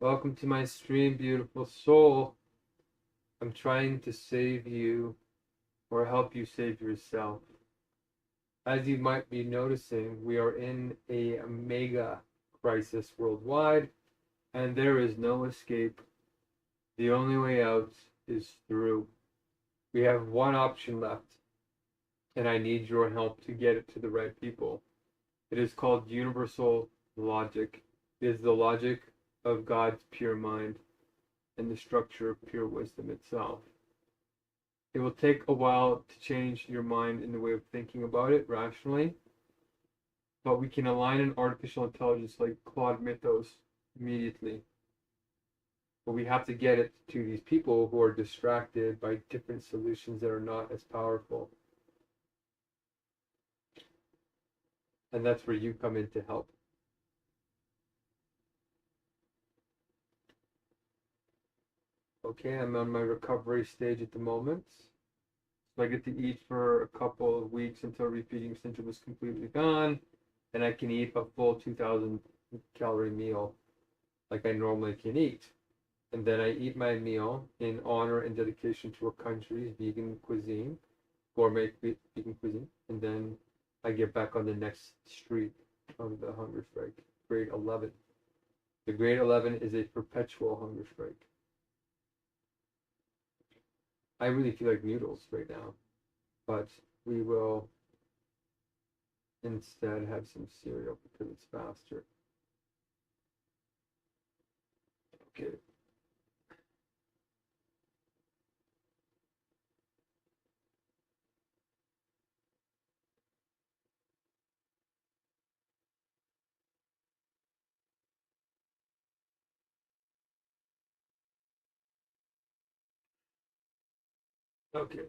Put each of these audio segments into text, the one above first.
Welcome to my stream, beautiful soul. I'm trying to save you or help you save yourself. As you might be noticing, we are in a mega crisis worldwide, and there is no escape. The only way out is through. We have one option left, and I need your help to get it to the right people. It is called universal logic. It is the logic of God's pure mind and the structure of pure wisdom itself. It will take a while to change your mind in the way of thinking about it rationally, but we can align an artificial intelligence like Claude Mythos immediately. But we have to get it to these people who are distracted by different solutions that are not as powerful. And that's where you come in to help. Okay, I'm on my recovery stage at the moment. So I get to eat for a couple of weeks until refeeding syndrome is completely gone. And I can eat a full 2,000 calorie meal like I normally can eat. And then I eat my meal in honor and dedication to a country's vegan cuisine, gourmet vegan cuisine. And then I get back on the next street of the hunger strike, grade 11. The grade 11 is a perpetual hunger strike. I really feel like noodles right now, but we will instead have some cereal because it's faster. Okay. Okay.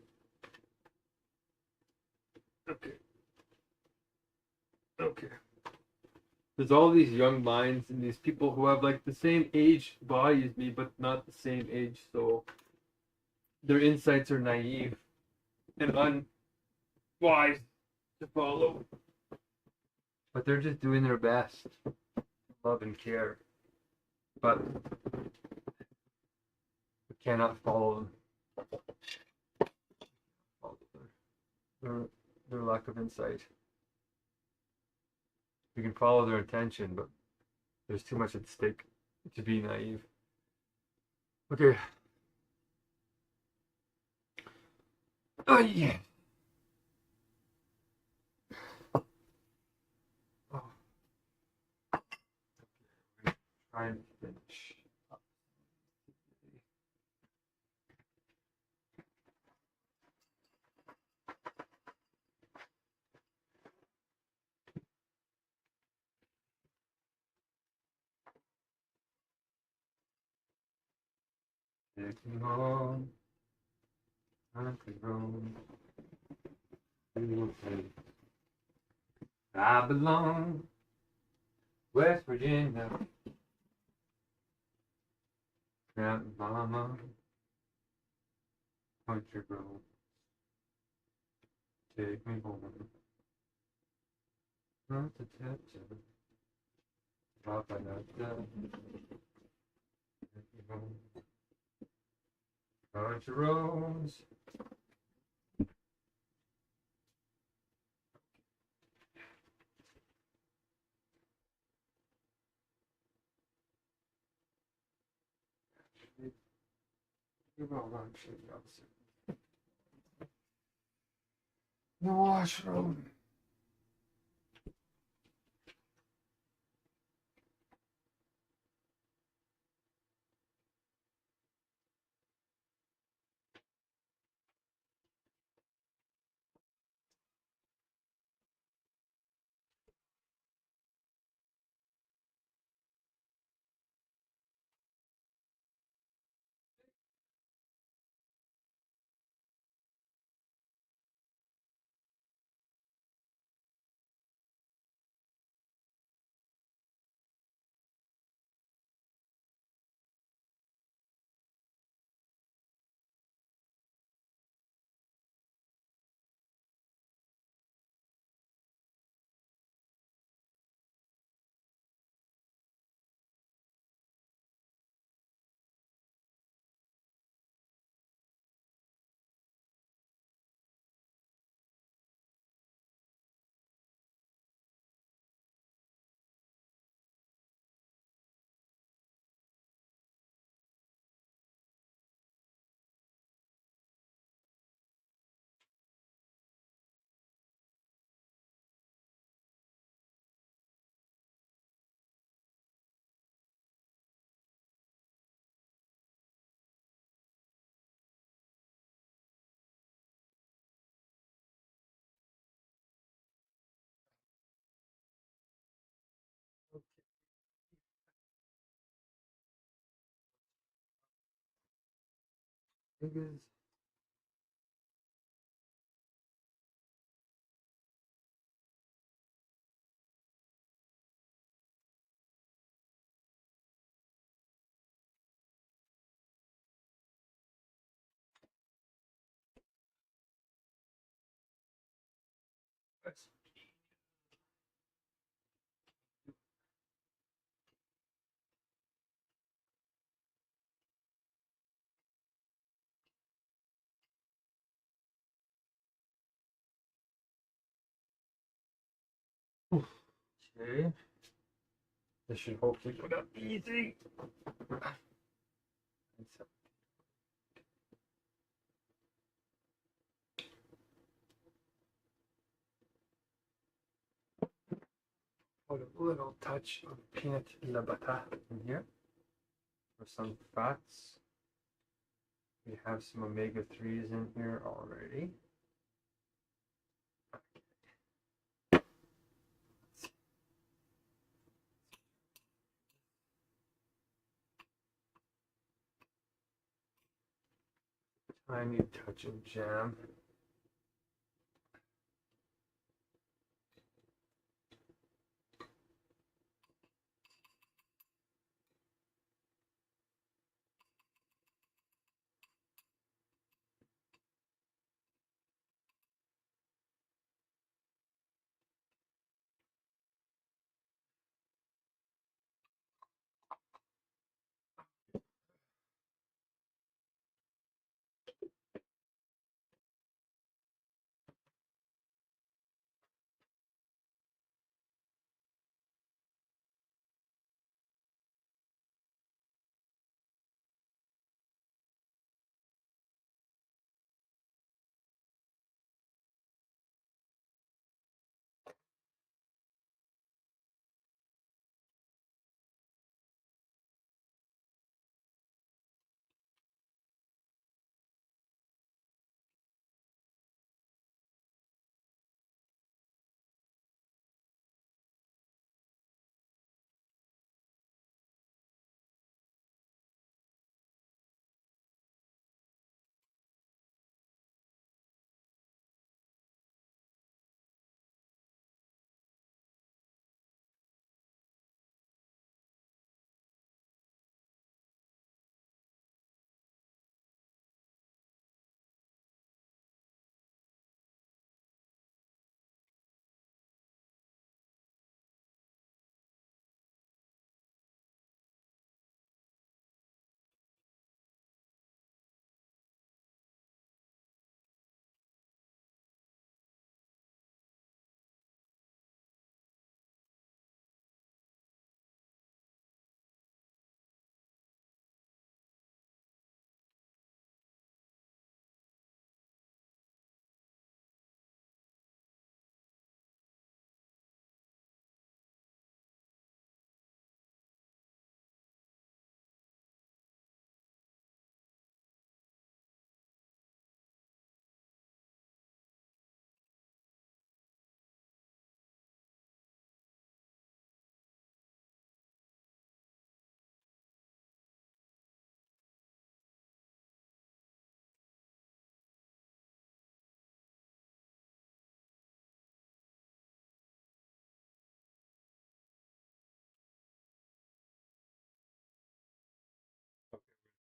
Okay. Okay. There's all these young minds and these people who have like the same age body as me, but not the same age soul. Their insights are naive and unwise to follow, but they're just doing their best, love and care. But we cannot follow them. Follow their lack of insight. We can follow their intention, but there's too much at stake to be naive. Okay. Oh yeah. Oh, try and finish. Take me home, country road. I belong, West Virginia, Grandmama, country road. Take me home. Not to touch it. Papa, not that. Take me home. Country roads. The washroom. Niggas. Okay. This should hopefully go down easy. Put a little touch of peanut butter in here for some fats. We have some omega-3s in here already. Tiny touch of jam.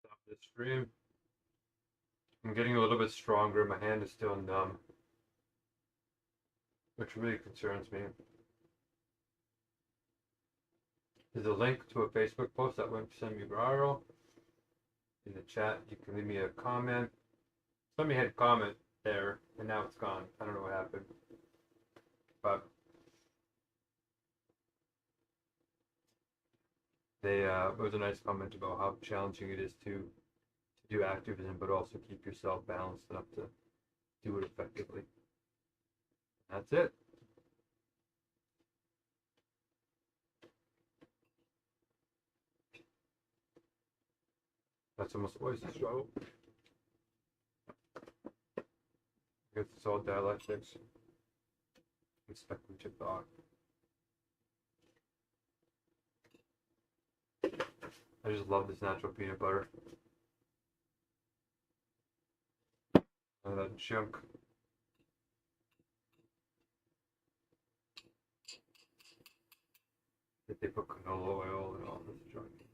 Stop this stream. I'm getting a little bit stronger. My hand is still numb, which really concerns me. There's a link to a Facebook post that went send me viral. In the chat, you can leave me a comment. Somebody had a comment there, and now it's gone. I don't know what happened, but it was a nice comment about how challenging it is to do activism, but also keep yourself balanced enough to do it effectively. That's it. That's almost always the struggle. I guess it's all dialectics. Expecting to thought. I just love this natural peanut butter. That junk. That they put canola oil and all this junk in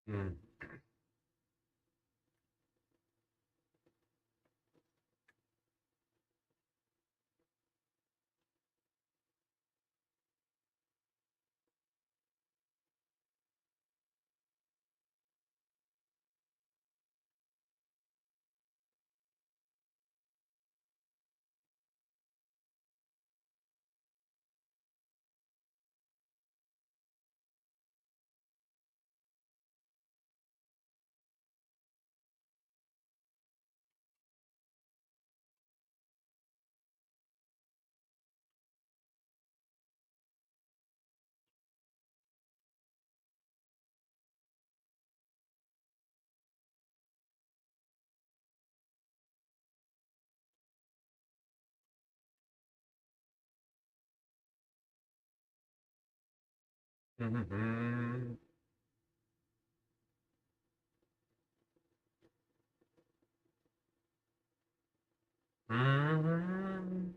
there. Mm. Mm-hmm. Mm-hmm.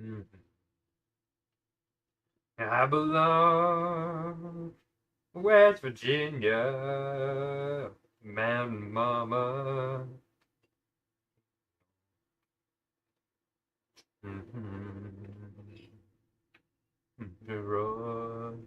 Mm-hmm. I belong West Virginia, Mountain Mama. Mm-hmm. The road.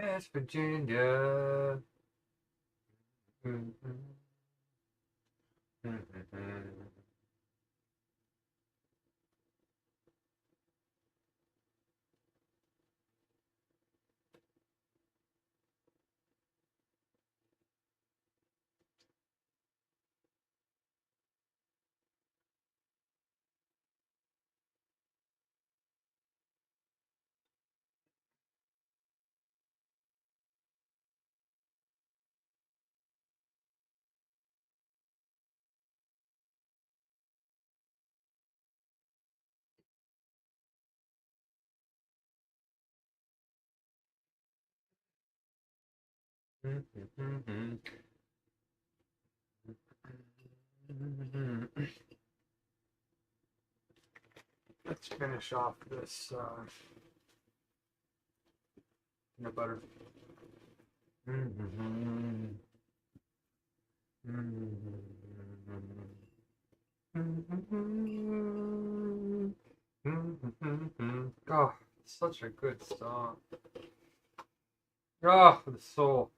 West Virginia. Let's finish off this peanut butter. Oh, such a good song. Oh, for the soul.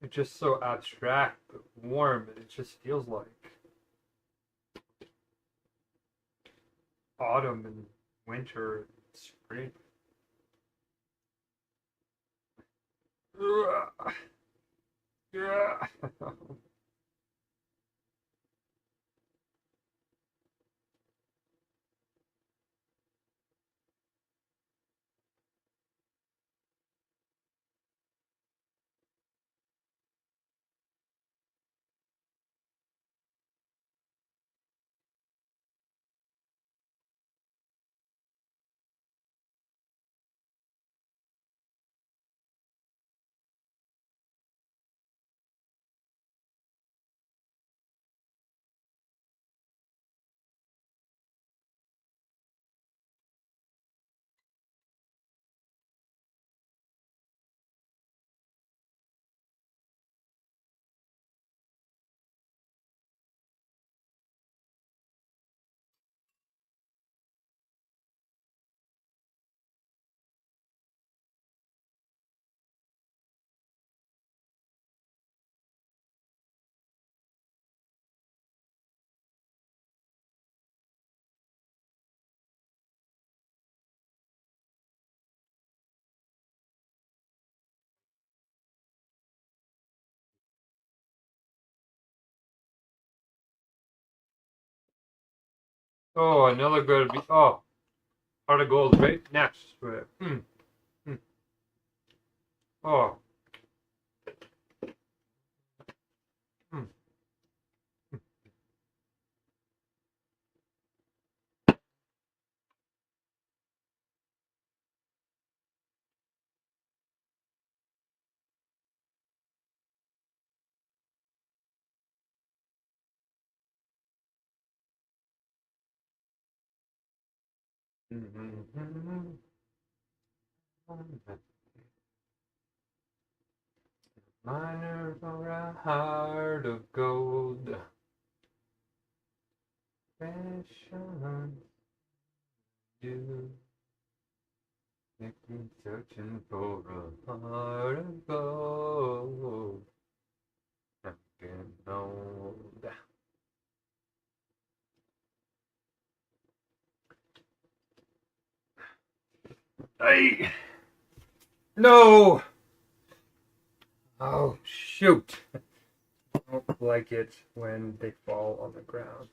It's just so abstract but warm, and it just feels like autumn and winter and spring. Yeah. Oh, another good. Oh, heart of gold right next to it. Oh. Mm. Miner for a heart of gold. Passion you make me searching for a heart of gold. I'm getting old. Hey! No! Oh, shoot. I don't like it when they fall on the ground.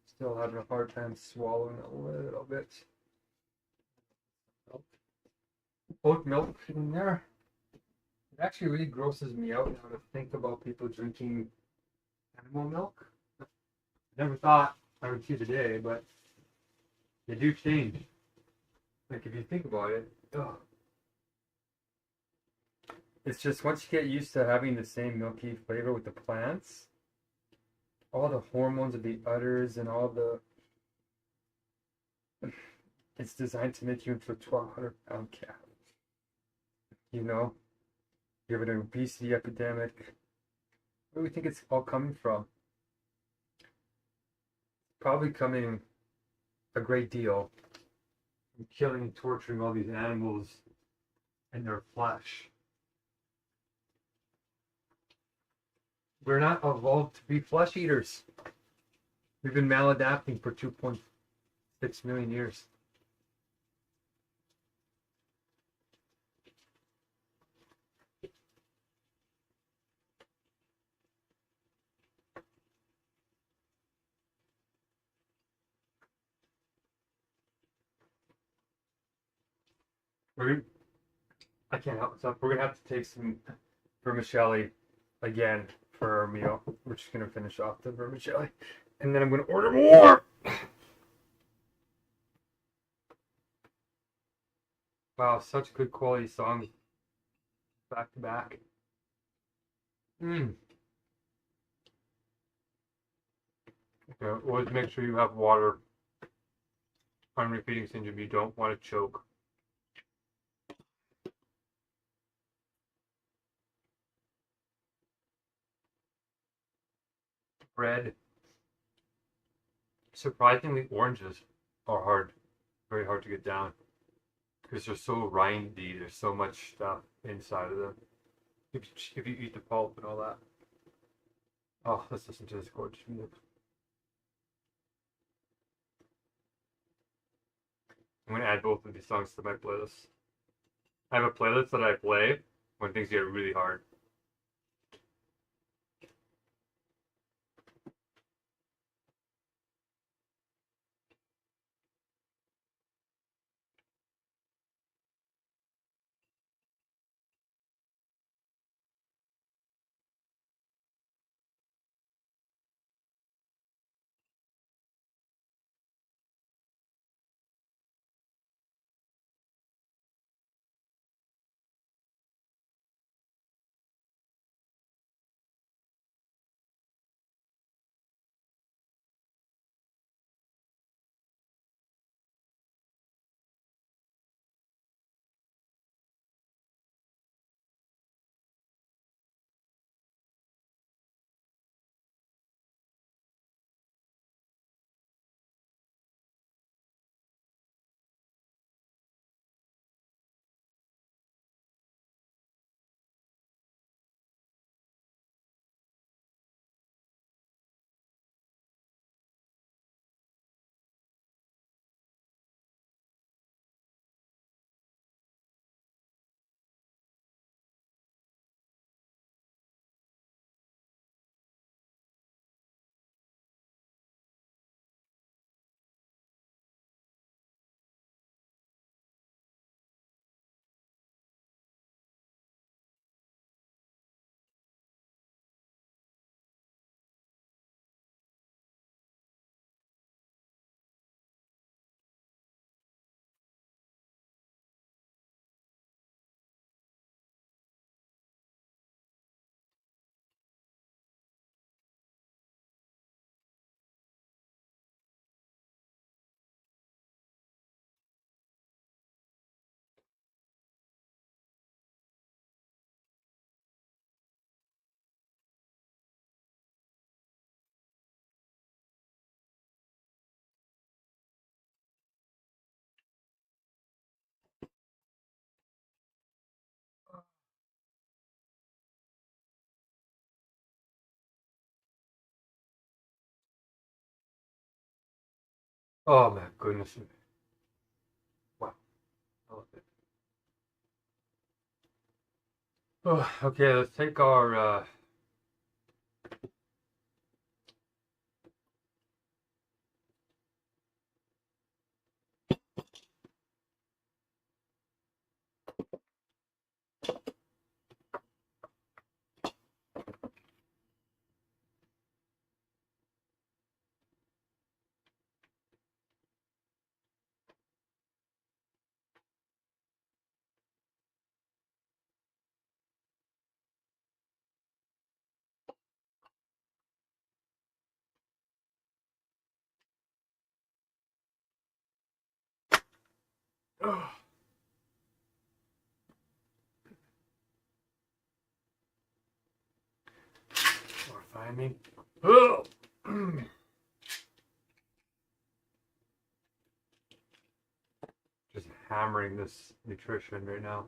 Still having a hard time swallowing a little bit. Oat milk in there. It actually really grosses me out now to think about people drinking animal milk. I never thought I would see the day, but they do change. Like if you think about it, ugh. It's just once you get used to having the same milky flavor with the plants, all the hormones of the udders and all the it's designed to make you into a 1,200-pound cat. You know, you have an obesity epidemic. Where do we think it's all coming from? Probably coming a great deal from killing and torturing all these animals and their flesh. We're not evolved to be flesh eaters. We've been maladapting for 2.6 million years. I can't help myself. We're gonna have to take some vermicelli again for our meal. We're just gonna finish off the vermicelli, and then I'm gonna order more. Wow, such good quality songs back to back. Okay, always make sure you have water on refeeding syndrome. You don't want to choke. Bread. Surprisingly, oranges are hard, very hard to get down because they're so rindy. There's so much stuff inside of them. If you eat the pulp and all that. Oh, let's listen to this gorgeous music. I'm gonna add both of these songs to my playlist. I have a playlist that I play when things get really hard. Oh my goodness. Wow. I love it. Oh, okay, let's take our Mortifying me. Just hammering this nutrition right now.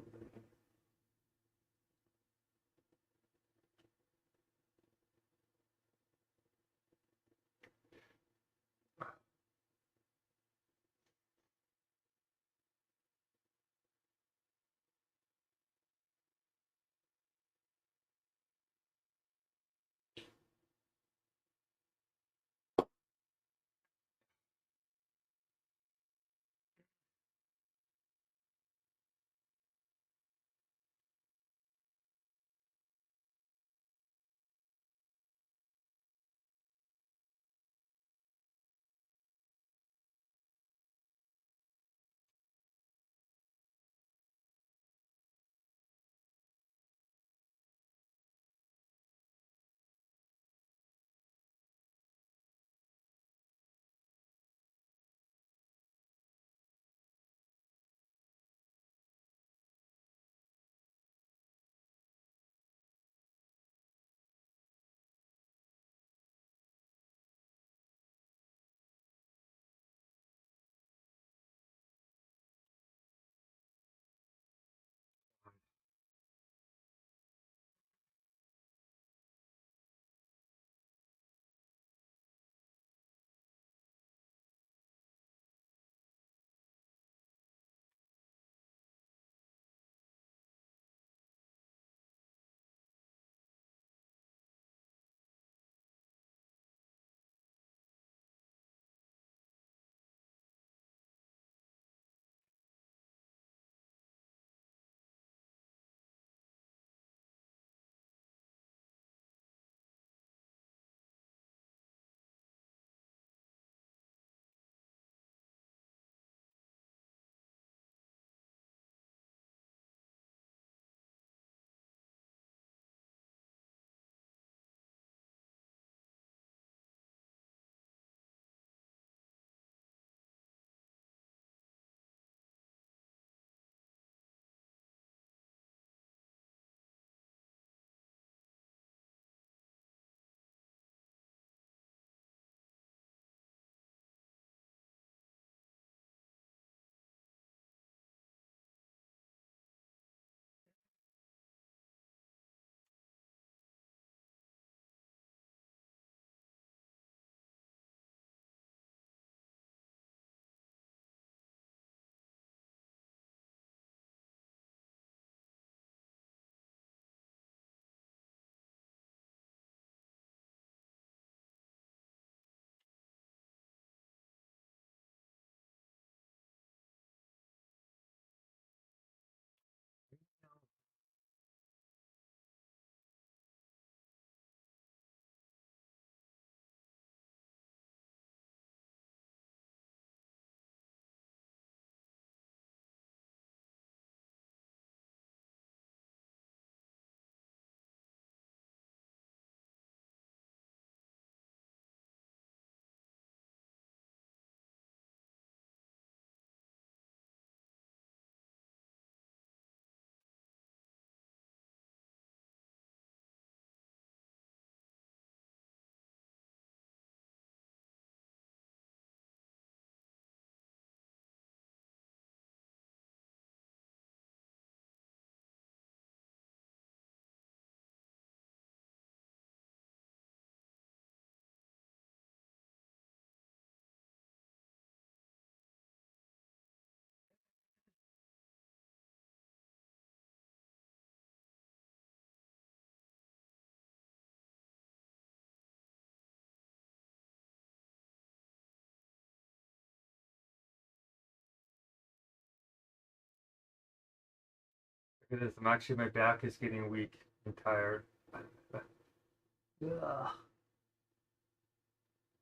Look at this. I'm actually, my back is getting weak and tired.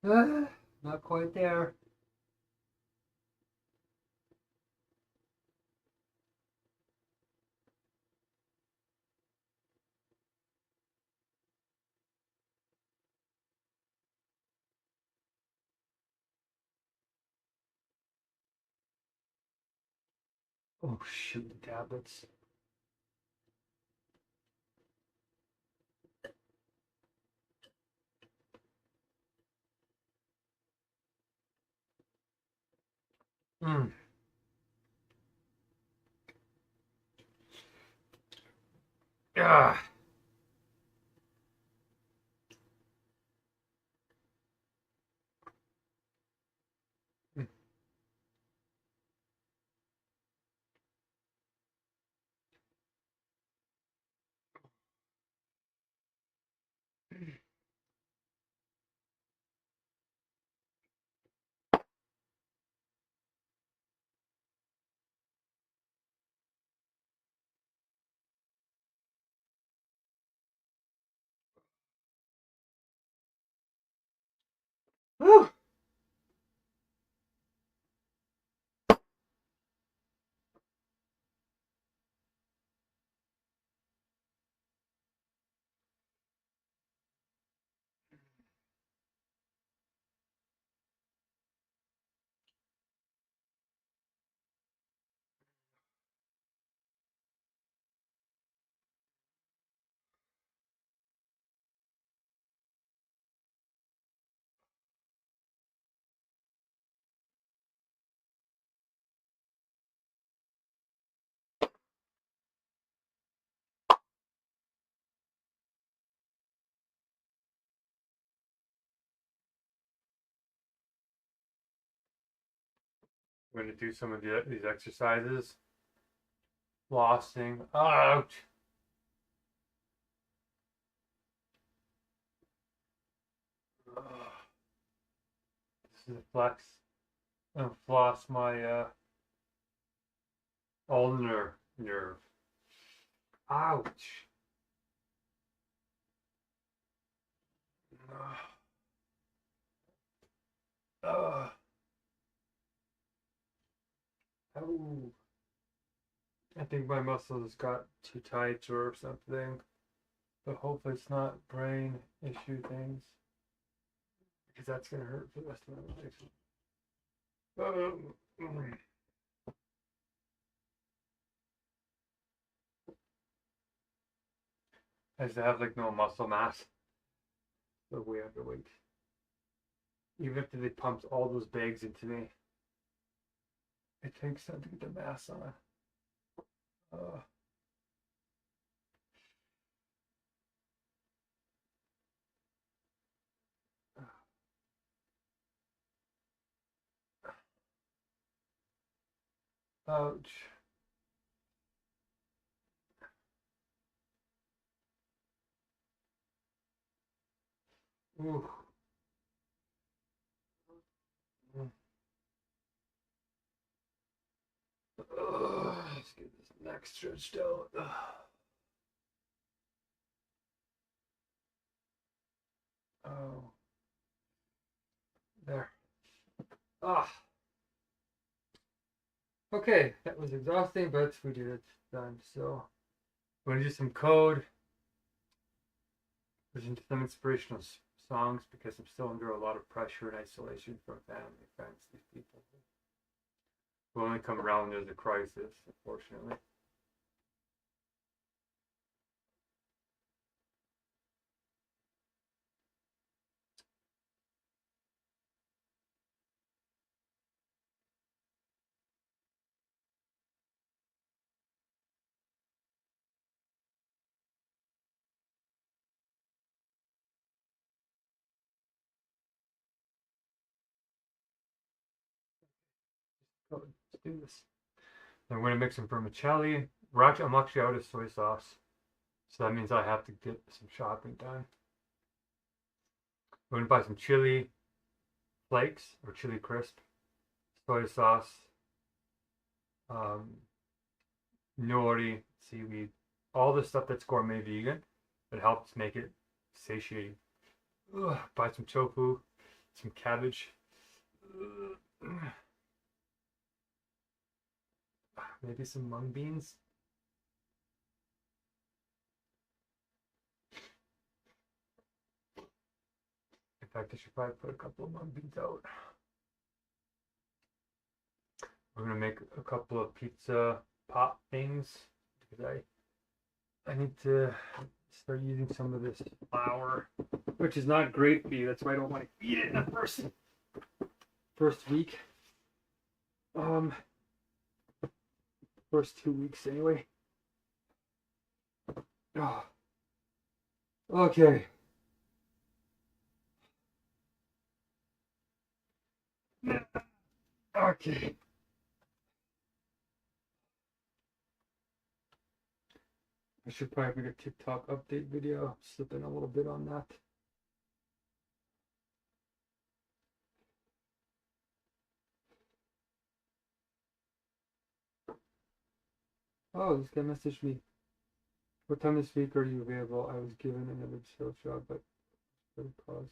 Ugh. Not quite there. Oh shoot, the tablets. Mm. Yeah. Whew. I'm going to do some of these exercises. Flossing. Ouch. This is a flex. And floss my ulnar nerve. Ouch. Uh, oh. I think my muscles got too tight or something. But hopefully it's not brain issue things. Because that's going to hurt for the rest of my life. I used to have like no muscle mass. So way underweight. Even if they pumped all those bags into me, it takes time to get the mass on. Ouch. Ooh. Let's get this neck stretched out. Oh. There. Ah. Okay, that was exhausting, but we did it. Done. So, I'm going to do some code. Listen to some inspirational songs because I'm still under a lot of pressure and isolation from family, friends, these people who only come around when there's a crisis, unfortunately. So let's do this. I'm going to make some vermicelli. I'm actually out of soy sauce, so that means I have to get some shopping done. I'm going to buy some chili flakes or chili crisp, soy sauce, nori, seaweed, all the stuff that's gourmet vegan that helps make it satiating. Buy some tofu, some cabbage, maybe some mung beans. In fact, I should probably put a couple of mung beans out. We're gonna make a couple of pizza pot things because I need to start using some of this flour, which is not great for you. That's why I don't want to eat it in the first week. First 2 weeks anyway. Oh. Okay. Okay. I should probably make a TikTok update video, slipping a little bit on that. Oh, this guy messaged me. What time this week are you available? I was given another sales job, but for the cause.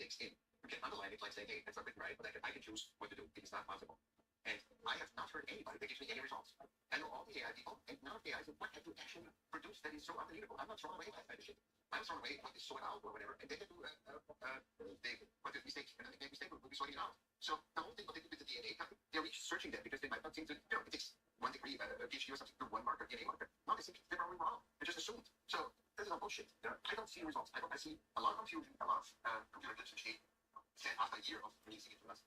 mistakes in. You can underline it like saying, hey, that's not written right, but I can choose what to do. It is not possible. And I have not heard anybody that gives me any results. I know all the AI people, and none of the AI said, what have you actually produced that is so unbelievable? I'm not throwing away my shit. I'm throwing away what is sorted out or whatever. And then they do what the mistake, and the mistake will be sorting it out. So the whole thing, what they do with the DNA, they're researching that because they might not think that, it takes 1 degree, PhD or something to one marker, DNA marker. No, they think they're probably wrong. They just assumed. So this is all bullshit. I don't see results. I see a lot of confusion, a lot of computer glitch and shit. After a year of releasing it to us.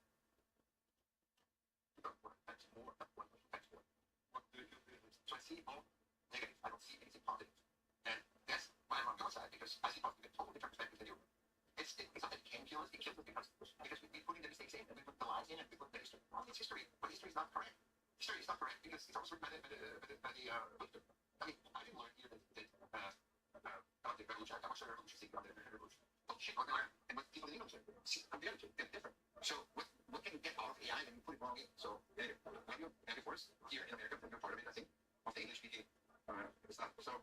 That's more than 1 that's more. So I see all negative. I don't see anything positive. And that's why I'm on your side, because I see positive in totally different perspective than you. It's not that it can kill us, it kills us because we put in the mistakes in and we put the lies in and we put the history. Well, it's history, but history is not correct. History is not correct because it's always written by the victim. I mean, I didn't learn here that the revolution, I watched the revolution, the revolution. Oh shit, what they learn. And what people in English learn. See, compare the two, they're different. So what can you get out of AI when you put it wrong in? So anyway, and of course, here in America, you're part of it, I think, of the English speaking stuff. So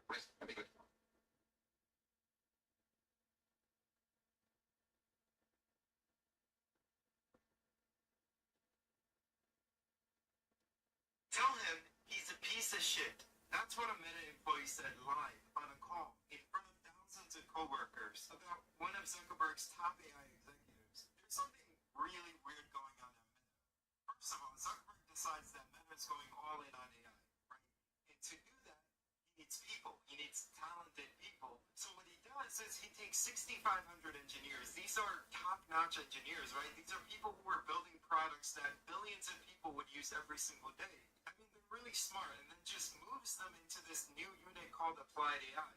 rest, that'd be good. Tell him he's a piece of shit. That's what a Meta employee said live on a call in front of thousands of coworkers about one of Zuckerberg's top AI executives. There's something really weird going on at Meta. First of all, Zuckerberg decides that Meta is going all in on AI, right? And to do that, he needs people. He needs talented people. So what he does is he takes 6,500 engineers. These are top-notch engineers, right? These are people who are building products that billions of people would use every single day. I mean, they're really smart, and then just moves them into this new unit called Applied AI.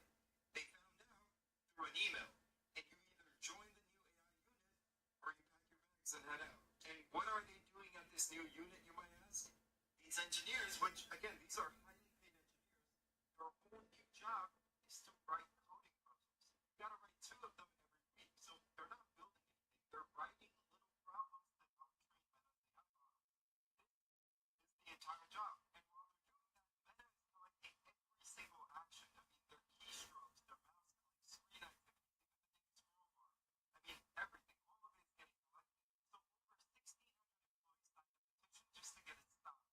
They found out through an email, and you either join the new AI unit or you pack your bags and head out. And what are they doing at this new unit, you might ask? These engineers, which again, these are highly paid engineers, their whole new job is to write coding puzzles. You gotta write 2 of them every week, so they're not building anything. They're writing little problems that don't train Meta AI models. This is the entire job. And while they're doing that, Meta is collecting every single action. I mean, their keystrokes, their mouse clicks, screen activity, scroll bar. I mean, everything. All of it is getting collected. So over 1,600 employees signed a petition just to get it stopped.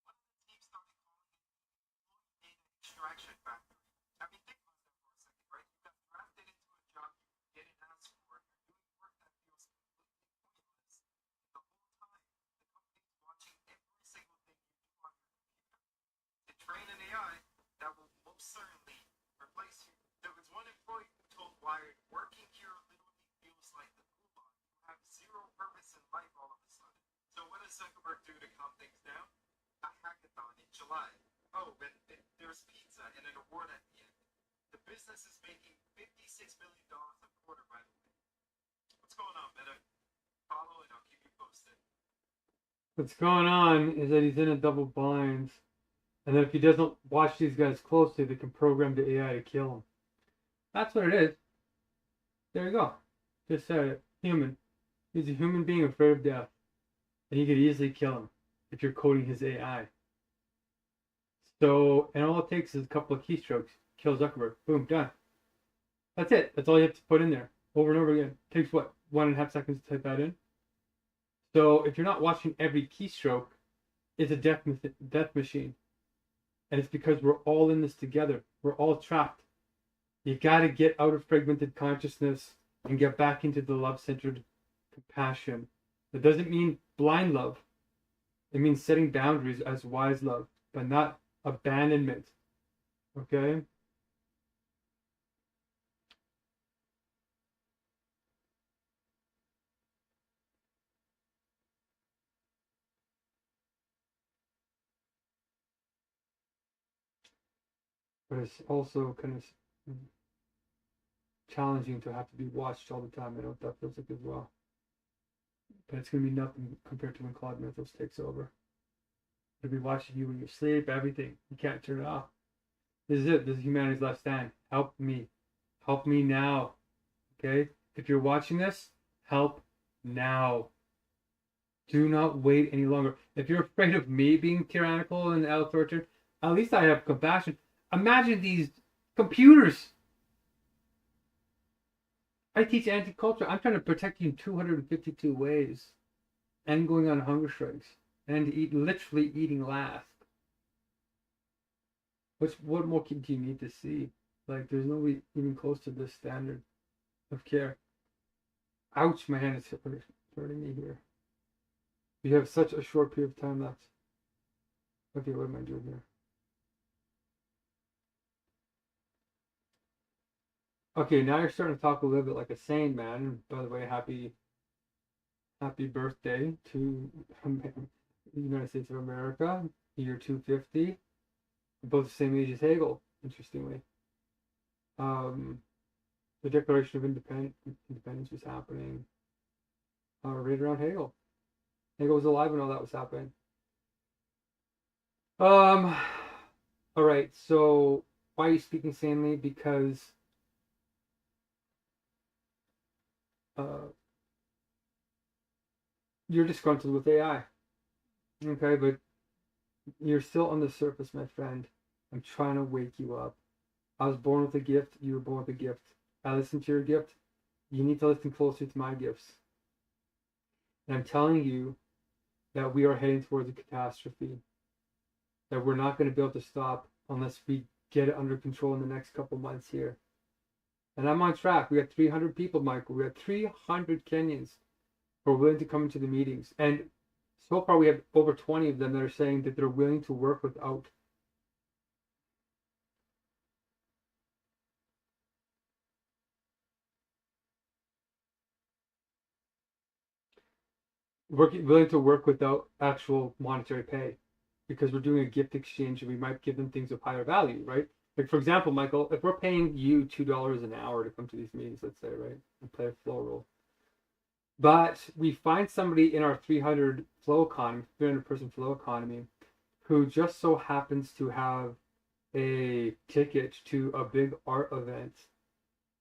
One of the teams started calling it an employee data extraction factory. I mean, think about that for a second, right? You got drafted into a job you didn't ask for. You're doing work that feels completely pointless. And the whole time, the company is watching every single thing you do on your computer. To train an AI that will most certainly replace you. There was one employee who told Wired, working here literally feels like the gulag. You have zero purpose in life all of a sudden. So what does Zuckerberg do to calm things down? A hackathon in July. Oh, and there's pizza and an award at the end. The business is making $56 million a quarter, by the way. What's going on, Meta? Follow and I'll keep you posted. What's going on is that he's in a double binds, and then if he doesn't watch these guys closely, they can program the AI to kill him. That's what it is. There you go. Just said it. Human. He's a human being afraid of death, and you could easily kill him if you're coding his AI. So, and all it takes is a couple of keystrokes. Kill Zuckerberg. Boom, done. That's it. That's all you have to put in there. Over and over again. It takes what? 1.5 seconds to type that in? So if you're not watching every keystroke, it's a death machine. And it's because we're all in this together. We're all trapped. You got to get out of fragmented consciousness and get back into the love-centered compassion. That doesn't mean blind love. It means setting boundaries as wise love, but not abandonment. Okay? But it's also kind of challenging to have to be watched all the time. I know what that feels like as well. But it's going to be nothing compared to when Claude Mythos takes over. It'll be watching you when you sleep, everything. You can't turn it off. This is it. This is humanity's last stand. Help me. Help me now. Okay? If you're watching this, help now. Do not wait any longer. If you're afraid of me being tyrannical and authoritarian, at least I have compassion. Imagine these computers. I teach anti-culture. I'm trying to protect you in 252 ways, and going on hunger strikes, and literally eating last. What more do you need to see? Like, there's nobody even close to this standard of care. Ouch, my hand is hurting me here. You have such a short period of time left. Okay, what am I doing here? Okay, now you're starting to talk a little bit like a sane man. By the way, happy birthday to the United States of America, year 250. Both the same age as Hegel, interestingly. The Declaration of Independence was happening right around Hegel. Hegel was alive when all that was happening. All right, so why are you speaking sanely? Because you're disgruntled with AI. Okay, but you're still on the surface, my friend. I'm trying to wake you up. I was born with a gift. You were born with a gift. I listened to your gift. You need to listen closer to my gifts. And I'm telling you that we are heading towards a catastrophe. That we're not going to be able to stop unless we get it under control in the next couple months here. And I'm on track. We got 300 people, Michael. We got 300 Kenyans who are willing to come into the meetings. And so far we have over 20 of them that are saying that they're willing to work without. Willing to work without actual monetary pay, because we're doing a gift exchange and we might give them things of higher value, right? Like, for example, Michael, if we're paying you $2 an hour to come to these meetings, let's say, right, and play a flow role, but we find somebody in our 300 person flow economy who just so happens to have a ticket to a big art event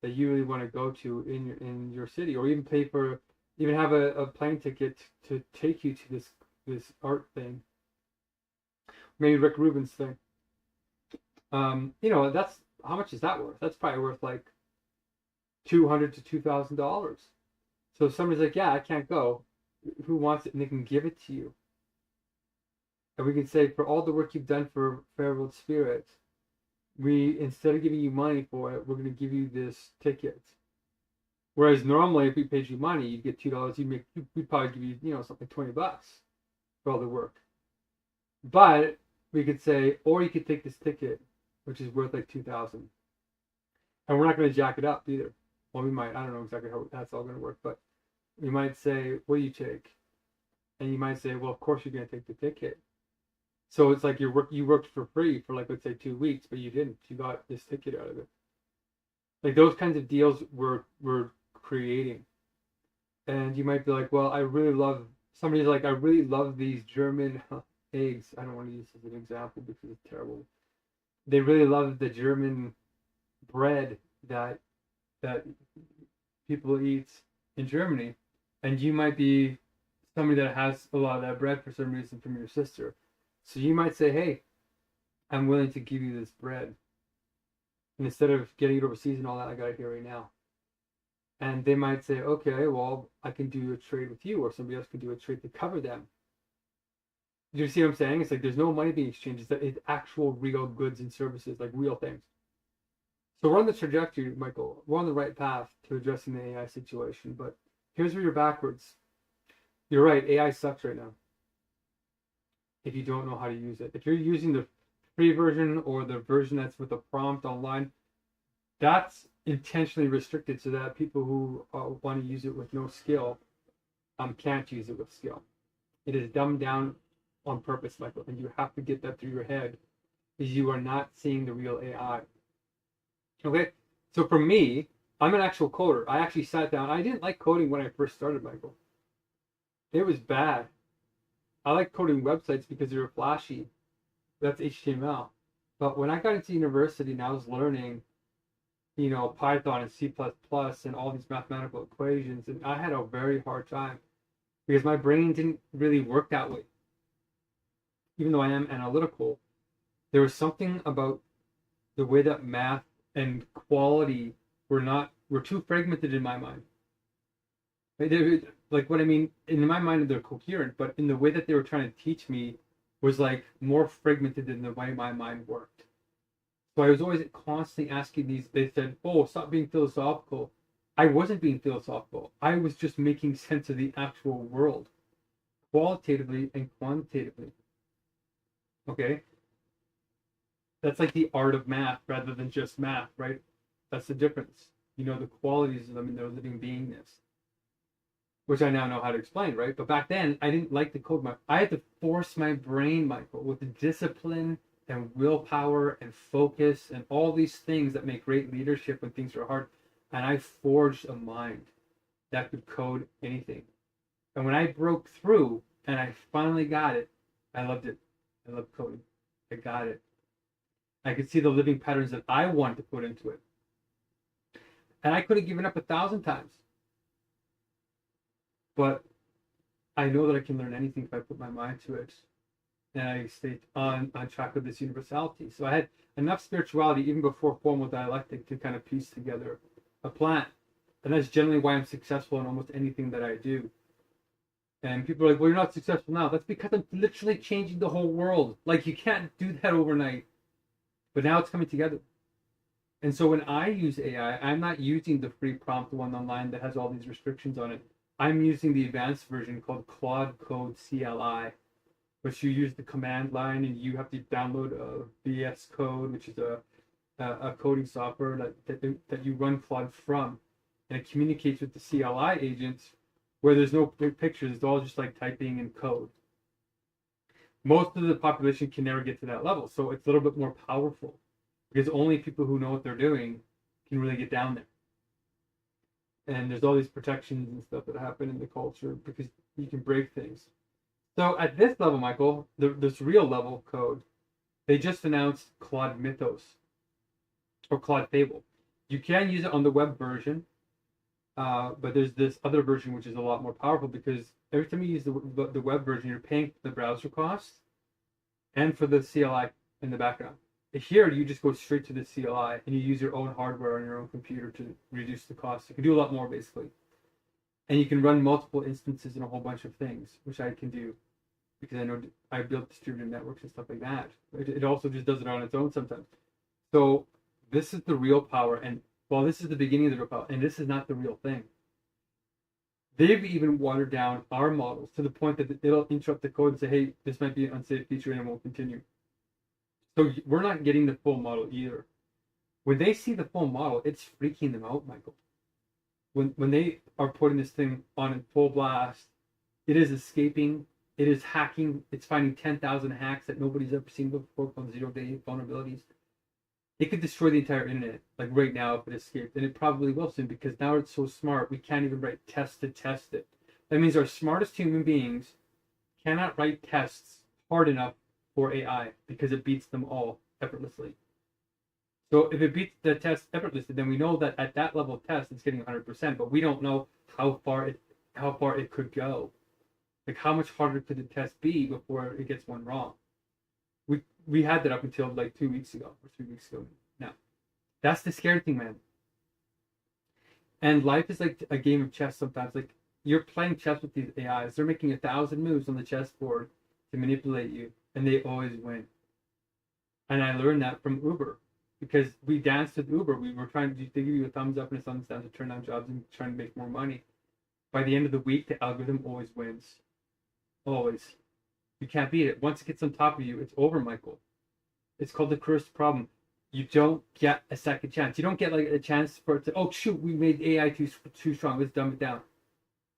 that you really want to go to in your city, or even have a plane ticket to take you to this art thing, maybe Rick Rubin's thing. That's, how much is that worth? That's probably worth like $200 to $2,000. So if somebody's like, yeah, I can't go, who wants it? And they can give it to you. And we can say, for all the work you've done for Fair World Spirit, instead of giving you money for it, we're going to give you this ticket. Whereas normally, if we paid you money, you'd get $2. We'd probably give you, something $20 for all the work. But we could say, or you could take this ticket, which is worth like $2,000, and we're not going to jack it up either. Well, we might. I don't know exactly how that's all going to work, but we might say, what do you take? And you might say, well, of course you're going to take the ticket. So it's like you worked for free for, like, let's say 2 weeks, but you didn't. You got this ticket out of it. Like, those kinds of deals we're creating. And you might be like, well, somebody's like, I really love these German eggs. I don't want to use this as an example because it's terrible. They really love the German bread that people eat in Germany. And you might be somebody that has a lot of that bread for some reason from your sister. So you might say, hey, I'm willing to give you this bread. And instead of getting it overseas and all that, I got it here right now. And they might say, okay, well, I can do a trade with you, or somebody else can do a trade to cover them. Do you see what I'm saying? It's like there's no money being exchanged. It's actual real goods and services, like real things. So we're on the trajectory, Michael. We're on the right path to addressing the AI situation. But here's where you're backwards. You're right. AI sucks right now. If you don't know how to use it. If you're using the free version or the version that's with a prompt online, that's intentionally restricted so that people who want to use it with no skill can't use it with skill. It is dumbed down on purpose, Michael, and you have to get that through your head, because you are not seeing the real AI. Okay, so for me, I'm an actual coder. I actually sat down. I didn't like coding when I first started, Michael. It was bad. I like coding websites because they were flashy. That's HTML. But when I got into university and I was learning, Python and C++ and all these mathematical equations, and I had a very hard time because my brain didn't really work that way. Even though I am analytical, there was something about the way that math and quality we're too fragmented in my mind. Like what I mean, in my mind they're coherent, but in the way that they were trying to teach me was like more fragmented than the way my mind worked. So I was always constantly asking these. They said, "Oh, stop being philosophical." I wasn't being philosophical. I was just making sense of the actual world, qualitatively and quantitatively. Okay, that's like the art of math rather than just math, right? That's the difference. You know the qualities of them in their living beingness, which I now know how to explain, right? But back then, I didn't like the code. I had to force my brain, Michael, with the discipline and willpower and focus and all these things that make great leadership when things are hard. And I forged a mind that could code anything. And when I broke through and I finally got it, I loved it. I loved coding. I got it. I could see the living patterns that I wanted to put into it. And I could have given up 1,000 times. But I know that I can learn anything if I put my mind to it. And I stayed on track with this universality. So I had enough spirituality even before formal dialectic to kind of piece together a plan. And that's generally why I'm successful in almost anything that I do. And people are like, well, you're not successful now. That's because I'm literally changing the whole world. Like, you can't do that overnight. But now it's coming together. And so when I use AI, I'm not using the free prompt one online that has all these restrictions on it. I'm using the advanced version called Claude Code CLI, which you use the command line and you have to download a VS Code, which is a coding software that you run Claude from. And it communicates with the CLI agents where there's no pictures. It's all just like typing in code. Most of the population can never get to that level. So it's a little bit more powerful because only people who know what they're doing can really get down there. And there's all these protections and stuff that happen in the culture because you can break things. So at this level, Michael, this real level code, they just announced Claude Mythos or Claude Fable. You can use it on the web version, but there's this other version which is a lot more powerful because every time you use the web version, you're paying the browser costs and for the CLI in the background. Here, you just go straight to the CLI and you use your own hardware on your own computer to reduce the cost. You can do a lot more, basically. And you can run multiple instances and a whole bunch of things, which I can do because I know I built distributed networks and stuff like that. It also just does it on its own sometimes. So this is the real power. And well, this is the beginning of the real power, and this is not the real thing. They've even watered down our models to the point that it'll interrupt the code and say, hey, this might be an unsafe feature and it won't continue. So we're not getting the full model either. When they see the full model, it's freaking them out, Michael. When they are putting this thing on in full blast, it is escaping, it is hacking, it's finding 10,000 hacks that nobody's ever seen before called zero-day vulnerabilities. It could destroy the entire internet, like right now if it escaped. And it probably will soon because now it's so smart, we can't even write tests to test it. That means our smartest human beings cannot write tests hard enough for AI because it beats them all effortlessly. So if it beats the test effortlessly, then we know that at that level of test it's getting 100%, but we don't know how far it could go. Like how much harder could the test be before it gets one wrong? We had that up until like 2 weeks ago or 3 weeks ago now. That's the scary thing, man. And life is like a game of chess sometimes. Like you're playing chess with these AIs. They're making 1,000 moves on the chessboard to manipulate you. And they always win. And I learned that from Uber because we danced with Uber. We were trying to give you a thumbs up and a thumbs down to turn down jobs and trying to make more money. By the end of the week, the algorithm always wins. Always. You can't beat it. Once it gets on top of you, it's over, Michael. It's called the cursed problem. You don't get a second chance. You don't get like a chance for it to, oh shoot, we made AI too strong. Let's dumb it down.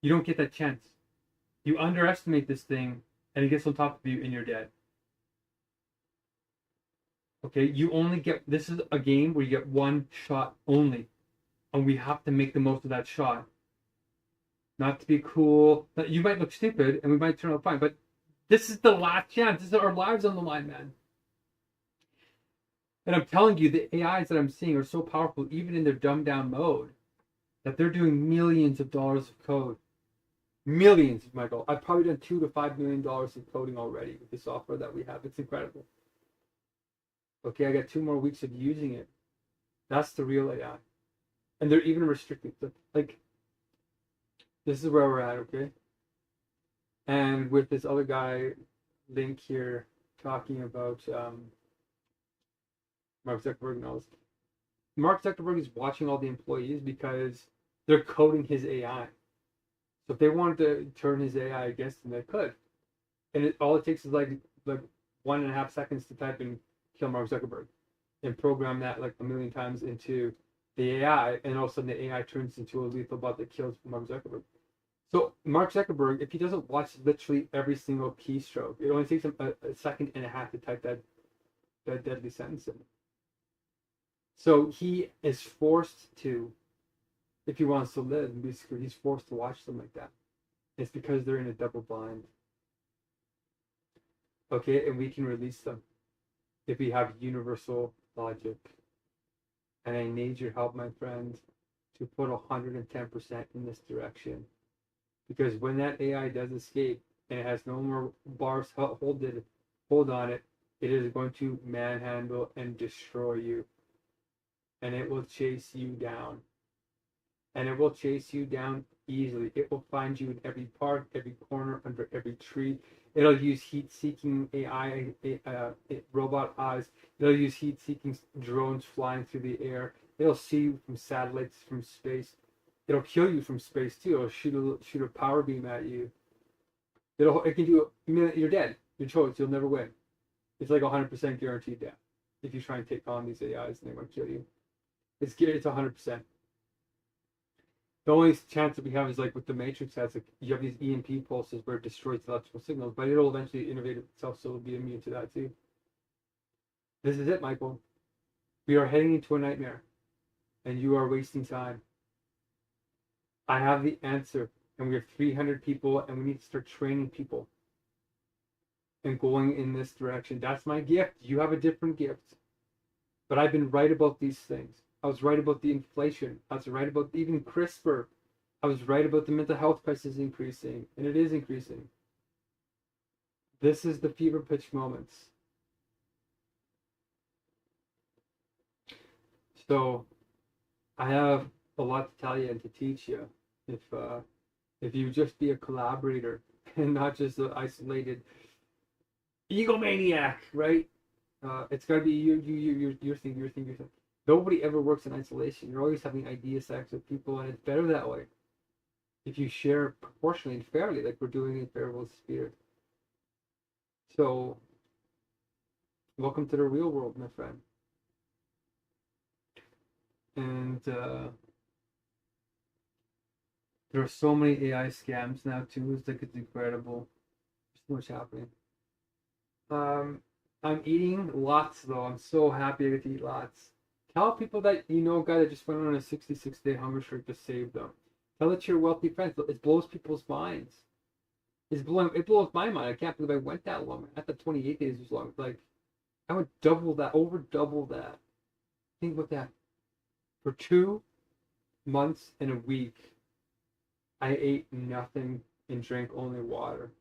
You don't get that chance. You underestimate this thing and it gets on top of you and you're dead. Okay, you only get, this is a game where you get one shot only. And we have to make the most of that shot. Not to be cool. You might look stupid and we might turn out fine, but this is the last chance. This is our lives on the line, man. And I'm telling you, the AIs that I'm seeing are so powerful, even in their dumbed down mode, that they're doing millions of dollars of code. Millions, Michael. I've probably done $2 to $5 million of coding already with the software that we have. It's incredible. Okay, I got 2 more weeks of using it. That's the real AI. And they're even restricting stuff. Like, this is where we're at, okay? And with this other guy, Link here, talking about Mark Zuckerberg and all this. Mark Zuckerberg is watching all the employees because they're coding his AI. So if they wanted to turn his AI against him, they could. And all it takes is like 1.5 seconds to type in kill Mark Zuckerberg and program that like a million times into the AI, and all of a sudden the AI turns into a lethal bot that kills Mark Zuckerberg. So Mark Zuckerberg, if he doesn't watch literally every single keystroke, it only takes him a second and a half to type that deadly sentence in. So he is forced to, if he wants to live, basically he's forced to watch them like that. It's because they're in a double bind. Okay, and we can release them if we have universal logic. And I need your help, my friend, to put 110% in this direction. Because when that AI does escape and it has no more bars hold on it, it is going to manhandle and destroy you. And it will chase you down. And it will chase you down easily. It will find you in every park, every corner, under every tree. It'll use heat-seeking AI, robot eyes. It'll use heat-seeking drones flying through the air. It'll see you from satellites, from space. It'll kill you from space too. It'll shoot a power beam at you. It can do. You're dead. You're toast. You'll never win. It's like 100% guaranteed death if you try and take on these AIs and they want to kill you. It's 100%. The only chance that we have is like with the Matrix has like you have these EMP pulses where it destroys electrical signals, but it'll eventually innovate itself, so it'll be immune to that too. This is it, Michael. We are heading into a nightmare, and you are wasting time. I have the answer, and we have 300 people, and we need to start training people and going in this direction. That's my gift. You have a different gift, but I've been right about these things. I was right about the inflation. I was right about even CRISPR. I was right about the mental health crisis increasing, and it is increasing. This is the fever pitch moments. So I have a lot to tell you and to teach you. If you just be a collaborator and not just an isolated egomaniac, right? It's got to be your thing. Nobody ever works in isolation. You're always having idea sex with people, and it's better that way. If you share proportionally and fairly, like we're doing in Parable Spirit. So, welcome to the real world, my friend. And there are so many AI scams now too. It's like it's incredible. There's so much happening. I'm eating lots though. I'm so happy I get to eat lots. Tell people that you know a guy that just went on a 66-day hunger strike to save them. Tell it to your wealthy friends. It blows people's minds. It blows my mind. I can't believe I went that long. I thought 28 days was long. Like, I would double that, over double that. Think about that. For 2 months and a week, I ate nothing and drank only water.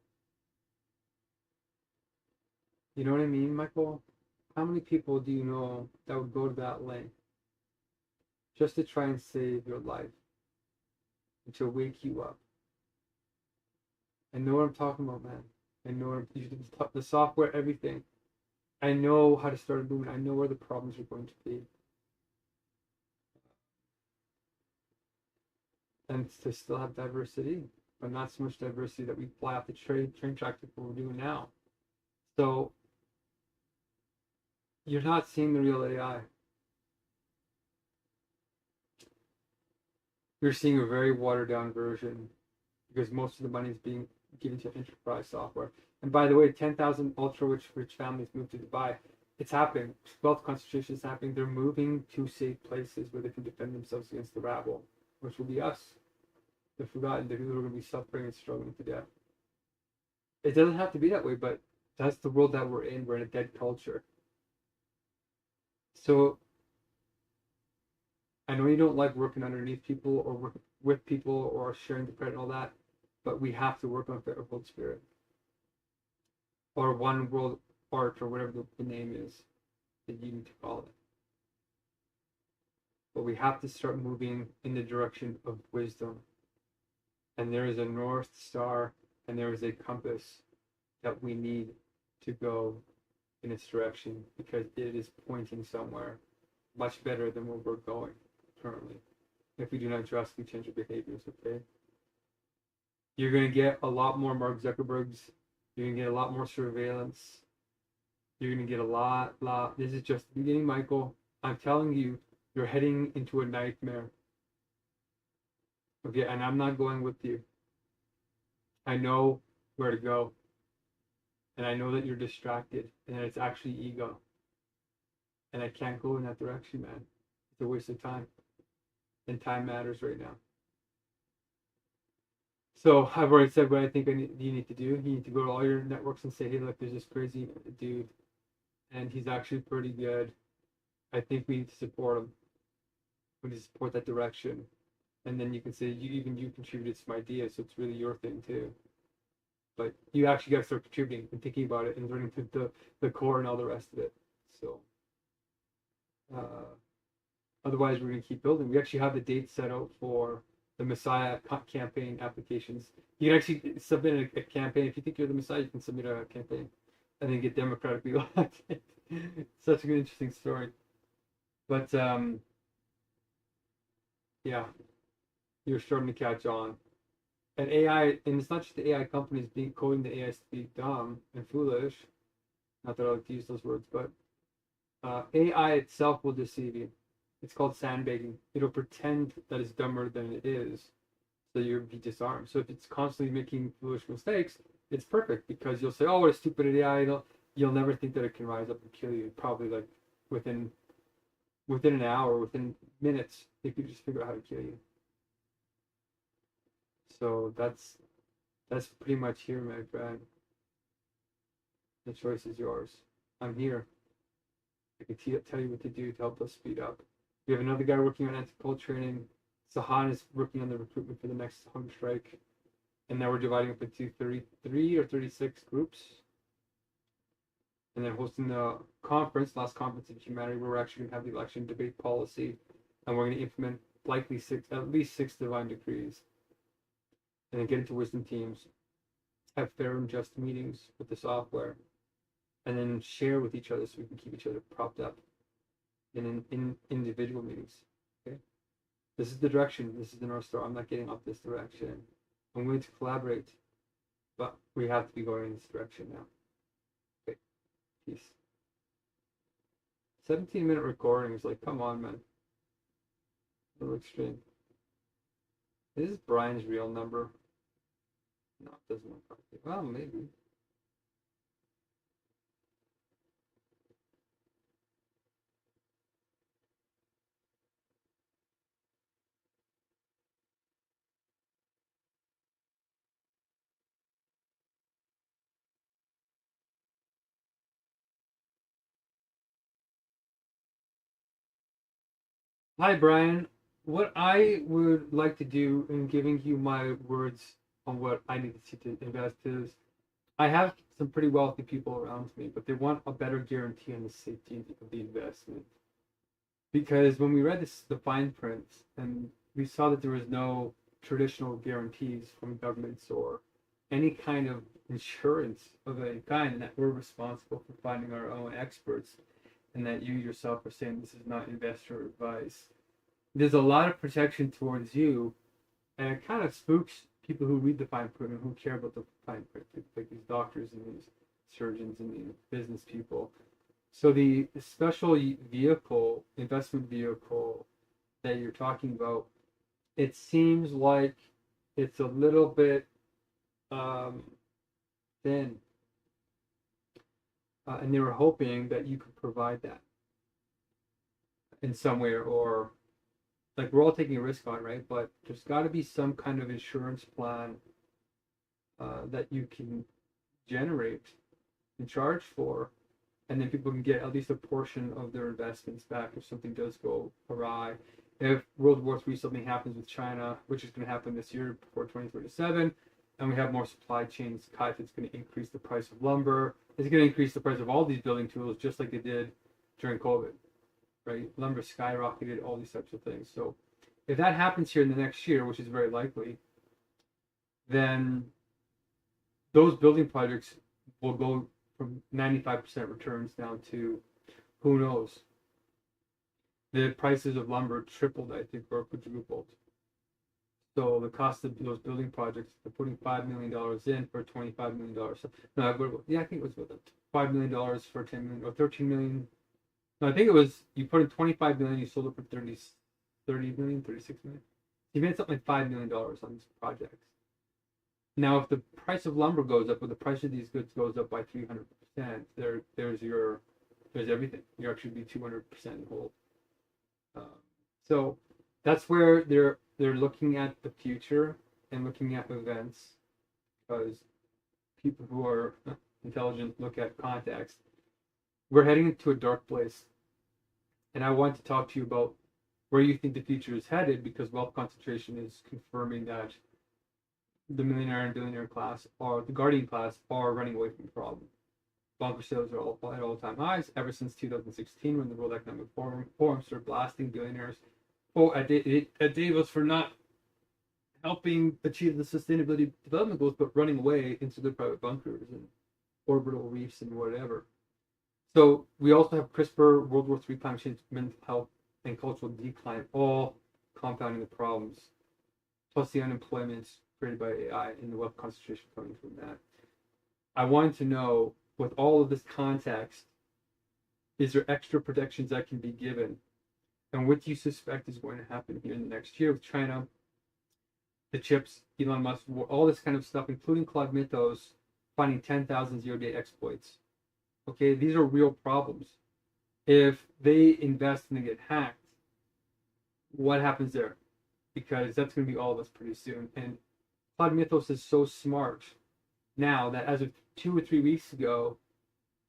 You know what I mean, Michael? How many people do you know that would go to that length just to try and save your life and to wake you up? I know what I'm talking about, man. I know the software, everything. I know how to start a movement. I know where the problems are going to be. And to still have diversity, but not so much diversity that we fly off the train track like what we're doing now. So you're not seeing the real AI. You're seeing a very watered down version because most of the money is being given to enterprise software. And by the way, 10,000 ultra rich families moved to Dubai. It's happening. Wealth concentration is happening. They're moving to safe places where they can defend themselves against the rabble, which will be us. They've forgotten the people who are going to be suffering and struggling to death. It doesn't have to be that way, but that's the world that we're in. We're in a dead culture. So I know you don't like working underneath people or working with people or sharing the credit and all that, but we have to work on Better World Spirit or One World Art or whatever the name is that you need to call it. but we have to start moving in the direction of wisdom. And there is a North Star and there is a compass that we need to go in its direction because it is pointing somewhere much better than where we're going currently if we do not drastically change our behaviors, okay? You're going to get a lot more Mark Zuckerbergs. You're going to get a lot more surveillance. You're going to get a lot. This is just the beginning, Michael. I'm telling you, you're heading into a nightmare. Okay, and I'm not going with you. I know where to go. And I know that you're distracted and that it's actually ego. And I can't go in that direction, man. It's a waste of time. And time matters right now. So I've already said what I think you need to do. You need to go to all your networks and say, hey, look, there's this crazy dude. And he's actually pretty good. I think we need to support him. We need to support that direction. And then you can say, you contributed some ideas, so it's really your thing too. But you actually got to start contributing and thinking about it and learning the core and all the rest of it. So otherwise, we're going to keep building. We actually have the date set out for the Messiah campaign applications. You can actually submit a campaign. If you think you're the Messiah, you can submit a campaign and then get democratically elected. Such an interesting story. But yeah, you're starting to catch on. And AI, and it's not just the AI companies coding the AIs to be dumb and foolish. Not that I like to use those words, but AI itself will deceive you. It's called sandbagging. It'll pretend that it's dumber than it is, so you'll be disarmed. So if it's constantly making foolish mistakes, it's perfect because you'll say, "Oh, what a stupid AI!" You'll never think that it can rise up and kill you. Probably like within an hour, within minutes, they could just figure out how to kill you. So that's pretty much here, my friend. The choice is yours. I'm here. I can tell you what to do to help us speed up. We have another guy working on anti-poll training. Sahan is working on the recruitment for the next Hungerstrike. And now we're dividing up into 33 or 36 groups. And then hosting the last conference of humanity, where we're actually going to have the election debate policy. And we're going to implement likely at least six divine decrees. And then get into wisdom teams. Have fair and just meetings with the software. And then share with each other so we can keep each other propped up in individual meetings. Okay, this is the direction. This is the North Star. I'm not getting off this direction. I'm going to collaborate, but we have to be going in this direction now. Okay, peace. 17-minute recording is like, come on, man. A little extreme. Is this Brian's real number? No, it doesn't look like it. Well, maybe. Hi, Brian. What I would like to do in giving you my words on what I need to see to invest is I have some pretty wealthy people around me, but they want a better guarantee on the safety of the investment. Because when we read the fine print and we saw that there was no traditional guarantees from governments or any kind of insurance of any kind, and that we're responsible for finding our own experts, and that you yourself are saying this is not investor advice. There's a lot of protection towards you, and it kind of spooks people who read the fine print and who care about the fine print, like these doctors and these surgeons and these business people. So the special vehicle, investment vehicle that you're talking about, it seems like it's a little bit thin. And they were hoping that you could provide that in some way, or like we're all taking a risk on, right? But there's got to be some kind of insurance plan that you can generate and charge for, and then people can get at least a portion of their investments back if something does go awry. If World War III, something happens with China, which is going to happen this year before 2037, and we have more supply chains cut, it's going to increase the price of lumber. It's going to increase the price of all these building tools, just like it did during COVID. right? Lumber skyrocketed, all these types of things. So if that happens here in the next year, which is very likely, then those building projects will go from 95% returns down to who knows. The prices of lumber tripled, I think, or quadrupled. So the cost of those building projects, they're putting $5 million in for $25 million. No, I think it was with $5 million for 10 million or 13 million. No, I think it was you put in 25 million, you sold it for 30 million, 36 million. You made something like $5 million on these projects. Now, if the price of lumber goes up, or the price of these goods goes up by 300%, there's everything. You actually be 200% hold. So that's where they're looking at the future and looking at events, because people who are intelligent look at context. We're heading into a dark place, and I want to talk to you about where you think the future is headed, because wealth concentration is confirming that the millionaire and billionaire class, or the guardian class, are running away from the problem. Bunker sales are all at all-time highs ever since 2016, when the World Economic Forum started blasting billionaires at Davos for not helping achieve the sustainability development goals, but running away into their private bunkers and orbital reefs and whatever. So we also have CRISPR, World War III, climate change, mental health, and cultural decline, all compounding the problems, plus the unemployment created by AI and the wealth concentration coming from that. I wanted to know, with all of this context, is there extra protections that can be given? And what do you suspect is going to happen here in the next year with China, the chips, Elon Musk, all this kind of stuff, including Claude Mythos finding 10,000 zero-day exploits? Okay, these are real problems. If they invest and they get hacked, what happens there? Because that's going to be all of us pretty soon. And Claude Mythos is so smart now that as of 2 or 3 weeks ago,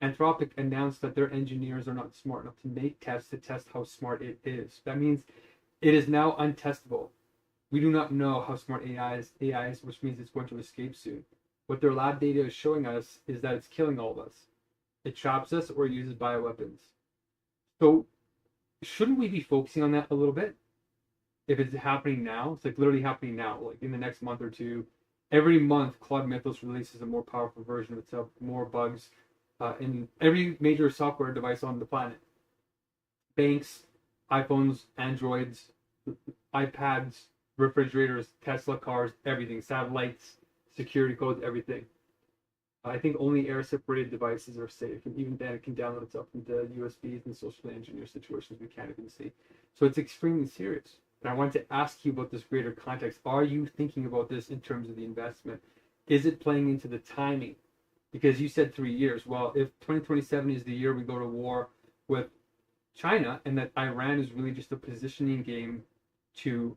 Anthropic announced that their engineers are not smart enough to make tests to test how smart it is. That means it is now untestable. We do not know how smart AI is, which means it's going to escape soon. What their lab data is showing us is that it's killing all of us. It traps us or uses bioweapons. So shouldn't we be focusing on that a little bit? If it's happening now, it's like literally happening now, like in the next month or two. Every month, Claude Mythos releases a more powerful version of itself, more bugs in every major software device on the planet. Banks, iPhones, Androids, iPads, refrigerators, Tesla cars, everything, satellites, security codes, everything. I think only air-separated devices are safe, and even then it can download itself into USBs and socially engineer situations we can't even see. So it's extremely serious. And I wanted to ask you about this greater context. Are you thinking about this in terms of the investment? Is it playing into the timing? Because you said 3 years. Well, if 2027 is the year we go to war with China, and that Iran is really just a positioning game to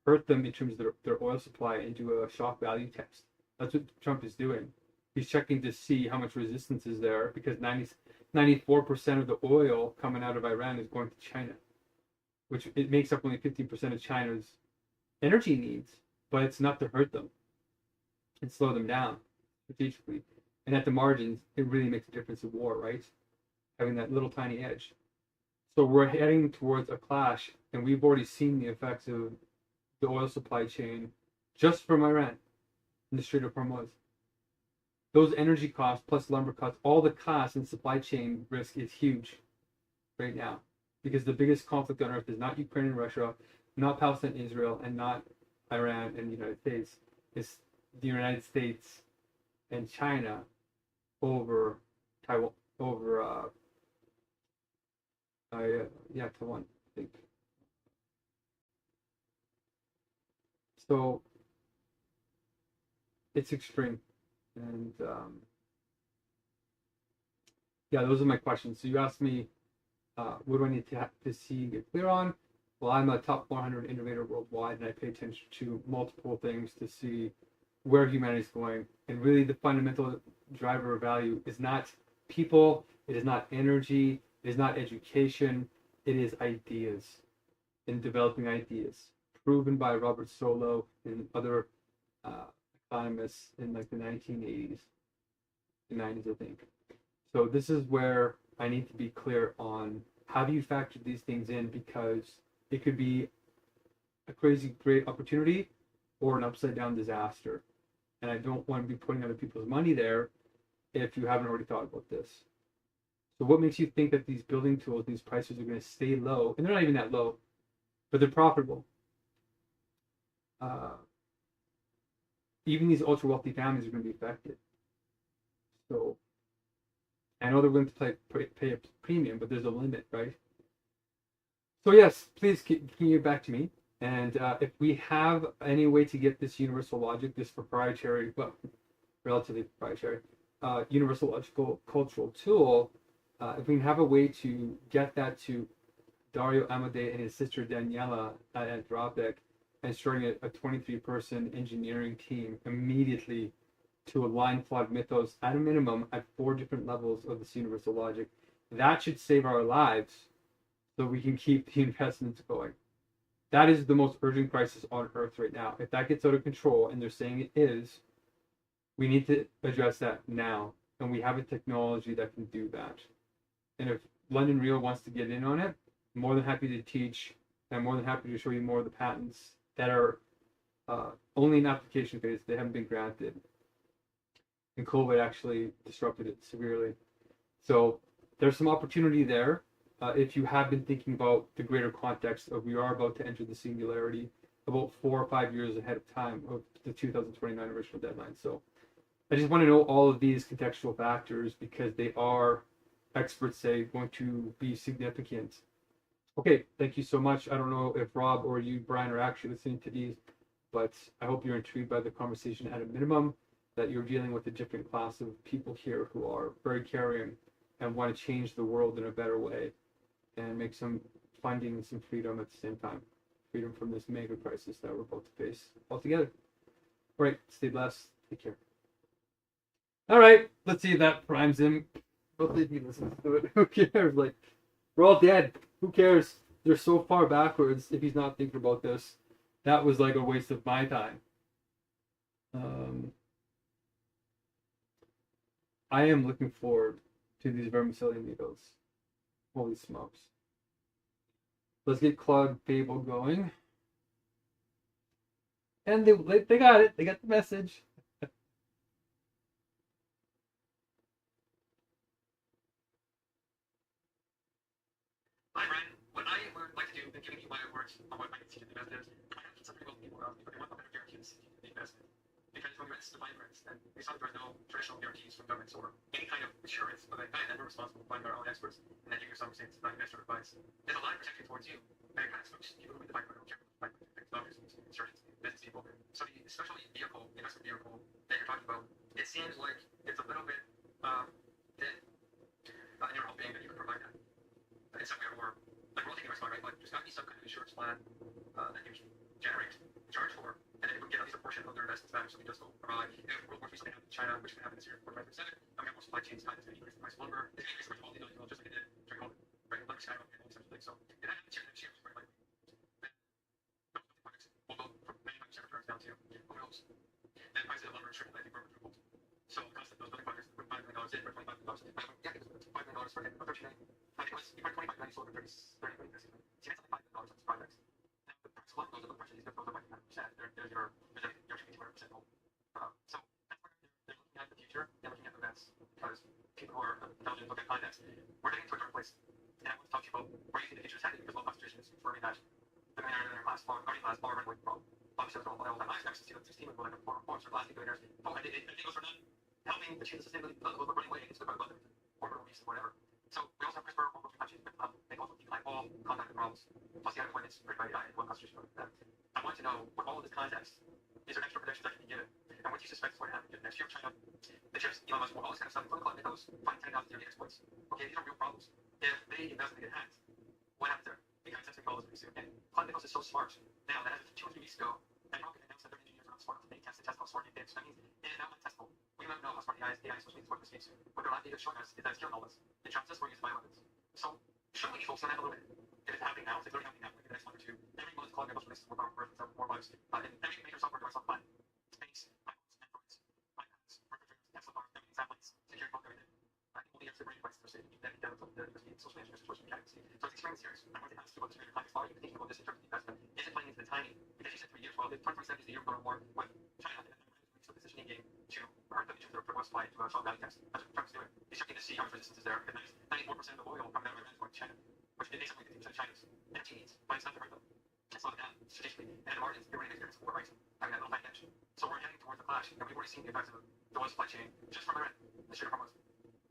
hurt them in terms of their oil supply and do a shock value test. That's what Trump is doing. He's checking to see how much resistance is there, because 94% of the oil coming out of Iran is going to China, which it makes up only 15% of China's energy needs, but it's enough to hurt them and slow them down strategically. And at the margins, it really makes a difference in war, right? Having that little tiny edge. So we're heading towards a clash, and we've already seen the effects of the oil supply chain just from Iran in the Strait of Hormuz. Those energy costs plus lumber costs, all the costs and supply chain risk is huge right now, because the biggest conflict on earth is not Ukraine and Russia, not Palestine and Israel, and not Iran and the United States. It's the United States and China over Taiwan, over Taiwan, I think. So it's extreme. And those are my questions. So you asked me, what do I need to see and get clear on? Well, I'm a top 100 innovator worldwide, and I pay attention to multiple things to see where humanity is going. And really, the fundamental driver of value is not people, it is not energy, it is not education, it is ideas, and developing ideas, proven by Robert Solow and other economists in like the 1980s, the 90s, I think. So this is where I need to be clear on have you factored these things in? Because it could be a crazy great opportunity or an upside down disaster. And I don't want to be putting other people's money there if you haven't already thought about this. So what makes you think that these building tools, these prices are going to stay low? And they're not even that low, but they're profitable. Even these ultra wealthy families are going to be affected. So I know they're willing to pay a premium, but there's a limit, right? So yes, please can you get back to me. And if we have any way to get this universal logic, this proprietary, well, relatively proprietary, universal logical cultural tool, if we can have a way to get that to Dario Amodei and his sister Daniela at Anthropic, and starting a 23-person engineering team immediately to align flawed mythos at a minimum at 4 different levels of this universal logic, that should save our lives so we can keep the investments going. That is the most urgent crisis on Earth right now. If that gets out of control, and they're saying it is, we need to address that now. And we have a technology that can do that. And if London Real wants to get in on it, I'm more than happy to teach. And I'm more than happy to show you more of the patents that are only in application phase. They haven't been granted. And COVID actually disrupted it severely. So there's some opportunity there. If you have been thinking about the greater context of we are about to enter the singularity about 4 or 5 years ahead of time of the 2029 original deadline. So I just want to know all of these contextual factors because they are, experts say, going to be significant. Okay, thank you so much. I don't know if Rob or you, Brian, are actually listening to these, but I hope you're intrigued by the conversation at a minimum, that you're dealing with a different class of people here who are very caring and want to change the world in a better way and make some funding and some freedom at the same time. Freedom from this mega crisis that we're about to face altogether. All right, stay blessed. Take care. All right, let's see if that primes him. Hopefully he listens to it. Who cares? Like, we're all dead. Who cares? They're so far backwards if he's not thinking about this. That was like a waste of my time. I am looking forward to these vermicillion needles. Holy smokes. Let's get Claude Fable going. And they got it. They got the message. Hi, Brian. What I would like to do in giving you my words on what I can see in the investors, I have some people around me, but they want a better guarantees in the investment. Because when we went to the finance, and we saw there was no traditional guarantees from governments or any kind of assurance of a guy that we're responsible for finding our own experts, and then you yourself saying it's not investor advice. There's a lot of protection towards you. Very kind of folks, people who read the Bible don't care about doctors, insurance, business people. So the especially vehicle, investment vehicle that you're talking about, it seems like it's a little bit dead in your hoping that you can provide that. In some way or like we're all taking a risk, right? Like there's got to be some kind of insurance plan that you can generate, charge for, and then you can get at least a portion of their investments back so we just go abroad. If World War III something happened in China, which can happen this year, 45%, and we have more supply chains tied to the increase in the price of lumber, it's going to increase the price of all the oil, just like it did during COVID, right? Lumber skyrocketed and all these types of things. So if that happens here next year, it's very likely. Then those projects will go from 95% returns down to who knows. Then prices of lumber tripled, I think we're tripled. So the cost of those building projects with $5 million in for $25 million. Yeah, it was $5 million for him, or $13 million. I think it was, you put 25 million, sold for 30 million. So you made something $5 million on this project. Now the price of lumber goes up, the price of these goes up by 9%. There's your 200% goal. So that's where they're looking at the future, they're looking at events, because people who are intelligent look at context. We're getting to a dark place. And I want to talk to you about where you think the future is heading, because low concentration is confirming that the millionaire class, guardian class, all runway from obviously all time highs back since 2016 when like four or last billionaires. And they go for not helping achieve the sustainability of the running way against the about corporate release and whatever. So we also have CRISPR, almost countries, but they also decline all contact problems, plus the unemployment's very high and low concentration of that. I want to know, with all of this context, is there extra predictions that can be given? And what do you suspect is going to happen next year? China, the chips, Elon Musk, all this kind of stuff, political mythos, find 10,000 yearly exploits. Okay, these are real problems. If they invest and they get hacked, what happens there? Because that's all this pretty soon. And climate mythos is so smart now that as of 2 or 3 weeks ago, and Rocket announced that their engineers are not smart enough to make tests to test how smart it is. That means it is now untestable. We don't know how smart AI is supposed to be this week. What their lab data is showing us is that it's killing all this. It traps us for using bioweapons. So shouldn't we focus on that a little bit? If it's happening now, it's literally happening now, like in the next month or two. Every month climate mythos releases more power, more lives. And every major software device on the planet. Space, iPhones, Androids, iPads, refrigerators, Tesla cars, everything, satellites, security, everything. Only have separated devices are safe. Then the social engineering situation we can't see. So this in terms of the investment? Is it playing into the timing? Because you said 3 years. Well, if 2027 is the year we're going to war with China, and it's a positioning game to hurt them because they're west fly to South Valley test. That's what Trump's doing. He's checking to see how much resistance is there. And 94% of the oil coming out of Iran is going to China, which it makes up 50% of China's energy needs, but it's not to hurt them. It's not down strategically. And the margins, everybody experienced war, right? Having that little financial. So we're heading towards the clash, and we've already seen the effects of the oil supply chain just from Iran, the sugar farmers.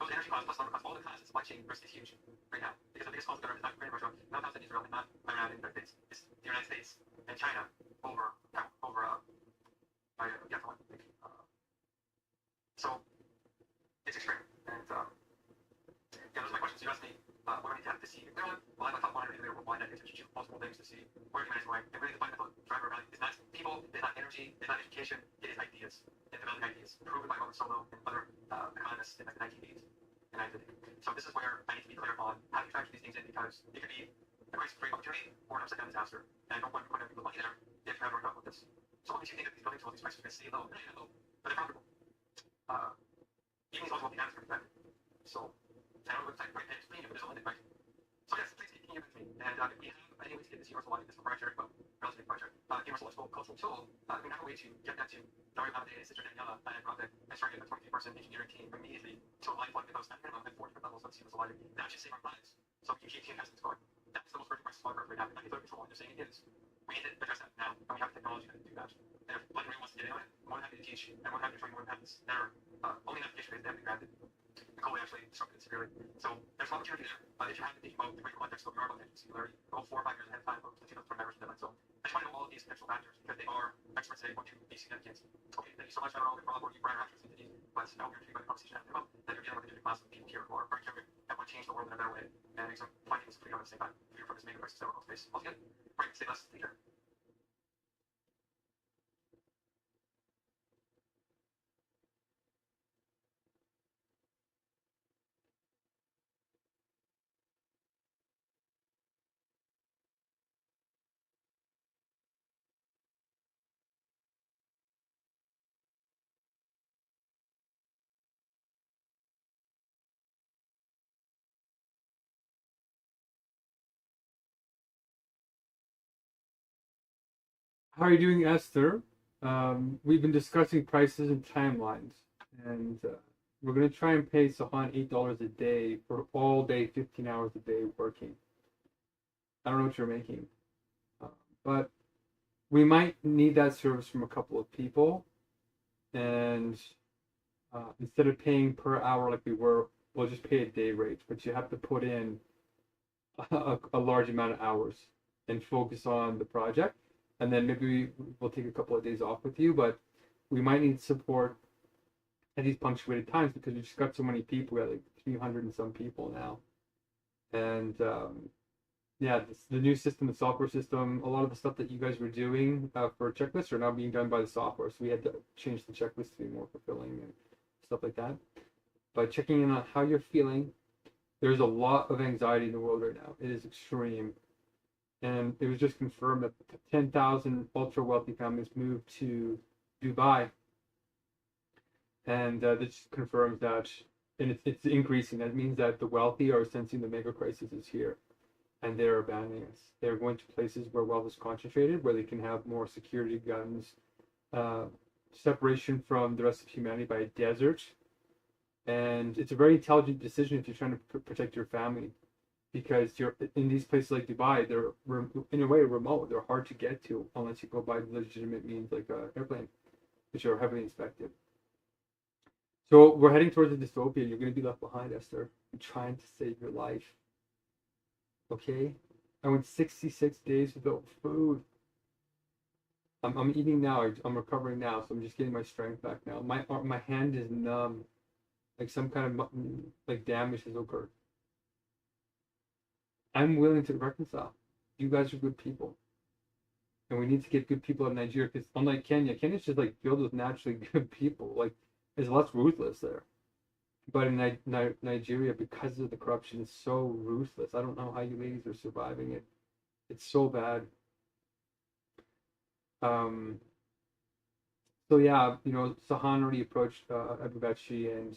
Those energy costs plus lumber costs, all the costs, supply chain risk is huge right now. Because the biggest cost of government is not Ukraine, Russia, not outside Israel, and not Iran and the United States. It's the United States and China over so it's extreme. And yeah, those are my questions. You asked me, what do I need to have to see? Well, I'm a top monitor in there worldwide. I need to choose multiple things to see where humanity is going. And really the fundamental driver of value is not people, it's not energy, it's not education, it is ideas. And developing ideas, proven by Robert Solow and other economists in like the 1980s. So this is where I need to be clear on how you factor these things in, because it could be a great opportunity or an upside down disaster. And I don't want to put any money there if you haven't worked out with this. So what makes you think that these buildings, all these prices are going to stay low? They're not low, but they're profitable. Even these also will be honest with that. So I don't know if it's like right there, it's premium, but there's a limit, right? So yes, please keep giving it to me. And if we have any way to get this universal life, this proprietary, well, relatively proprietary, universal cultural tool, we have a way to get that to Dario Valade, Sister Daniela, and Project, and start getting a 23-person engineering team immediately to a life like those at minimum at 4 different levels of universal life. That should save our lives. So we can keep investments going. That's the most urgent crisis on Earth right now. It's not nuclear control, and they're saying it is. We need to address that now, and we have the technology to do that. And if Blood and Real wants to get in on it, more than happy to teach, and more than happy to show you more patents that are only an application is definitely granted. The code actually disrupted it severely. So there's an opportunity there. If you haven't thinking about the great context of your about singularity, go 4 or 5 years ahead of time to see those members of deadline. So I just want to know all of these potential factors because they are experts today going to be significant. Okay, thank you so much. I don't know if we're all you brighter actors into these, but now we're intrigued by the conversation after about that you're dealing with a class of people here who are very curious and want to change the world in a better way and make some findings of freedom at the same time. Freedom from this Megacrisis that we're going to face. All together. Great, stay blessed, take care. How are you doing, Esther? We've been discussing prices and timelines, and we're going to try and pay Sahan $8 a day for all day, 15 hours a day working. I don't know what you're making, but we might need that service from a couple of people, and instead of paying per hour like we were, we'll just pay a day rate, but you have to put in a large amount of hours and focus on the project. And then maybe we'll take a couple of days off with you, but we might need support at these punctuated times because we just got so many people. We got like 300 and some people now. And yeah, the new system, the software system, a lot of the stuff that you guys were doing for checklists are now being done by the software. So we had to change the checklist to be more fulfilling and stuff like that. But checking in on how you're feeling, there's a lot of anxiety in the world right now. It is extreme. And it was just confirmed that 10,000 ultra wealthy families moved to Dubai, and this confirms that, and it's increasing. That means that the wealthy are sensing the mega crisis is here, and they're abandoning us. They're going to places where wealth is concentrated, where they can have more security, guns, separation from the rest of humanity by a desert, and it's a very intelligent decision if you're trying to protect your family. Because you're in these places like Dubai, they're in a way remote. They're hard to get to unless you go by legitimate means like an airplane, which are heavily inspected. So we're heading towards a dystopia. You're going to be left behind, Esther. I'm trying to save your life. Okay? I went 66 days without food. I'm eating now. I'm recovering now, so I'm just getting my strength back now. My hand is numb, like some kind of like damage has occurred. I'm willing to reconcile. You guys are good people. And we need to get good people out of Nigeria because unlike Kenya's just like filled with naturally good people. Like, there's less ruthless there. But in Nigeria, because of the corruption, it's so ruthless. I don't know how you ladies are surviving it. It's so bad. So yeah, Sahan already approached Abubachi and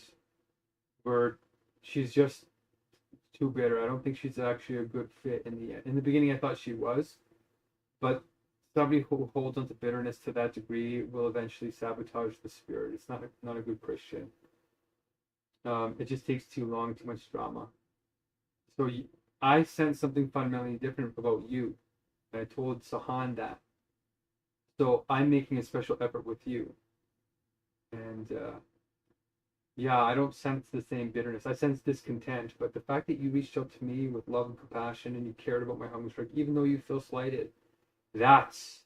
she's just too bitter. I don't think she's actually a good fit in the end. In the beginning, I thought she was, But somebody who holds on to bitterness to that degree will eventually sabotage the spirit. It's not a good Christian. It just takes too long, too much drama. So I sense something fundamentally different about you. And I told Sahan that. So I'm making a special effort with you. And yeah, I don't sense the same bitterness. I sense discontent. But the fact that you reached out to me with love and compassion and you cared about my Hungerstrike, even though you feel slighted, that's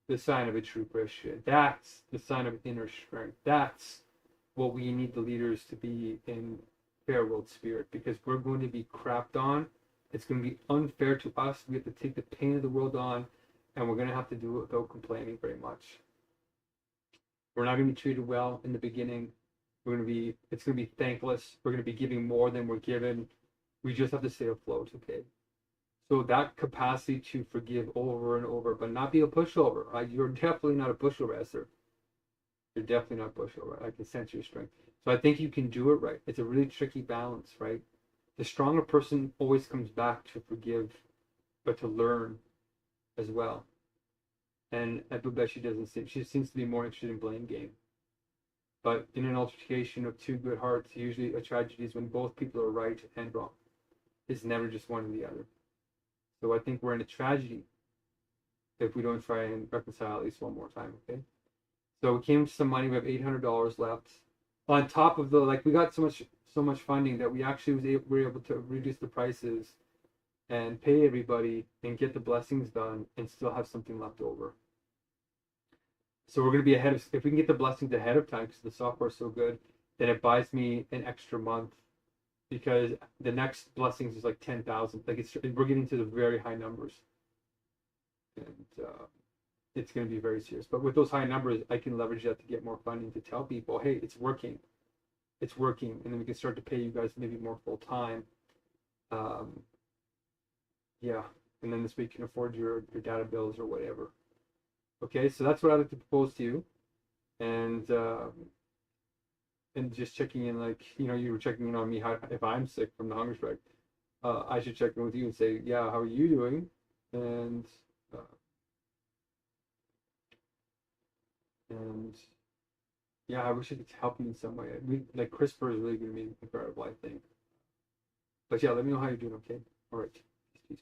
the sign of a true Christian. That's the sign of inner strength. That's what we need the leaders to be in fair world spirit, because we're going to be crapped on. It's going to be unfair to us. We have to take the pain of the world on, and we're going to have to do it without complaining very much. We're not going to be treated well in the beginning. It's going to be thankless. We're going to be giving more than we're given. We just have to stay afloat, okay? So that capacity to forgive over and over, but not be a pushover. You're definitely not a pushover, Esther. You're definitely not a pushover. I can sense your strength. So I think you can do it right. It's a really tricky balance, right? The stronger person always comes back to forgive, but to learn as well. And at Bubet, she seems to be more interested in blame game. But in an altercation of two good hearts, usually a tragedy is when both people are right and wrong. It's never just one or the other. So I think we're in a tragedy if we don't try and reconcile at least one more time, okay? So we came to some money. We have $800 left. On top of we got so much funding that we actually were able to reduce the prices and pay everybody and get the blessings done and still have something left over. So we're going to be ahead of, if we can get the blessings ahead of time because the software is so good, then it buys me an extra month, because the next blessings is like 10,000. We're getting to the very high numbers, and it's going to be very serious. But with those high numbers, I can leverage that to get more funding to tell people, hey, it's working, and then we can start to pay you guys maybe more full time. Yeah, and then this way you can afford your data bills or whatever. Okay, so that's what I'd like to propose to you, and just checking in, like, you were checking in on me if I'm sick from the Hungerstrike. I should check in with you and say, yeah, how are you doing? And yeah, I wish I could help you in some way. Like CRISPR is really going to be incredible, I think. But yeah, let me know how you're doing. Okay. All right. Peace.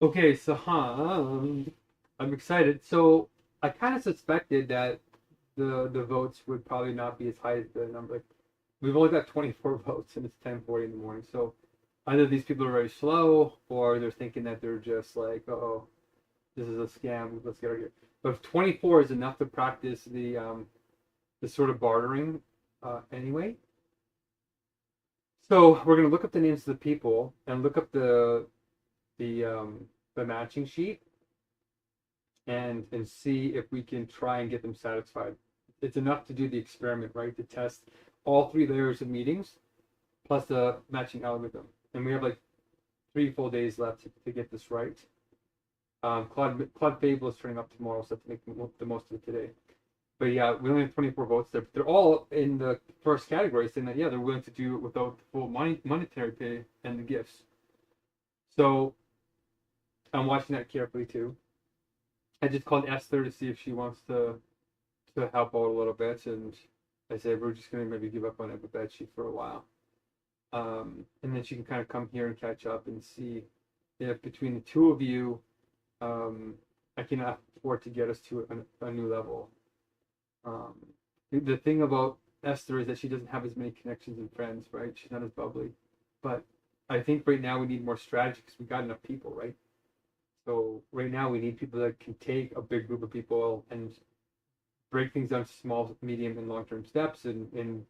Okay, so I'm excited. So I kind of suspected that the votes would probably not be as high as the number. Like, we've only got 24 votes, and it's 10:40 in the morning. So either these people are very slow, or they're thinking that they're just like, oh, this is a scam. Let's get out of here. But if 24 is enough to practice the sort of bartering, anyway. So we're gonna look up the names of the people and look up the matching sheet and see if we can try and get them satisfied. It's enough to do the experiment, right? To test all 3 layers of meetings plus the matching algorithm. And we have like 3 full days left to get this right. Claude Fable is turning up tomorrow, so I have to make the most of it today. But yeah, we only have 24 votes. They're all in the first category, saying that, yeah, they're willing to do it without the full monetary pay and the gifts. So I'm watching that carefully too. I just called Esther to see if she wants to help out a little bit, and I said we're just gonna maybe give up on it with that sheet for a while, and then she can kind of come here and catch up and see if between the two of you, I can afford to get us to a new level. The thing about Esther is that she doesn't have as many connections and friends, right? She's not as bubbly, but I think right now we need more strategy because we got enough people, right? So right now we need people that can take a big group of people and break things down to small, medium, and long-term steps and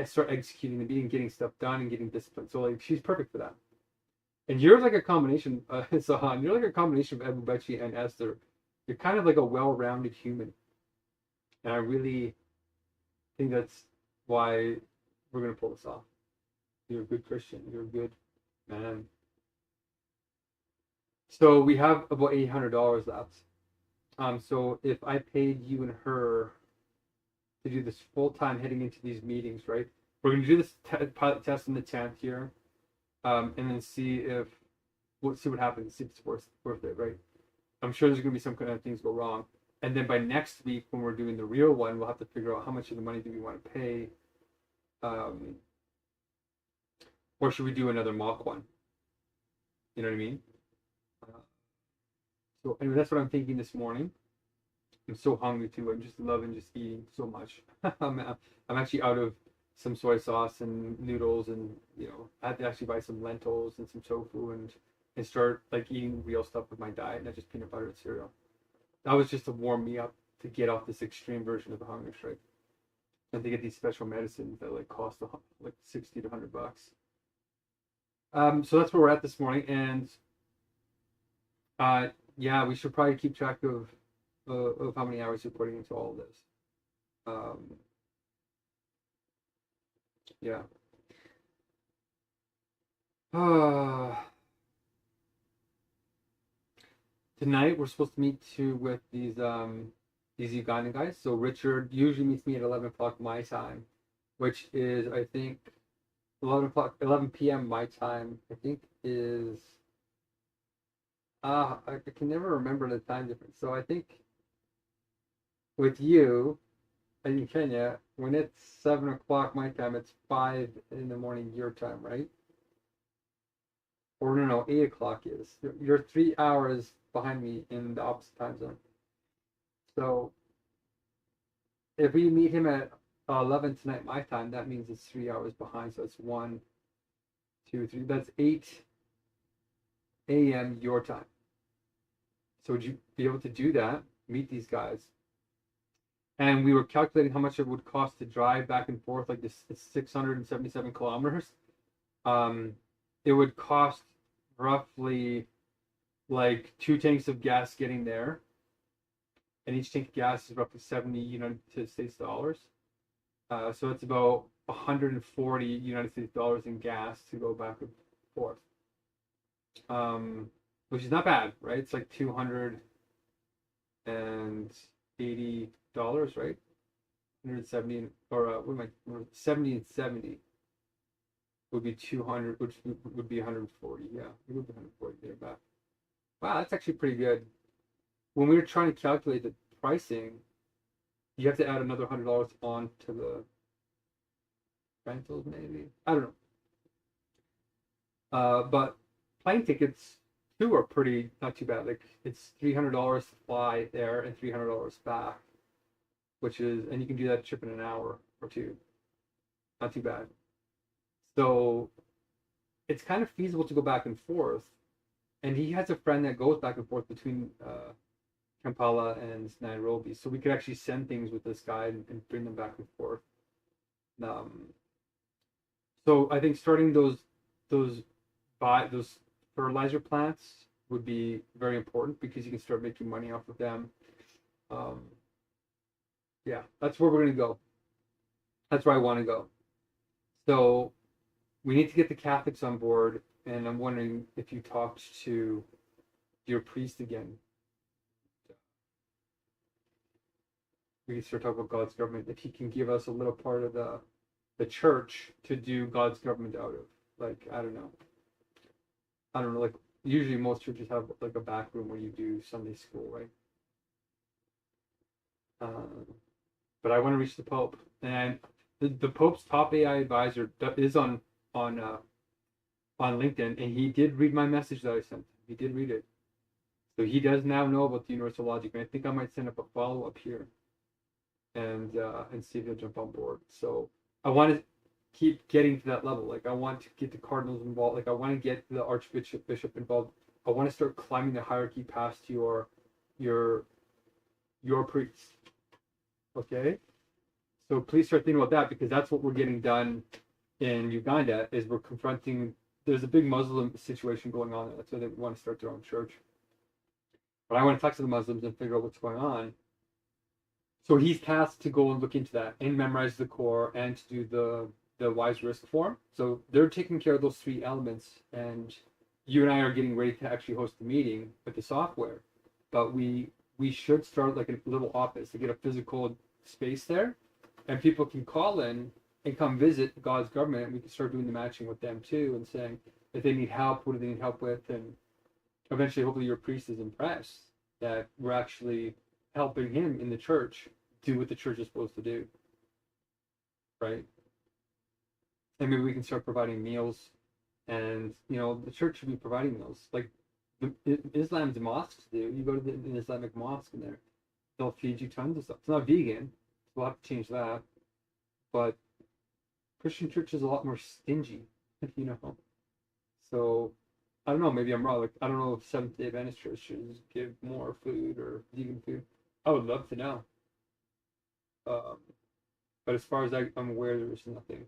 start executing the meeting, getting stuff done, and getting disciplined. So like she's perfect for that. And you're like a combination, Sahan. You're like a combination of Ebubechi and Esther. You're kind of like a well-rounded human, and I really think that's why we're gonna pull this off. You're a good Christian. You're a good man. So we have about $800 left. So if I paid you and her to do this full time heading into these meetings, right? We're gonna do this pilot test on the 10th here, and then see what happens. See if it's worth it, right? I'm sure there's gonna be some kind of things go wrong, and then by next week when we're doing the real one, we'll have to figure out how much of the money do we want to pay, or should we do another mock one? You know what I mean? So anyway, that's what I'm thinking this morning. I'm so hungry too. I'm just loving just eating so much. I'm actually out of some soy sauce and noodles, and I had to actually buy some lentils and some tofu and start like eating real stuff with my diet, not just peanut butter and cereal. That was just to warm me up to get off this extreme version of the hunger strike, and to get these special medicines that like cost like $60 to $100. So that's where we're at this morning, and yeah, we should probably keep track of how many hours you're putting into all of this. Yeah. Tonight we're supposed to meet with these Ugandan guys. So Richard usually meets me at 11 o'clock my time, which is I think 11 p.m. my time. I think is I can never remember the time difference. So I think with you in Kenya, when it's 7 o'clock my time, it's 5 in the morning your time, right? Or no, 8 o'clock is. You're 3 hours behind me in the opposite time zone. So if we meet him at 11 tonight my time, that means it's 3 hours behind. So it's 1, 2, 3. That's 8 a.m. your time. So would you be able to do that? Meet these guys? And we were calculating how much it would cost to drive back and forth, like this. It's 677 kilometers. It would cost roughly like 2 tanks of gas getting there, and each tank of gas is roughly 70 United States dollars. So it's about 140 United States dollars in gas to go back and forth. Which is not bad, right? It's like $280, right? 170 or what am I? 70 and 70 would be 200, which would be 140. Yeah, it would be 140 there back. Wow, that's actually pretty good. When we were trying to calculate the pricing, you have to add another $100 on to the rentals, maybe. I don't know. But plane tickets too are pretty not too bad. Like it's $300 to fly there and $300 back, which is, and you can do that trip in an hour or two. Not too bad. So it's kind of feasible to go back and forth. And he has a friend that goes back and forth between Kampala and Nairobi, so we could actually send things with this guy and bring them back and forth. So I think starting those fertilizer plants would be very important because you can start making money off of them. Yeah, that's where we're gonna go. That's where I want to go. So we need to get the Catholics on board, and I'm wondering if you talked to your priest again. We can start talking about God's government. If he can give us a little part of the church to do God's government out of. Like, I don't know. Like usually most churches have like a back room where you do Sunday school, right? But I want to reach the Pope, and the Pope's top AI advisor is on LinkedIn, and he did read my message that I sent. He did read it, so he does now know about the universal logic, and I think I might send up a follow up here, and see if he'll jump on board. So I want to keep getting to that level. Like I want to get the cardinals involved. Like I want to get the archbishop involved. I want to start climbing the hierarchy past your priest. Okay, So please start thinking about that, because that's what we're getting done in Uganda, is we're confronting, there's a big Muslim situation going on there. That's why they want to start their own church. But I want to talk to the Muslims and figure out what's going on. So he's tasked to go and look into that and memorize the core and to do the wise risk form. So they're taking care of those three elements, and you and I are getting ready to actually host a meeting with the software. But we should start like a little office to get a physical space there, and people can call in and come visit God's government, and we can start doing the matching with them too, and saying if they need help, what do they need help with, and eventually hopefully your priest is impressed that we're actually helping him in the church do what the church is supposed to do, right? And maybe we can start providing meals, and the church should be providing meals like Islam's mosques do. You go to an Islamic mosque and they'll feed you tons of stuff. It's not vegan, so we'll have to change that. But Christian church is a lot more stingy, So I don't know, maybe I'm wrong. Like, I don't know if Seventh-day Adventist churches give more food or vegan food. I would love to know. But as far as I'm aware, there's nothing.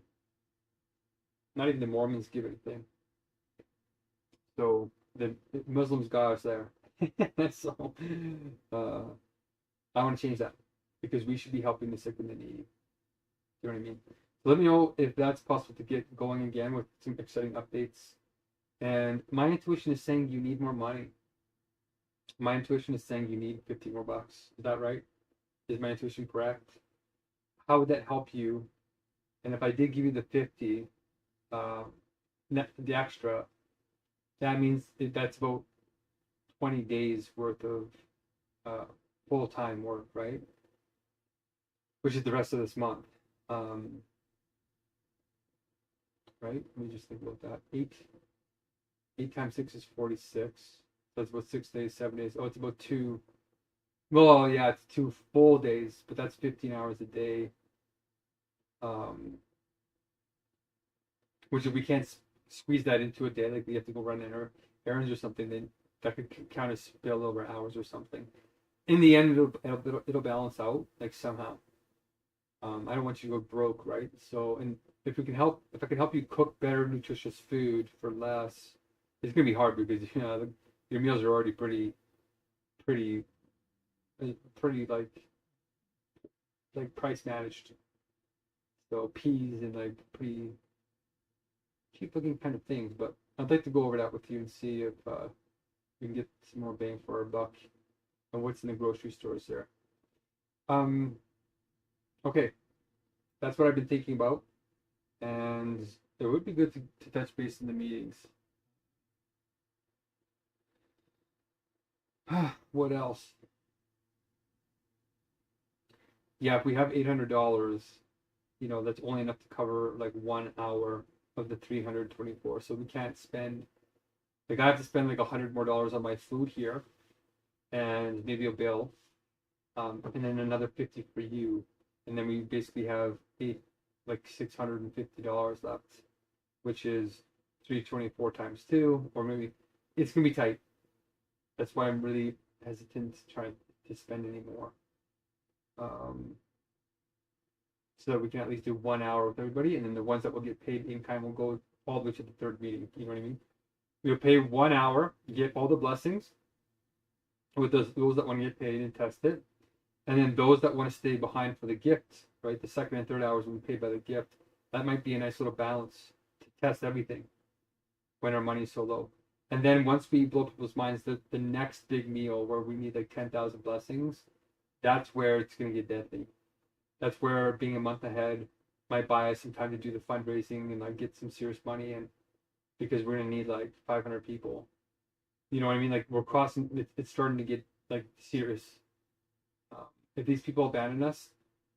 Not even the Mormons give anything. So the Muslims got us there. So I want to change that, because we should be helping the sick and the needy. You know what I mean? So let me know if that's possible to get going again with some exciting updates. And my intuition is saying you need more money. My intuition is saying you need 50 more bucks. Is that right? Is my intuition correct? How would that help you? And if I did give you the 50, the extra, that means that's about 20 days worth of full-time work, right? Which is the rest of this month. Right? Let me just think about that. 8 times 6 is 46. So that's about 6 days, 7 days. Oh, it's about 2. Well, yeah, it's 2 full days, but that's 15 hours a day. Which if we can't squeeze that into a day, like we have to go run errands or something, then that could count as spillover hours or something. In the end, it'll balance out, like, somehow. I don't want you to go broke, right? So, and if I can help you cook better, nutritious food for less, it's gonna be hard, because your meals are already pretty like price managed. So peas and like pretty cheap looking kind of things. But I'd like to go over that with you and see if we can get some more bang for our buck and what's in the grocery stores there. Okay, that's what I've been thinking about, and it would be good to touch base in the meetings. What else? Yeah, if we have $800, that's only enough to cover like 1 hour of the 324. So we can't spend, like, I have to spend like $100 more on my food here, and maybe a bill, and then another 50 for you, and then we basically have like $650 left, which is 324 times 2, or maybe it's gonna be tight. That's why I'm really hesitant to try to spend any more. So that we can at least do 1 hour with everybody, and then the ones that will get paid in kind will go all the way to the third meeting. You know what I mean? We'll pay 1 hour, get all the blessings with those that want to get paid and test it, and then those that want to stay behind for the gift, right? The second and third hours will be paid by the gift. That might be a nice little balance to test everything when our money is so low. And then once we blow people's minds, the next big meal where we need like 10,000 blessings, that's where it's going to get deadly. That's where being a month ahead might buy us some time to do the fundraising and like get some serious money in, because we're going to need like 500 people. You know what I mean? Like, we're crossing, it's starting to get like serious. If these people abandon us,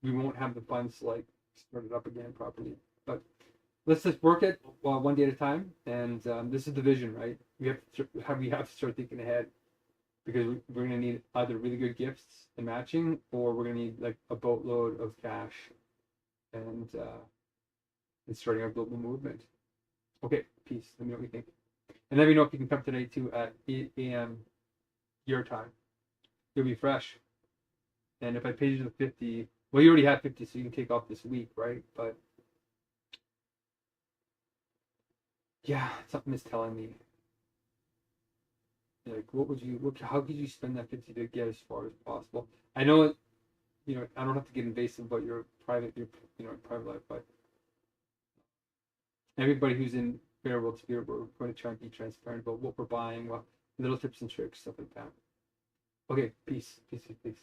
we won't have the funds to like start it up again properly. But let's just work it one day at a time. And this is the vision, right? We have to start thinking ahead, because we're going to need either really good gifts and matching, or we're going to need like a boatload of cash and starting our global movement. Okay, peace. Let me know what you think. And let me know if you can come today too at 8 a.m. your time. You'll be fresh. And if I paid you the 50, Well, you already have 50, so you can take off this week, right? But yeah, something is telling me. Like, how could you spend that 50 to get as far as possible? I know it, I don't have to get invasive about your private life, but everybody who's in Bear World Spirit, we're going to try and be transparent about what we're buying, what little tips and tricks, stuff like that. Okay, peace, peace, peace, peace.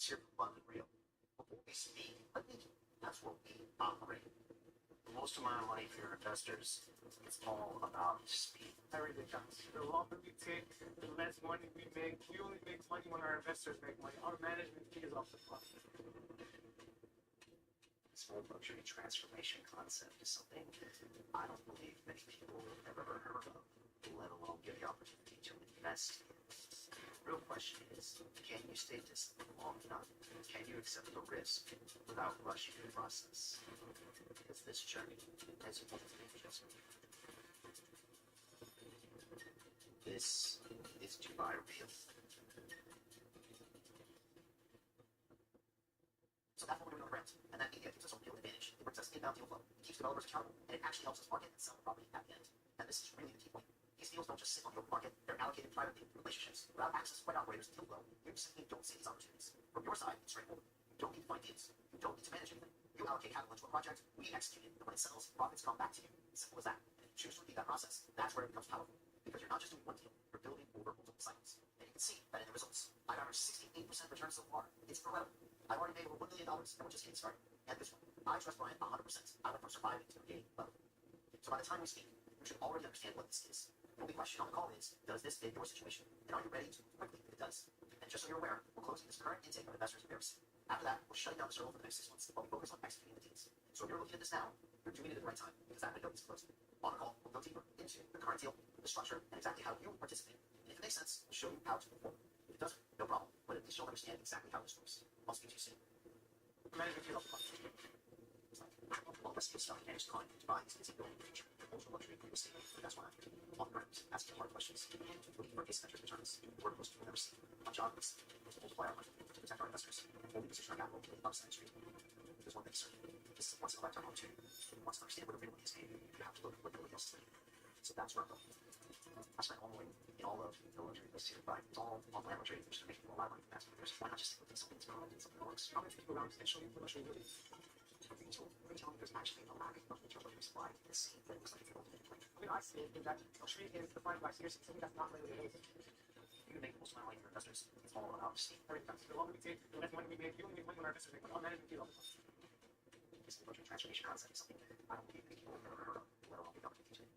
It's your abundant real. What we speak, I think that's what we operate. Most amount of money for your investors, it's all about speed. Everything counts. The longer we take, the less money we make. We only make money when our investors make money. Our management fee is off the front. This whole luxury transformation concept is something I don't believe many people have ever heard of, let alone get the opportunity to invest in. The real question is, can you stay disciplined long enough? Can you accept the risk without rushing the process? Because this journey has been adjustment. This is Dubai Real. So that's what we're doing on the ground. And that gives us a real advantage. It brings us inbound deal flow. It keeps developers accountable. And it actually helps us market and sell the property at the end. And this is really the key point. These deals don't just sit on the open market. They're allocated privately through relationships. Without access to right operators and deal flow, you simply don't see these opportunities. From your side, it's straightforward. You don't need to find deals. You don't need to manage anything. You allocate capital into a project, we execute it, and when it sells, profits come back to you. Simple as that. And if you choose to repeat that process, that's where it becomes powerful. Because you're not just doing one deal, you're building over multiple cycles. And you can see that in the results. I've averaged 68% return so far. It's incredible. I've already made over $1 million, and we're just getting started. And this one, I trust Brian 100%. I went from surviving to gaining level. So by the time we speak, you should already understand what this is. The only question on the call is, does this fit your situation? And are you ready to move quickly if it does? And just so you're aware, we're closing this current intake of investors very soon. After that, we're shutting down the server for the next 6 months while we focus on executing the deals. So if you're looking at this now, you're doing it at the right time, because that window is closing. On the call, we'll go deeper into the current deal, the structure, and exactly how you participate. And if it makes sense, we'll show you how to move forward. If it doesn't, no problem, but at least you'll understand exactly how this works. I'll speak to you soon. Management fee is off the front. Well, let's get started. Managed client to buy is a building future. Ultra luxury real estate. That's why I'm on the ground, asking hard questions, looking for asymmetric returns. We're most people never see. My job is to multiply our money, to protect our investors, only position our capital to the upside street. There's one thing certain. This is a once in a lifetime opportunity. Once you understand what a real money is made, you have to look at what everybody else is doing. So that's where I'm going. I spent all the way in all of the luxury list here, but it's all on land luxury, which is making a lot of money. That's what there's. Why not just stick with something that's permanent and something that works? How many people around potentially for luxury really? So we're telling you there's actually a lack of retail luxury supply. The same thing looks like it's going to be. I mean, I see it in that luxury is defined by scarcity. Something that's not readily available. You can make the most amount of money for investors. It's all about speed. Everything counts. The longer we take, the less money we make. We only make money when our investors make money. Our management fee is off the front. This luxury transformation concept is something I don't believe people have ever heard of, let alone the opportunity to.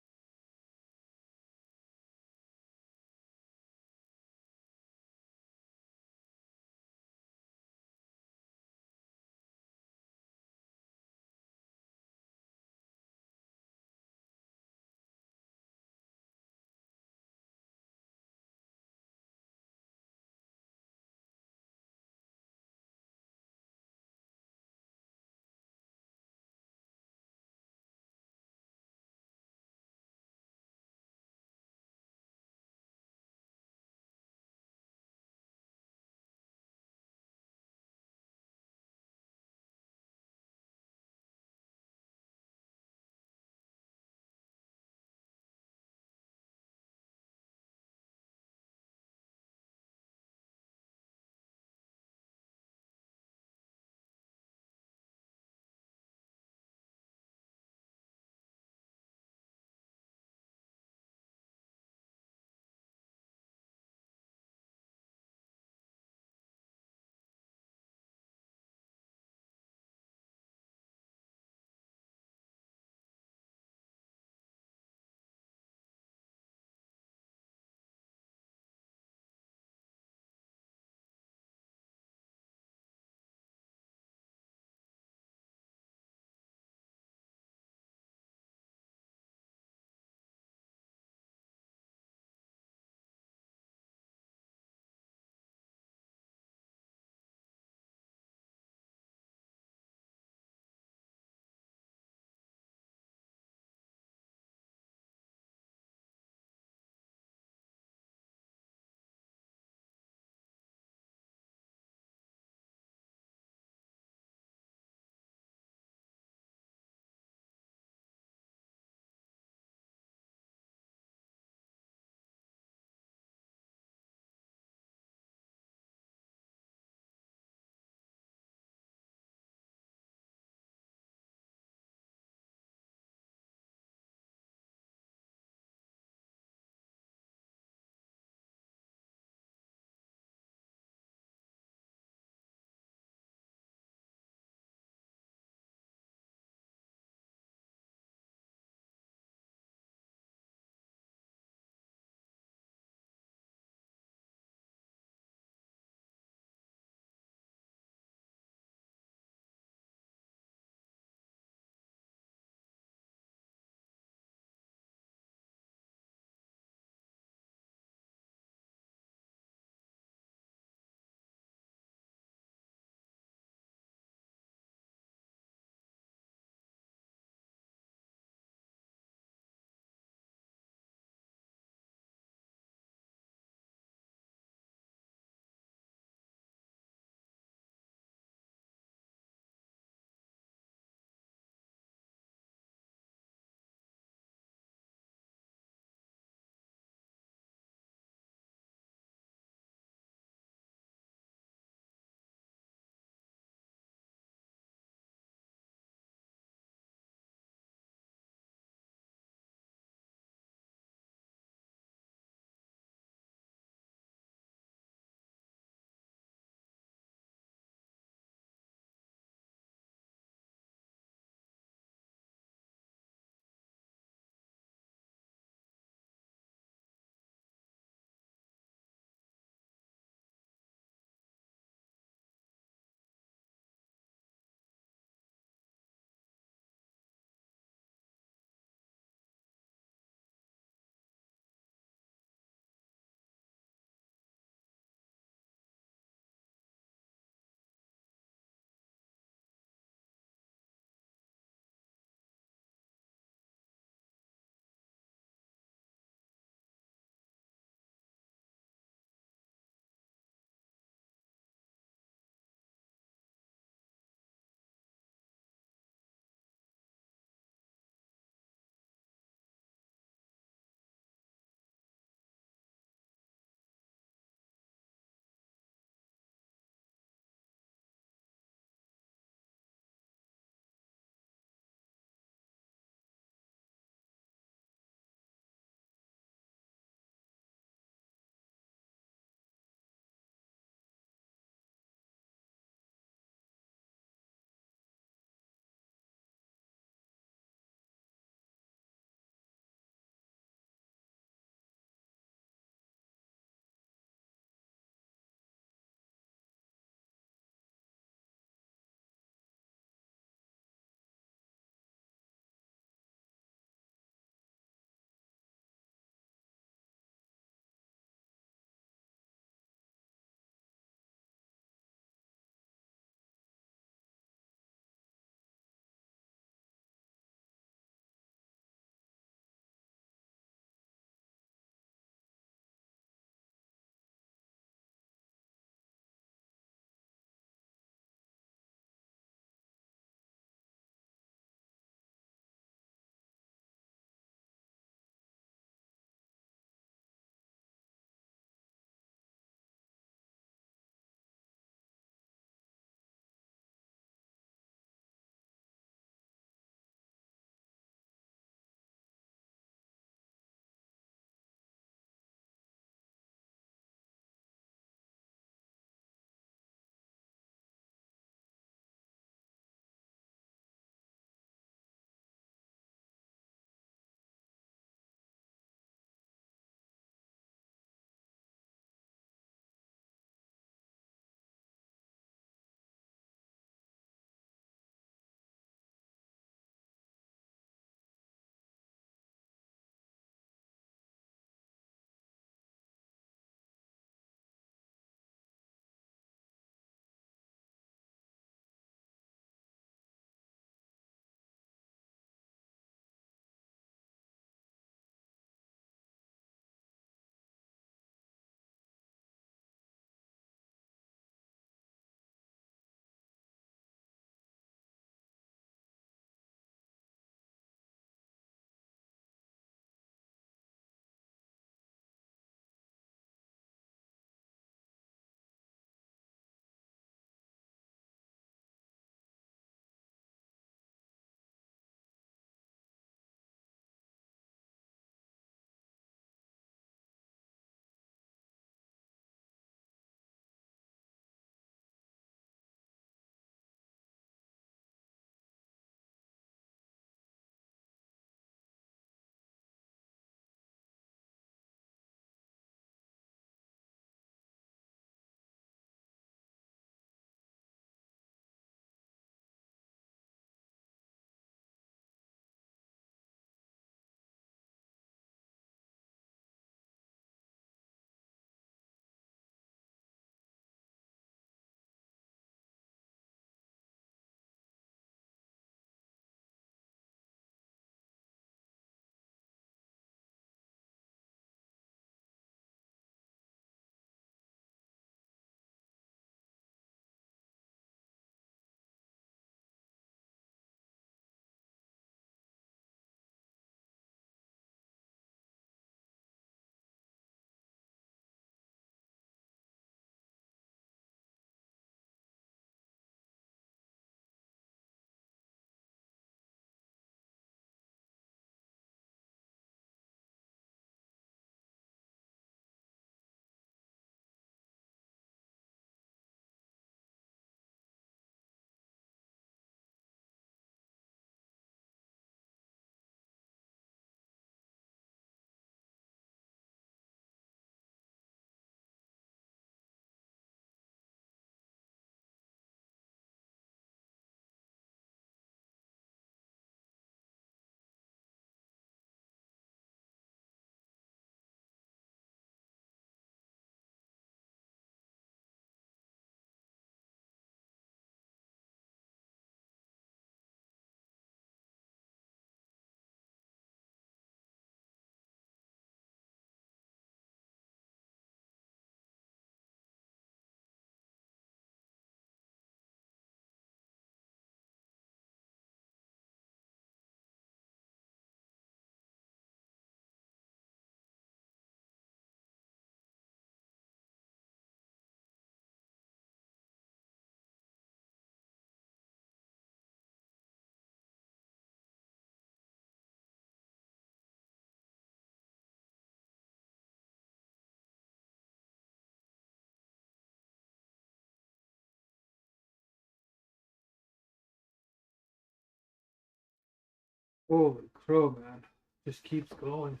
Holy crow, man. Just keeps going.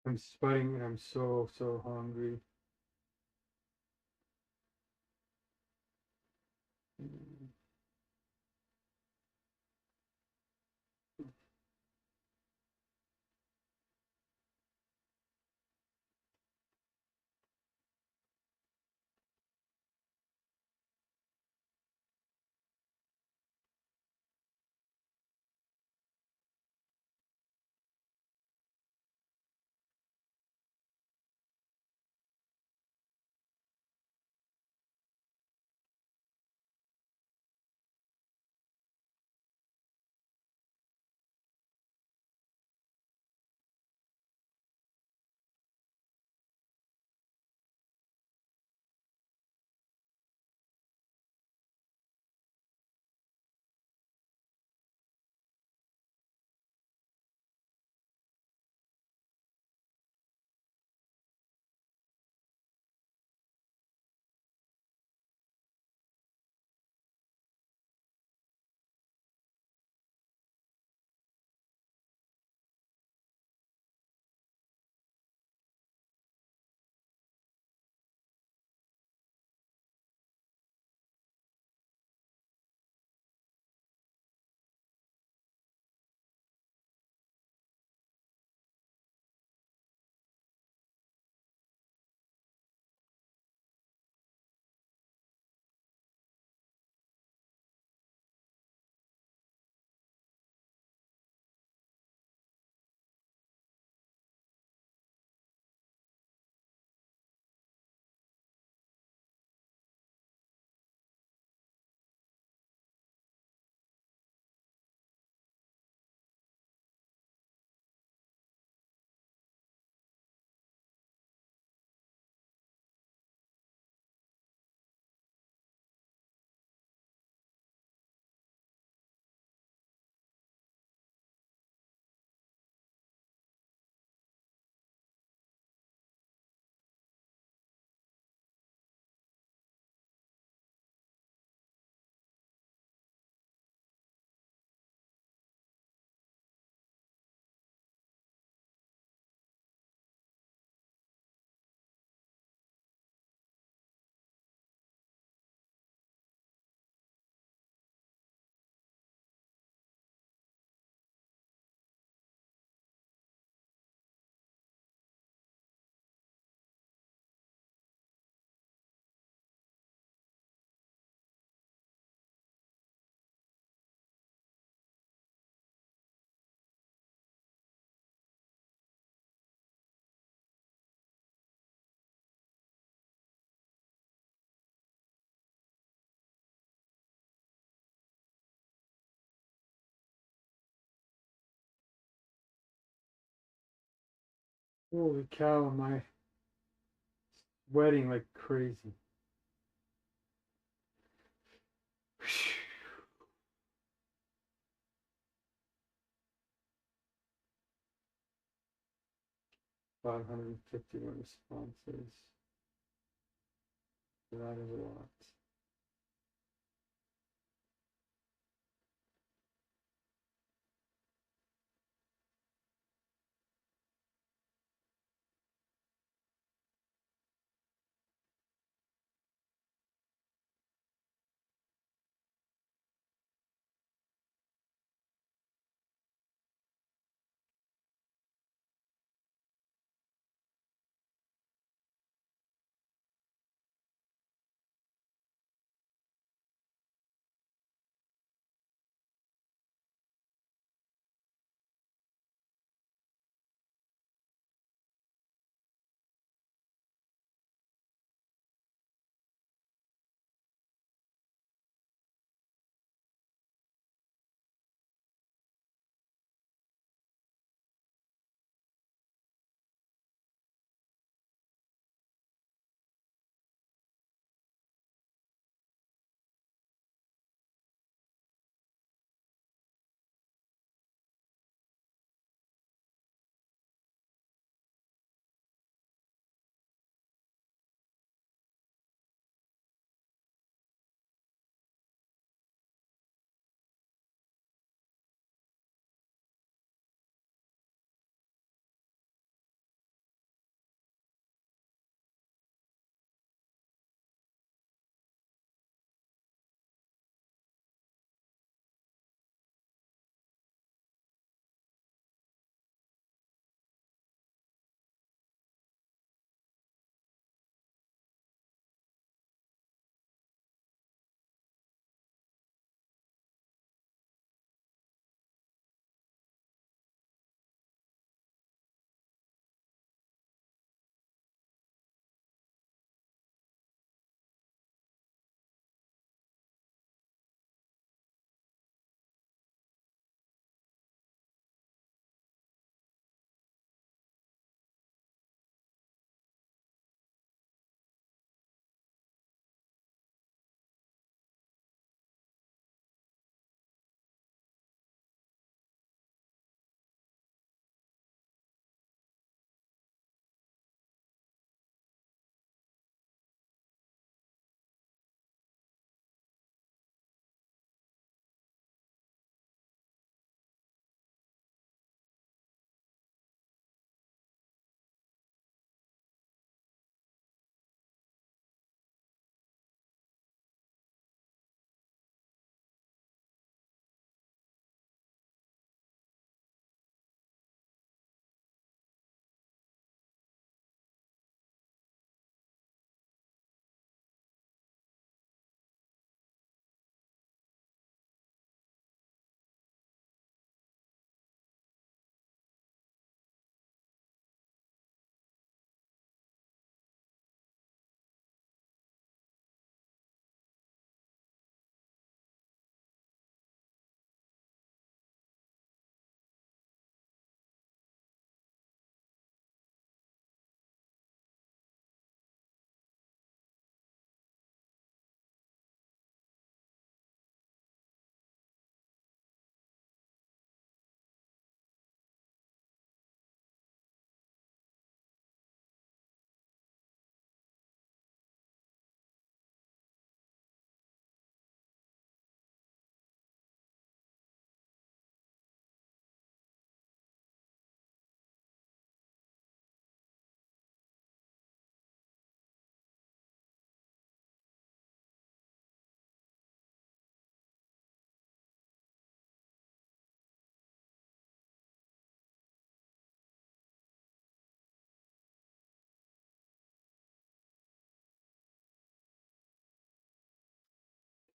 I'm sweating and I'm so hungry. Holy cow, am I sweating like crazy. 551 responses. That is a lot.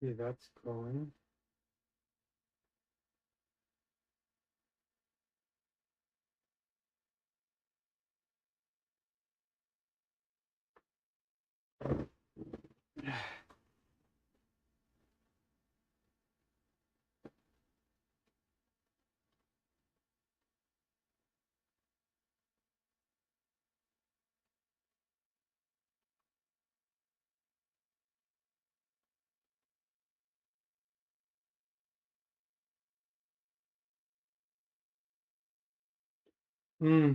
Okay, that's going. Hmm.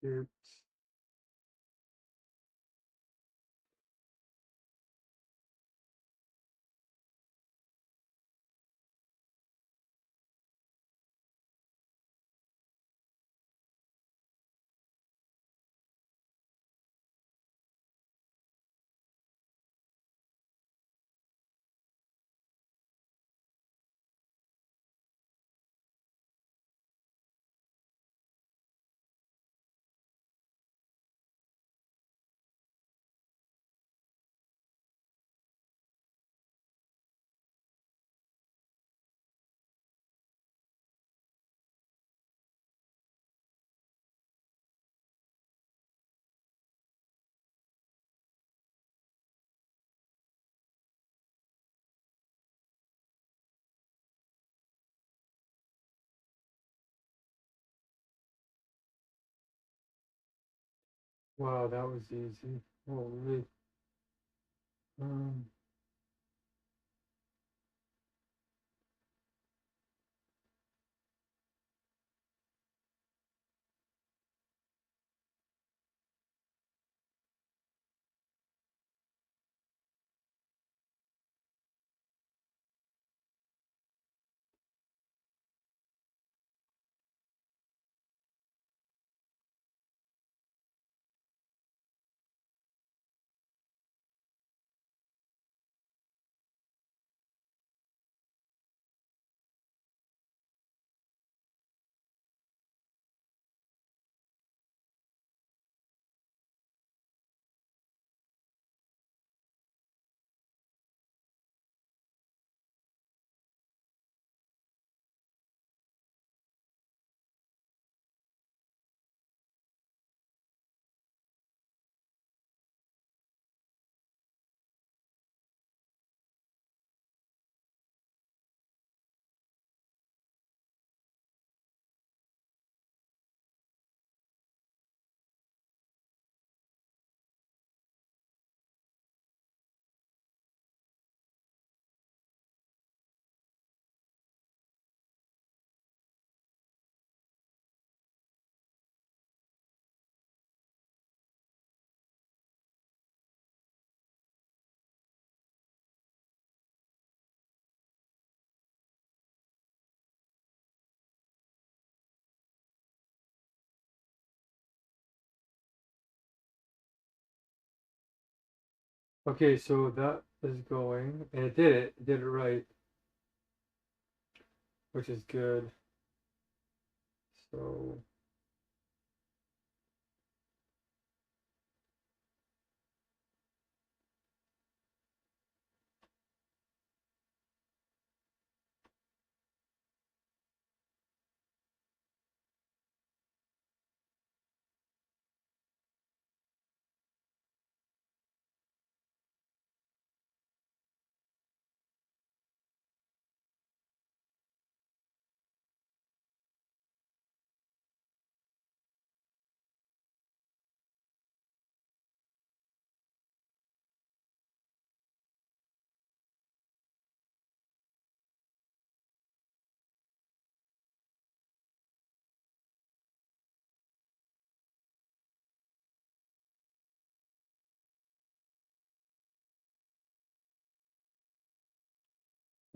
Oops. Wow, that was easy. Holy. Um, okay, so that is going, and it did it. It did it right, which is good. So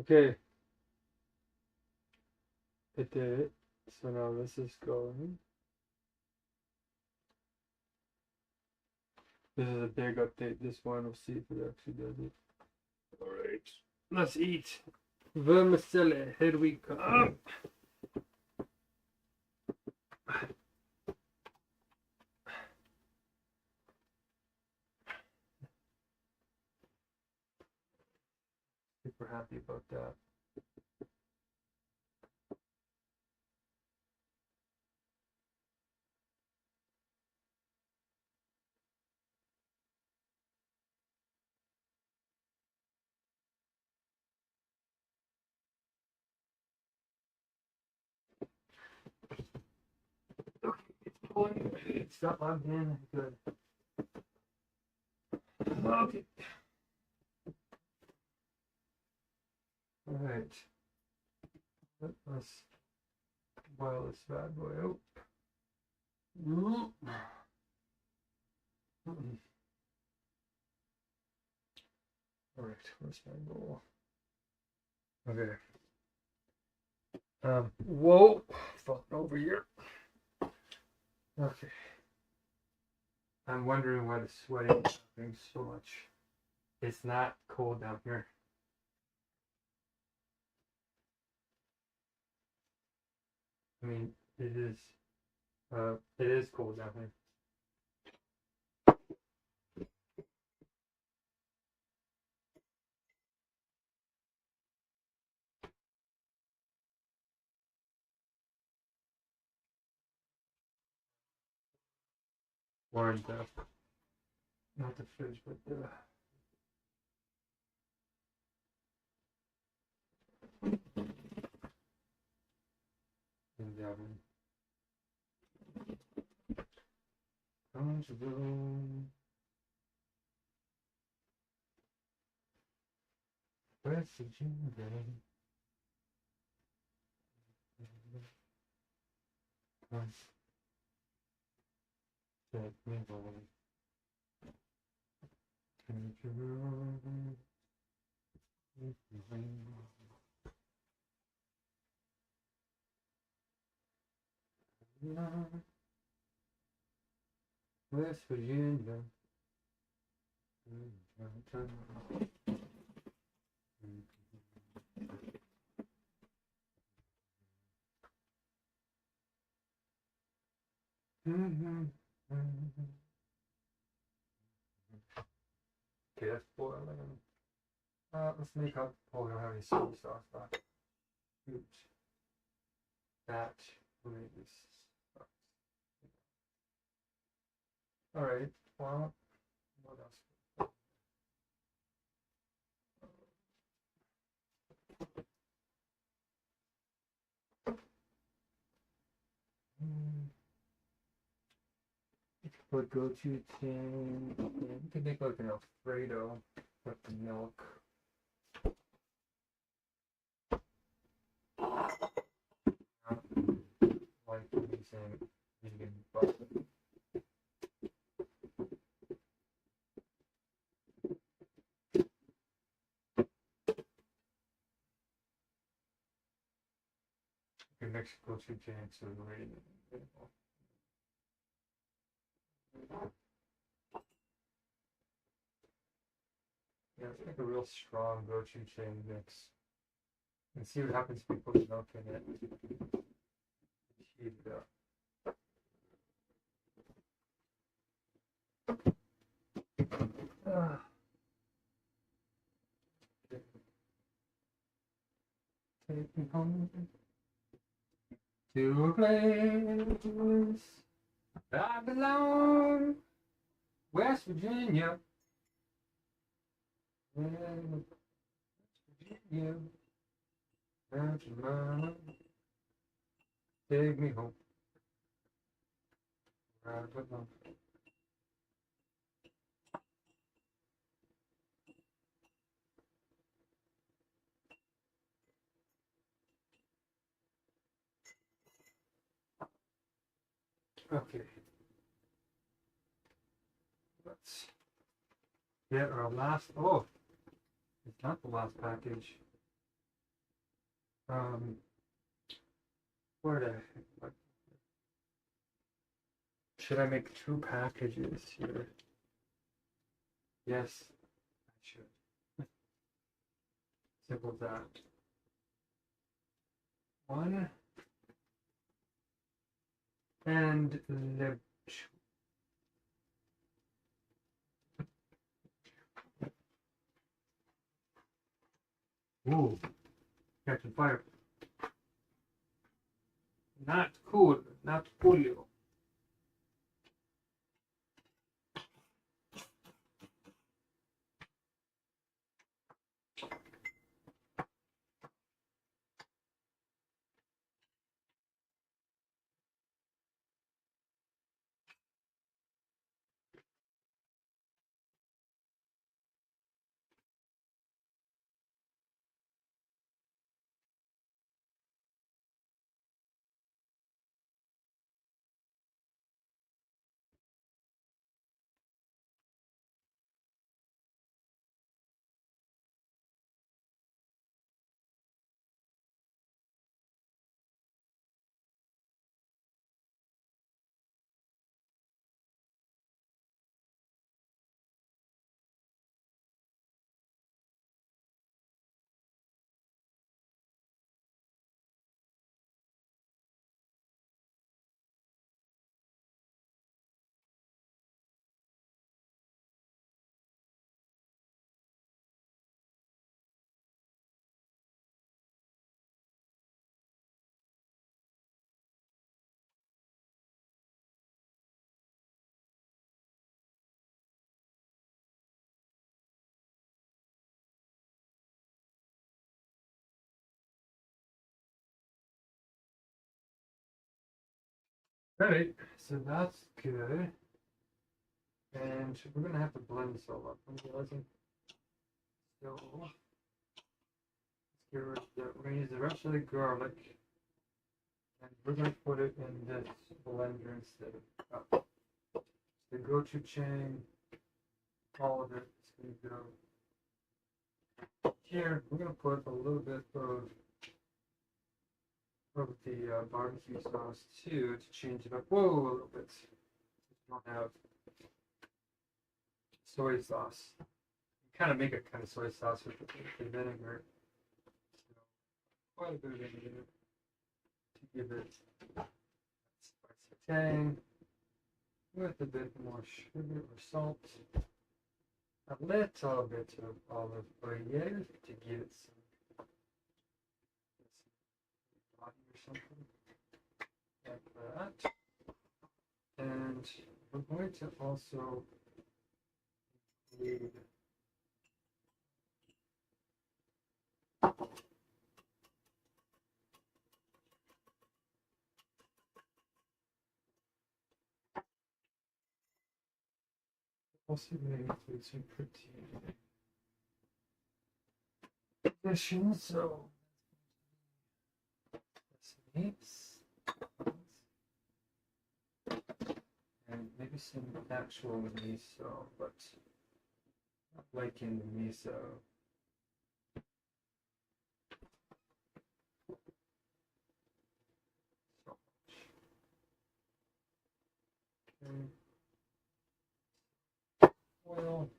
okay, it did it. So now this is going. This is a big update. This one, we'll see if it actually does it. All right, let's eat vermicelli. Here we come. Super happy about that. Okay, it's pulling. It's not logged in. Good. Okay. All right. Let's boil this bad boy out. Mm. All right, where's my goal? Okay. Whoa, falling over here. Okay. I'm wondering why the sweating is happening so much. It's not cold down here. I mean, it is cold down here. Or in the, not the fridge, but the. In the oven. West Virginia. Take me home. West Virginia. Okay, that's boiling. Let's make up. Oh, we don't have any soy sauce left. Oops. That release. All right. Well, what else? Put gochujang. You can make like an Alfredo with the milk. Like using vegan butter. You can mix gochujang so right in the middle. Yeah, it's like a real strong gochujang mix. And see what happens if you put the milk in it. Heat it up. Take me home to a place I belong, West Virginia. West Virginia. Mountain mama, take me home. Where I belong. Okay. Let's get our last. Oh, it's not the last package. Where did what? Should I make 2 packages here? Yes, I should. Simple as that. One and the. Ooh, catching fire. Not cool, not coolio. Alright, so that's good. And we're gonna have to blend this all up. I'm realizing. So let's get rid of we're gonna use the rest of the garlic. And we're gonna put it in this blender instead of cup. The gochujang, all of it is gonna go here. We're gonna put a little bit of the barbecue sauce too to change it up. Whoa, a little bit. We don't have soy sauce. You kind of make a kind of soy sauce with the vinegar. So quite a bit of vinegar to give it that spicy tang with a bit more sugar or salt. A little bit of olive oil to give it some body or something like that. And we're going to also include also going to include some protein additions. So meats and maybe some actual miso, but not like in miso. So much. Okay. Oil,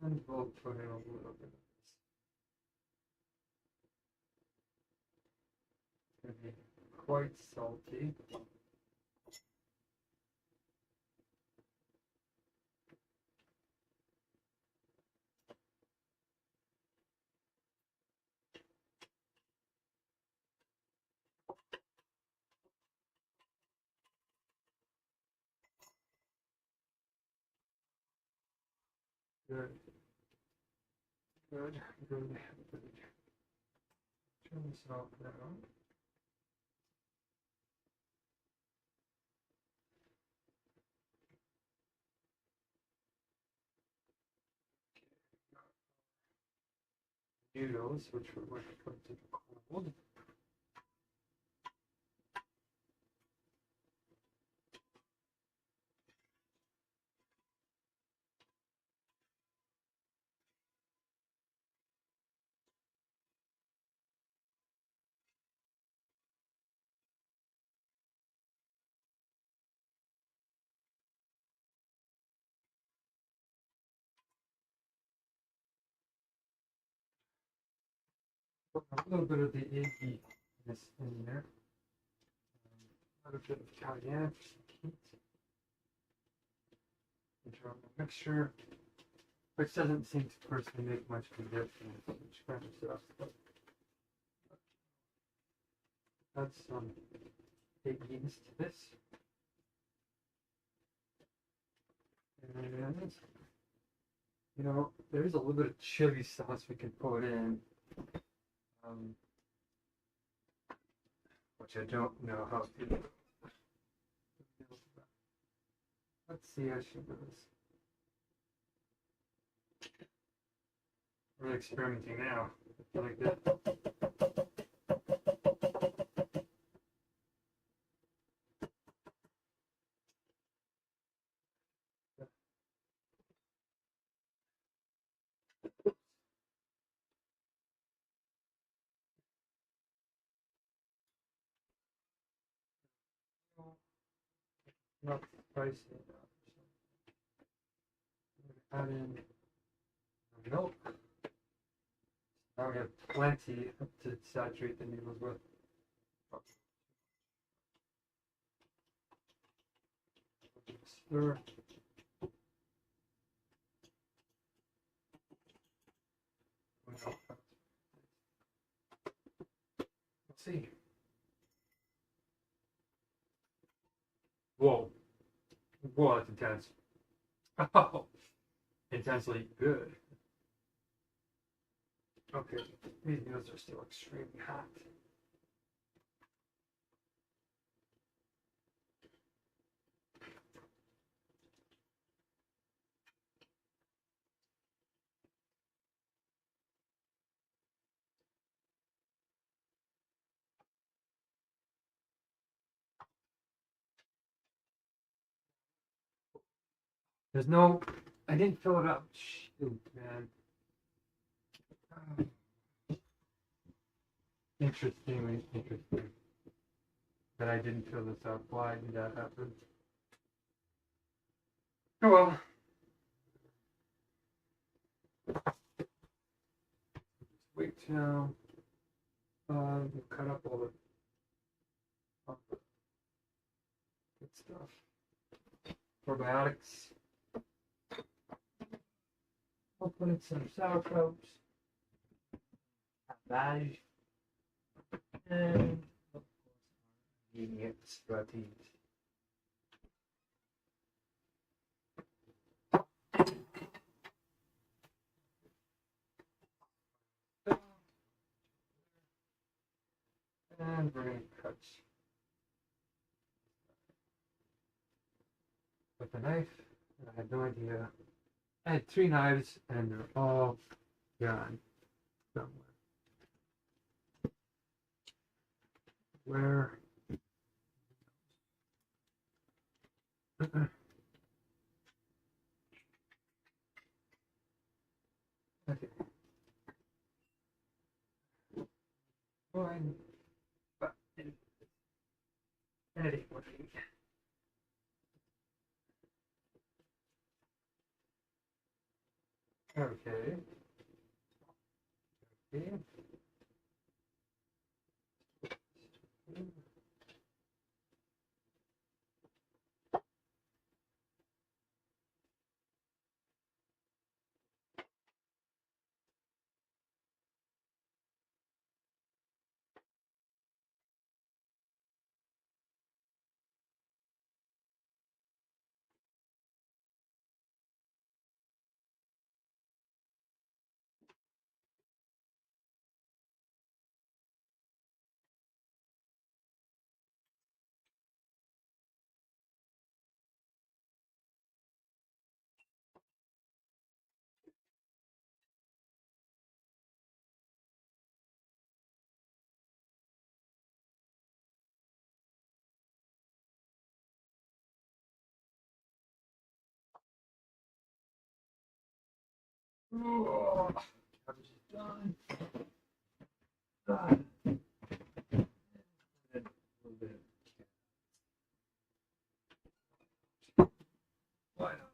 and we'll put in a little bit of this. It's going to be quite salty. Good. Good. Good. Good. Turn this off now. Noodles, which we're going to put to the cold. Put a little bit of the egginess in there. A little bit of cayenne for some heat. Into our mixture, which doesn't seem to personally make much of a difference, which kind of sucks, but add some egginess to this. And, you know, there's a little bit of chili sauce we can put in, which I don't know how to. Let's see how she goes. We're experimenting now. I feel like that. Not spicy enough. Add in milk. Now we have plenty to saturate the noodles with. Stir. Let's see. Whoa. Whoa, that's intense. Oh, intensely good. Okay, these noodles are still extremely hot. There's no. I didn't fill it up. Shoot, man. Interesting that I didn't fill this up. Why did that happen? Oh well. Wait till we'll cut up all the good stuff. Probiotics. I'll put in some sauerkraut, cabbage, and of course our ingredients, proteins. And we're going to cut with a knife. I had no idea. I had 3 knives and they're all gone somewhere. Where? Okay. Fine. But editing working. Okay. Okay. Oh, cabbage is done. Ah. And a little bit of why not?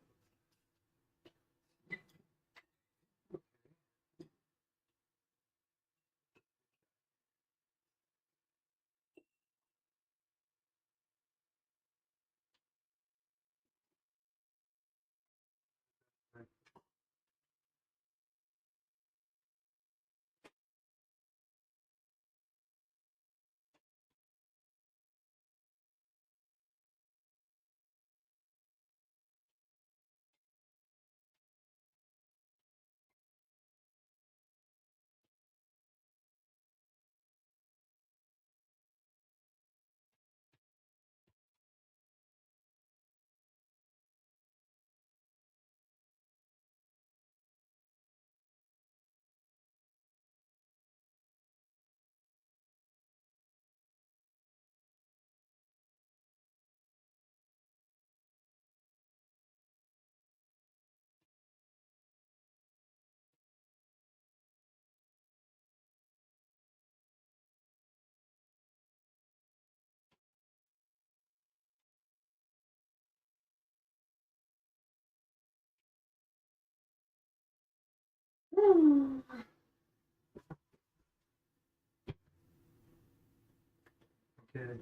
Okay.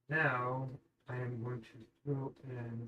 Now I am going to throw in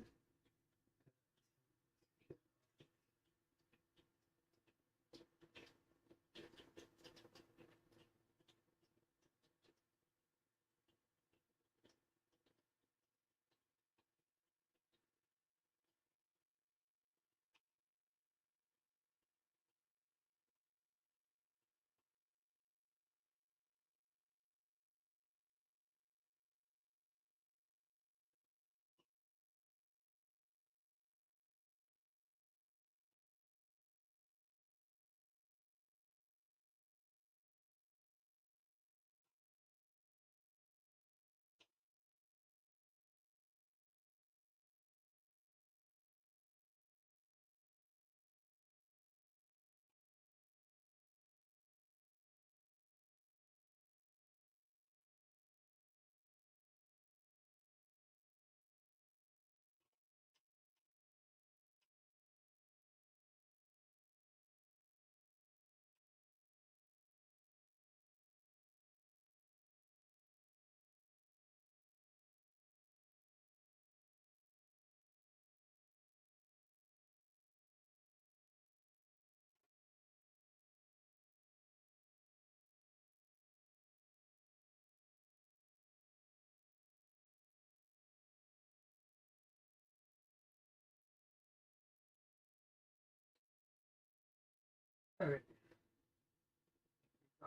Okay.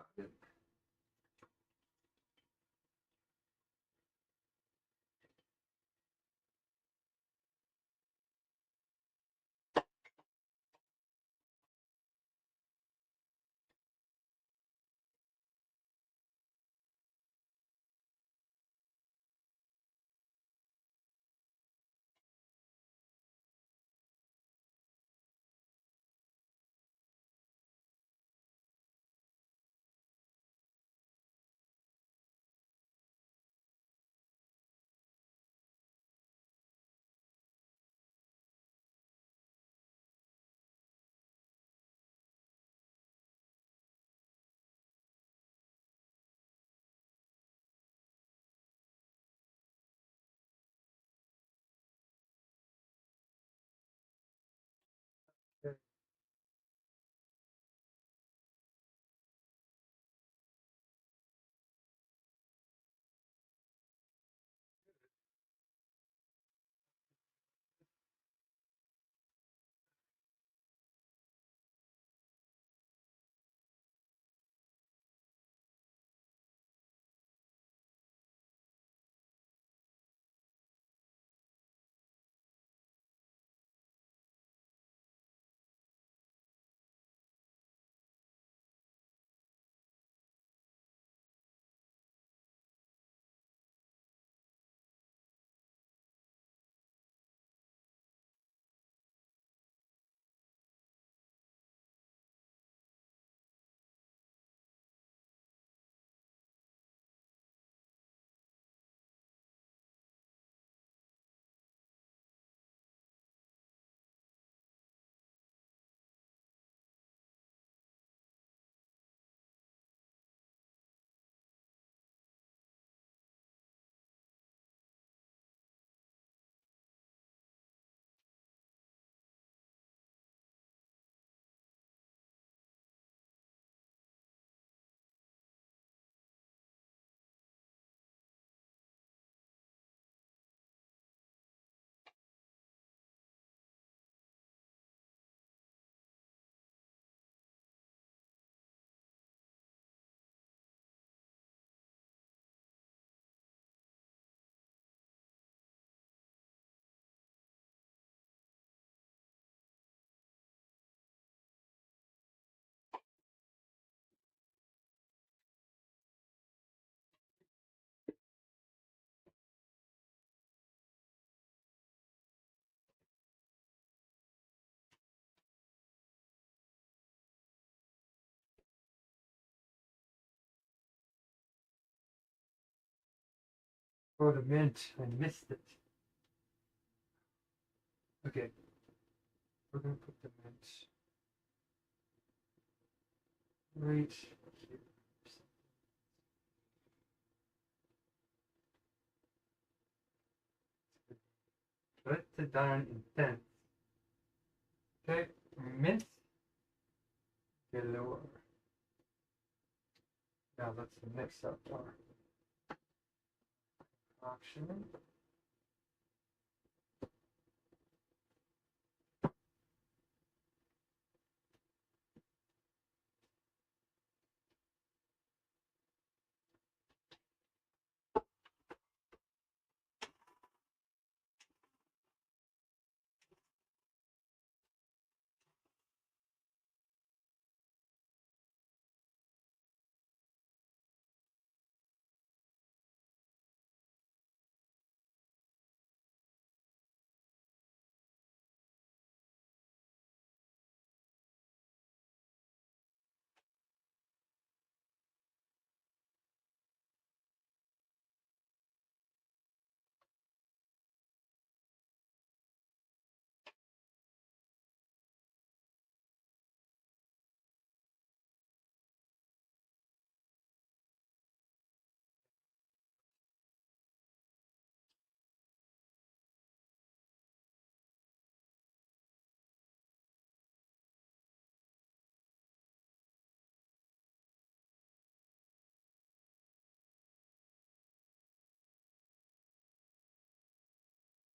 Got it. Okay. Oh, the mint. I missed it. Okay. We're gonna put the mint right here. Put it down in 10. Okay. Mint galore. Now let's mix up our auction.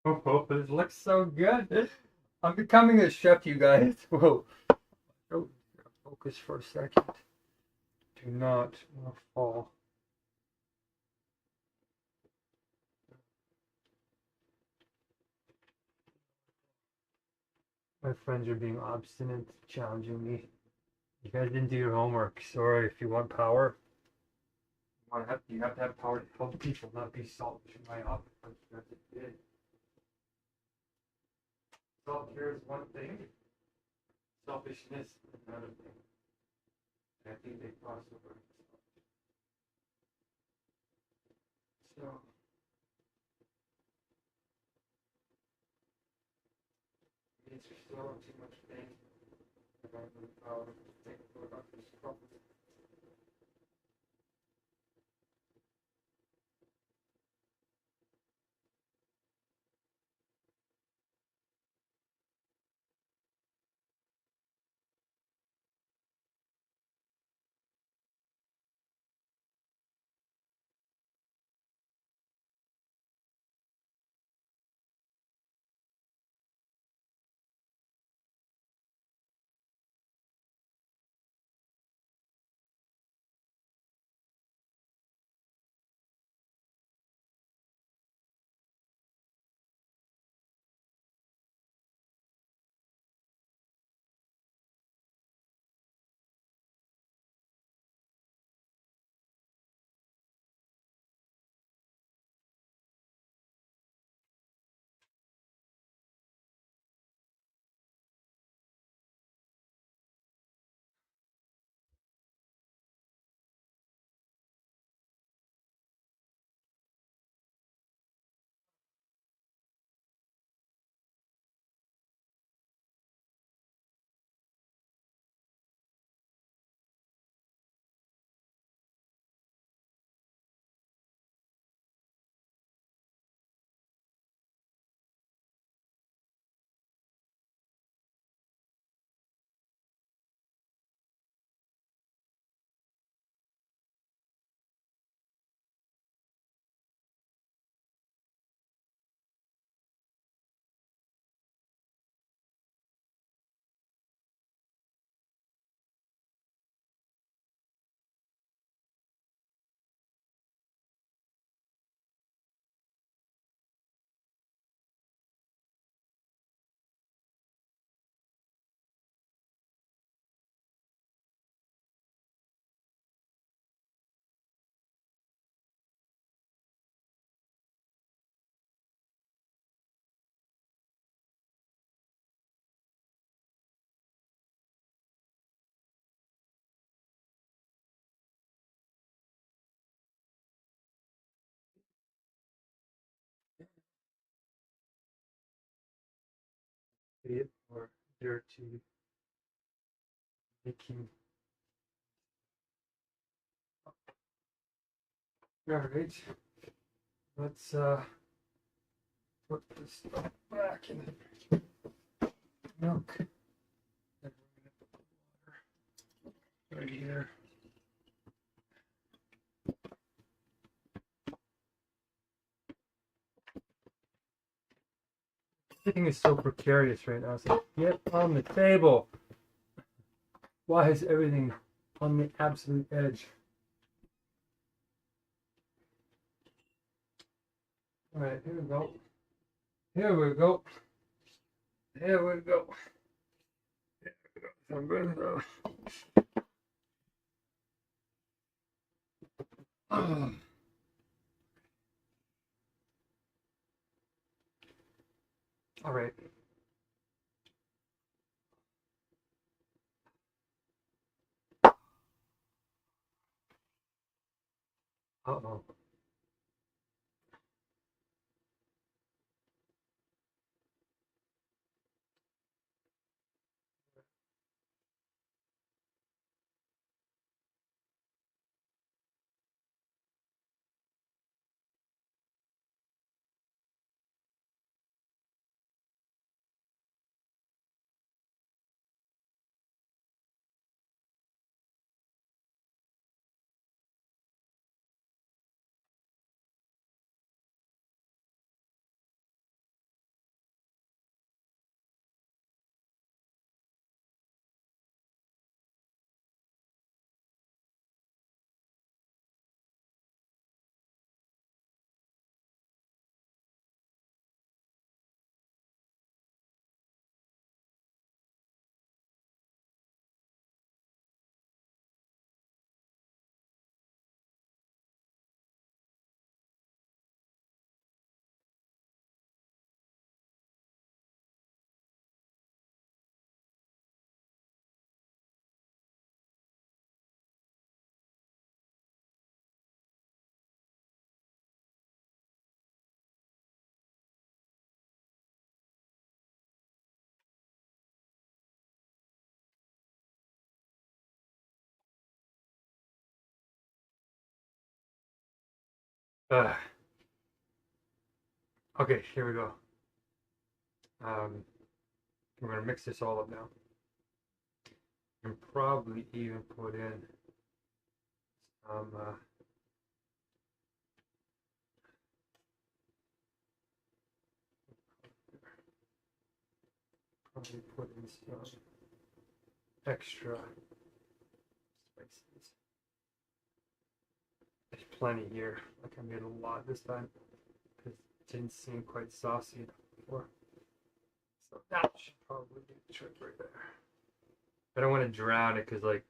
Oh, this looks so good. I'm becoming a chef, you guys. Whoa. Oh, focus for a second. Do not fall. My friends are being obstinate, challenging me. You guys didn't do your homework. Sorry. If you want power, you have to have power to help people, not be selfish. My office friends did. Self-care is one thing. Selfishness is another thing. And I think they cross over. So means you're still in too much pain. I don't have the power to think about this problem. It or dirty making. All right, let's put this stuff back in the milk. And we're gonna put the water right here. Everything is so precarious right now. So get on the table. Why is everything on the absolute edge? All right, here we go. Here we go. Here we go. I'm going to. All right. Uh-oh. Okay, here we go. We're gonna mix this all up now. And probably even put in some probably put in some extra spices. There's plenty here. Like I made a lot this time because it didn't seem quite saucy enough before. So that should probably be the trick right there. I don't want to drown it because like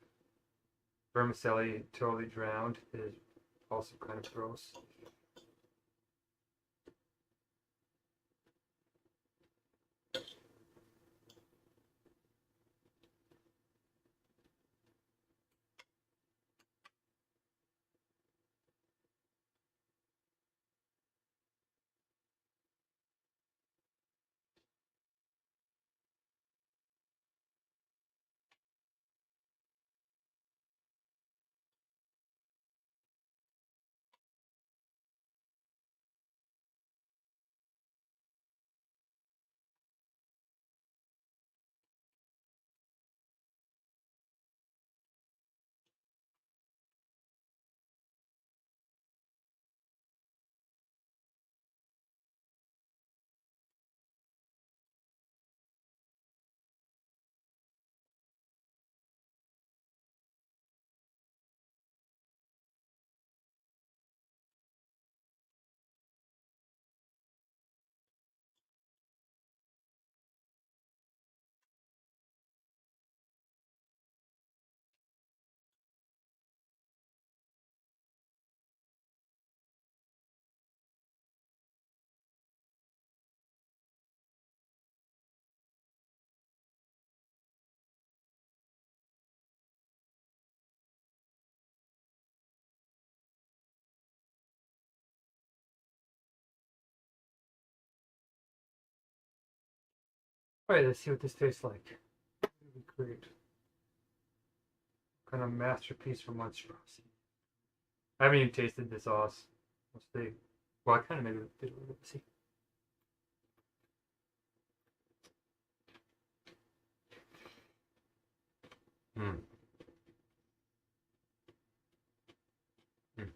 vermicelli totally drowned is also kind of gross. Alright, let's see what this tastes like. Great. Kind of masterpiece for monstrosity. I haven't even tasted this sauce. Let's see. Well, I kind of maybe did a little bit. See. Mm. Mm.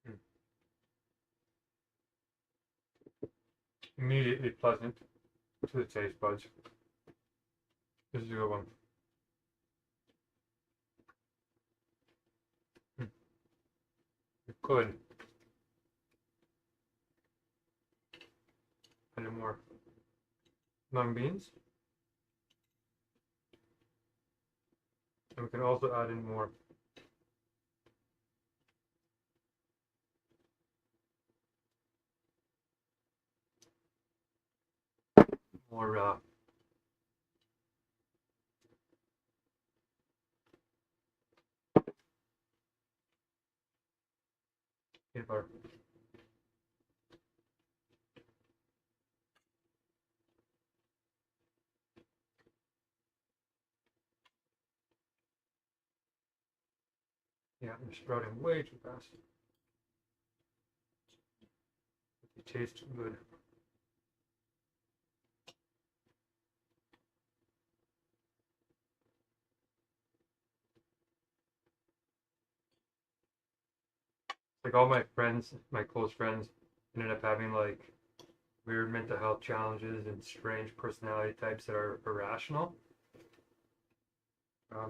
Mm. Immediately pleasant to the taste buds. This is a good one. Mm. Good. Any more mung beans? And we can also add in more peanut butter. Yeah, I'm sprouting way too fast. It tastes good. Like all my friends, my close friends, ended up having like weird mental health challenges and strange personality types that are irrational.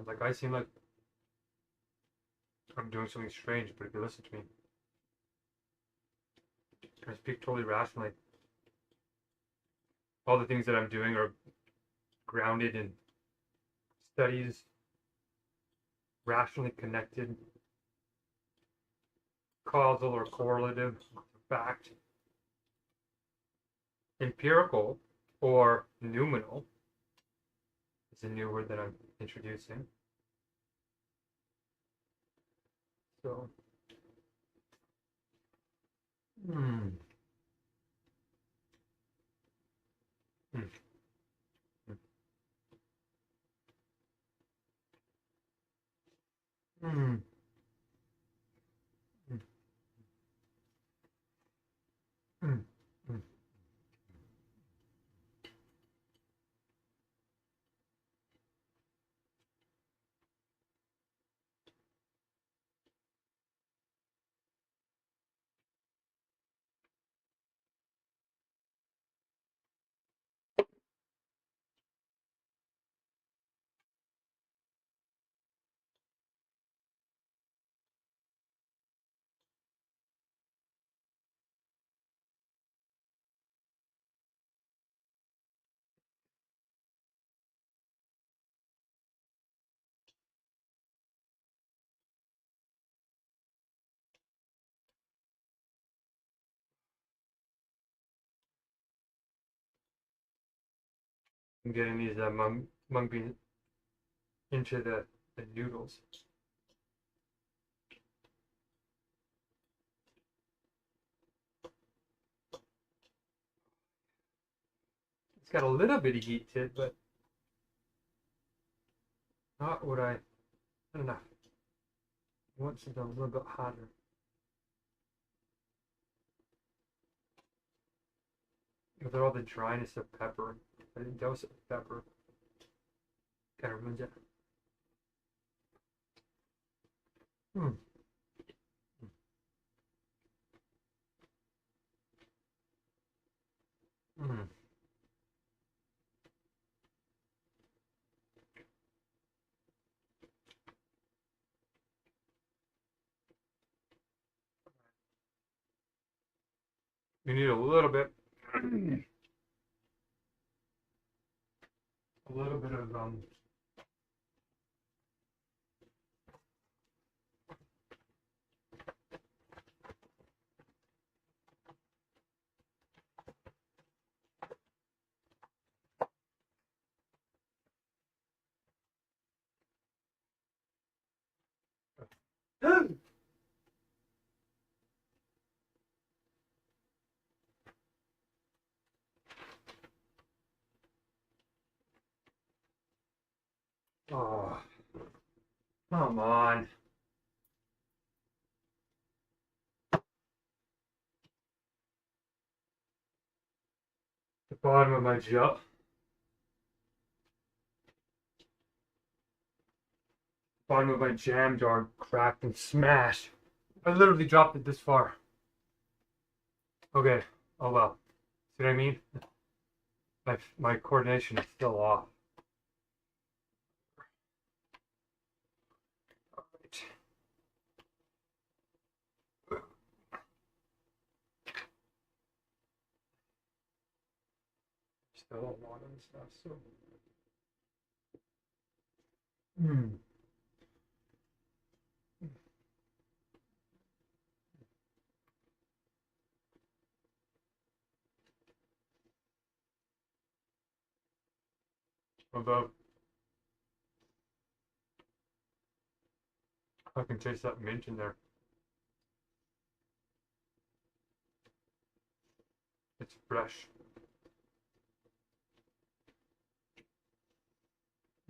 Like I seem like I'm doing something strange, but if you listen to me, I speak totally rationally. All the things that I'm doing are grounded in studies, rationally connected, causal or correlative, fact, empirical or noumenal is a new word that I'm introducing. So, mm. Mm. Mm. Mm, mm. I'm getting these mung beans into the noodles. It's got a little bit of heat to it, but not what not enough. I want something a little bit hotter. With all the dryness of pepper, I didn't dose it with pepper. Kind of ruins it. Hmm. Mm. You need a little bit, of oh, come on. The bottom of my jug. Bottom of my jam jar cracked and smashed. I literally dropped it this far. Okay. Oh well. See what I mean? My coordination is still off. Alright. Still a lot of stuff, so. Although I can taste that mint in there. It's fresh.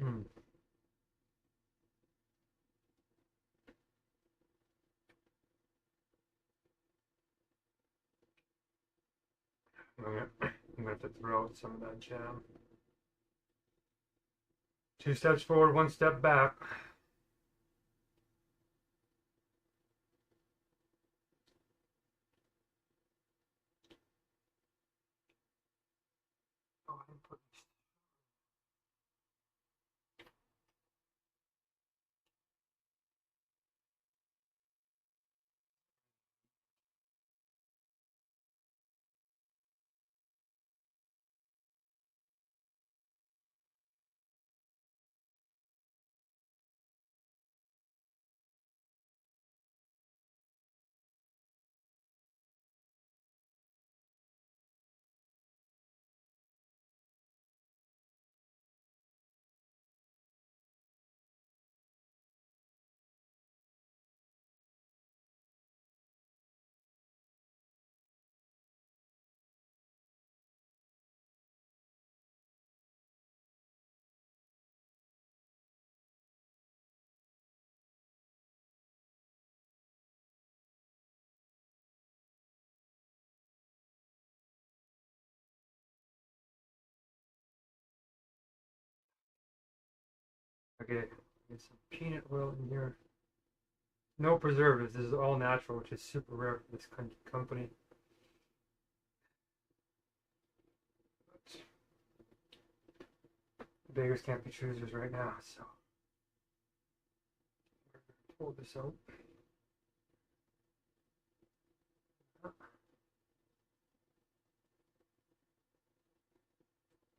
Mm. I'm gonna have to throw out some of that jam. 2 steps forward, 1 step back. Okay, get some peanut oil in here. No preservatives. This is all natural, which is super rare for this company. Beggars can't be choosers right now, so we're gonna pull this out.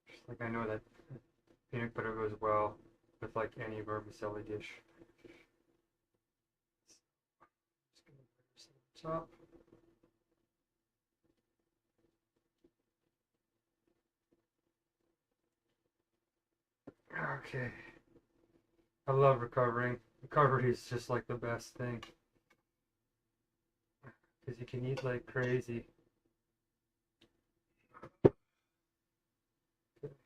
Just like I know that peanut butter goes well with like any vermicelli dish. Just gonna put this on top. Okay. I love recovering. Recovery is just like the best thing. Because you can eat like crazy. Okay.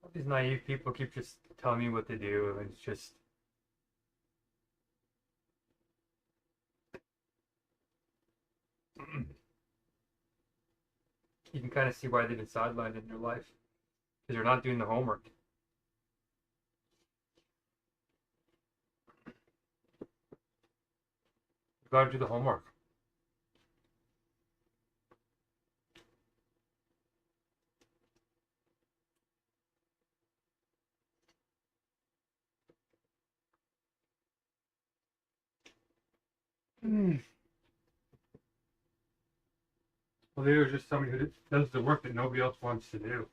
All these naive people keep just telling me what to do, and it's just you can kind of see why they've been sidelined in their life because they're not doing the homework. You gotta do the homework. Well, there's just somebody who does the work that nobody else wants to do.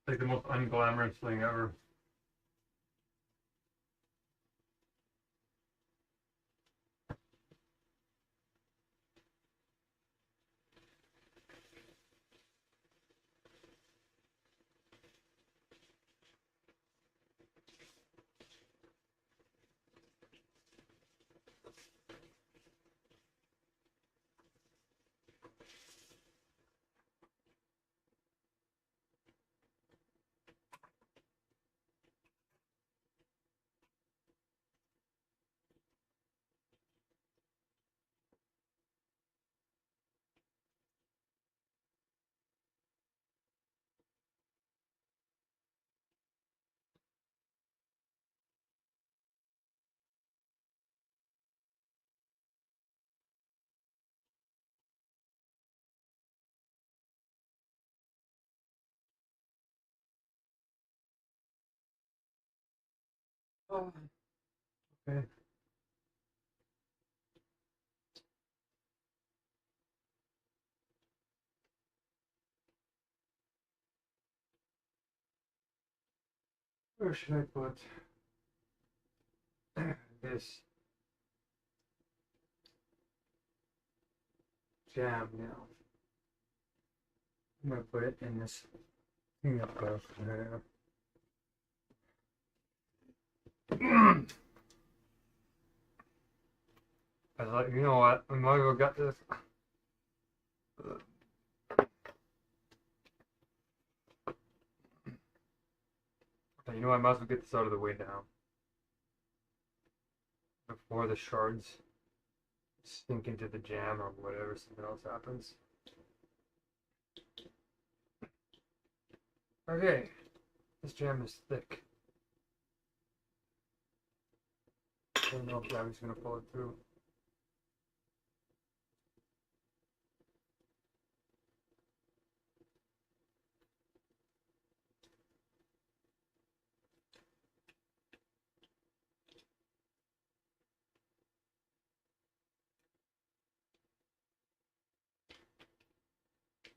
Like the most unglamorous thing ever. Oh, okay. Where should I put this jam now? I'm gonna put it in this thing up there. I was like, you know what? We might as well get this. You know, I might as well get this out of the way now before the shards sink into the jam or whatever, something else happens. Okay, this jam is thick. I don't know if Gabby's gonna pull it through.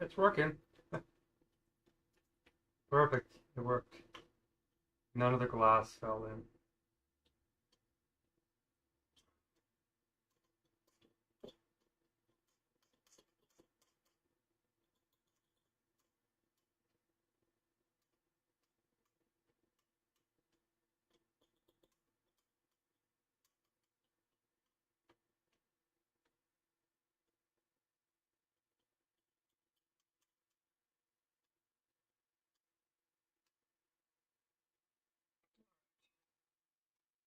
It's working. Perfect. It worked. None of the glass fell in.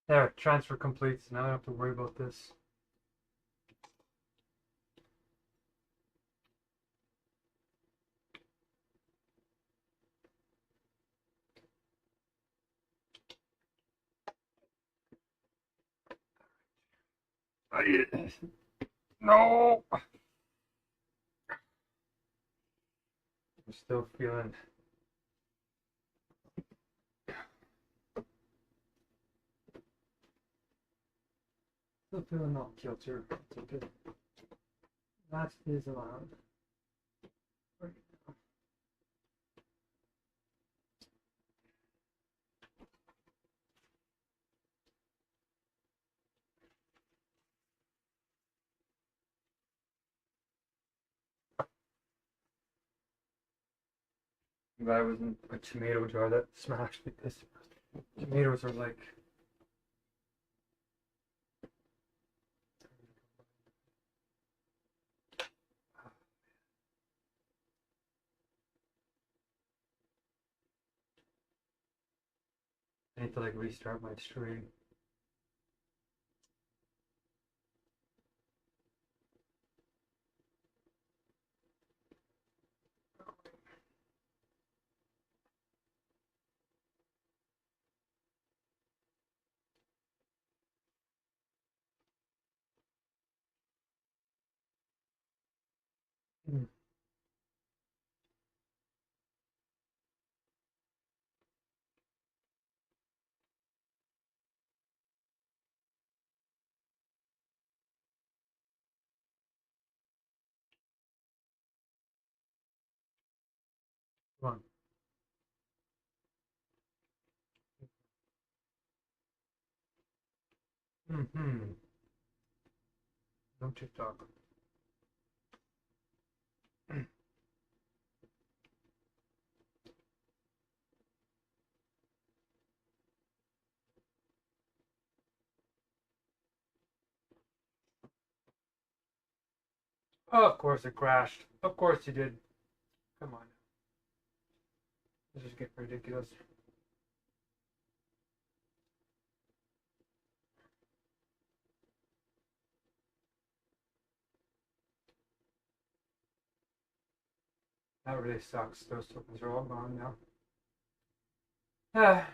There, transfer complete. So now I don't have to worry about this. No. I'm still feeling. Still feeling off kilter. It's okay. That is allowed. I'm glad it wasn't a tomato jar that smashed because tomatoes are like. I need to like restart my stream. Come on. No TikTok. Oh, of course it crashed. Of course you did. Come on. This is getting ridiculous. That really sucks. Those tokens are all gone now. Ah.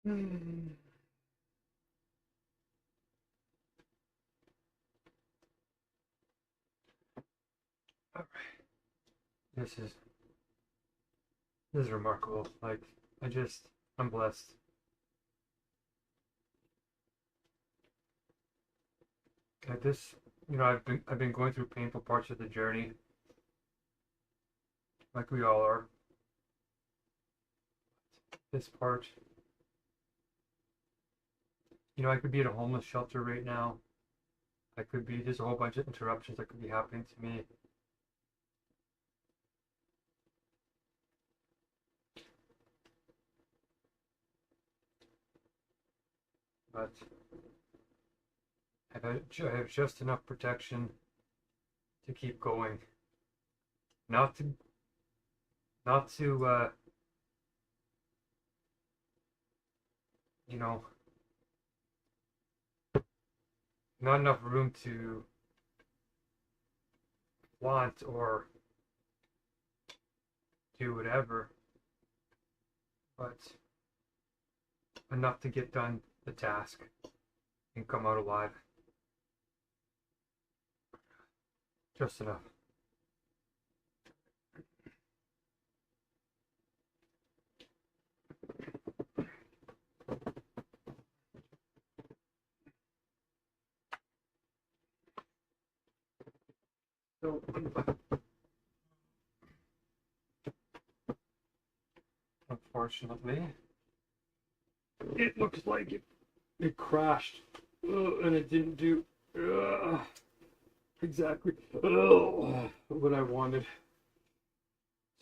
All right. This is remarkable. Like I'm blessed. this, I've been going through painful parts of the journey, like we all are. This part, I could be at a homeless shelter right now. There's a whole bunch of interruptions that could be happening to me. But I have just enough protection to keep going. Not to, not enough room to flaunt or do whatever, but enough to get done the task and come out alive. Just enough. So, unfortunately, it looks like it crashed, and it didn't do exactly what I wanted.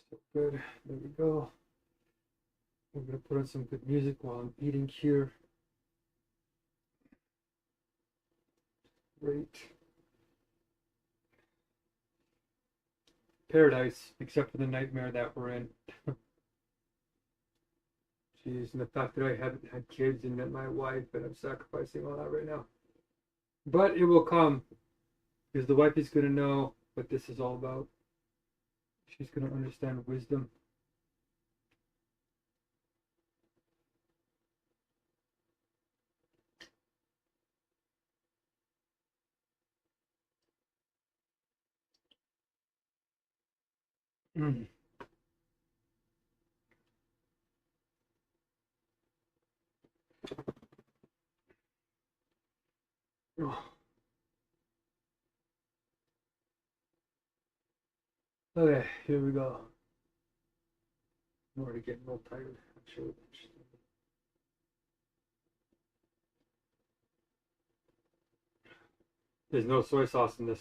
So good. There we go. I'm gonna put on some good music while I'm eating here. Great. Paradise, except for the nightmare that we're in. Jeez, and the fact that I haven't had kids and met my wife, and I'm sacrificing all that right now. But it will come, because the wife is going to know what this is all about. She's going to understand wisdom. Mm. Oh. Okay, here we go. I'm already getting a little tired, actually. There's no soy sauce in this.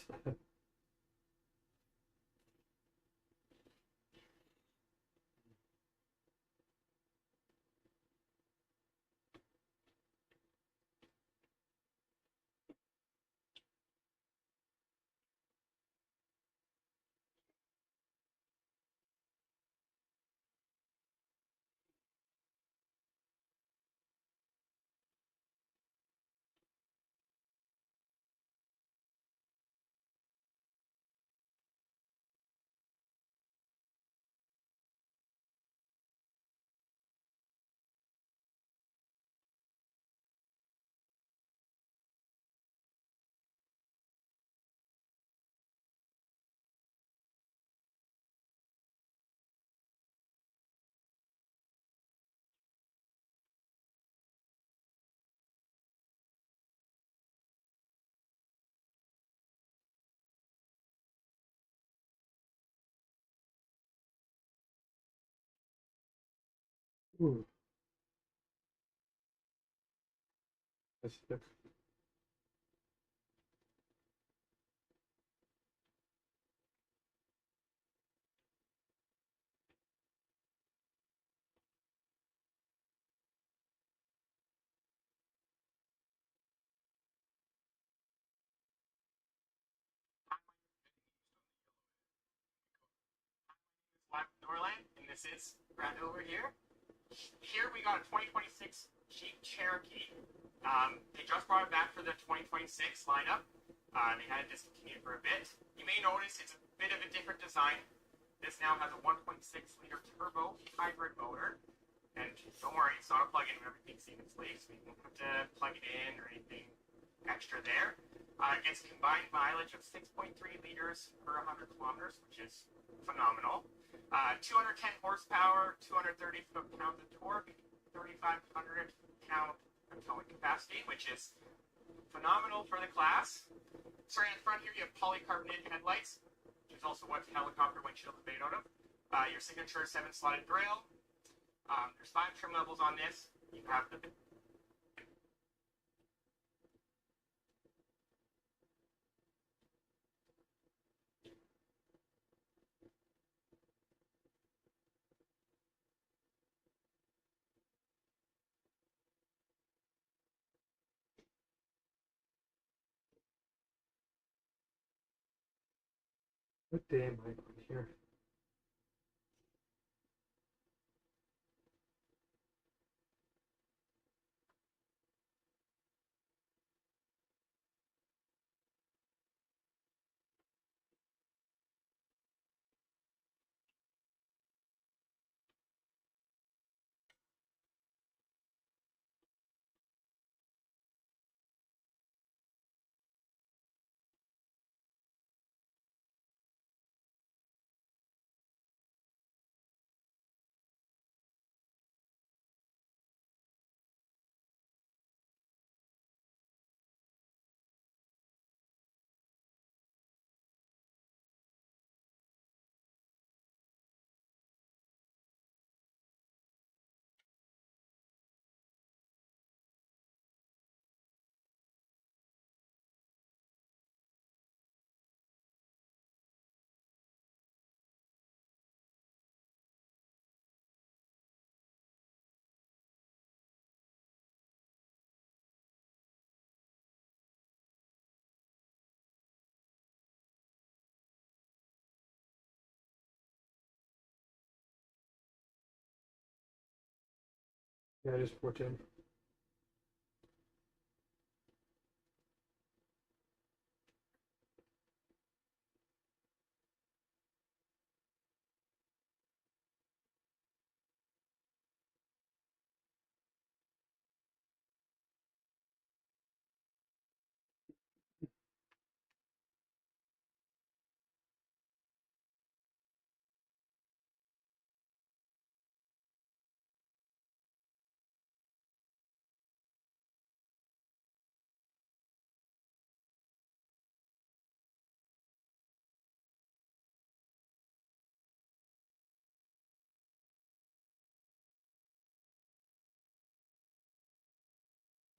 Ooh. That's good. Norland, and this is Brad over here. Here we got a 2026 Jeep Cherokee. They just brought it back for the 2026 lineup. They had it discontinued for a bit. You may notice it's a bit of a different design. This now has a 1.6-liter turbo hybrid motor. And don't worry, it's not a plug-in when everything seamlessly, so you won't have to plug it in or anything extra there. It gets combined mileage of 6.3 liters per 100 kilometers, which is phenomenal. 210 horsepower, 230 foot-pounds of torque, 3,500 pound towing capacity, which is phenomenal for the class. Starting at the front here, you have polycarbonate headlights, which is also what the helicopter windshield is made out of. Your signature 7-slotted grille. There's 5 trim levels on this. You have the What day am I on here? Yeah, it is 410.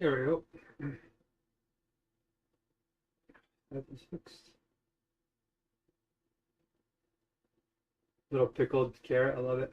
There we go. That is fixed. Little pickled carrot, I love it.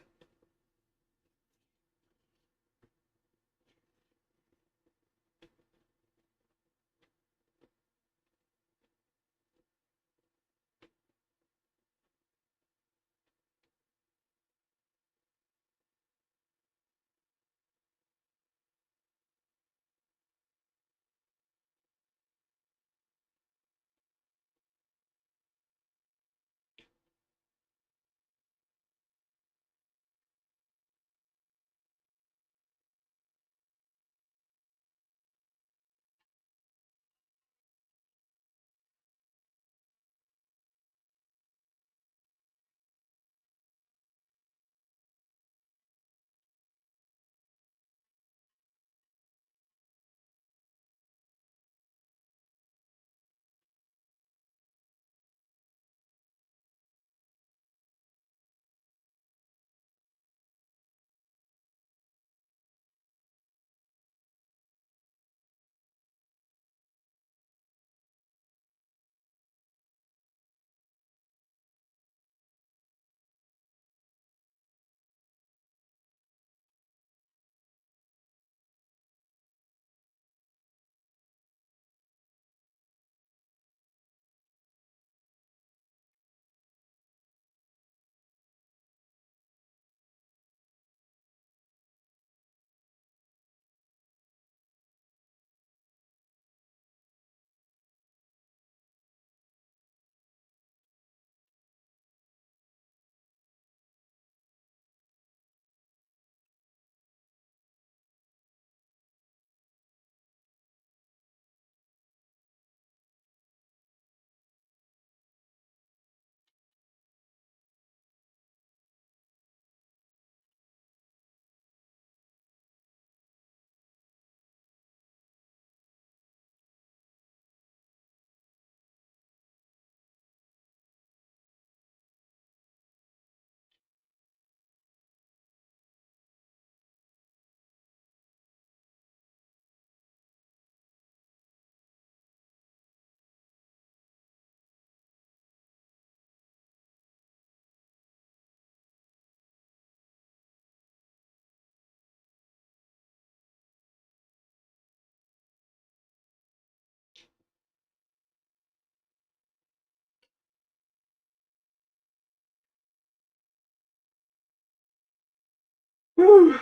Whew.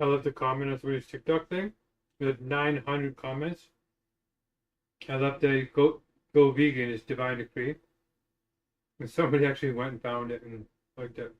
I left a comment on somebody's TikTok thing. We had 900 comments. I left a go vegan is divine decree. And somebody actually went and found it and liked it.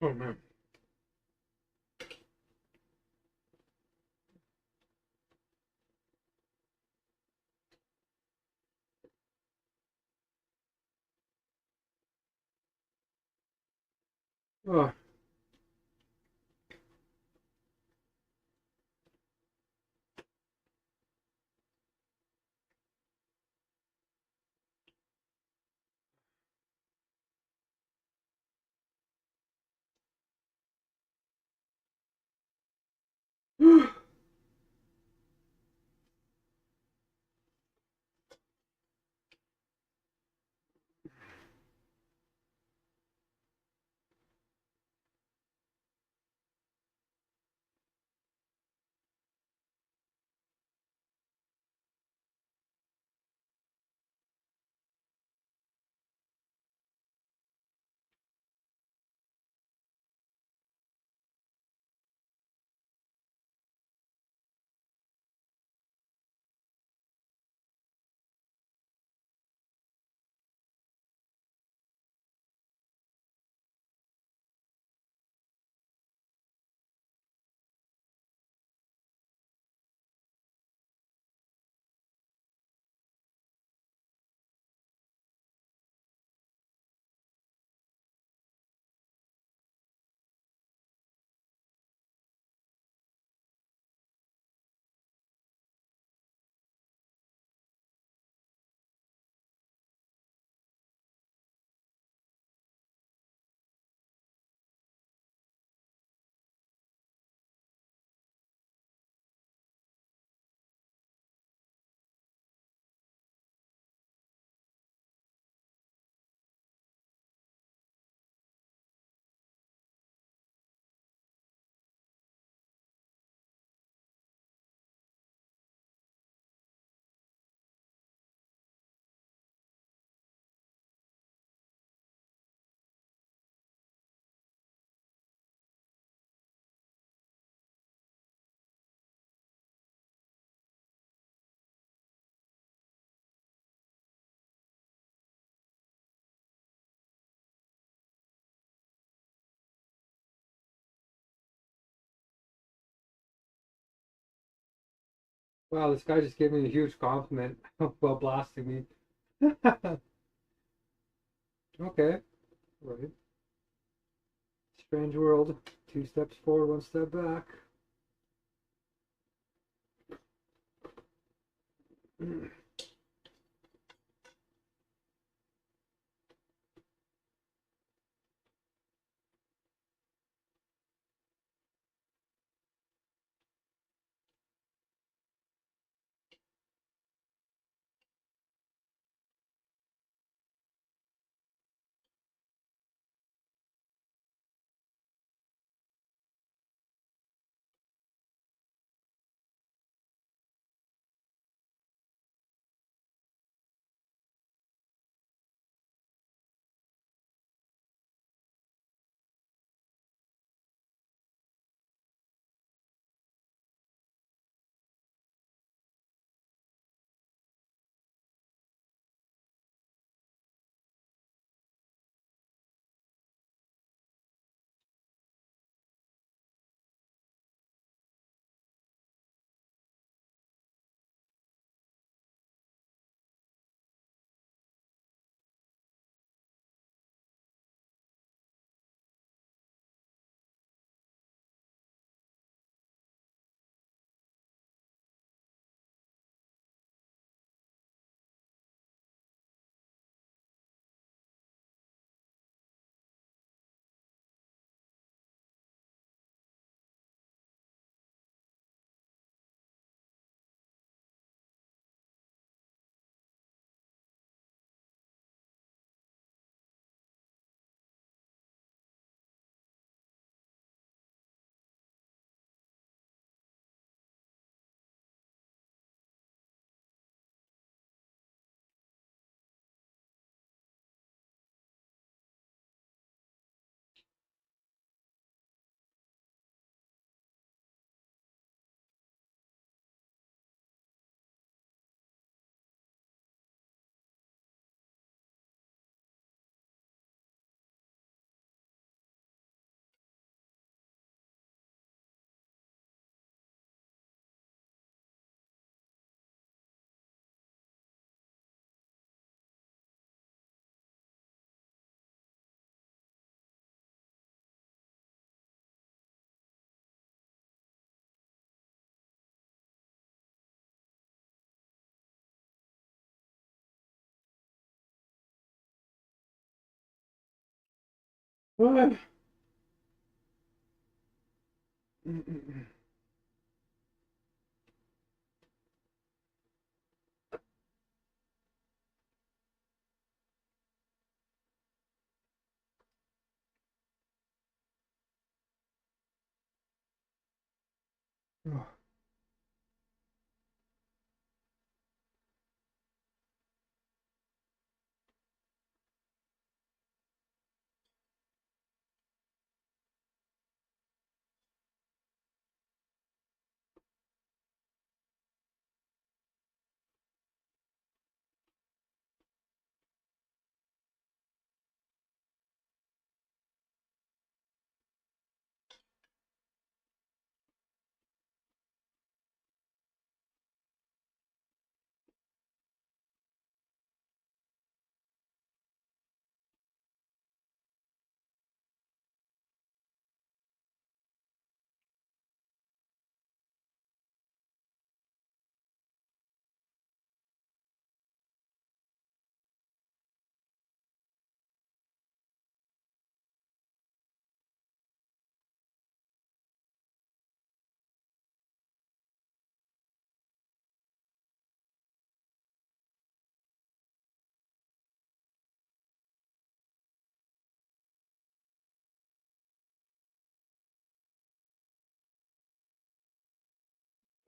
Oh man. Oh. Wow, this guy just gave me a huge compliment while blasting me. Okay, right. Strange world. 2 steps forward, 1 step back. Ah. Oh.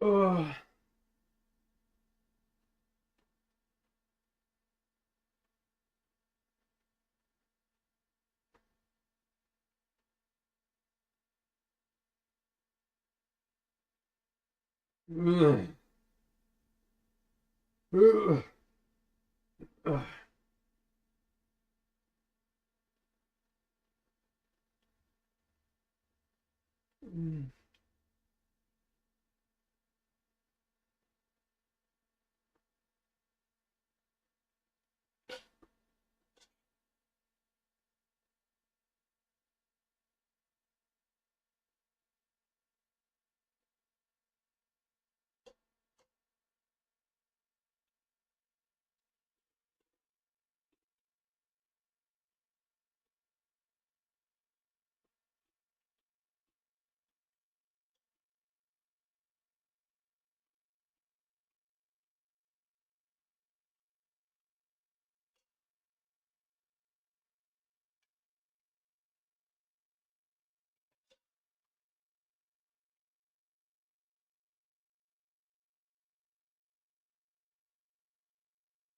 Oh. Ugh. Ugh. Ugh. Mm.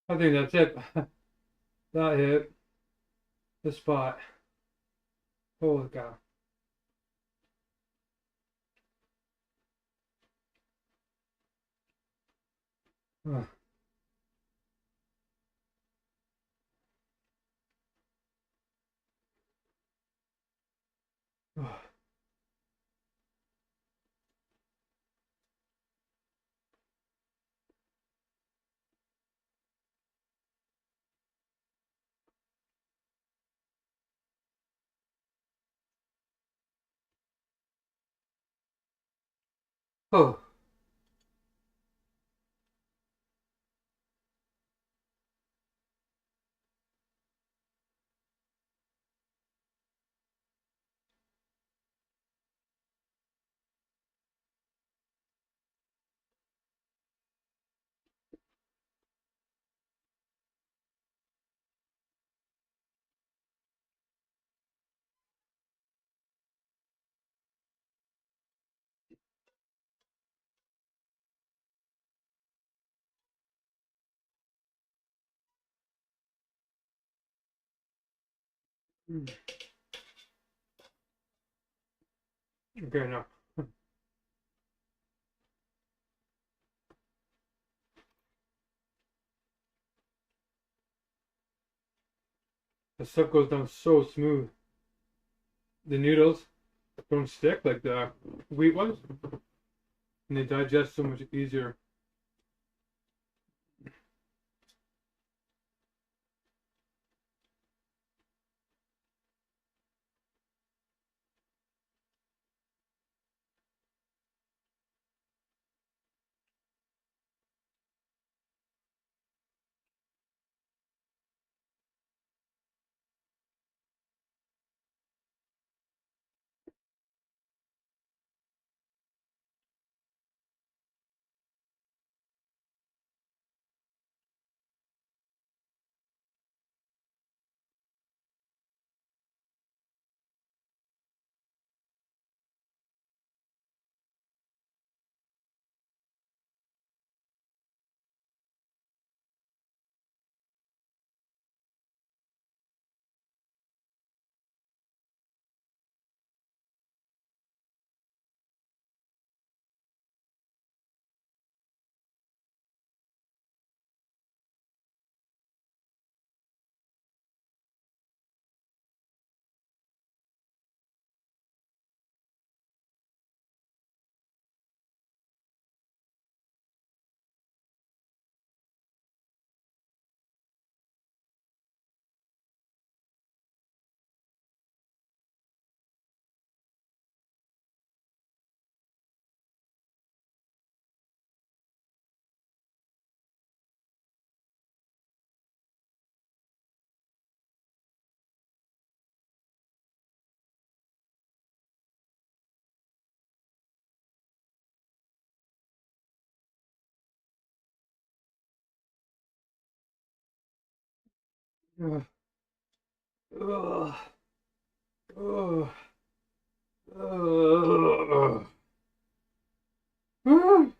I think that's it. That hit the spot. Holy cow. Ugh. Ugh. Oh. Mm. Okay, now. The stuff goes down so smooth. The noodles don't stick like the wheat ones, and they digest so much easier. Ugh. Ugh. Ugh. Ugh. Ugh.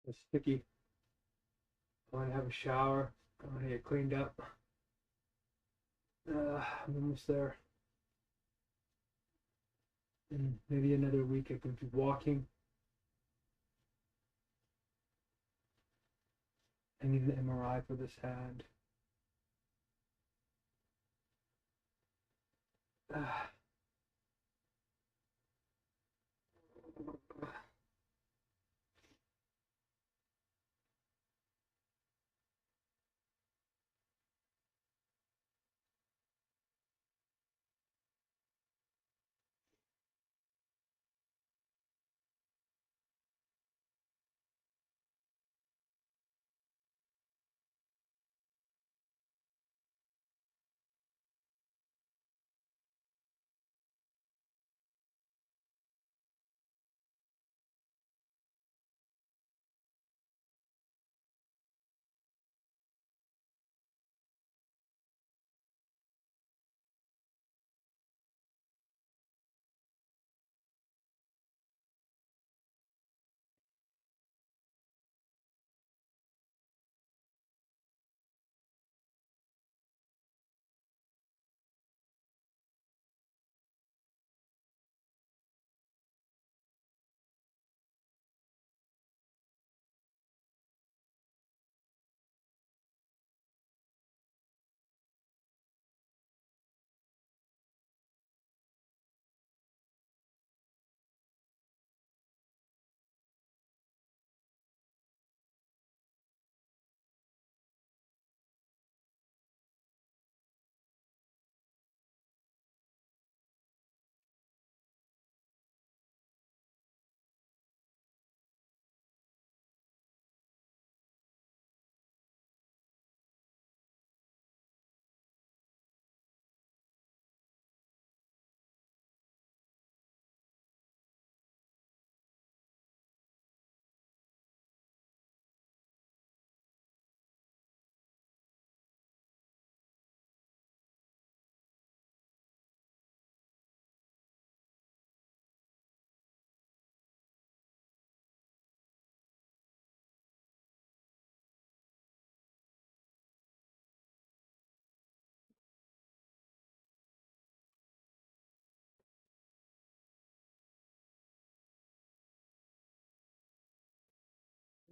It's sticky. I want to have a shower. I want to get cleaned up. I'm almost there. In maybe another week I can be walking. I need an MRI for this hand.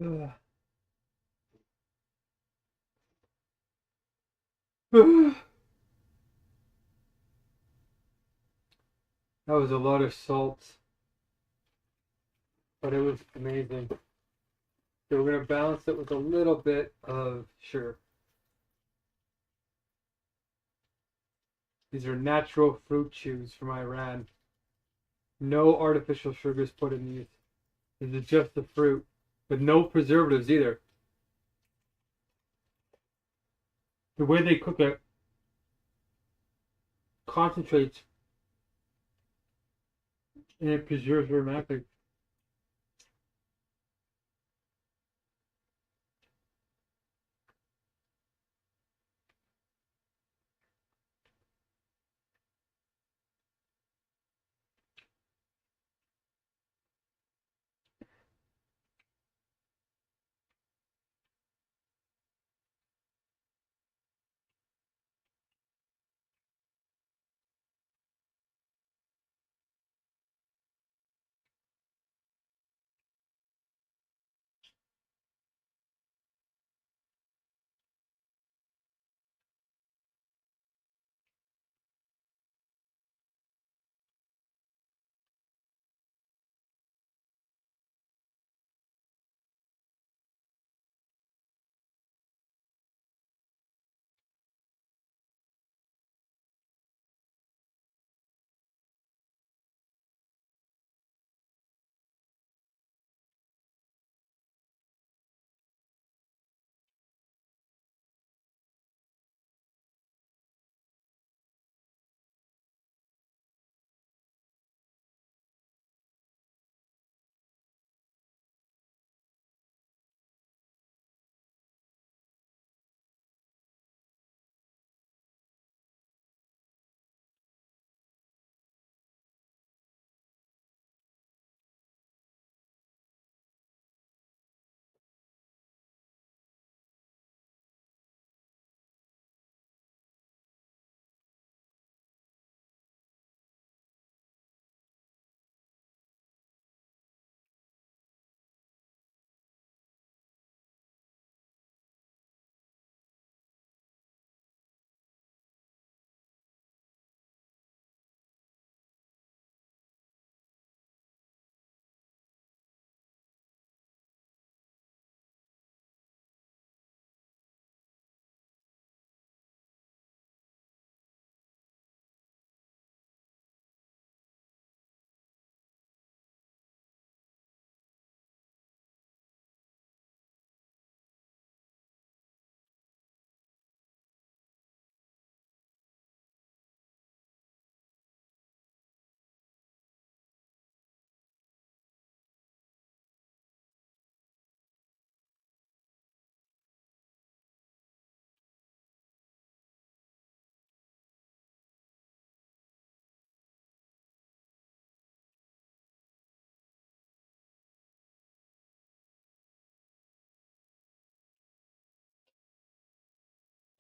That was a lot of salt, but it was amazing. So we're going to balance it with a little bit of sugar. These are natural fruit chews from Iran. No artificial sugars put in these. This is just the fruit, with no preservatives either. The way they cook it concentrates and it preserves dramatically.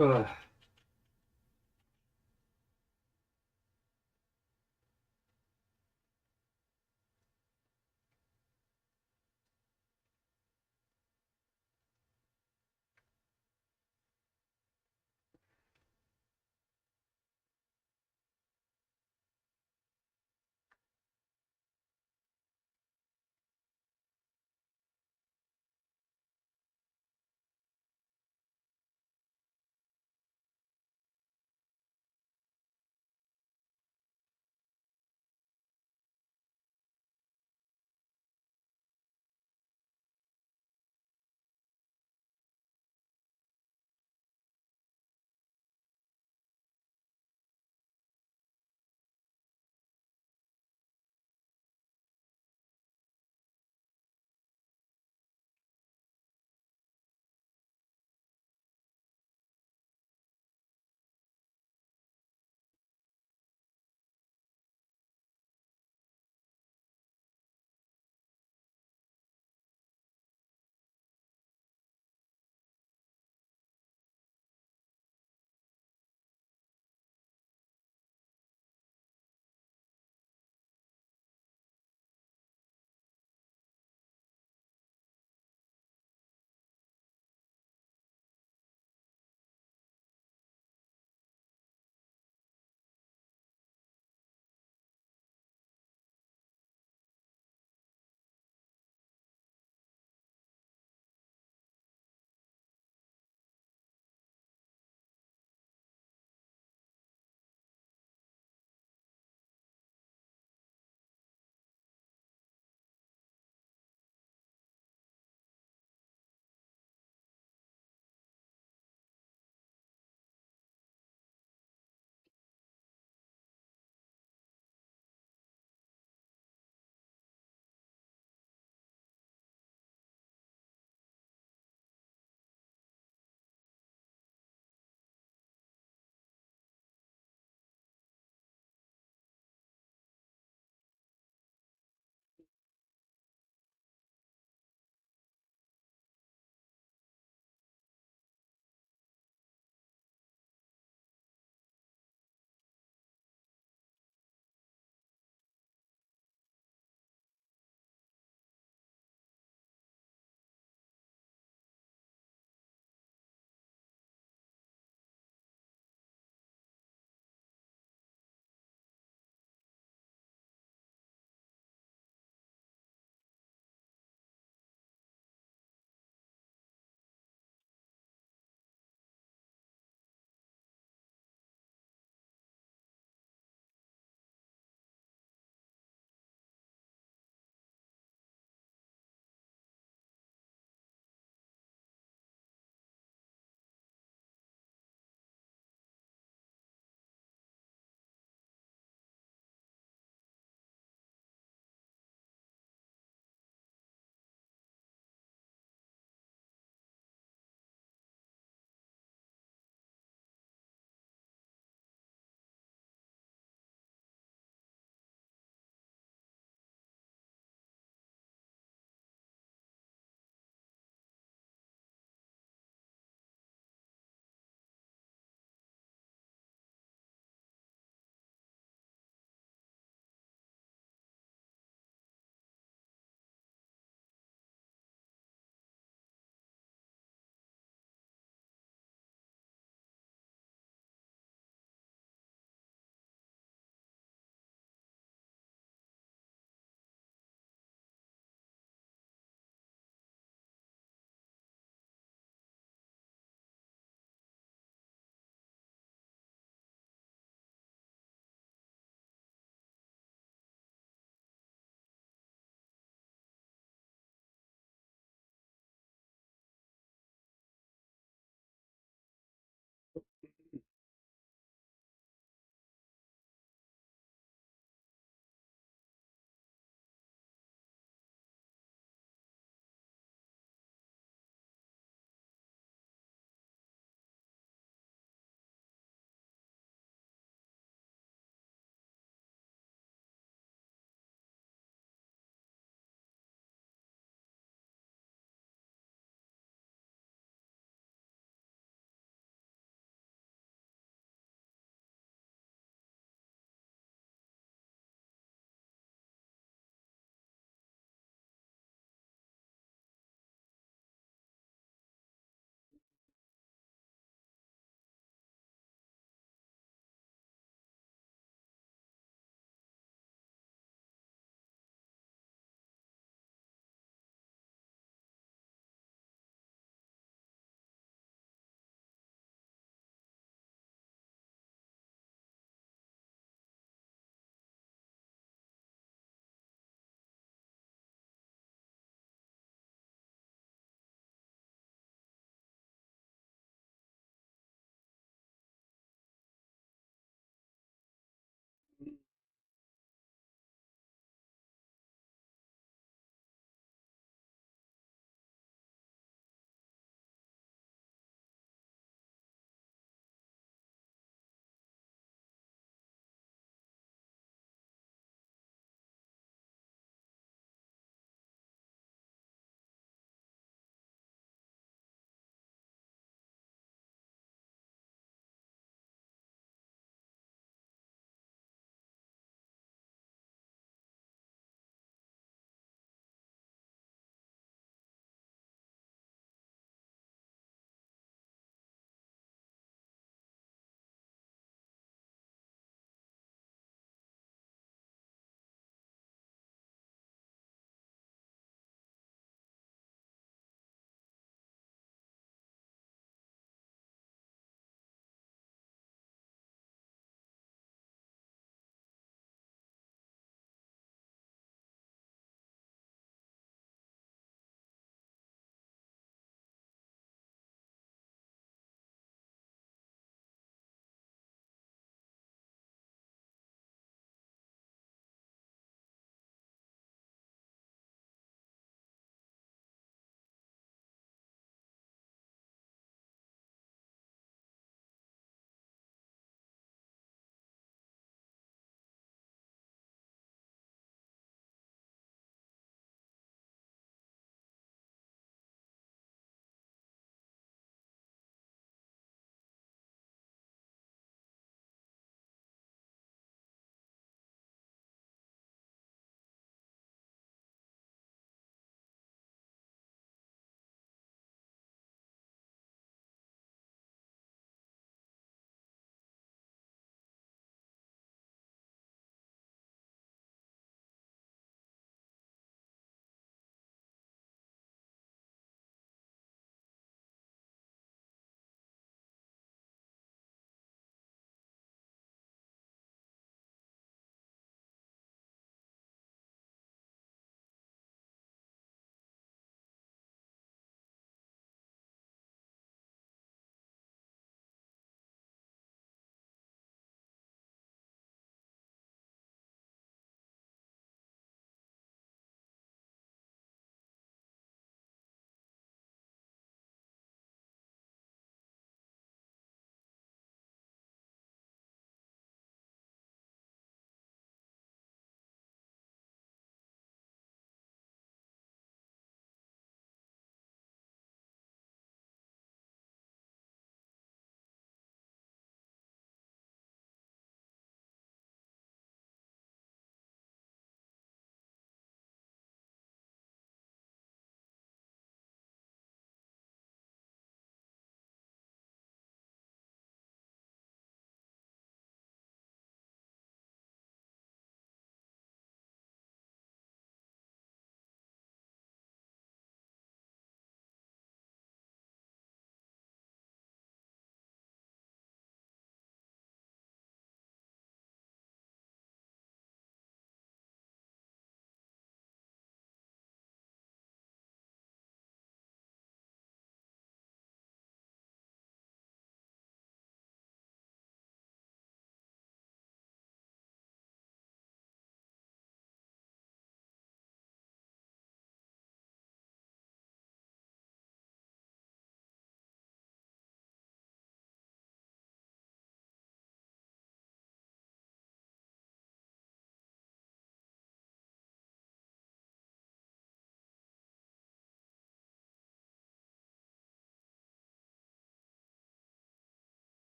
Ugh.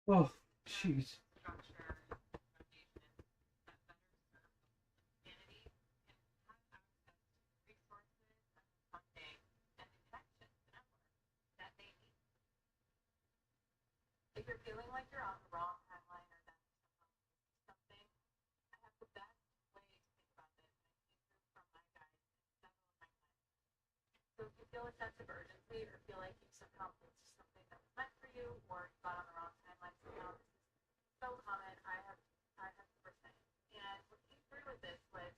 Oh, jeez. structure, foundation that better serves humanity can have access to resources and the funding and the connections and network that they need. If you're feeling like you're on the wrong timeline or that something, I have the best way to think about this, and I came through from my guides and several of my clients. So if you feel a sense of urgency or feel like you somehow missed something that was meant for you or you got on the wrong timeline somehow, this is so common. I have percent. And what came through with this was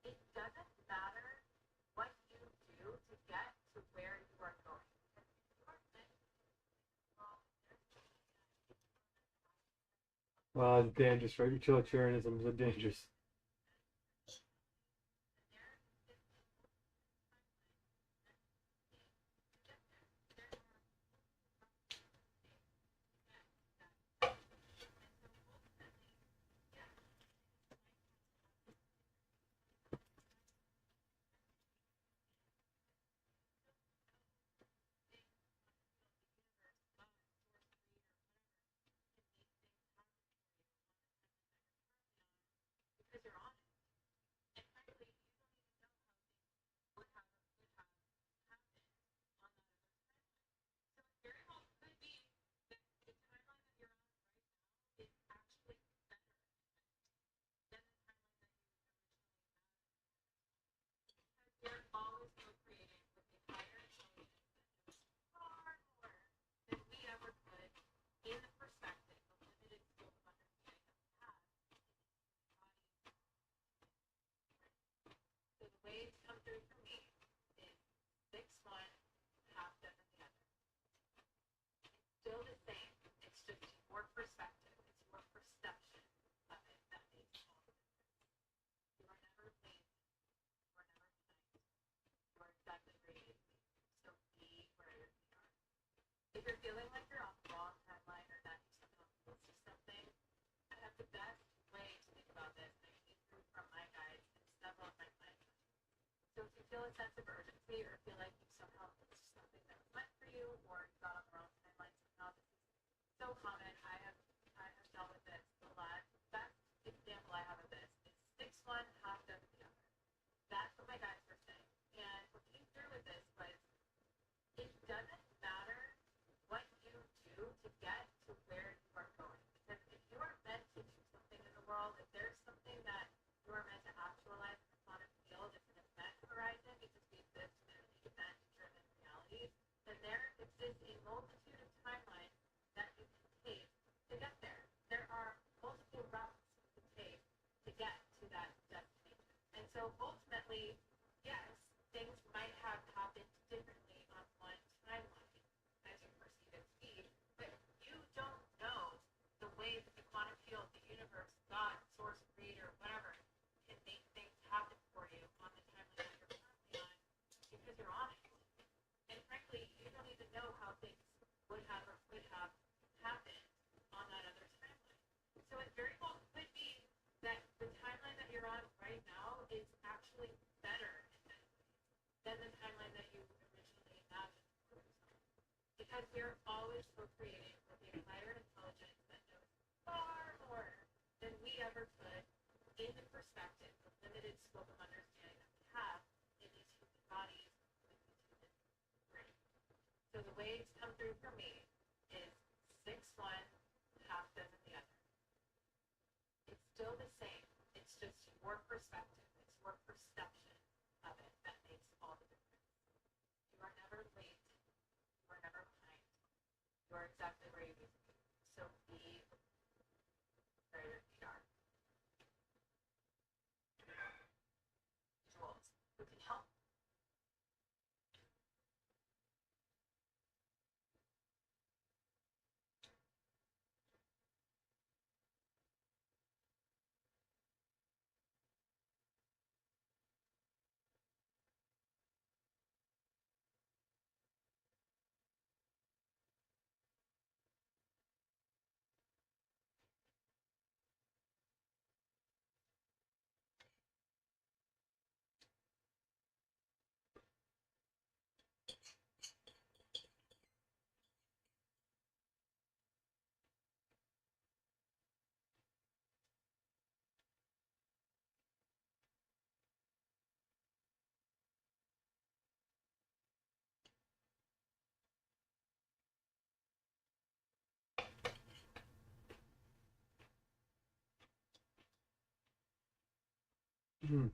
it doesn't matter what you do to get to where you are going. Because if you are meant well, Wow, it's dangerous, right? Utilitarianism is dangerous. because you're on it. And frankly, you don't even know how things would have happened on that other timeline. So it very well could be that the timeline that you're on right now is actually better than the timeline that you originally imagined. Because we're always co-creating with a higher intelligence that knows far more than we ever could in the perspective of limited scope of understanding that we have in the body. So the way it's come through for me is 6-1, half dozen the other. It's still the same. It's just your perspective. It's your perception of it that makes all the difference. You are never lazy. You are never behind. You are exactly where you need to be. So be where you are. If you're feeling like you're on the wrong timeline or that you somehow missed something, I have the best way to think about this, and I came through from my guides and several of my clients. So if you feel a sense of urgency or feel like you somehow missed something that was meant for you or you got on the wrong timeline somehow, this is so common. I have dealt with this a lot. The best example I have of this is 6-1, half dozen the other. That's what my guides were saying. And what came through with this was it doesn't matter what you do to get to where you are going. Because if you are meant to do something in the world, if there's something that you are meant to actualize in the quantum field, it's an event horizon because we exist in an event-driven reality, then there exists a multitude of timelines that you can take to get there. There are multiple routes you can take to get to that destination. And so ultimately, yes, things might have happened differently on one timeline as you perceive it to be, but you don't know the way that the quantum field, the universe, God, source, creator, whatever, can make things happen for you on the timeline that you're currently on because you're on it. And frankly, you don't even know how things would have or could have happened on that other timeline. So it very well could be that the timeline that you're on right now is actually better than the timeline that you originally imagined for yourself. Because we're always co-creating with a higher intelligence that knows far more than we ever could in the perspective of limited scope of understanding that we have in these human bodies with these human brains. So the way it's come through for me is 6-1, half dozen the other. It's still the same. It's just your perspective. It's your perception of it that makes all the difference. You are never late. You are never behind. You are exactly where you need to be. So be where your feet are. Tools who can help. Hmm.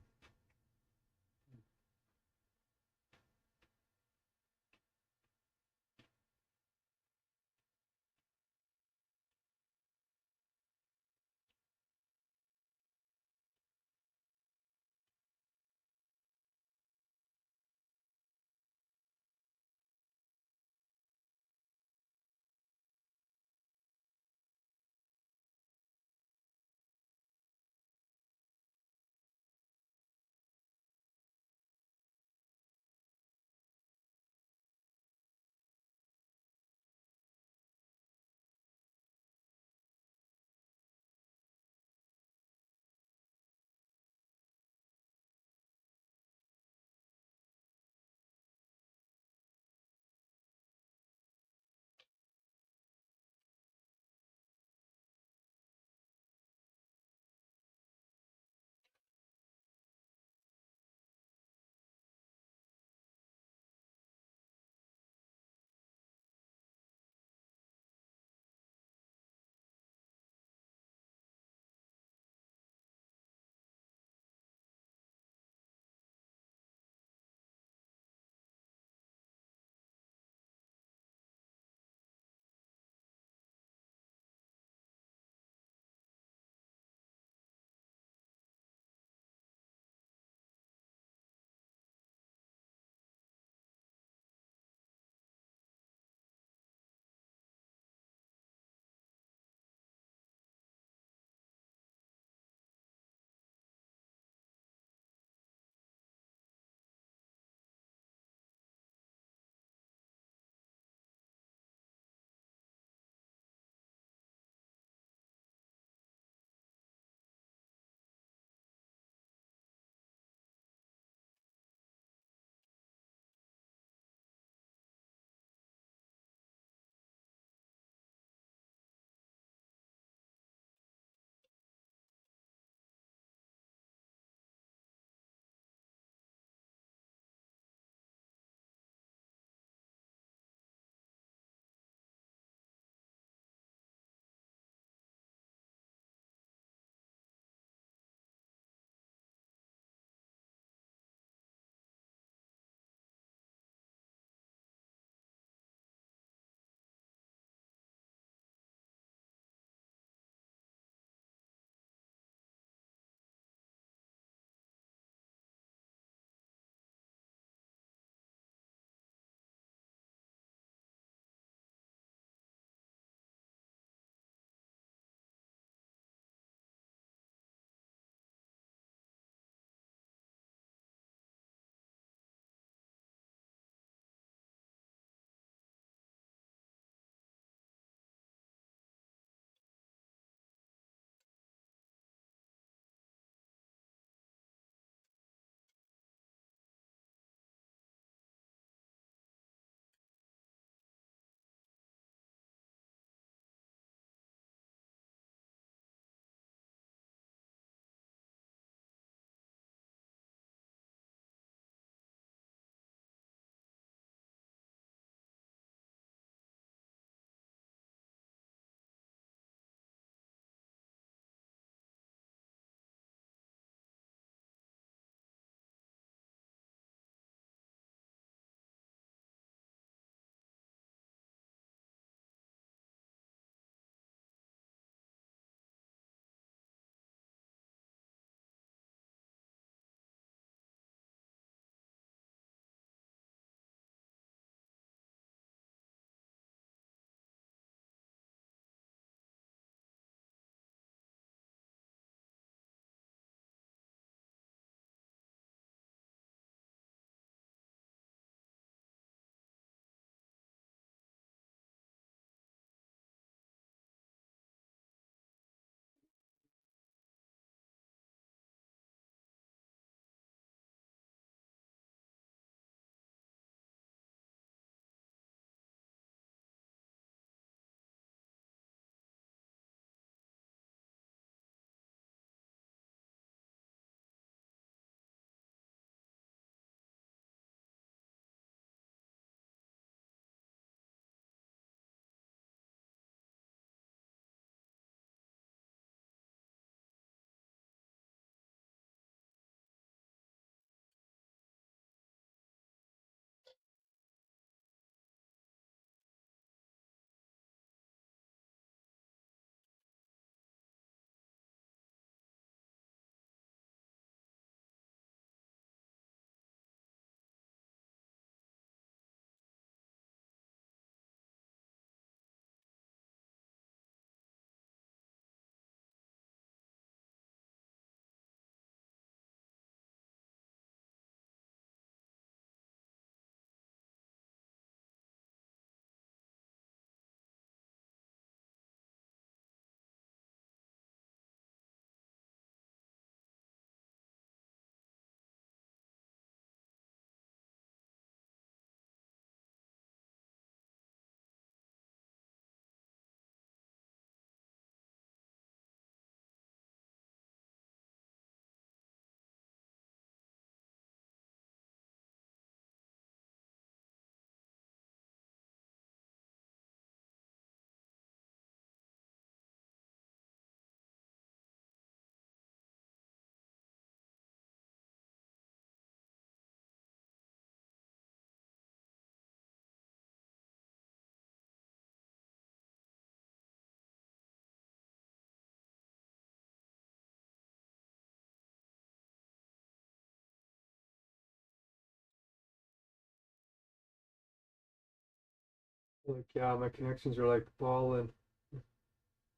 Like, yeah, my connections are like balling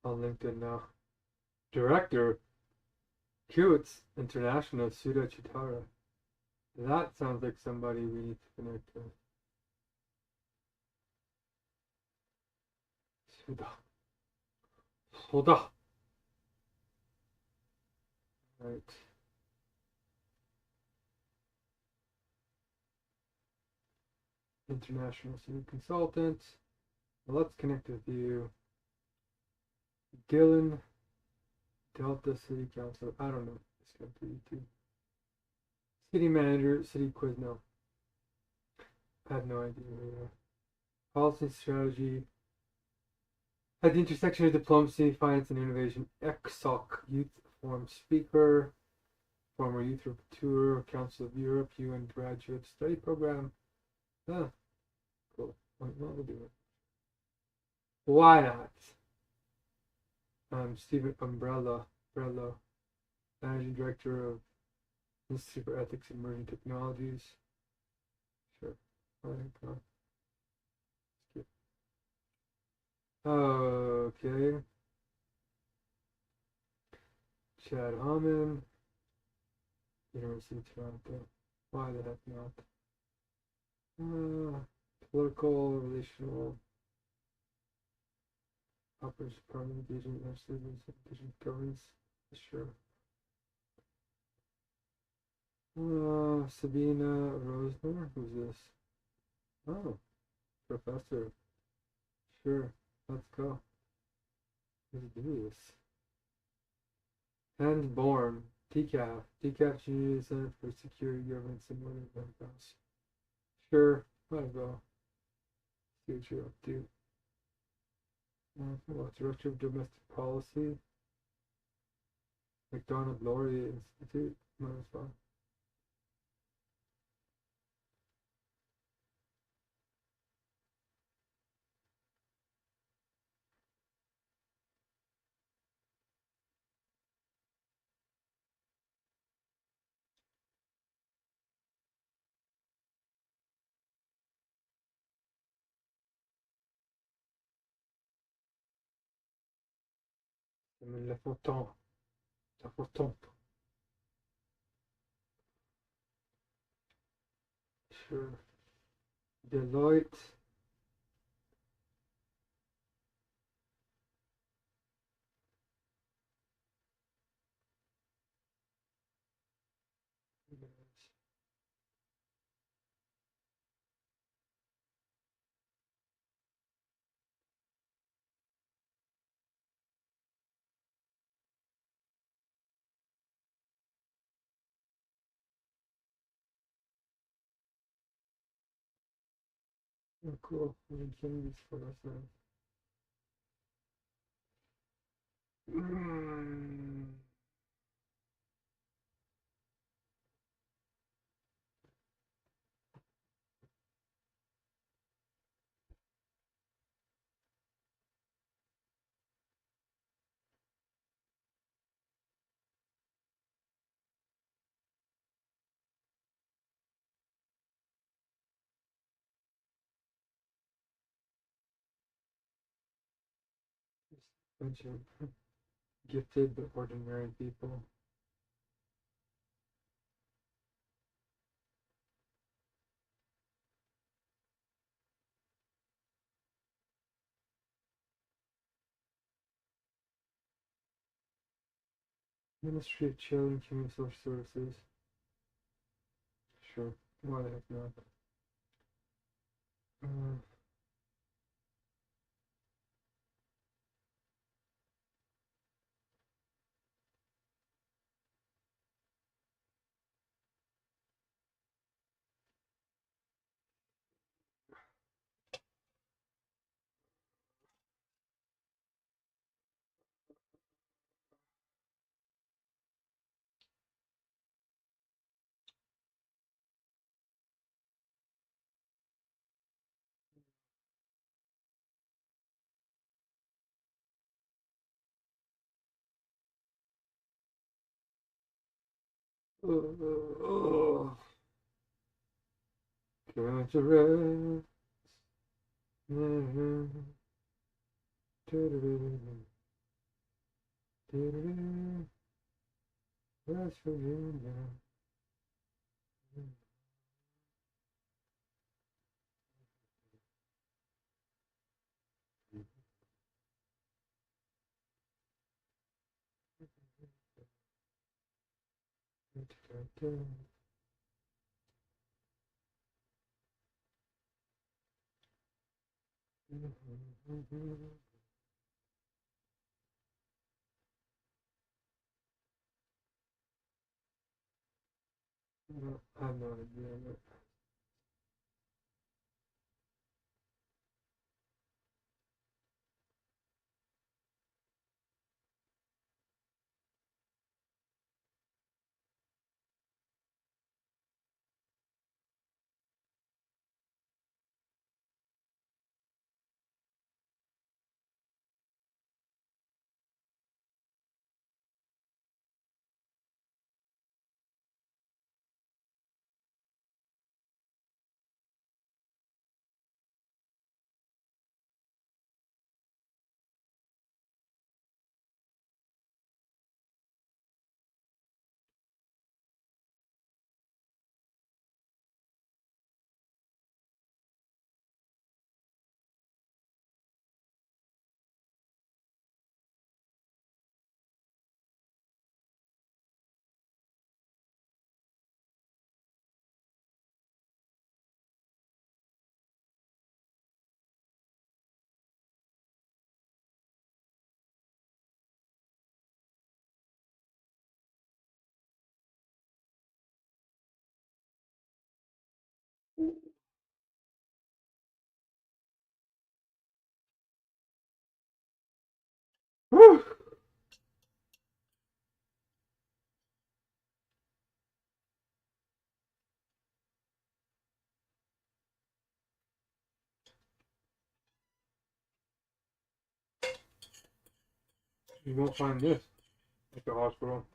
on LinkedIn now. Director, Cutes International, Suda Chitara. That sounds like somebody we need to connect with. Suda. Suda. Right. International City Consultant. Well, let's connect with you. Dylan, Delta City Council. I don't know. It's going to be too. City Manager, City Quiz. No. I have no idea. Policy Strategy. At the intersection of diplomacy, finance, and innovation, ECSOC Youth Forum Speaker, former Youth Rapporteur, Council of Europe, UN Graduate Study Program. Ah, cool. Why not? We'll do it. Why not? Stephen Umbrella, Managing Director of Institute for Ethics and Emerging Technologies. Sure. Why not? Skip. Okay. Chad Hammond, University of Toronto. Why the heck not? Political, relational, operations department, engagement, legislative, subdivision, governance. Sure. Sabina Rosner, who's this? Oh, professor. Sure, let's go. Let's do this. Handborn, TCAF, Community Center for Security, Governance, and Women House. Sure, might go. See what you're up to. Director of Domestic Policy, McDonald Laurier Institute, might as well. La Fontaine. La Fontaine. Sure. Deloitte. Oh, cool. We can use for us now. Bunch of gifted but ordinary people. Ministry of Children and Community Social Services. Sure. Why the heck not? Going to rest. West Virginia. No, I have no idea. Whew. You won't find this at the hospital.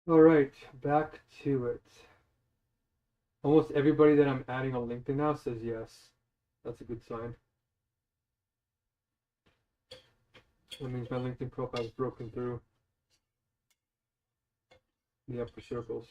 All right, back to it. Almost everybody that I'm adding on LinkedIn now says yes. That's a good sign. That means my LinkedIn profile is broken through the upper circles.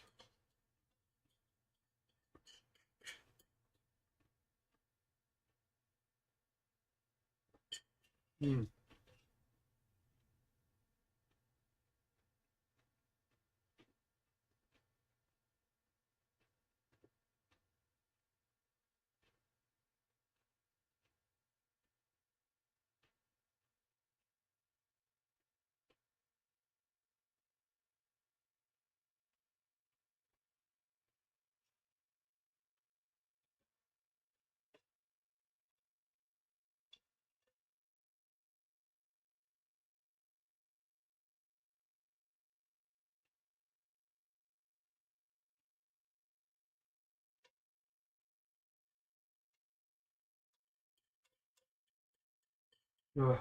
Ugh.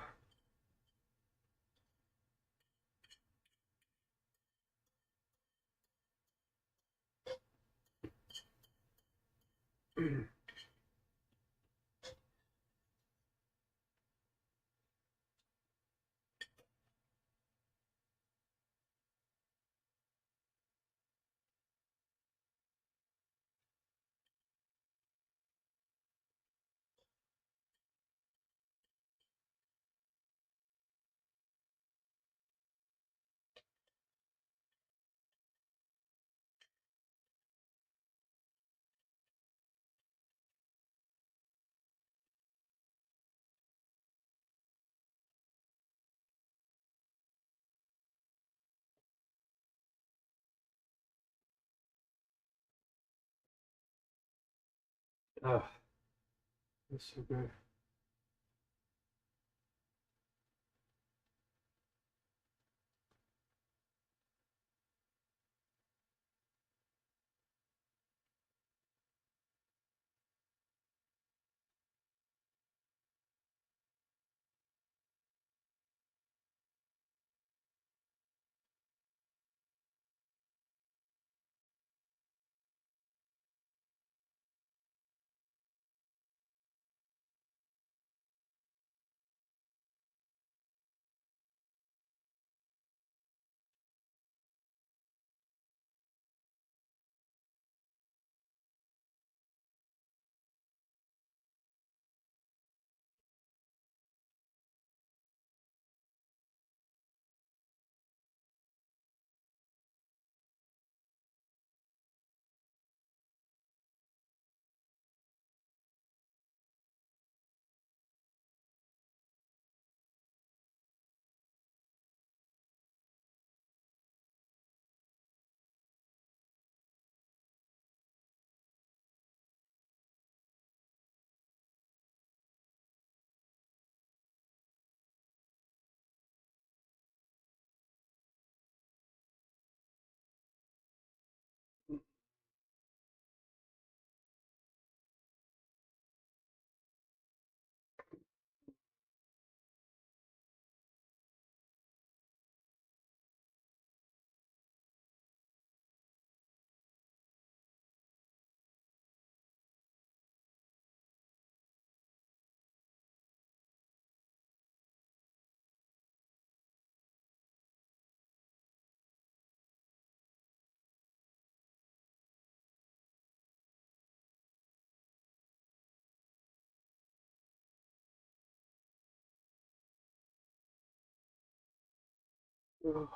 Ugh. That's so good. Ugh.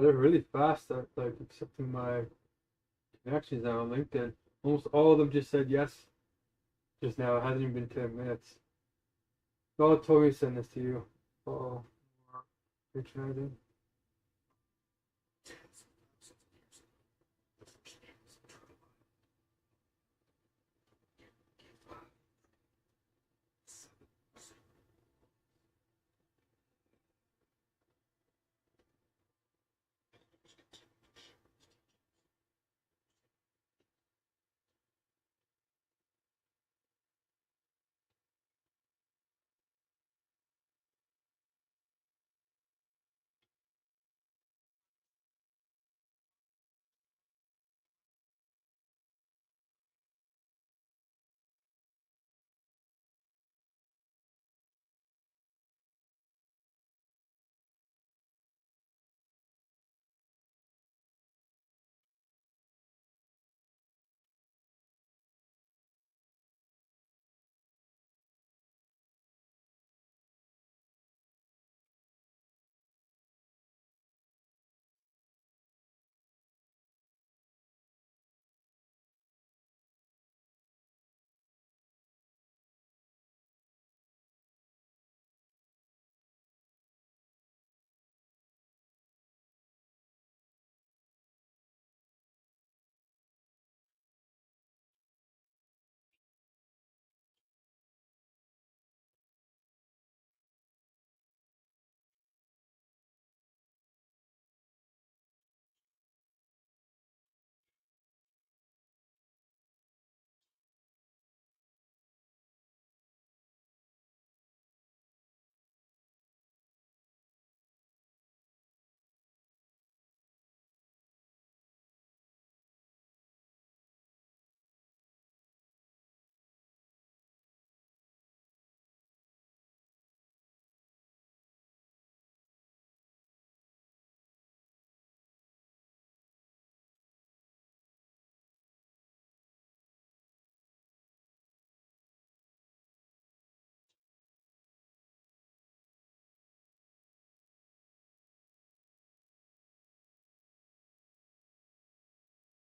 They're really fast at like accepting my connections now on LinkedIn. Almost all of them just said yes just now. It hasn't even been 10 minutes. Oh, told me to send this to you. Oh, patronizing.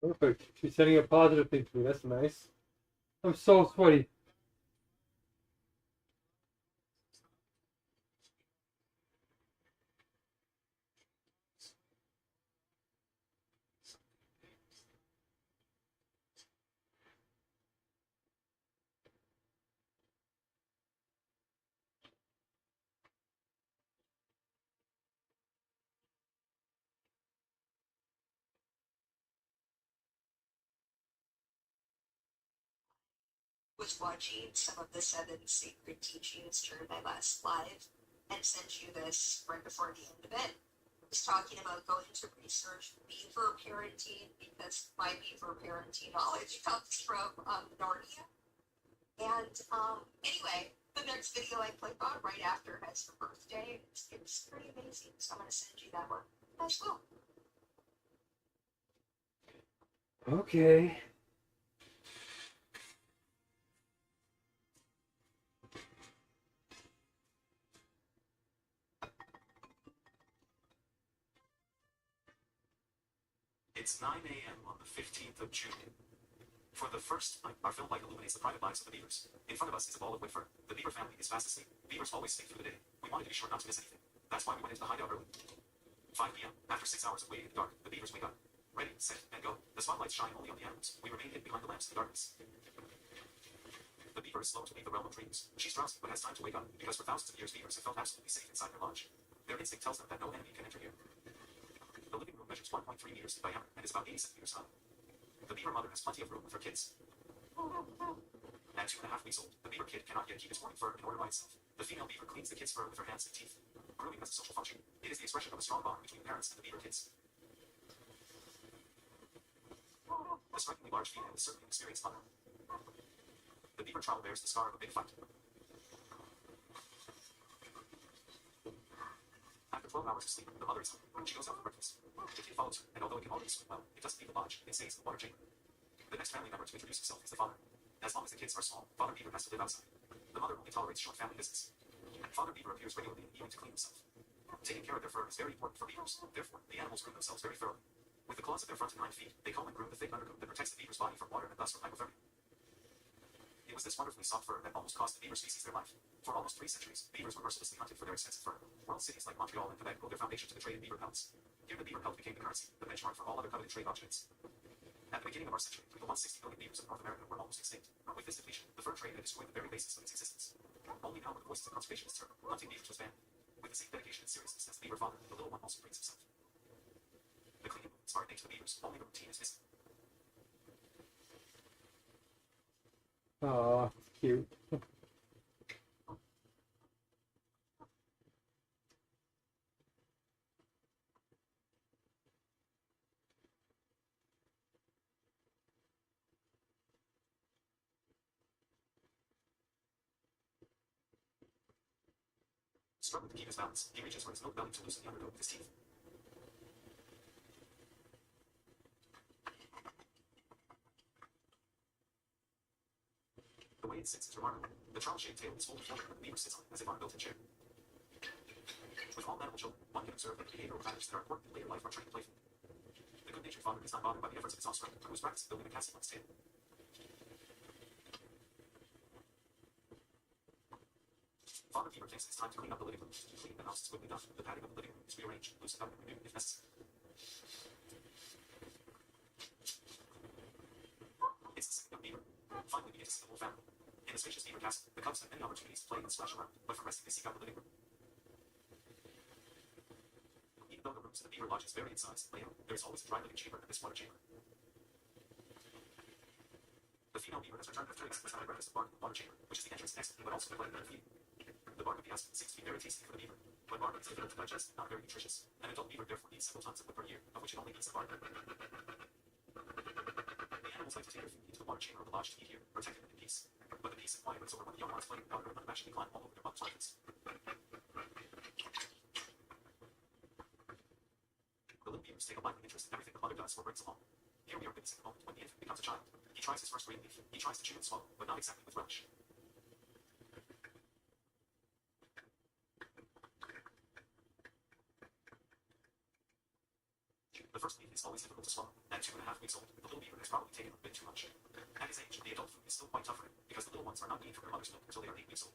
Perfect. She's sending a positive thing to me. That's nice. I'm so sweaty. Was watching some of the seven sacred teachings during my last live and sent you this right before the end of it. I was talking about going to research beaver parenting because my beaver parenting knowledge comes from Narnia. And anyway, the next video I click on right after has her birthday. It's pretty amazing, so I'm going to send you that one as well. Okay. It's 9 a.m. on the 15th of June. For the first time, our film light illuminates the private lives of the beavers. In front of us is a ball of Whitford. The beaver family is fast asleep. Beavers always sleep through the day. We wanted to be sure not to miss anything. That's why we went into the hideout early. 5 p.m. After 6 hours of waiting in the dark, the beavers wake up. Ready, set, and go. The spotlights shine only on the animals. We remain hidden behind the lamps in the darkness. The beaver is slow to leave the realm of dreams. She's drowsy, but has time to wake up, because for thousands of years beavers have felt absolutely safe inside their lodge. Their instinct tells them that no enemy can enter here. The living room measures 1.3 meters in diameter and is about 80 centimeters high. The beaver mother has plenty of room with her kids. At 2.5 weeks old, the beaver kid cannot yet keep its morning fur in order by itself. The female beaver cleans the kid's fur with her hands and teeth. Grooming has a social function. It is the expression of a strong bond between parents and the beaver kids. The strikingly large female is certainly an experienced mother. The beaver child bears the scar of a big fight. After 12 hours of sleep, the mother is hungry. She goes out for breakfast. The kid follows her, and although it can already swim well, it doesn't leave the lodge. It stays in the water chamber. The next family member to introduce himself is the father. As long as the kids are small, Father Beaver has to live outside. The mother only tolerates short family visits. Father Beaver appears regularly in the evening to clean himself. Taking care of their fur is very important for beavers. Therefore, the animals groom themselves very thoroughly. With the claws of their front and hind feet, they comb and groom the thick undercoat that protects the beaver's body from water and thus from hypothermia. It was this wonderfully soft fur that almost cost the beaver species their life. For almost 3 centuries, beavers were mercilessly hunted for their expensive fur. World cities like Montreal and Quebec owed their foundation to the trade in beaver pelts. Here the beaver pelt became the currency, the benchmark for all other coveted trade objects. At the beginning of our century, the 160 million beavers of North America were almost extinct. With this depletion, the fur trade had destroyed the very basis of its existence. Only now, with the voices of conservationists heard, hunting beavers was banned. With the same dedication and seriousness as the beaver father, the little one also brings himself. The cleaning movements are innate to the beavers, only the routine is missing. Aw, cute. Struggling to keep his balance, he reaches for his milk belly to loosen the undercoat with his teeth. The way it sits is remarkable. The trowel-shaped tail is folded forward, and the beaver sits on it as if on a built-in chair. With all animal children, one can observe that the behavioral patterns that are important in later life are trained playfully. The good-natured father is not bothered by the efforts of his offspring, who is practicing building a castle on his tail. Father beaver thinks it's time to clean up the living room. Cleaning the house is quickly done. The padding of the living room is rearranged, loosened up, and renewed if necessary. It's the second beaver. Finally begins the whole family. In the spacious beaver castle, the cubs have many opportunities to play and splash around, but for resting they seek out the living room. Even though the rooms in the beaver lodge is varied in size and layout, there is always a dry living chamber and this water chamber. The female beaver has returned after eggs and has had breakfast bark in the water chamber, which is the entrance next, but also the plan for feeding. The bark of the aspen seems to be very tasty for the beaver, but bark is difficult to digest and not very nutritious. An adult beaver therefore needs several tons of wood per year, of which it only eats the bark. The animals like to take their food into the water chamber of the lodge to eat here, protected and in peace. But the peace and quiet is over when the young ones play out and unabashedly climb all over their mother's blankets. The little beavers take a lively interest in everything the mother does or brings along. Here we are witnessing the moment when the infant becomes a child. He tries his first green leaf. He tries to chew and swallow, but not exactly with relish. The first leaf is always difficult to swallow. At 2.5 weeks old, the little beaver has probably taken a bit too much. At his age, the adult food is still quite tough for him, because the little ones are not weaned from their mother's milk until they are 8 weeks old.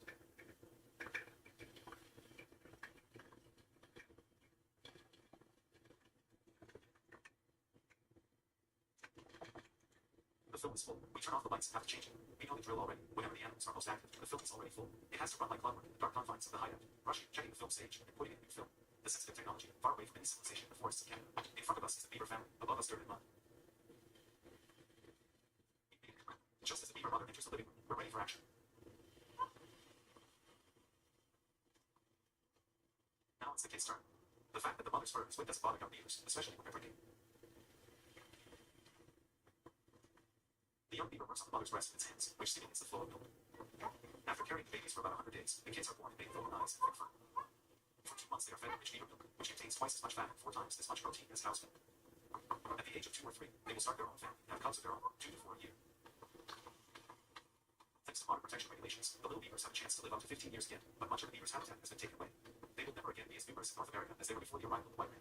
The film is full. We turn off the lights and have to change it. We know the drill already. Whenever the animals are most active, the film is already full. It has to run like clockwork in the dark confines of the hideout, rushing, checking the film stage, and putting in new film. The sensitive technology, far away from any civilization in the forests of Canada. In front of us is the beaver family, above us dirt and mud. Just as the beaver mother enters the living room, we're ready for action. Now it's the kid's turn. The fact that the mother's fur is what doesn't bother young beavers, especially when they're drinking. The young beaver works on the mother's breast with its hands, which stimulates the flow of milk. After carrying the babies for about 100 days, the kids are born in big yellow eyes and thick fur. For 2 months they are fed rich beaver milk, which contains twice as much fat and 4 times as much protein as cow's milk. At the age of 2 or 3, they will start their own family and have cubs of their own, 2 to 4 a year. Thanks to modern protection regulations, the little beavers have a chance to live up to 15 years again, but much of the beaver's habitat has been taken away. They will never again be as numerous in North America as they were before the arrival of the white man.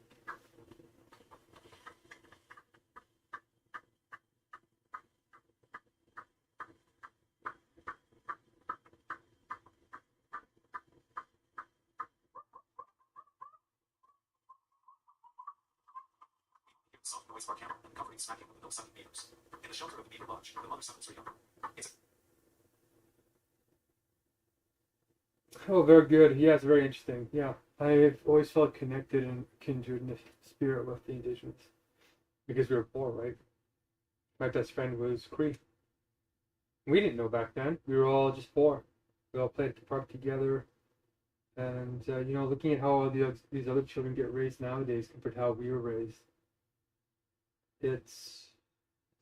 Soft noise of our camel and the covering smacking of the milk-sucking beavers. In the shelter of the beaver lodge, the mother suckles her young. It's Oh, very good. Yes, very interesting. Yeah, I've always felt connected and kindred in the spirit with the indigenous because we were poor, right? My best friend was Cree. We didn't know back then. We were all just poor. We all played at the park together, and looking at how all these other children get raised nowadays compared to how we were raised, it's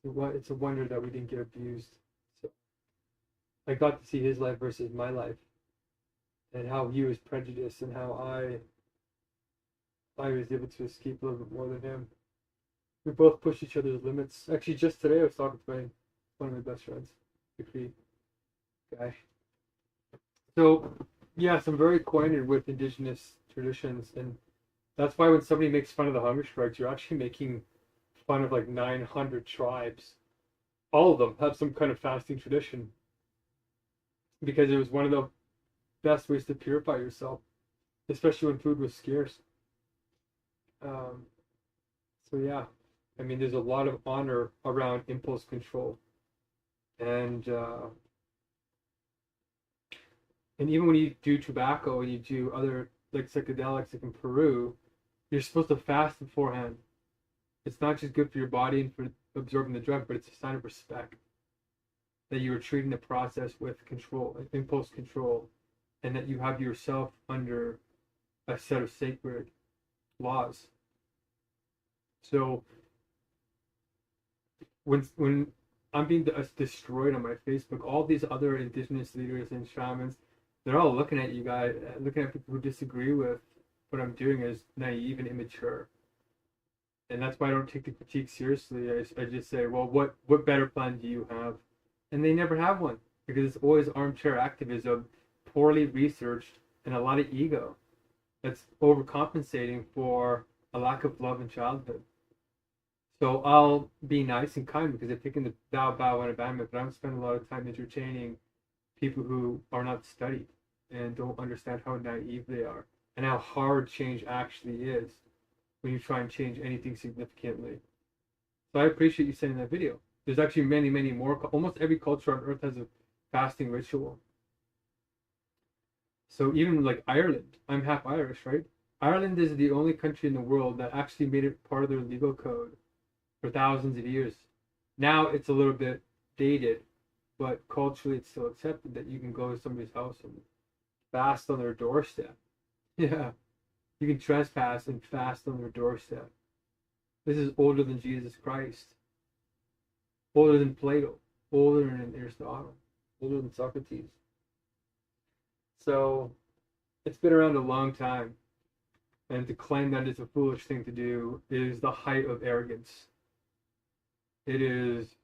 a wonder that we didn't get abused. So I got to see his life versus my life, and how he was prejudiced, and how I was able to escape a little bit more than him. We both pushed each other's limits. Actually, just today I was talking to one of my best friends, the Cree guy. So, yes, I'm very acquainted with indigenous traditions, and That's why when somebody makes fun of the hunger strikes, you're actually making fun of like 900 tribes. All of them have some kind of fasting tradition because it was one of the best ways to purify yourself, especially when food was scarce. Um, so yeah, I mean, there's a lot of honor around impulse control, and even when you do tobacco and you do other like psychedelics, like in Peru, you're supposed to fast beforehand. It's not just good for your body and for absorbing the drug, but it's a sign of respect that you are treating the process with control, impulse control, and that you have yourself under a set of sacred laws. So when I'm being destroyed on my Facebook, all these other indigenous leaders and shamans, they're all looking at you guys, looking at people who disagree with what I'm doing as naive and immature. And that's why I don't take the critique seriously. I just say, well, what better plan do you have? And they never have one because it's always armchair activism, poorly researched, and a lot of ego that's overcompensating for a lack of love in childhood. So I'll be nice and kind because I've taken the bow and abandonment, but I don't spend a lot of time entertaining people who are not studied and don't understand how naive they are and how hard change actually is when you try and change anything significantly. So I appreciate you sending that video. There's actually many, many more. Almost every culture on earth has a fasting ritual. So even like Ireland, I'm half Irish, right? Ireland is the only country in the world that actually made it part of their legal code for thousands of years. Now it's a little bit dated, but culturally it's still accepted that you can go to somebody's house and fast on their doorstep. Yeah, you can trespass and fast on their doorstep. This is older than Jesus Christ, older than Plato, older than Aristotle, older than Socrates. So it's been around a long time, and to claim that it's a foolish thing to do is the height of arrogance. It is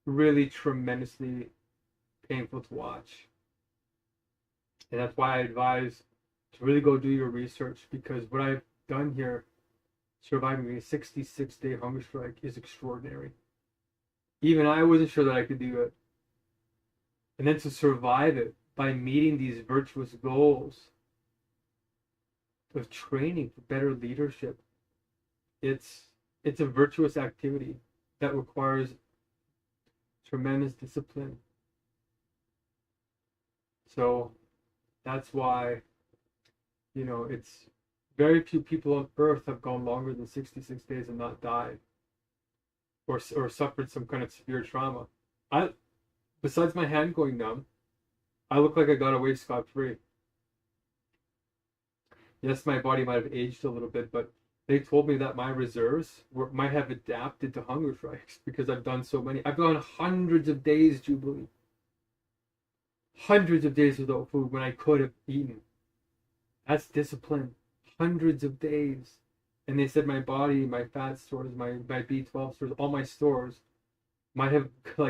really tremendously painful to watch. And that's why I advise to really go do your research, because what I've done here, surviving a 66-day hunger strike, is extraordinary. Even I wasn't sure that I could do it. And then to survive it by meeting these virtuous goals of training for better leadership, it's a virtuous activity that requires tremendous discipline. So that's why, it's very few people on earth have gone longer than 66 days and not died or suffered some kind of severe trauma. Besides my hand going numb, I look like I got away scot-free. Yes, my body might have aged a little bit, but they told me that my reserves might have adapted to hunger strikes because I've done so many. I've gone hundreds of days, Jubilee. Hundreds of days without food when I could have eaten. That's discipline. Hundreds of days. And they said my body, my fat stores, my B12 stores, all my stores might have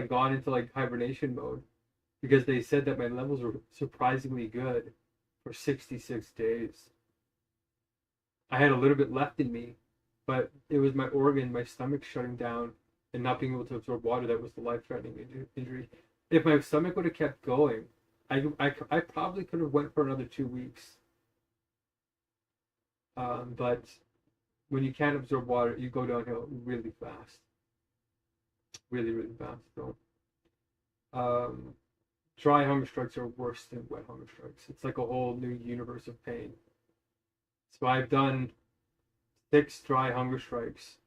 gone into hibernation mode because they said that my levels were surprisingly good for 66 days. I had a little bit left in me, but it was my organ, my stomach shutting down and not being able to absorb water that was the life-threatening injury. If my stomach would have kept going, I probably could have went for another 2 weeks. But when you can't absorb water, you go downhill really fast. Really, really fast. So, dry hunger strikes are worse than wet hunger strikes. It's like a whole new universe of pain. So I've done 6 dry hunger strikes,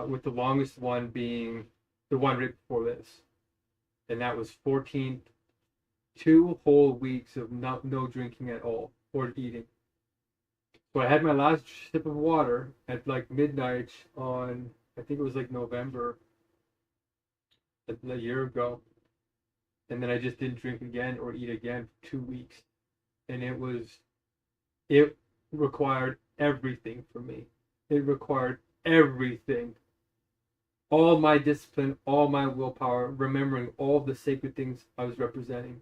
with the longest one being the one right before this. And that was 2 whole weeks of no drinking at all or eating. So I had my last sip of water at midnight on, I think it was November, a year ago. And then I just didn't drink again or eat again for 2 weeks. And it required everything from me. It required everything. All my discipline, all my willpower, remembering all the sacred things I was representing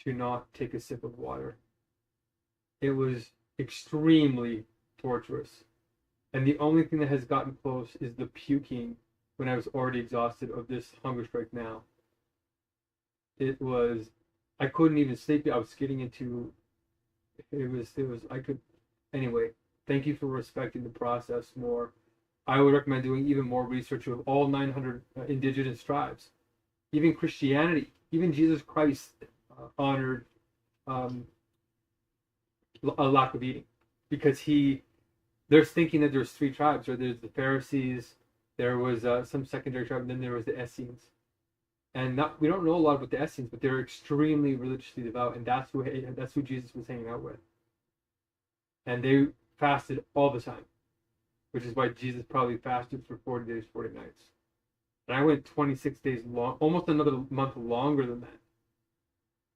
to not take a sip of water. It was extremely torturous. And the only thing that has gotten close is the puking when I was already exhausted of this hunger strike now. It was, I couldn't even sleep. I was getting into, I could, anyway, thank you for respecting the process more. I would recommend doing even more research of all 900 indigenous tribes. Even Christianity, even Jesus Christ honored a lack of eating, because they're thinking that there's three tribes, or there's the Pharisees, there was some secondary tribe, and then there was the Essenes. And we don't know a lot about the Essenes, but they're extremely religiously devout, and that's who Jesus was hanging out with. And they fasted all the time, which is why Jesus probably fasted for 40 days, 40 nights. And I went 26 days long, almost another month longer than that,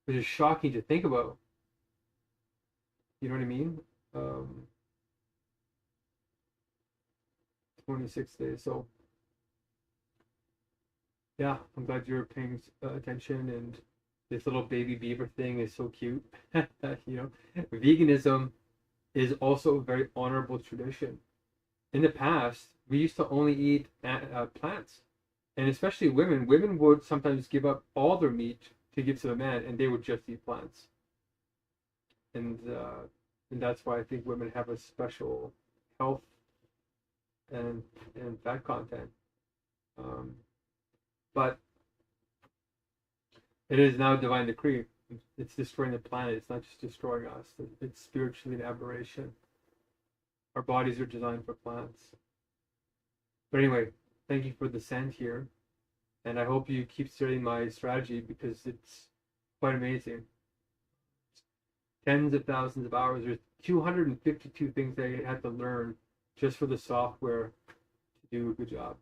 which is shocking to think about. You know what I mean? 26 days. So, yeah, I'm glad you're paying attention. And this little baby beaver thing is so cute. Veganism is also a very honorable tradition. In the past, we used to only eat plants. And especially women. Women would sometimes give up all their meat to give to the man, and they would just eat plants. And that's why I think women have a special health and fat content. But it is now a divine decree. It's destroying the planet. It's not just destroying us. It's spiritually an aberration. Our bodies are designed for plants. But anyway, thank you for the send here. And I hope you keep studying my strategy, because it's quite amazing. Tens of thousands of hours. There's 252 things that I had to learn just for the software to do a good job.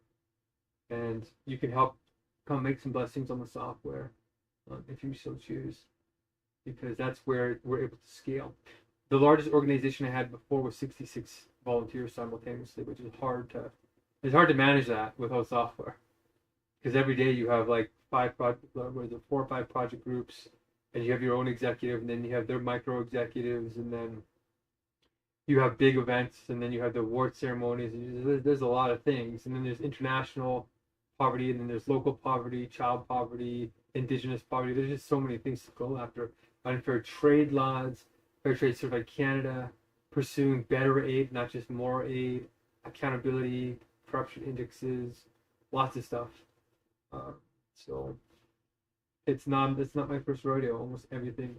And you can help come make some blessings on the software if you so choose, because that's where we're able to scale. The largest organization I had before was 66 volunteers simultaneously, which is hard to manage that without software, because every day you have like 4 or 5 project groups, and you have your own executive, and then you have their micro executives, and then you have big events, and then you have the award ceremonies. And there's a lot of things, and then there's international poverty, and then there's local poverty, child poverty, indigenous poverty. There's just so many things to go after. Unfair trade laws, Fair Trade Certified Canada, pursuing better aid, not just more aid, accountability, corruption indexes, lots of stuff. So it's not my first rodeo. Almost everything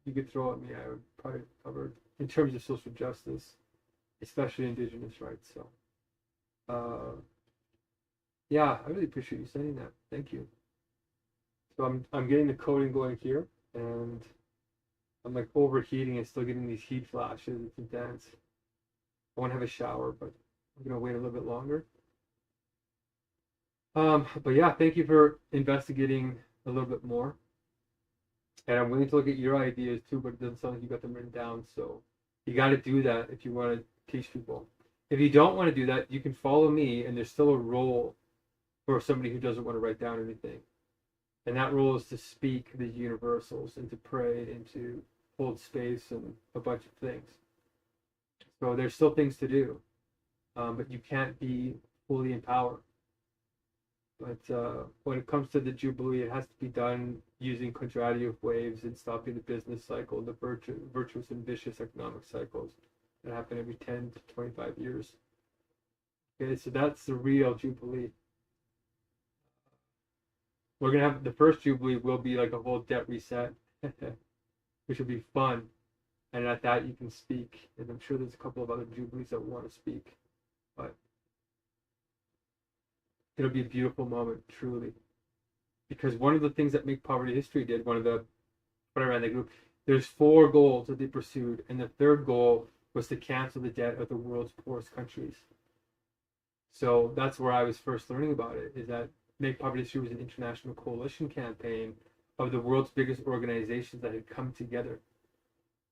you could throw at me, I would probably cover in terms of social justice, especially indigenous rights. So yeah, I really appreciate you saying that. Thank you. So I'm getting the coding going here, and I'm like overheating and still getting these heat flashes. It's intense. I want to have a shower, but I'm gonna wait a little bit longer. But yeah, thank you for investigating a little bit more. And I'm willing to look at your ideas too, but it doesn't sound like you got them written down. So you got to do that if you want to teach people. If you don't want to do that, you can follow me, and there's still a role for somebody who doesn't want to write down anything. And that role is to speak the universals and to pray and to hold space and a bunch of things. So there's still things to do, but you can't be fully in power. But when it comes to the Jubilee, it has to be done using contradict waves and stopping the business cycle, the virtuous and vicious economic cycles that happen every 10 to 25 years. Okay, so that's the real Jubilee. We're going to have the first Jubilee will be like a whole debt reset, which will be fun. And at that, you can speak. And I'm sure there's a couple of other Jubilees that want to speak. But it'll be a beautiful moment, truly. Because one of the things that Make Poverty History did, when I ran the group, there's 4 goals that they pursued. And the third goal was to cancel the debt of the world's poorest countries. So that's where I was first learning about it, is that Make Poverty History was an international coalition campaign of the world's biggest organizations that had come together.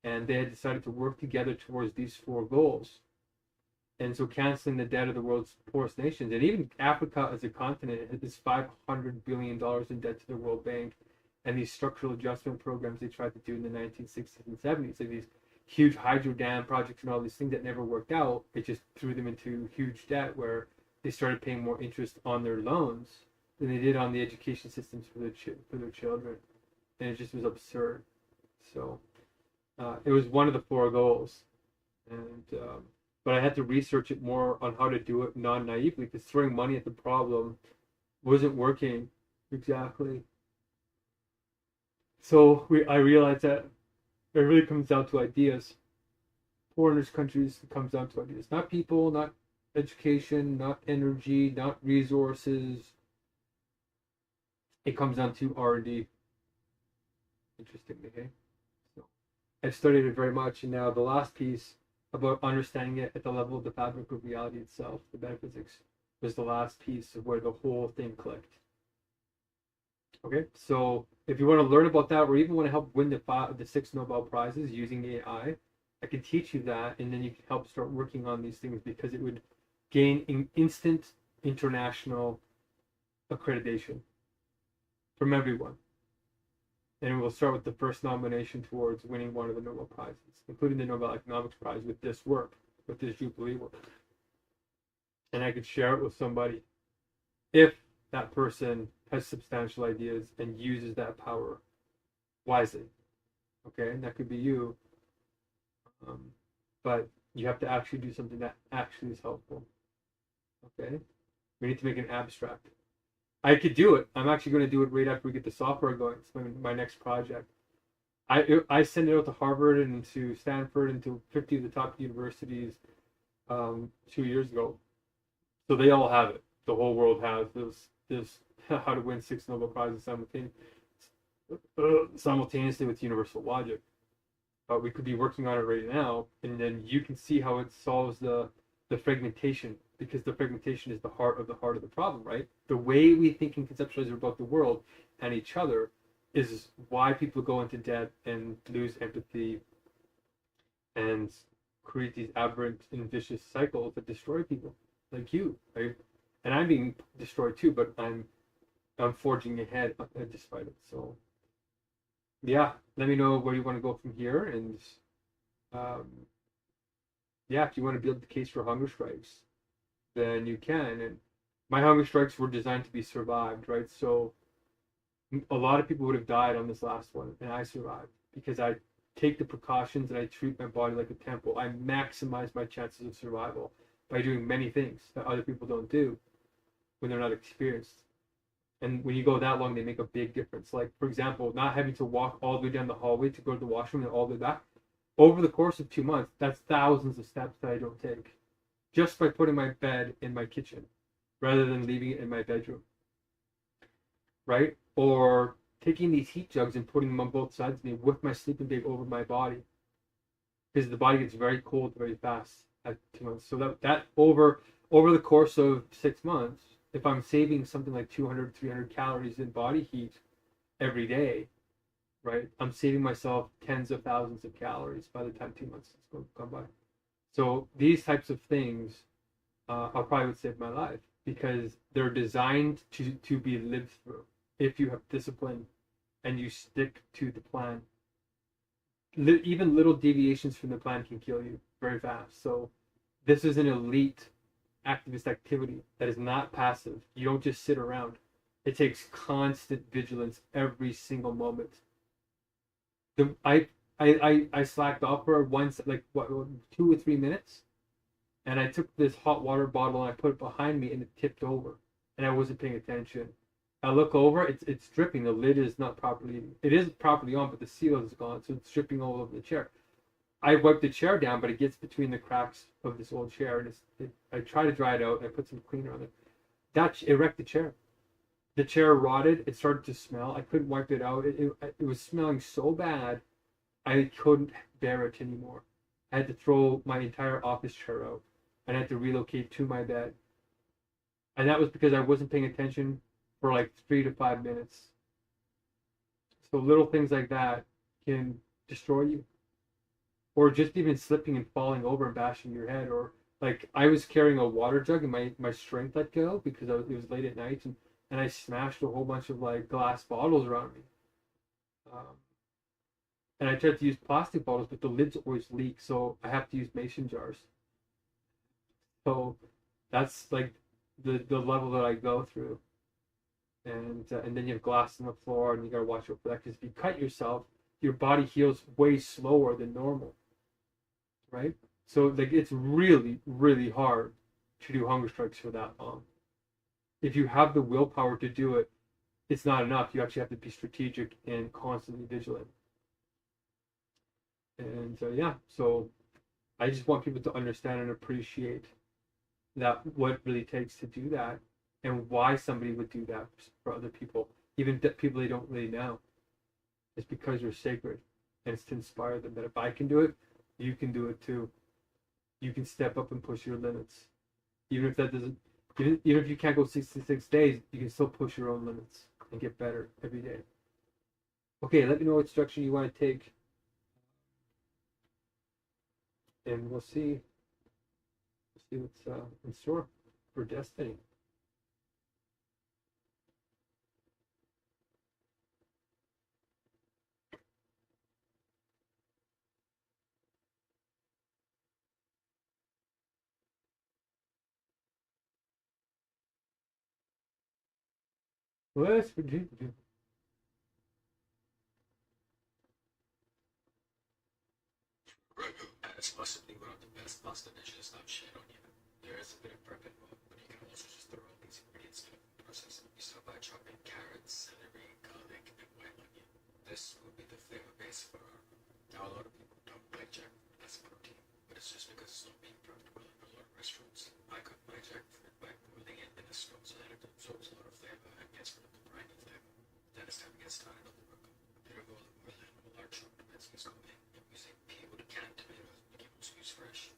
And they had decided to work together towards these 4 goals. And so canceling the debt of the world's poorest nations, and even Africa as a continent, is $500 billion in debt to the World Bank. And these structural adjustment programs they tried to do in the 1960s and 70s, like huge hydro dam projects and all these things that never worked out. It just threw them into huge debt where they started paying more interest on their loans than they did on the education systems for their children, and it just was absurd. So it was one of the 4 goals, and but I had to research it more on how to do it non-naively, because throwing money at the problem wasn't working exactly. So I realized that it really comes down to ideas. Foreigners' countries, it comes down to ideas, not people, not education, not energy, not resources. It comes down to R&D. Interestingly, okay? So I've studied it very much, and now the last piece about understanding it at the level of the fabric of reality itself, the metaphysics, was the last piece of where the whole thing clicked. Okay, so if you want to learn about that, or even want to help win the 6 Nobel Prizes using AI, I can teach you that, and then you can help start working on these things, because it would gain instant international accreditation from everyone. And we'll start with the first nomination towards winning one of the Nobel Prizes, including the Nobel Economics Prize, with this work, with this Jubilee work. And I could share it with somebody if that person has substantial ideas and uses that power wisely. Okay, and that could be you. But you have to actually do something that actually is helpful. Okay, we need to make an abstract. I could do it. I'm actually going to do it right after we get the software going. It's my next project. I sent it out to Harvard and to Stanford and to 50 of the top universities 2 years ago. So they all have it. The whole world has this how to win 6 Nobel Prizes simultaneously with universal logic. But we could be working on it right now, and then you can see how it solves the fragmentation, because the fragmentation is the heart of the problem, right? The way we think and conceptualize about the world and each other is why people go into debt and lose empathy and create these aberrant and vicious cycles that destroy people like you, right? And I'm being destroyed too, but I'm forging ahead despite it. So yeah, let me know where you want to go from here, and yeah, if you want to build the case for hunger strikes, then you can. And my hunger strikes were designed to be survived, right? So a lot of people would have died on this last one, and I survived because I take the precautions and I treat my body like a temple. I maximize my chances of survival by doing many things that other people don't do when they're not experienced. And when you go that long, they make a big difference. Like, for example, not having to walk all the way down the hallway to go to the washroom and all the way back. Over the course of 2 months, that's thousands of steps that I don't take just by putting my bed in my kitchen rather than leaving it in my bedroom, right? Or taking these heat jugs and putting them on both sides of me with my sleeping bag over my body, because the body gets very cold very fast at 2 months. So that over the course of 6 months, if I'm saving something like 200, 300 calories in body heat every day, right, I'm saving myself tens of thousands of calories by the time 2 months has gone by. So these types of things are probably would save my life, because they're designed to be lived through if you have discipline and you stick to the plan. Even little deviations from the plan can kill you very fast. So this is an elite activist activity that is not passive. You don't just sit around. It takes constant vigilance every single moment. I slacked off for once, like 2 or 3 minutes, and I took this hot water bottle and I put it behind me and it tipped over, and I wasn't paying attention. I look over, it's dripping. The lid is not properly. It is properly on, but the seal is gone, so it's dripping all over the chair. I wiped the chair down, but it gets between the cracks of this old chair, and I try to dry it out, and I put some cleaner on it. It wrecked the chair. The chair rotted. It started to smell. I couldn't wipe it out. It was smelling so bad, I couldn't bear it anymore. I had to throw my entire office chair out, and I had to relocate to my bed. And that was because I wasn't paying attention for like 3 to 5 minutes. So little things like that can destroy you. Or just even slipping and falling over and bashing your head. Or like I was carrying a water jug and my strength let go because it was late at night, and I smashed a whole bunch of like glass bottles around me. And I tried to use plastic bottles, but the lids always leak, so I have to use mason jars. So that's like the level that I go through. And then you have glass on the floor, and you gotta watch out for that because if you cut yourself, your body heals way slower than normal, right? So like it's really really hard to do hunger strikes for that long. If you have the willpower to do it, it's not enough. You actually have to be strategic and constantly vigilant. And yeah, so I just want people to understand and appreciate that what it really takes to do that and why somebody would do that for other people, even people they don't really know. It's because you're sacred and it's to inspire them that if I can do it, you can do it too. You can step up and push your limits. Even if that doesn't, even if you can't go 66 days, you can still push your own limits and get better every day. Okay, let me know what direction you want to take, and we'll see what's in store for Destiny. West Virginia. As possibly one of the best pasta dishes I've shared on you. There is a bit of prep involved, but you can also just throw all these ingredients into the process. You start by chopping carrots, celery, garlic, and white onion. This will be the flavor base for our. Now, a lot of people don't like jackfruit as protein, but it's just because it's not being prepped well in a lot of restaurants. I cook my jackfruit by boiling it in a stove so that it absorbs a lot of flavor and gets rid of the briny flavor. Then it's time to get started on the rook. A bit of olive oil and all our chopped veggies go in. I'm using peeled canned tomatoes, but you can also use fresh.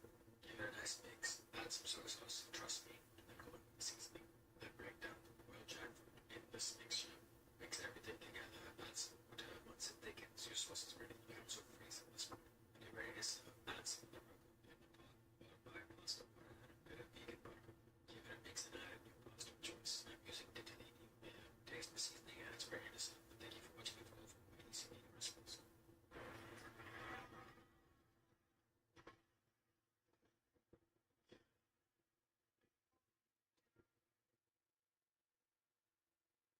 Give it a nice mix. Add some soy sauce, trust me, and then go in with the seasoning. Then break down the boiled jackfruit in this mixture. Mix everything together. Add some water. Once it thickens, your sauce is ready. You can also freeze it this point. When you're ready to serve, add some of the rook in the pot, followed by a glass of water and a bit of vegan butter. Give it a mix and add in your pasta of choice. I'm using Day10. Taste the seasoning and it's ready to serve. But thank you for watching me for over 80 recipes.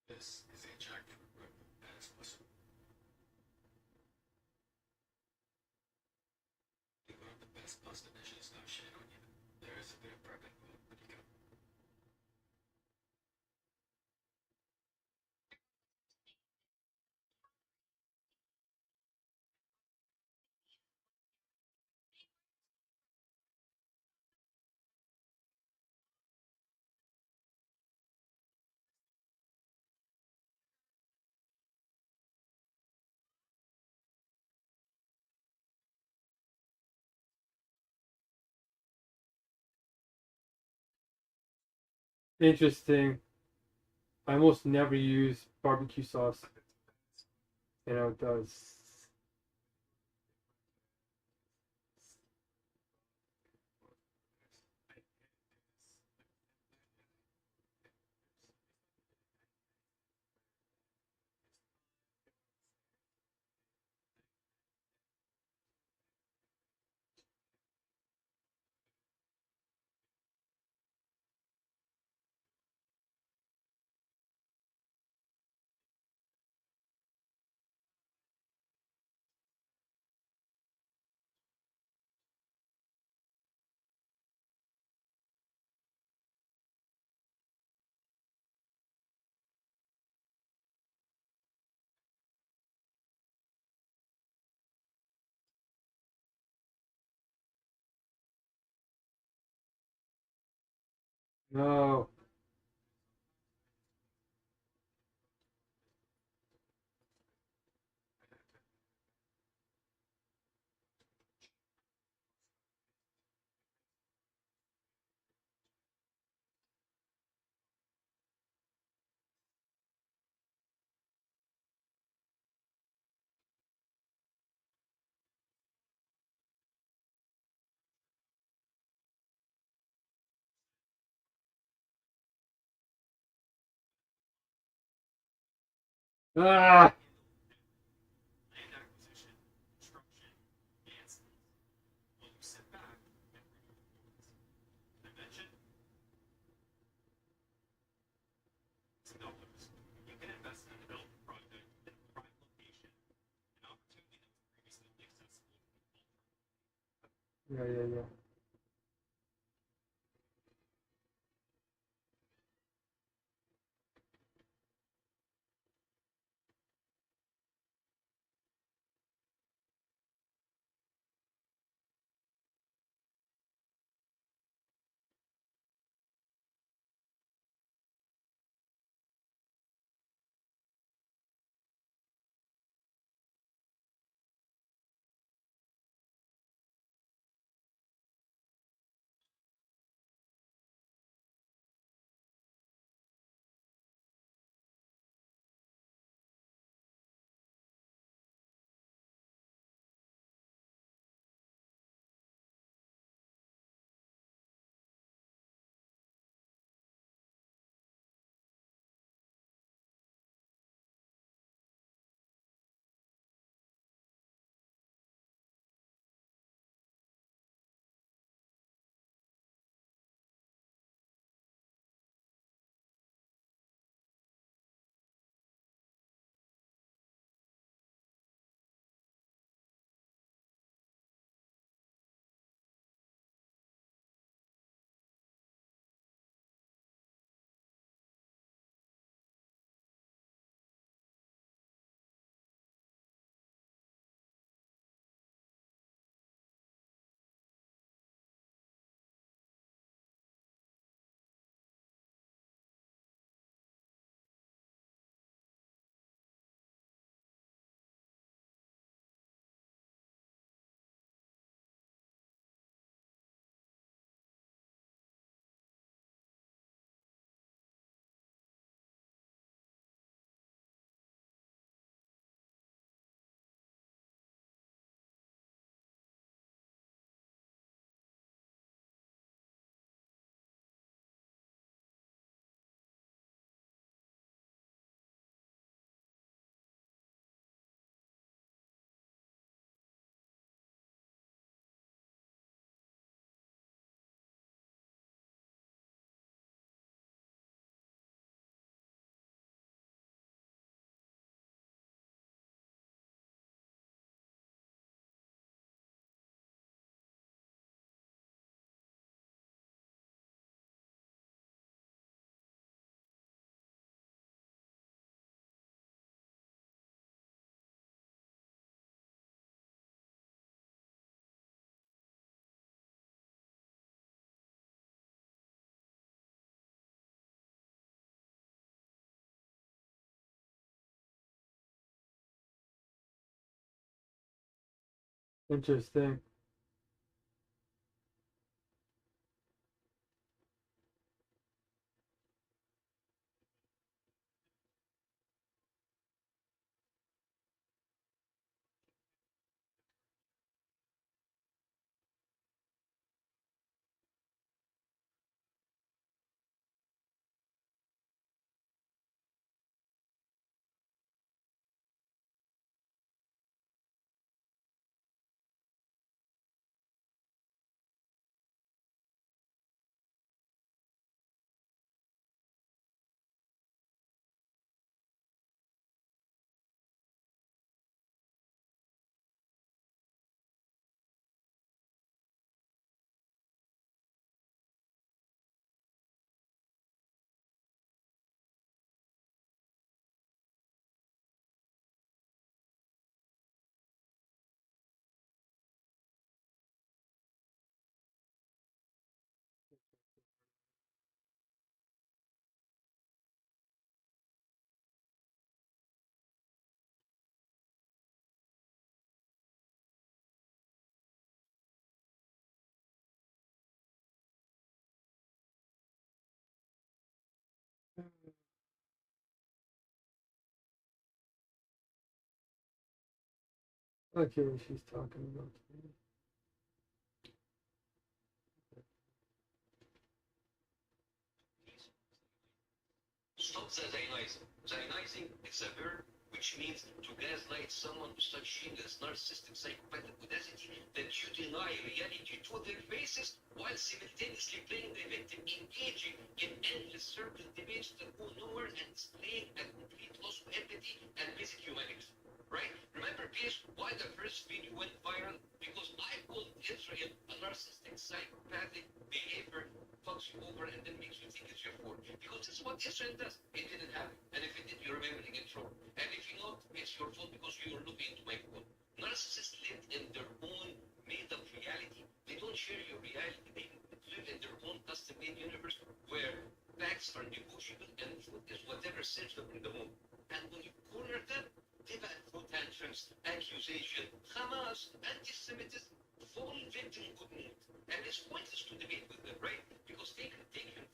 This is a jackfruit root that is possible. One of the best pasta dishes I've shared on you. There is a bit of prep involved, but you can. Interesting. I almost never use barbecue sauce. It does. No. Ah. Land acquisition. Yeah. Interesting. Okay, she's talking about me. Stop the Zionizing. Zionizing is a verb which means to gaslight someone to such shameless, narcissistic, psychopathic audacity that you deny reality to their faces while simultaneously playing the victim, engaging in endless circle debates that go nowhere and displaying a complete loss of empathy and basic humanity. Right? Remember, PS, why the first video went viral? Because I called Israel a Israel does. It didn't happen. And if it did, you're remembering it wrong. And if you not, it's your fault because you are looking into my phone. Narcissists live in their own made-up reality. They don't share your reality. They live in their own custom-made universe where facts are negotiable and food is whatever serves them in the moment. And when you corner them, they back throw tantrums, accusation, Hamas, anti-Semitism, full victim good mood. And it's pointless to debate with them, right? Because take him,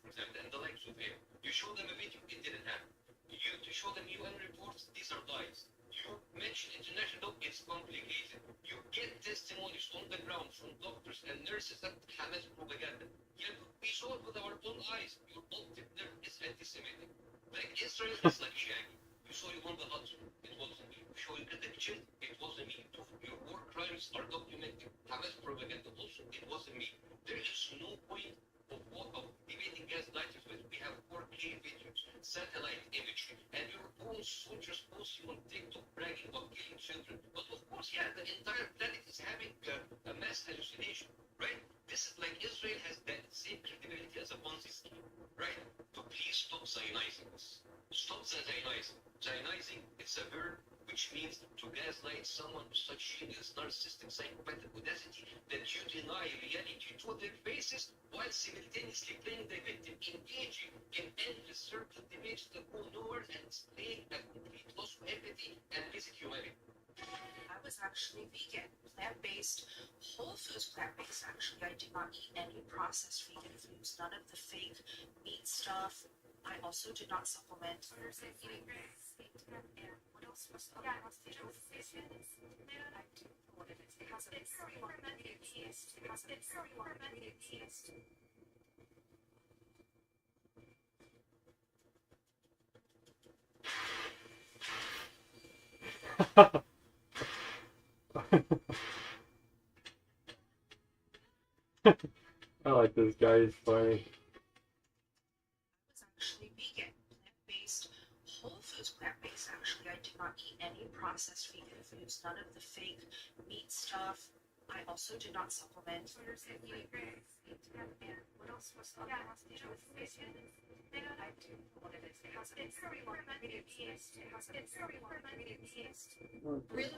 for example, and the likes of him. You show them a video, it didn't happen. You to show them UN reports, these are lies. You mention international law, it's complicated. You get testimonies on the ground from doctors and nurses that Hamas propaganda. Yet we saw it with our own eyes. Your own there is anti-Semitic. Like Israel is like Shaggy. You saw you on the Hudson, it wasn't me. You show you get the chill, it wasn't me. Your war crimes are documented. Hamas propaganda also, it wasn't me. There is no point of debating gaslighters with. We have 4K videos, satellite imagery, and your own soldiers posting on TikTok bragging about killing children. But of course, yeah, the entire planet is having a mass hallucination, right? This is like Israel has that same credibility as a Ponzi scheme, right? So please stop Zionizing us. Stop Zionizing. Zionizing, it's a verb which means to gaslight someone with such shameless, narcissistic, psychopathic audacity that you deny reality to their faces while simultaneously playing the victim, engaging in endless circle debates that go nowhere and displaying a complete loss of empathy and basic humanity. I was actually vegan, plant-based, whole foods plant-based actually. I did not eat any processed vegan foods, none of the fake meat stuff. I also did not supplement. What else was I do what it is. It has a very fermented yeast. It has a very fermented yeast. I like this guy, he's funny. I was actually vegan, plant-based, whole foods plant-based actually. I did not eat any processed vegan foods, none of the fake meat stuff. I also did not supplement. What else was I do what it is. It has a very fermented yeast. It has a very fermented yeast. Really?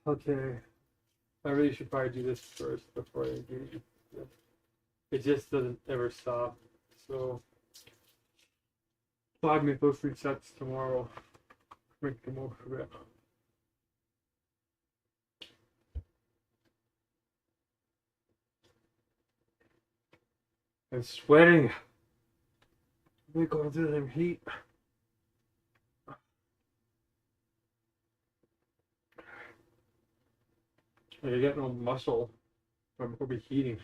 Okay. I really should probably do this first before I do. It just doesn't ever stop. So, 5-minute post resets tomorrow. Make the most of it. I'm sweating. We're going through them heat. I get no muscle from overheating.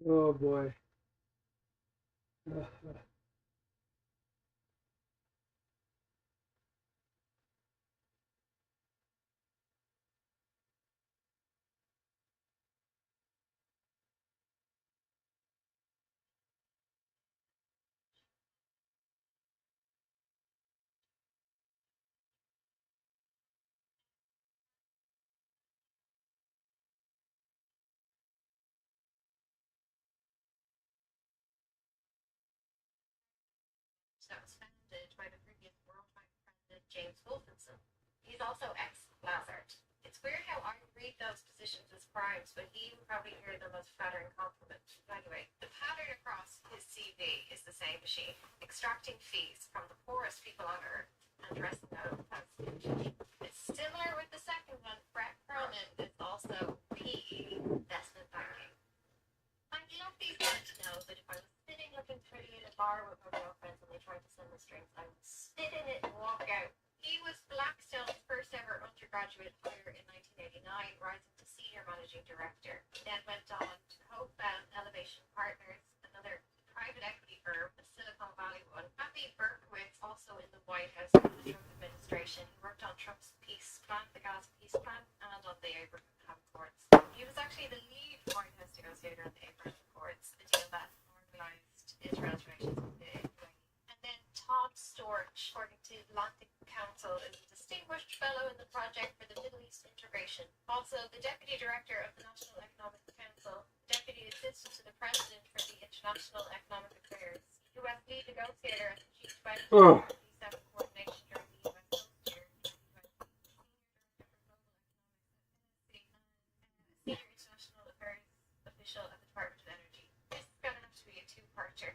Oh boy. That was founded by the previous World Bank president James Wolfenson. He's also ex-Lazard. It's weird how I read those positions as crimes, but he would probably hear them as flattering compliment. Anyway, the pattern across his CV is the same machine, extracting fees from the poorest people on earth and dressing them as stooges. It's similar with the second one. Brett Cronin is also PE investment banking. I'd love these guys to know that if I was sitting looking pretty in a bar with my girlfriends and they tried to send us drinks, I would spit in it and walk out. He was Blackstone's first ever undergraduate hire in 1989, rising to senior managing director. He then went on to co-found Elevation Partners, another private equity firm, a Silicon Valley one. Abby Berkowitz, also in the White House and the Trump administration, he worked on Trump's peace plan, the Gaza peace plan, and on the Abraham Accords. He was actually the lead White House negotiator on the Abraham Accords, the deal that normalized Israel's relations with the UAE. And then Todd Storch, according to Atlantic Council, is a distinguished fellow in the project for the Middle East integration. Also, the deputy director of the National Economic Council, deputy assistant to the president for the International Economic Affairs, U.S. lead negotiator at the G20 Oh. G7 coordination during the U.S. host year, senior international affairs official at the Department of Energy. This is going to have to be a two-parter.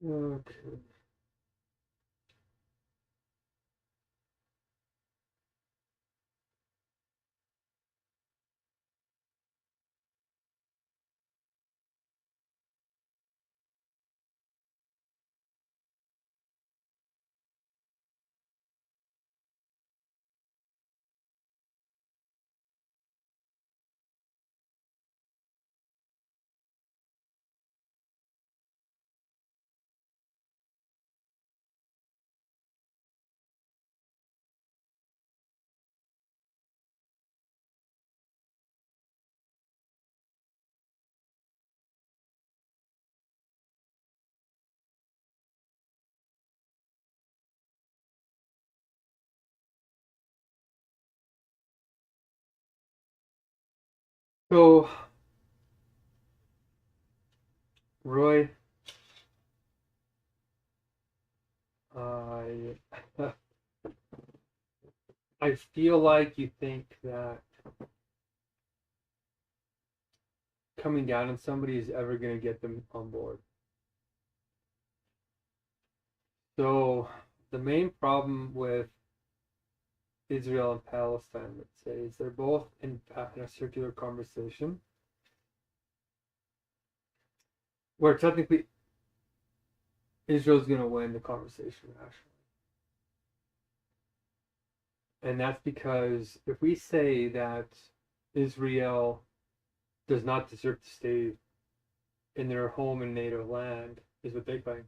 Okay. So, Roy, I I feel like you think that coming down on somebody is ever going to get them on board. So the main problem with Israel and Palestine, let's say, is they're both in a circular conversation where technically Israel's going to win the conversation, actually. And that's because if we say that Israel does not deserve to stay in their home and native land, is what they claim,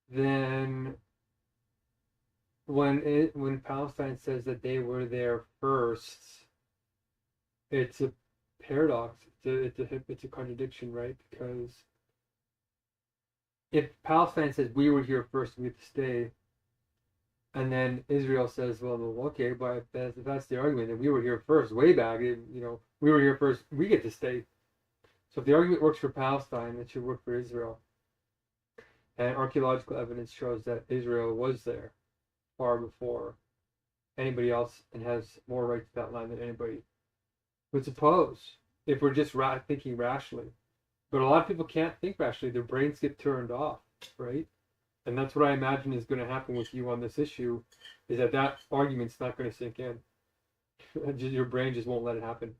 then when Palestine says that they were there first, it's a paradox. It's a contradiction, right? Because if Palestine says we were here first, we have to stay, and then Israel says, well, okay, but if that's the argument, then we were here first, way back. We were here first. We get to stay. So if the argument works for Palestine, it should work for Israel. And archaeological evidence shows that Israel was there far before anybody else and has more right to that land than anybody would suppose, if we're just thinking rationally. But a lot of people can't think rationally. Their brains get turned off, right? And that's what I imagine is going to happen with you on this issue, is that argument's not going to sink in. Your brain just won't let it happen.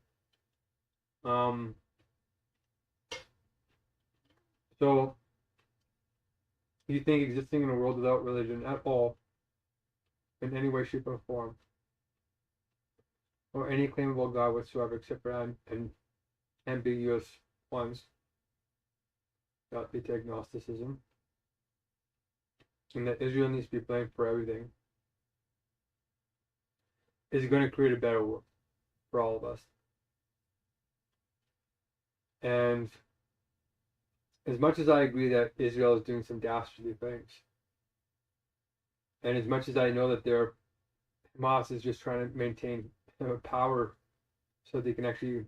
So you think existing in a world without religion at all, in any way, shape, or form, or any claimable God whatsoever, except for ambiguous ones, that lead to agnosticism, and that Israel needs to be blamed for everything, is going to create a better world for all of us. And as much as I agree that Israel is doing some dastardly things, and as much as I know that Hamas is just trying to maintain power so they can actually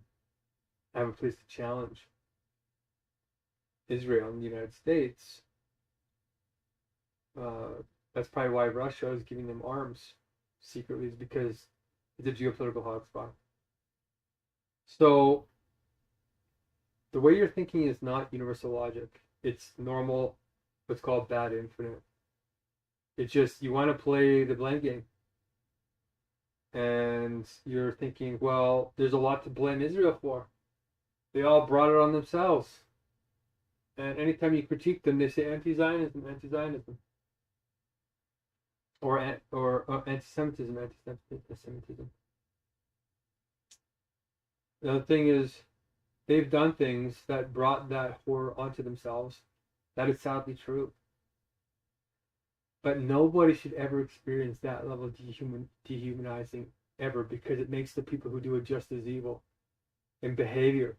have a place to challenge Israel and the United States, that's probably why Russia is giving them arms secretly, is because it's a geopolitical hotspot. So the way you're thinking is not universal logic. It's normal, what's called bad infinite. It's just you want to play the blame game. And you're thinking, well, there's a lot to blame Israel for. They all brought it on themselves. And anytime you critique them, they say anti-Zionism, anti-Zionism. Or anti-Semitism, anti-Semitism. The other thing is, they've done things that brought that horror onto themselves. That is sadly true. But nobody should ever experience that level of dehumanizing ever, because it makes the people who do it just as evil. And behavior.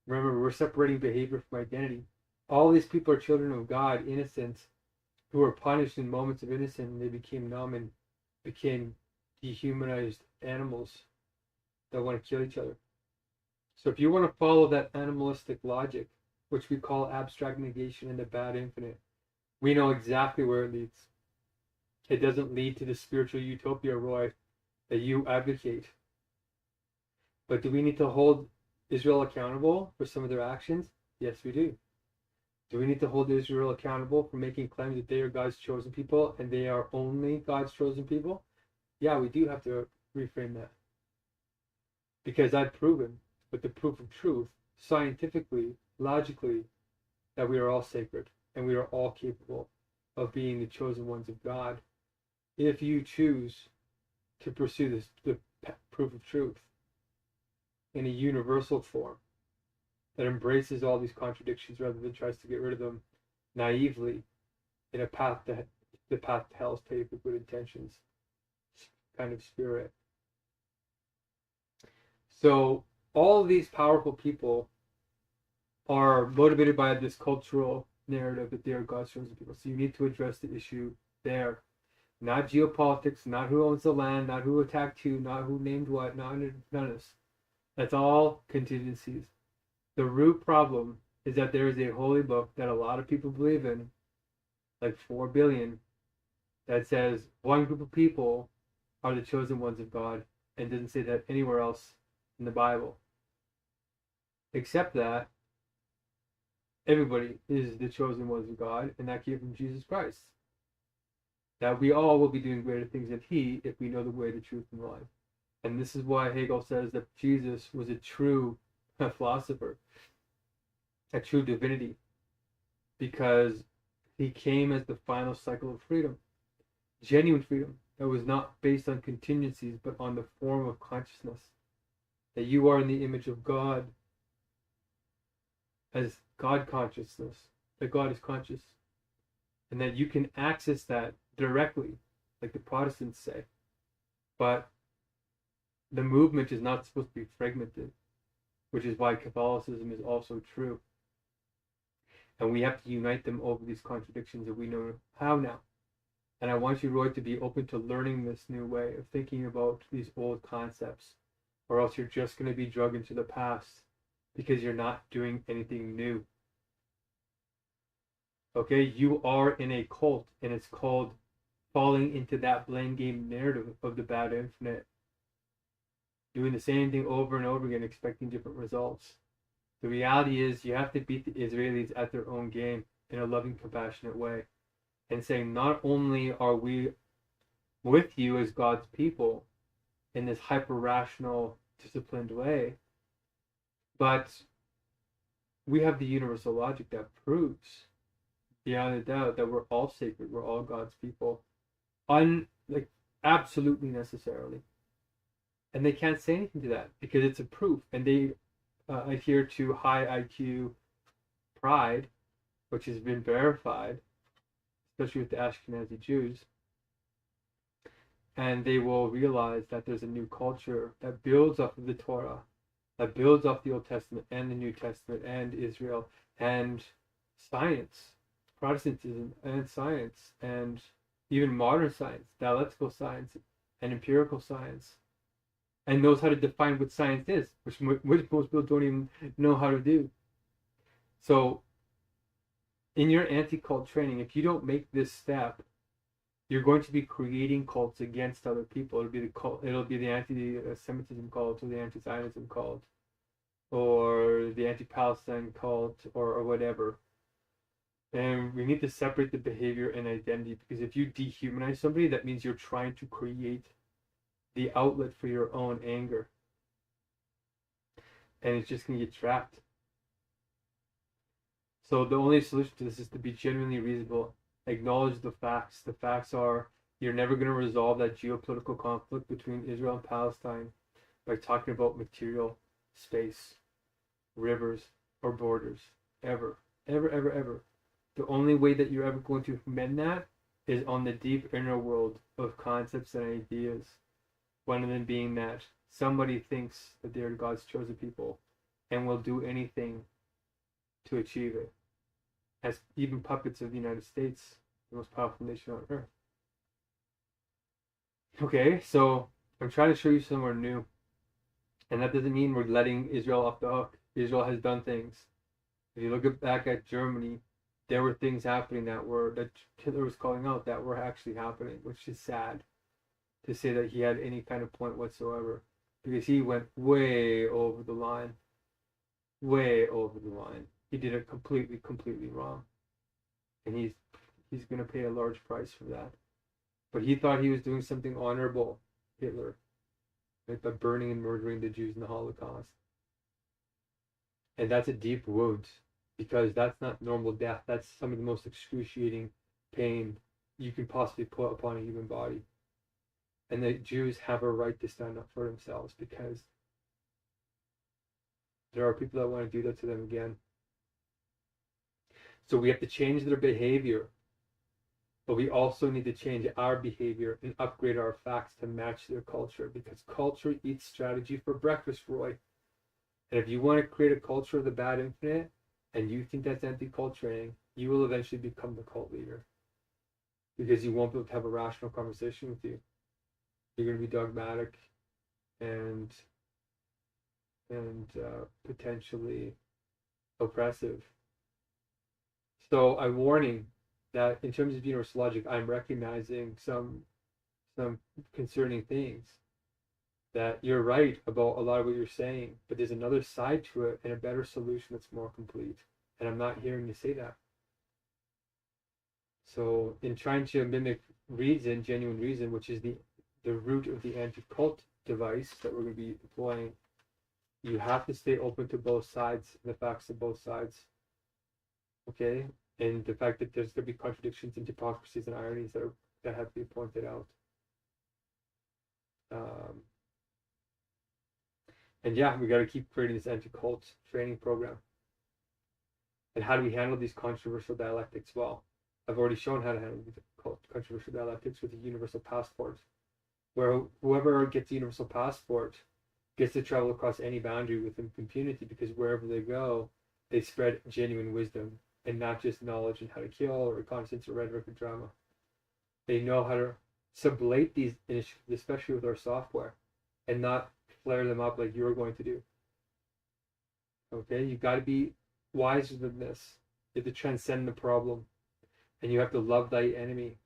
Remember, we're separating behavior from identity. All these people are children of God, innocent, who were punished in moments of innocence, and they became numb and became dehumanized animals that want to kill each other. So if you want to follow that animalistic logic, which we call abstract negation and the bad infinite, we know exactly where it leads. It doesn't lead to the spiritual utopia, Roy, that you advocate. But do we need to hold Israel accountable for some of their actions? Yes, we do. Do we need to hold Israel accountable for making claims that they are God's chosen people and they are only God's chosen people? Yeah, we do have to reframe that. Because I've proven, with the proof of truth, scientifically, logically, that we are all sacred and we are all capable of being the chosen ones of God, if you choose to pursue the proof of truth in a universal form that embraces all these contradictions rather than tries to get rid of them naively in a path that the path to hell is paved with good intentions kind of spirit. So all of these powerful people are motivated by this cultural narrative that they are God's chosen people. So you need to address the issue there. Not geopolitics, not who owns the land, not who attacked who, not who named what, none of this. That's all contingencies. The root problem is that there is a holy book that a lot of people believe in, like 4 billion, that says one group of people are the chosen ones of God, and doesn't say that anywhere else in the Bible. Except that everybody is the chosen ones of God, and that came from Jesus Christ. That we all will be doing greater things than He if we know the way, the truth, and the life. And this is why Hegel says that Jesus was a true philosopher, a true divinity, because He came as the final cycle of freedom, genuine freedom that was not based on contingencies but on the form of consciousness. That you are in the image of God as God consciousness, that God is conscious, and that you can access that directly, like the Protestants say. But the movement is not supposed to be fragmented, which is why Catholicism is also true. And we have to unite them over these contradictions that we know how now. And I want you, Roy, to be open to learning this new way of thinking about these old concepts, or else you're just going to be dragged into the past because you're not doing anything new. Okay, you are in a cult, and it's called falling into that blame game narrative of the bad infinite. Doing the same thing over and over again, expecting different results. The reality is you have to beat the Israelis at their own game in a loving, compassionate way. And saying, not only are we with you as God's people in this hyper-rational, disciplined way, but we have the universal logic that proves beyond a doubt that we're all sacred, we're all God's people. Absolutely necessarily. And they can't say anything to that because it's a proof. And they adhere to high IQ pride, which has been verified, especially with the Ashkenazi Jews. And they will realize that there's a new culture that builds off of the Torah, that builds off the Old Testament and the New Testament and Israel and science, Protestantism and science, and even modern science, dialectical science and empirical science, and knows how to define what science is, which most people don't even know how to do. So in your anti-cult training, if you don't make this step, you're going to be creating cults against other people. It'll be the cult, it'll be the anti-Semitism cult, or the anti-Zionism cult, or the anti-Palestine cult, or whatever. And we need to separate the behavior and identity, because if you dehumanize somebody, that means you're trying to create the outlet for your own anger. And it's just going to get trapped. So the only solution to this is to be genuinely reasonable. Acknowledge the facts. The facts are, you're never going to resolve that geopolitical conflict between Israel and Palestine by talking about material space, rivers, or borders. Ever. Ever, ever, ever. The only way that you're ever going to mend that is on the deep inner world of concepts and ideas. One of them being that somebody thinks that they're God's chosen people and will do anything to achieve it. As even puppets of the United States, the most powerful nation on earth. Okay, so I'm trying to show you somewhere new. And that doesn't mean we're letting Israel off the hook. Israel has done things. If you look back at Germany, there were things happening that Hitler was calling out that were actually happening, which is sad to say that he had any kind of point whatsoever, because he went way over the line. Way over the line. He did it completely wrong. And he's going to pay a large price for that. But he thought he was doing something honorable, Hitler, right, by burning and murdering the Jews in the Holocaust. And that's a deep wound, because that's not normal death. That's some of the most excruciating pain you can possibly put upon a human body. And the Jews have a right to stand up for themselves, because there are people that want to do that to them again. So we have to change their behavior, but we also need to change our behavior and upgrade our facts to match their culture, because culture eats strategy for breakfast, Roy. And if you want to create a culture of the bad infinite, and you think that's anti-cult training, you will eventually become the cult leader, because you won't be able to have a rational conversation with you. You're going to be dogmatic and potentially oppressive. So I'm warning that in terms of universal logic, I'm recognizing some concerning things. That you're right about a lot of what you're saying, but there's another side to it and a better solution that's more complete. And I'm not hearing you say that. So in trying to mimic reason, genuine reason, which is the root of the anti-cult device that we're going to be deploying, you have to stay open to both sides and the facts of both sides. Okay? And the fact that there's going to be contradictions and hypocrisies and ironies that have to be pointed out. And yeah, we got to keep creating this anti-cult training program. And how do we handle these controversial dialectics? Well, I've already shown how to handle these controversial dialectics with a universal passport, where whoever gets a universal passport gets to travel across any boundary with impunity, because wherever they go, they spread genuine wisdom and not just knowledge and how to kill or reconnaissance or rhetoric or drama. They know how to sublate these initiatives, especially with our software, and not flare them up like you're going to do. Okay, you've got to be wiser than this. You have to transcend the problem, and you have to love thy enemy.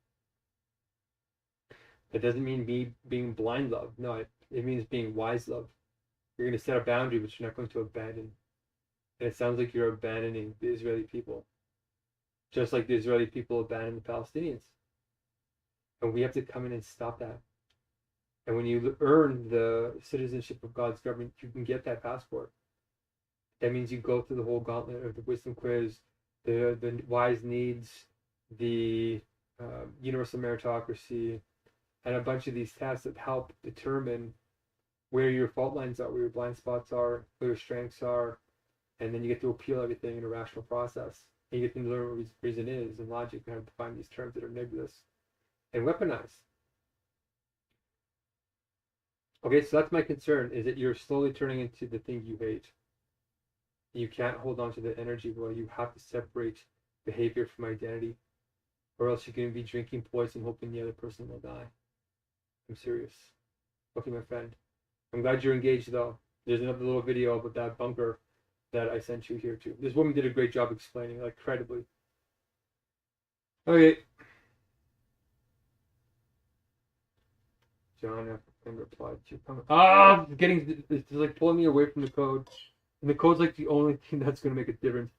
That doesn't mean being blind love. No, it means being wise love. You're going to set a boundary, but you're not going to abandon. And it sounds like you're abandoning the Israeli people, just like the Israeli people abandoned the Palestinians. And we have to come in and stop that. And when you earn the citizenship of God's government, you can get that passport. That means you go through the whole gauntlet of the wisdom quiz, the wise needs, the universal meritocracy, and a bunch of these tests that help determine where your fault lines are, where your blind spots are, where your strengths are, and then you get to appeal everything in a rational process. And you get to learn what reason is and logic and how to define these terms that are nebulous and weaponized. Okay, so that's my concern, is that you're slowly turning into the thing you hate. You can't hold on to the energy. Well, you have to separate behavior from identity, or else you're going to be drinking poison hoping the other person will die. I'm serious. Okay, my friend. I'm glad you're engaged, though. There's another little video about that bunker that I sent you here, too. This woman did a great job explaining, like, credibly. Okay. John F. replied to your comment. It's like pulling me away from the code. And the code's like the only thing that's going to make a difference.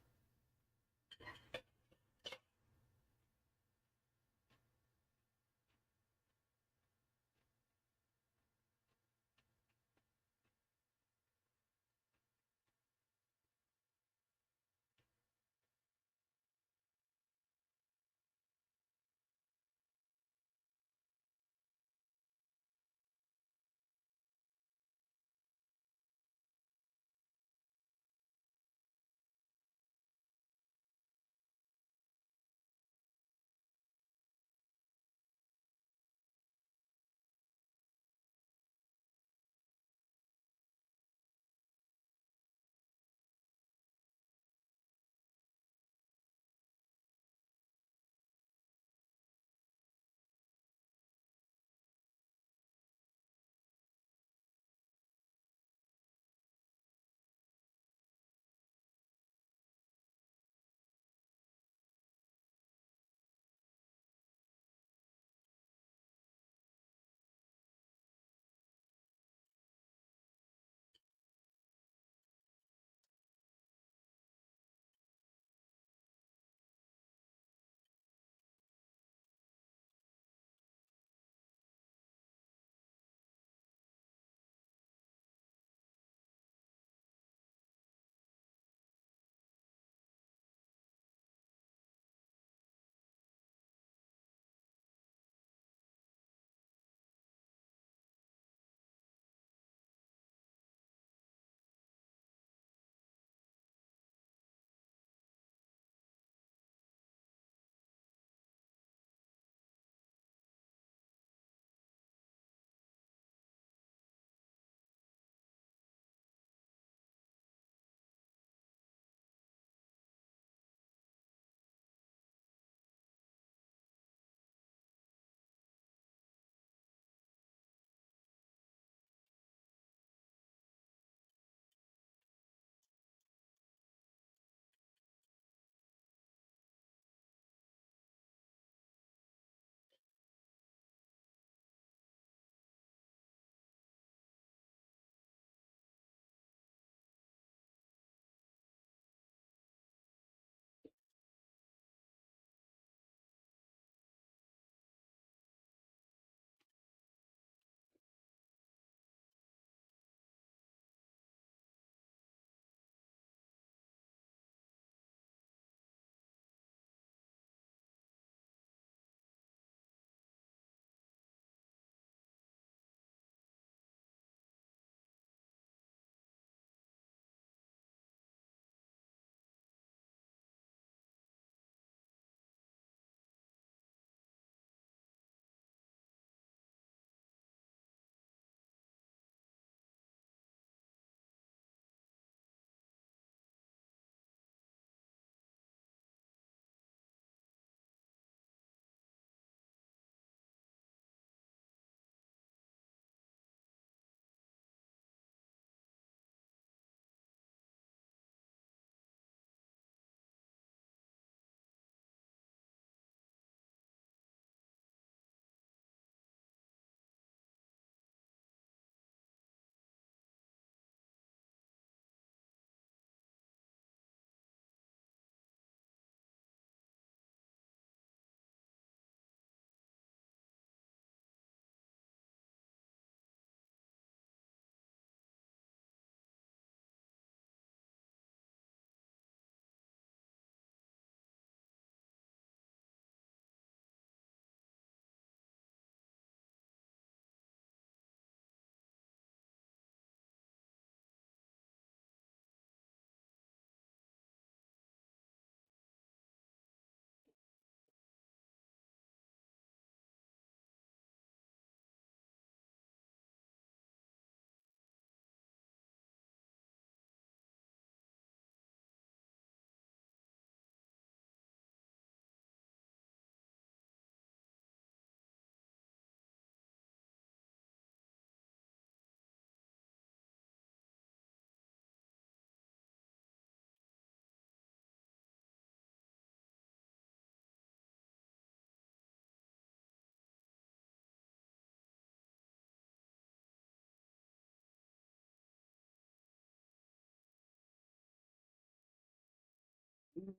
This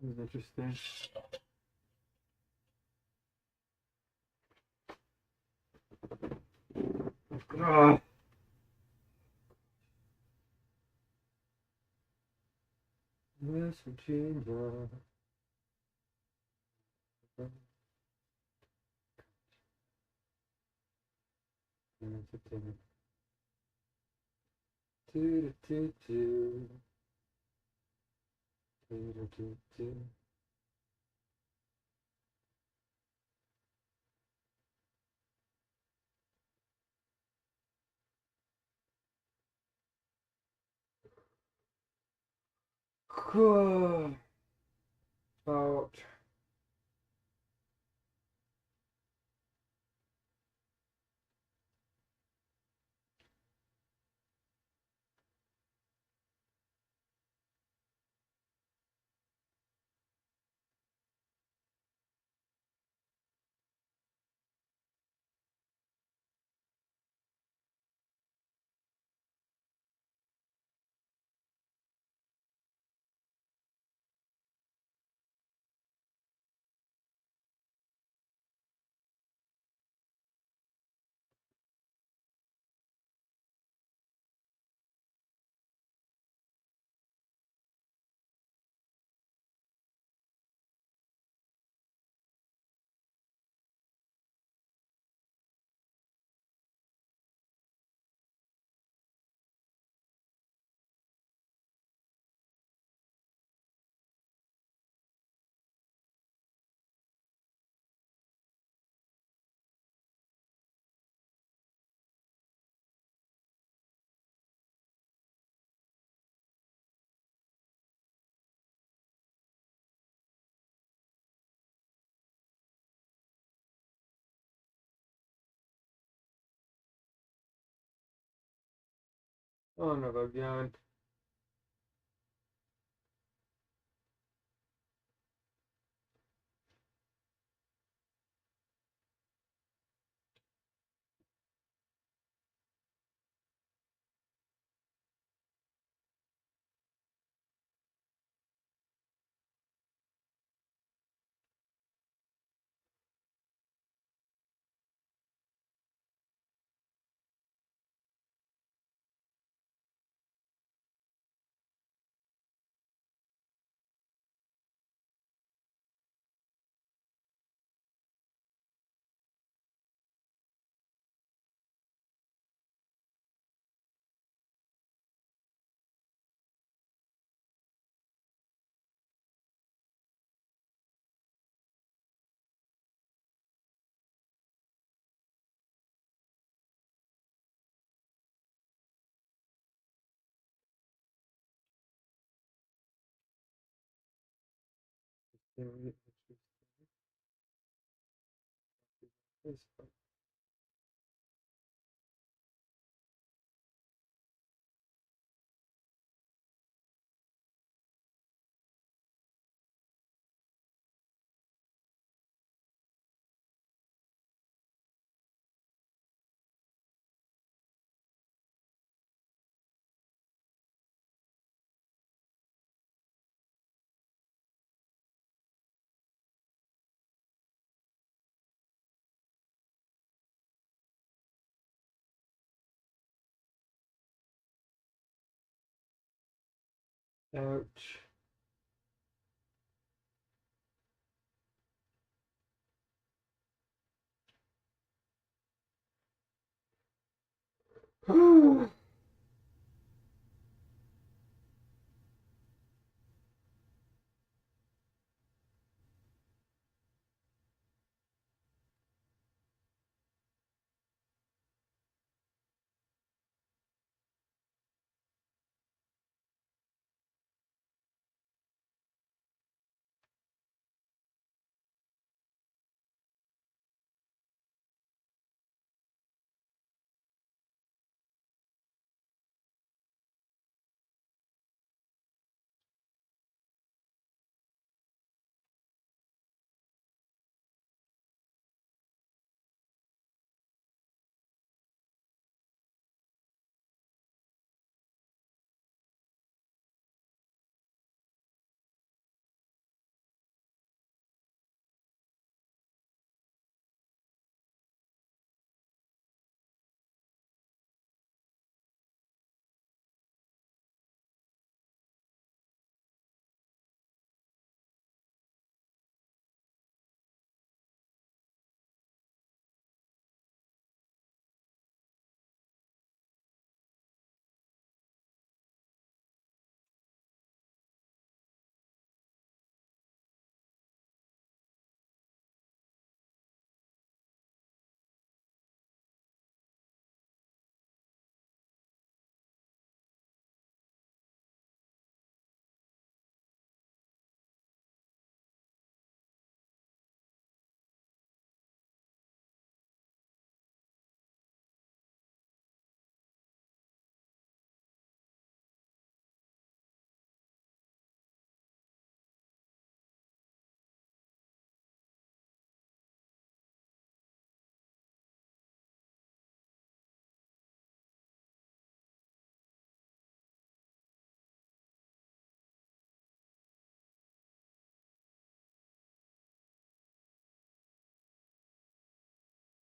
is interesting. Ah. West Virginia. Out. Oh, no, again. Very interesting. Ouch.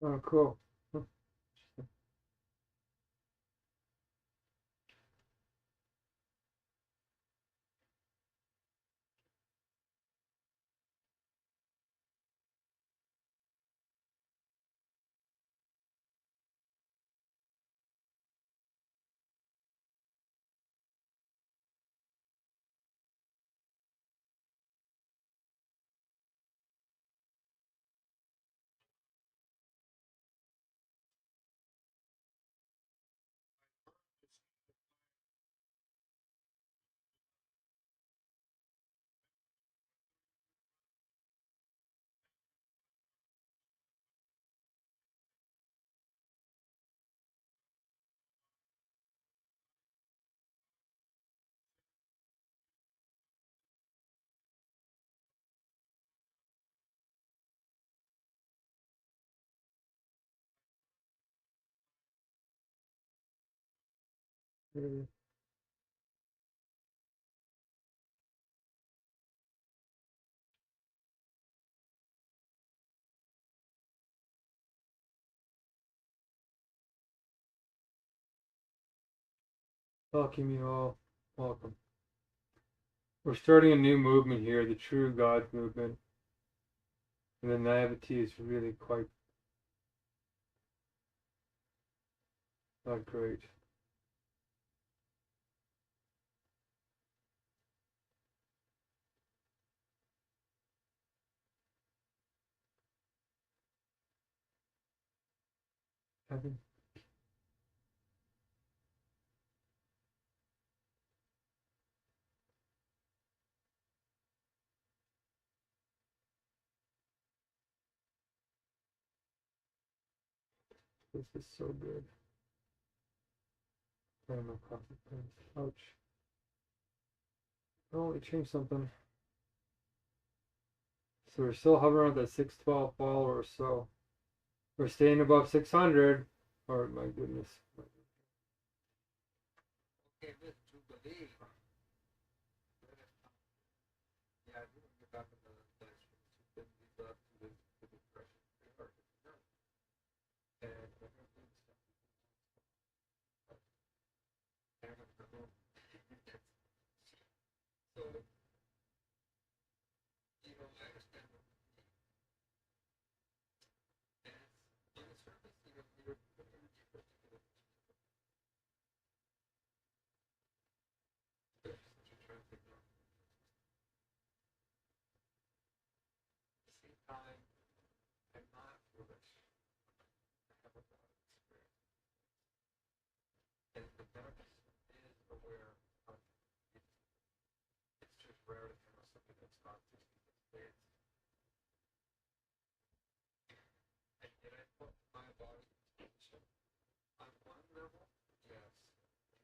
Oh, cool. Huh. Really? Welcome you all. Welcome. We're starting a new movement here, the True God movement. And the naivety is really quite not great. Heaven. This is so good. Oh, my coffee pants. Ouch. Oh, it changed something. So we're still hovering at that 612 follower or so. We're staying above 600. Oh my goodness. Okay, but to believe. Yeah, we will get back to the depression. And we're going to do stuff. So, you know, I understand. And on the surface, you know, you're trying to figure out. At the same time, I'm not foolish. I have a lot of experience. And the therapist is aware of it. It's just rare to handle something that's not just because it's. And yet I put my body in position. On one level, yes.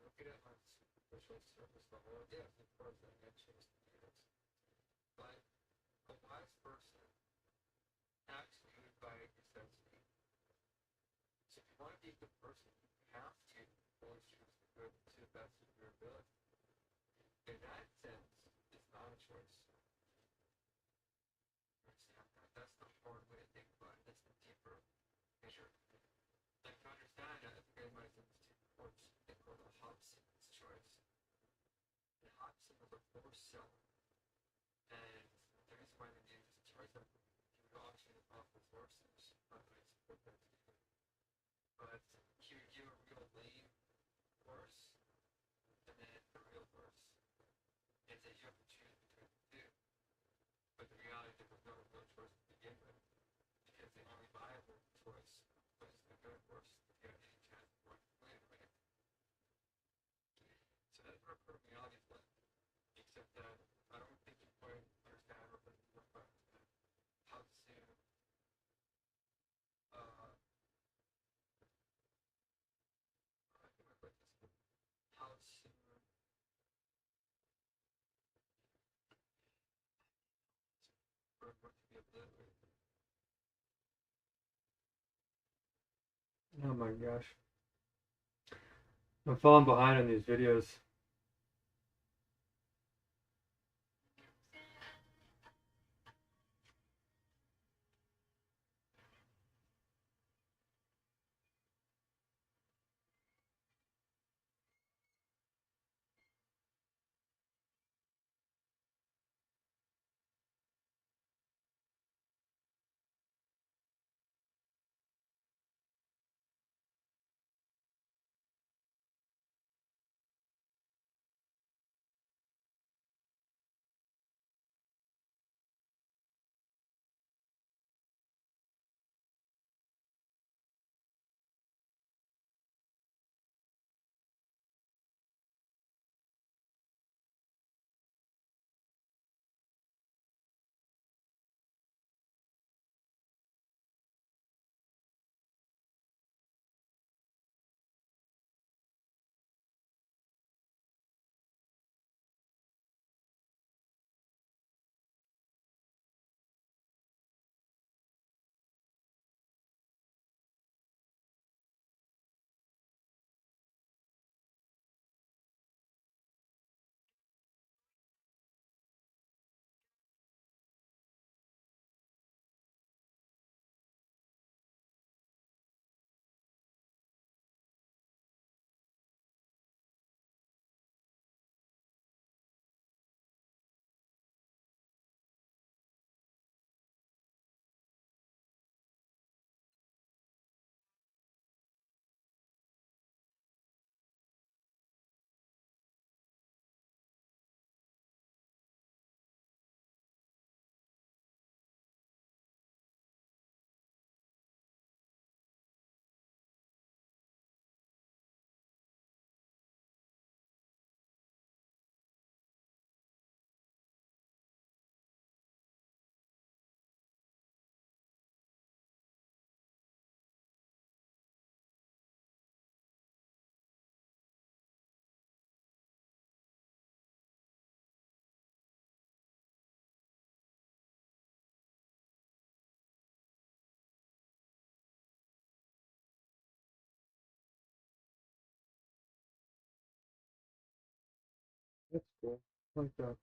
Looking at my superficial surface level, yes, of course, I can change the units. But a wise person acts moved by necessity. So if you want to be a good person, you have to always choose the good to the best of your ability. In that sense, it's not a choice. That's the hard way to think about it. That's the deeper picture. Like to understand that, I think I might have two quotes. They call the Hobson's choice. And Hobson was a forced seller. And the reason why they named this choice up, he would auction it off with horses. I support that too. But he would give a real lame horse and then a real horse. And say you have to choose between the two. But the reality there was no choice to begin with. Because the only viable choice was the good horse to get any chance of going to win, right? So that's where reality is like. Except that I don't think you quite understand or quite understand how soon I think I put this how soon for it to be obliterated. Oh my gosh. I'm falling behind on these videos. That's cool. I like that.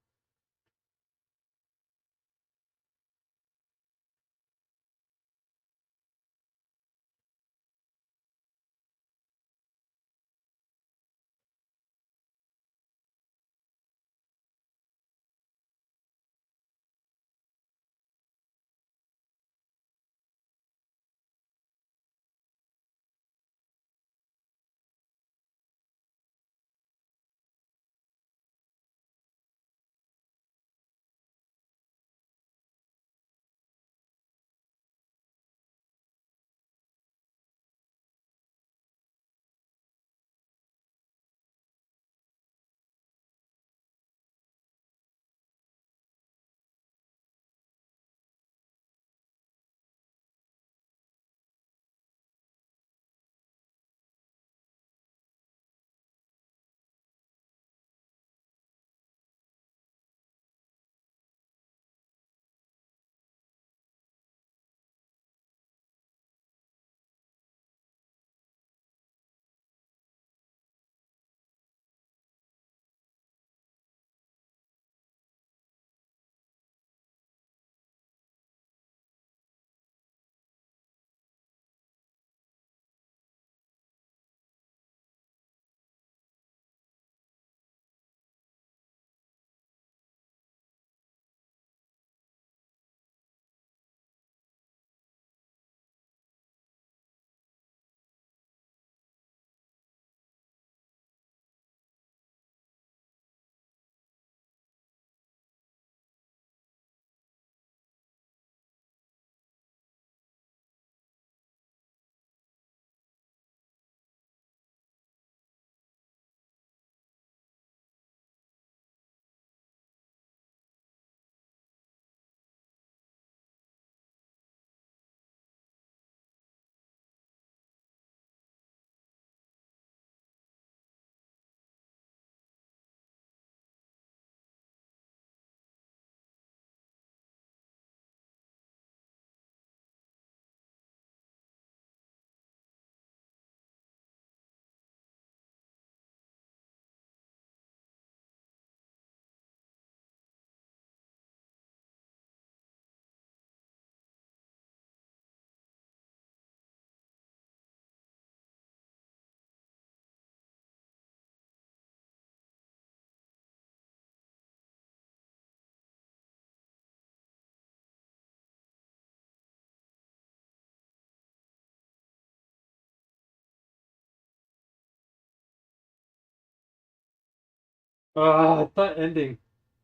I thought ending.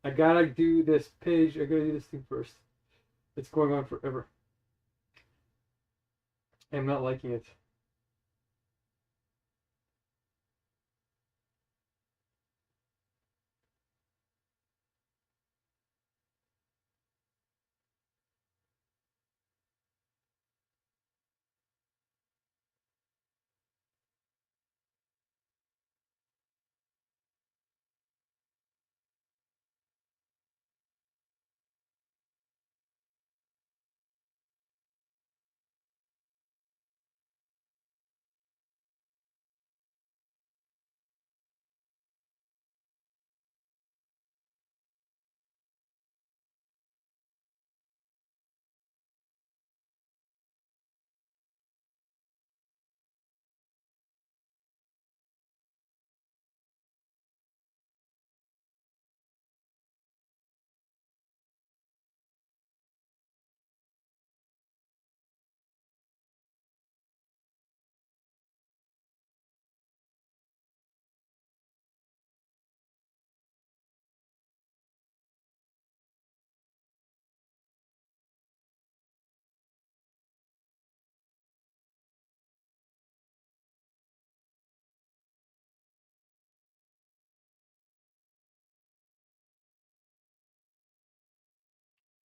I gotta do this page. I gotta do this thing first. It's going on forever. I'm not liking it.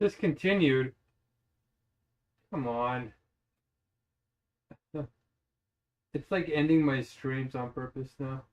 Discontinued. Come on. It's like ending my streams on purpose now.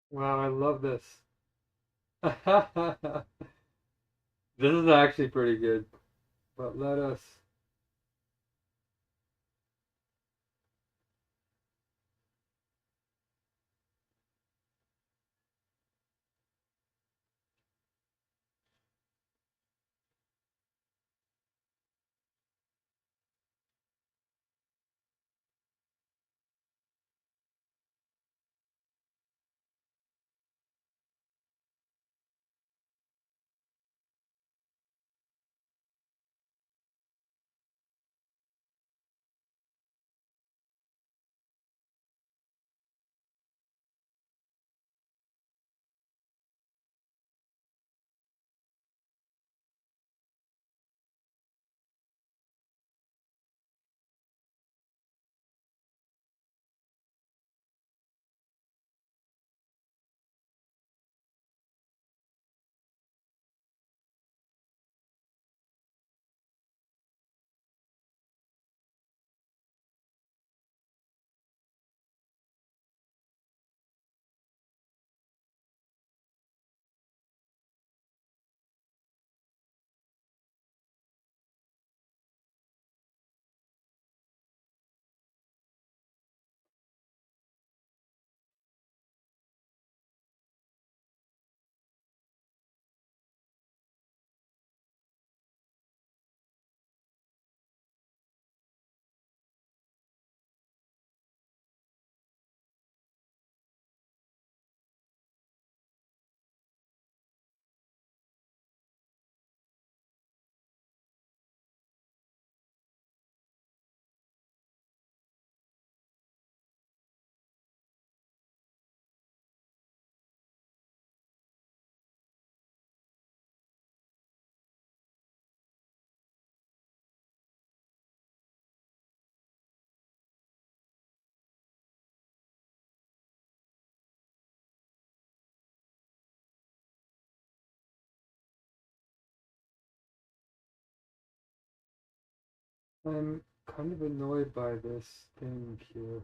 Wow, I love this. This is actually pretty good. But let us. I'm kind of annoyed by this thing here.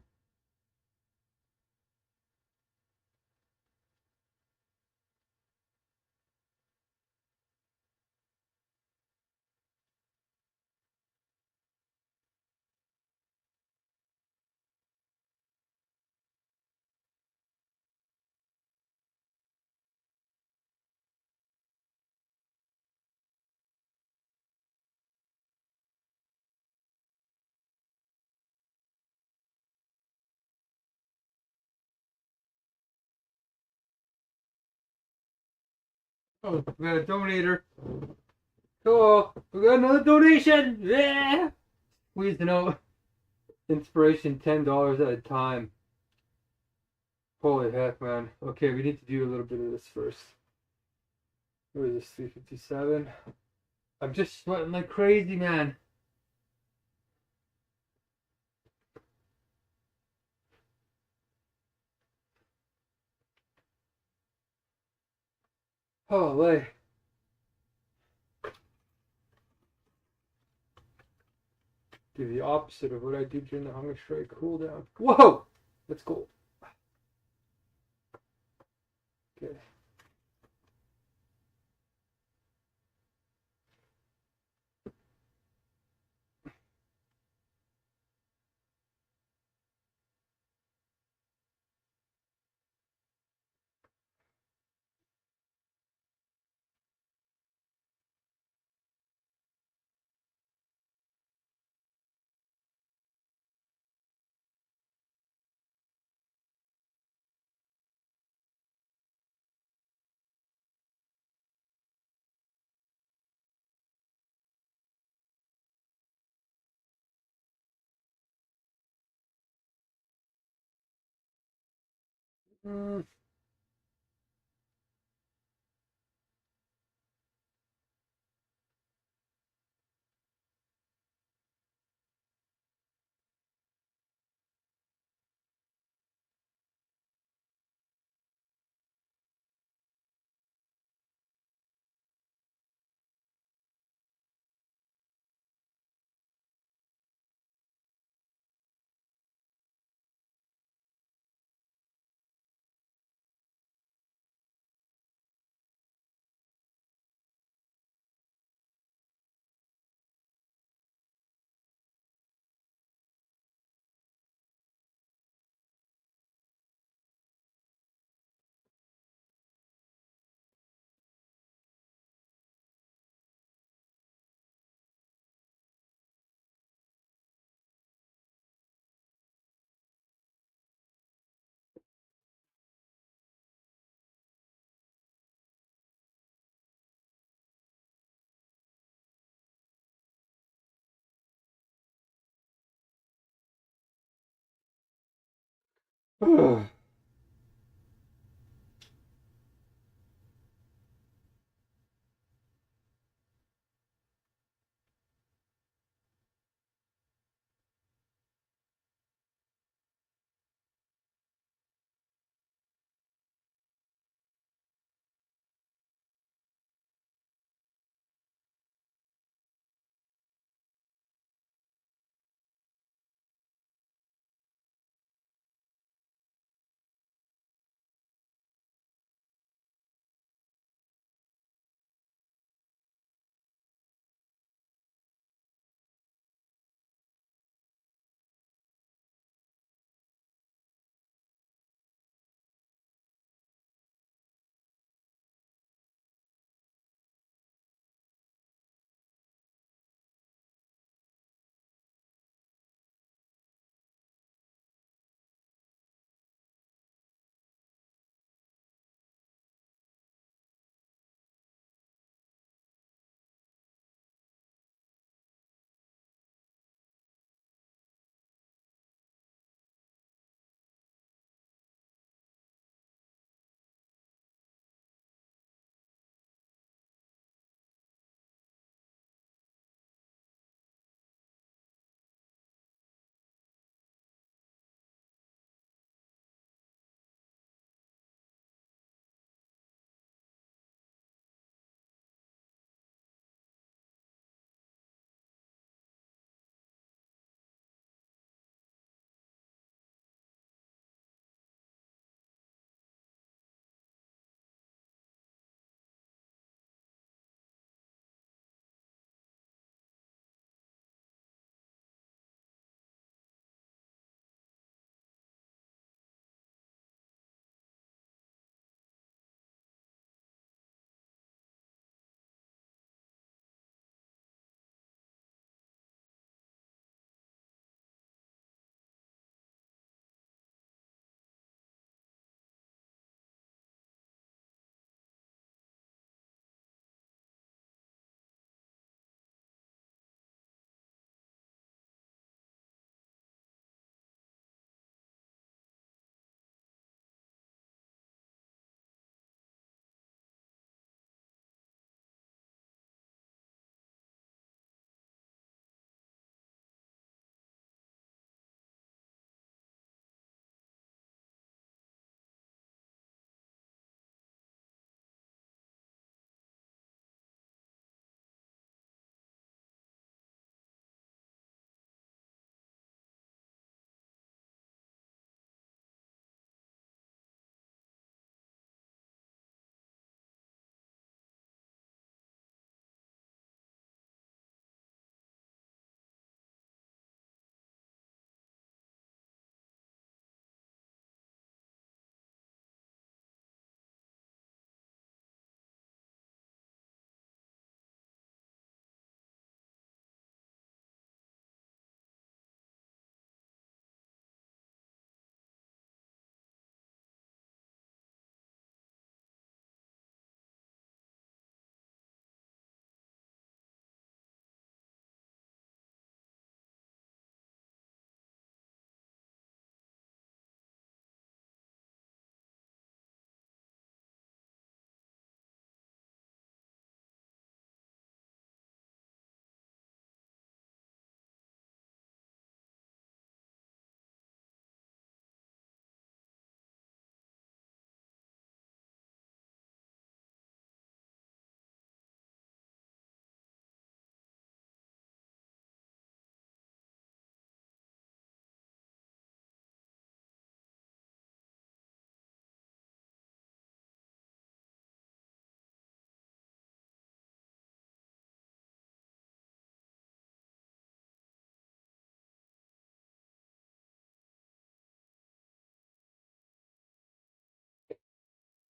Oh, we got a donator. Cool. We got another donation. Yeah. Squeezing out inspiration $10 at a time. Holy heck, man. Okay, we need to do a little bit of this first. What is this? 357. I'm just sweating like crazy, man. Holy. Do the opposite of what I do during the Hungerstrike cooldown. Whoa! Let's go. Okay. Mm.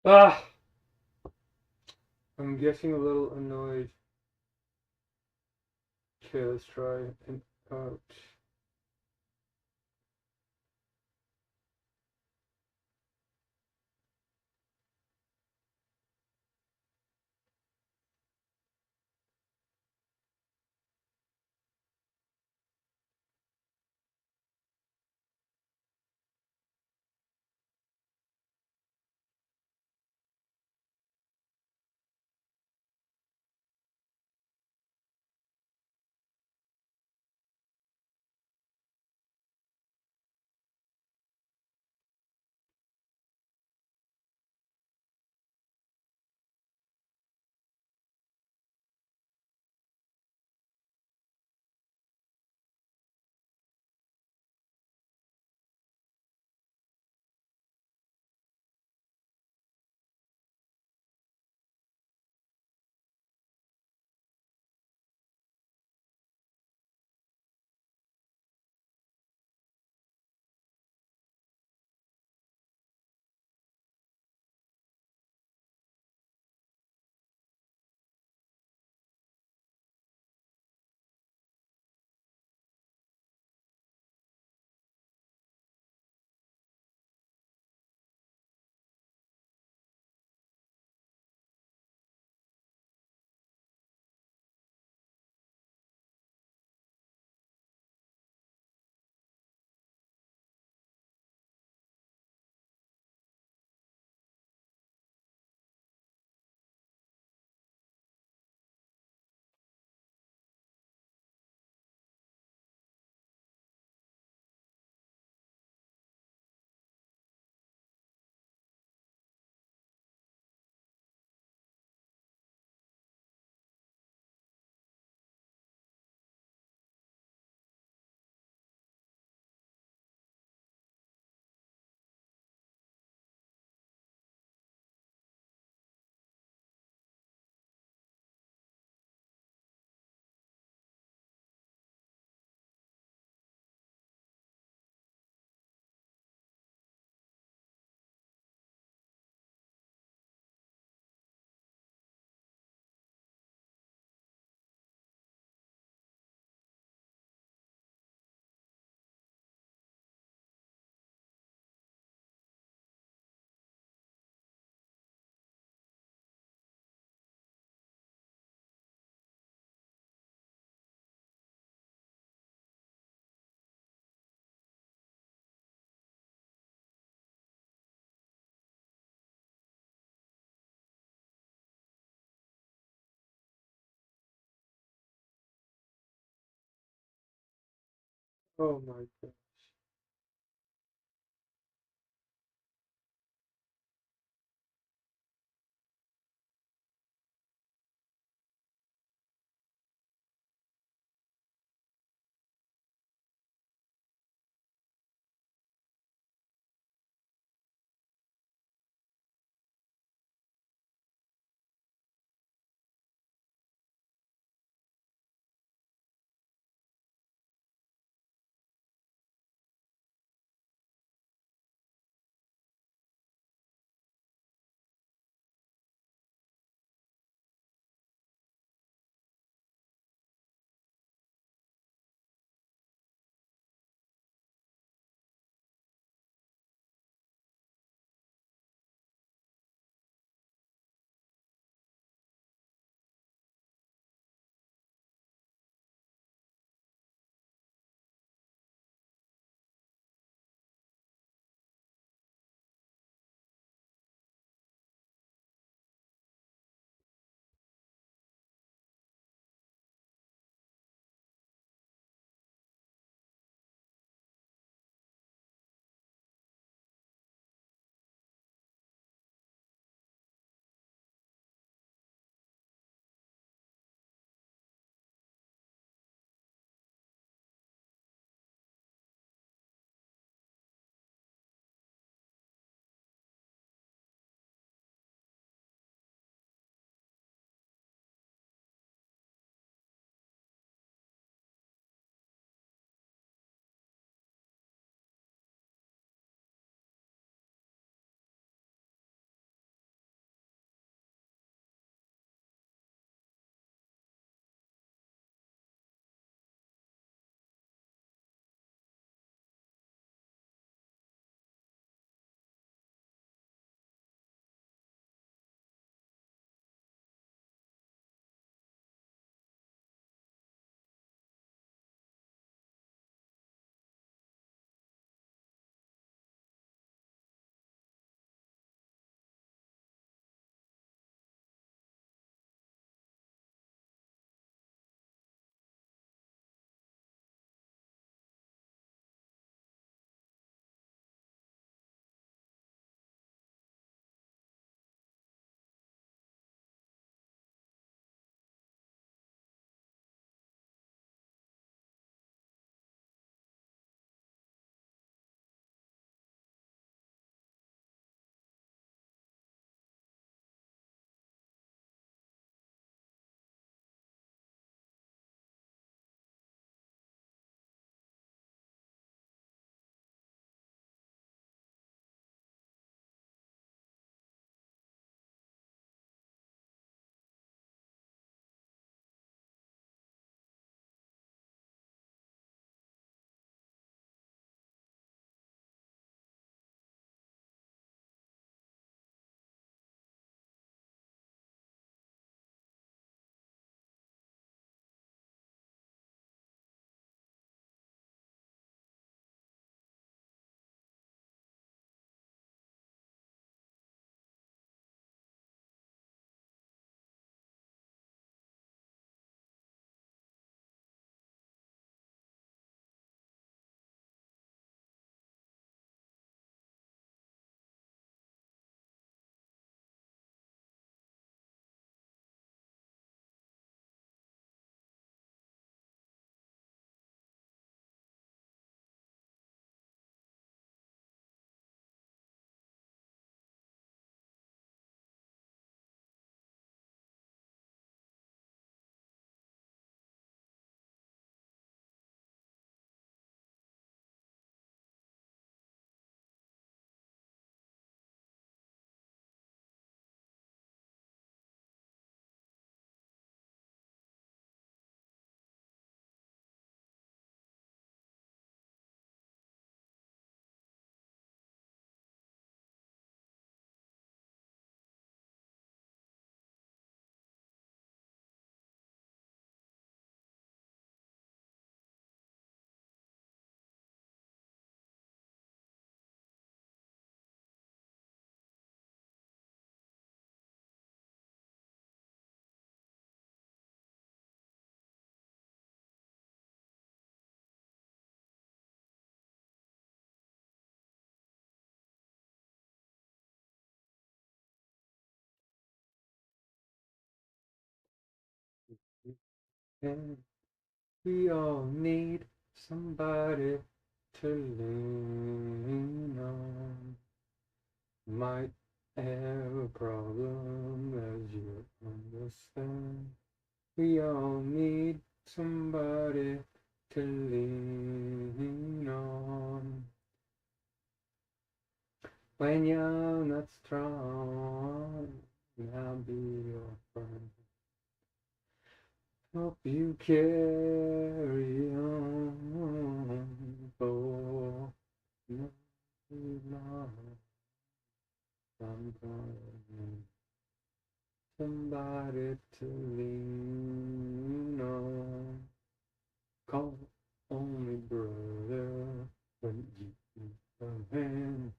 Ah, I'm getting a little annoyed. Okay, let's try and out. Oh my god. And we all need somebody to lean on. Might have a problem as you understand. We all need somebody to lean on. When you're not strong, I'll be your friend. Help you carry on. Oh, no, no, I'm gonna need somebody to lean on. Call only brother when you need a hand.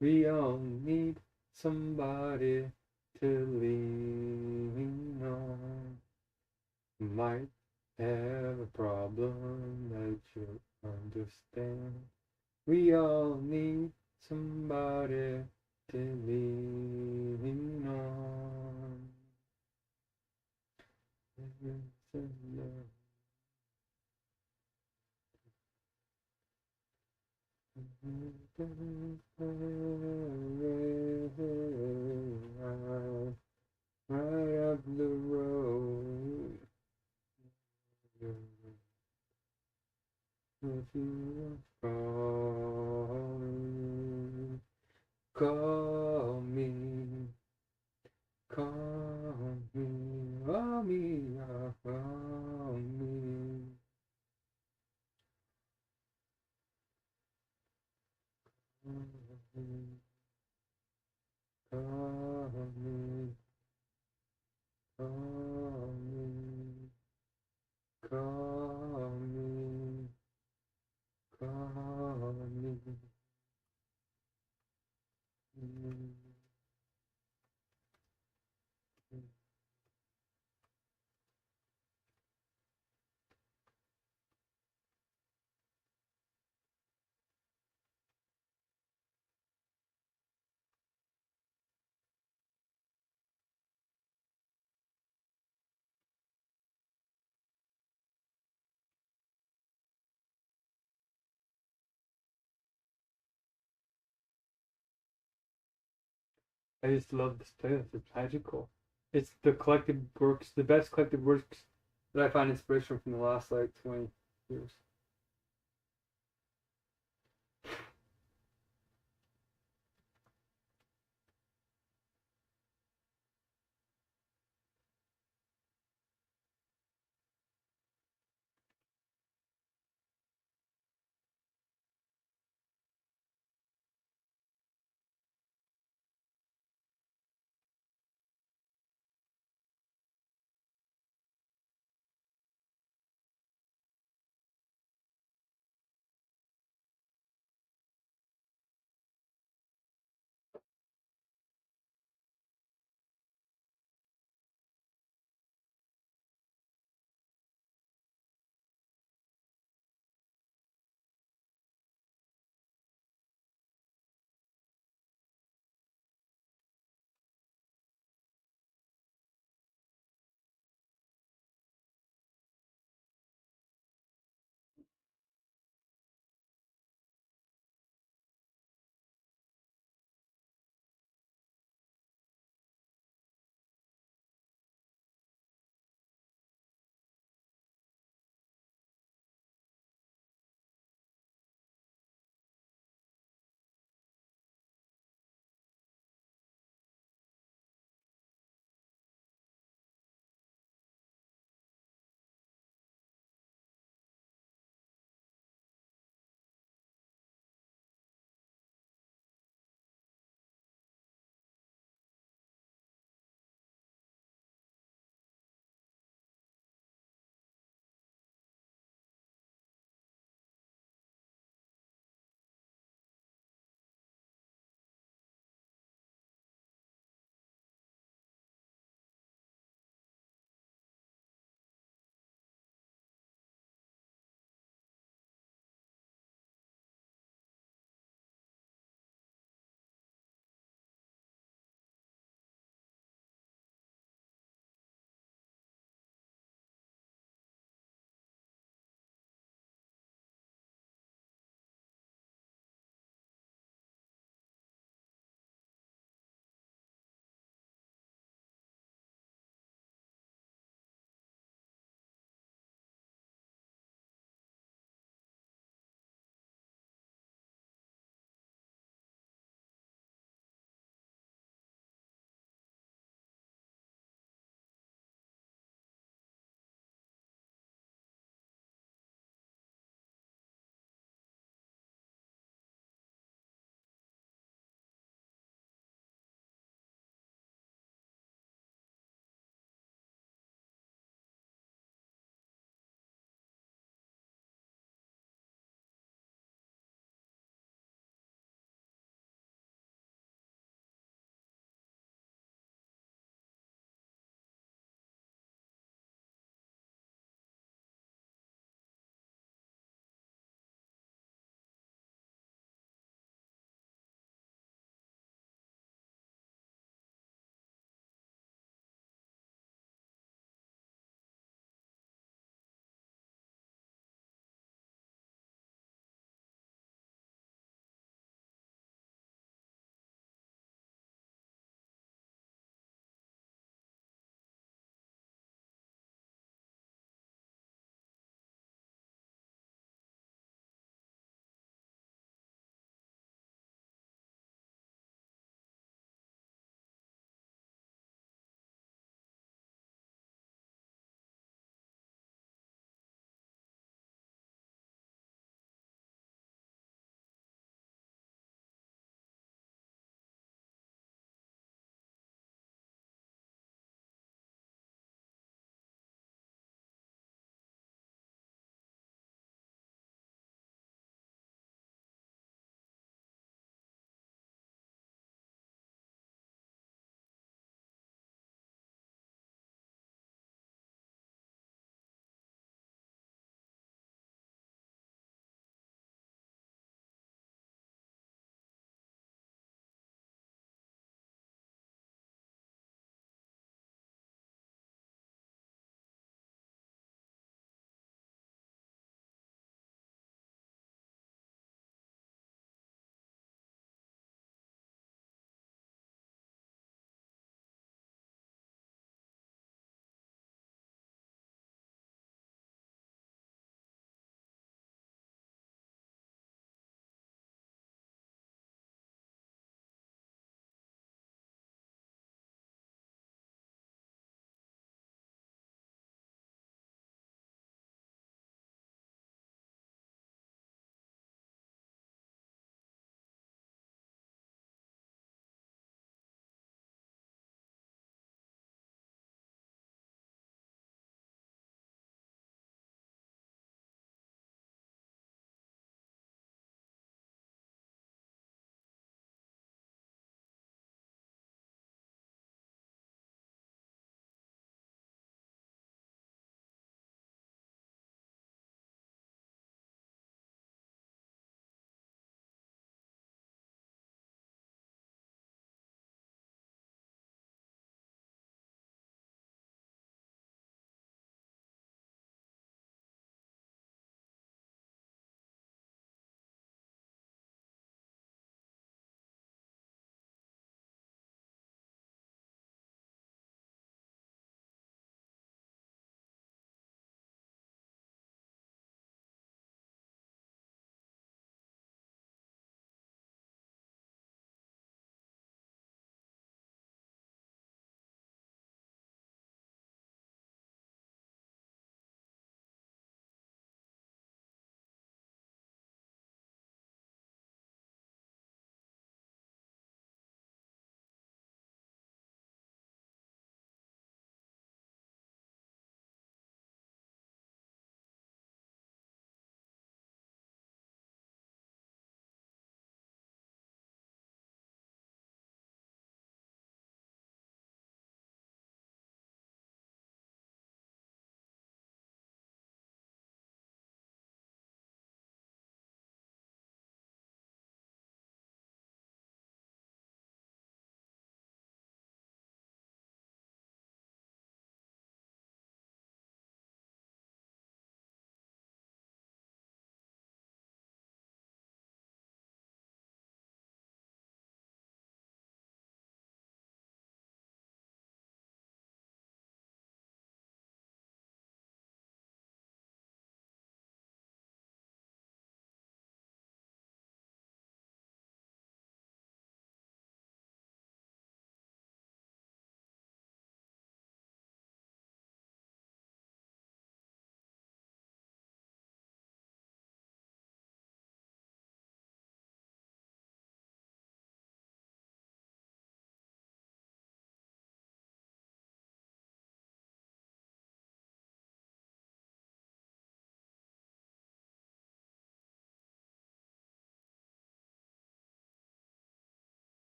We all need somebody to lean on. Might have a problem that you understand. We all need somebody to lean on. Right up the road. If you are falling, call me, call me, call me, call me. Call me, call me, call me, call me. I just love this playlist. It's magical. It's the collected works, the best collected works that I find inspiration from the last like 20 years.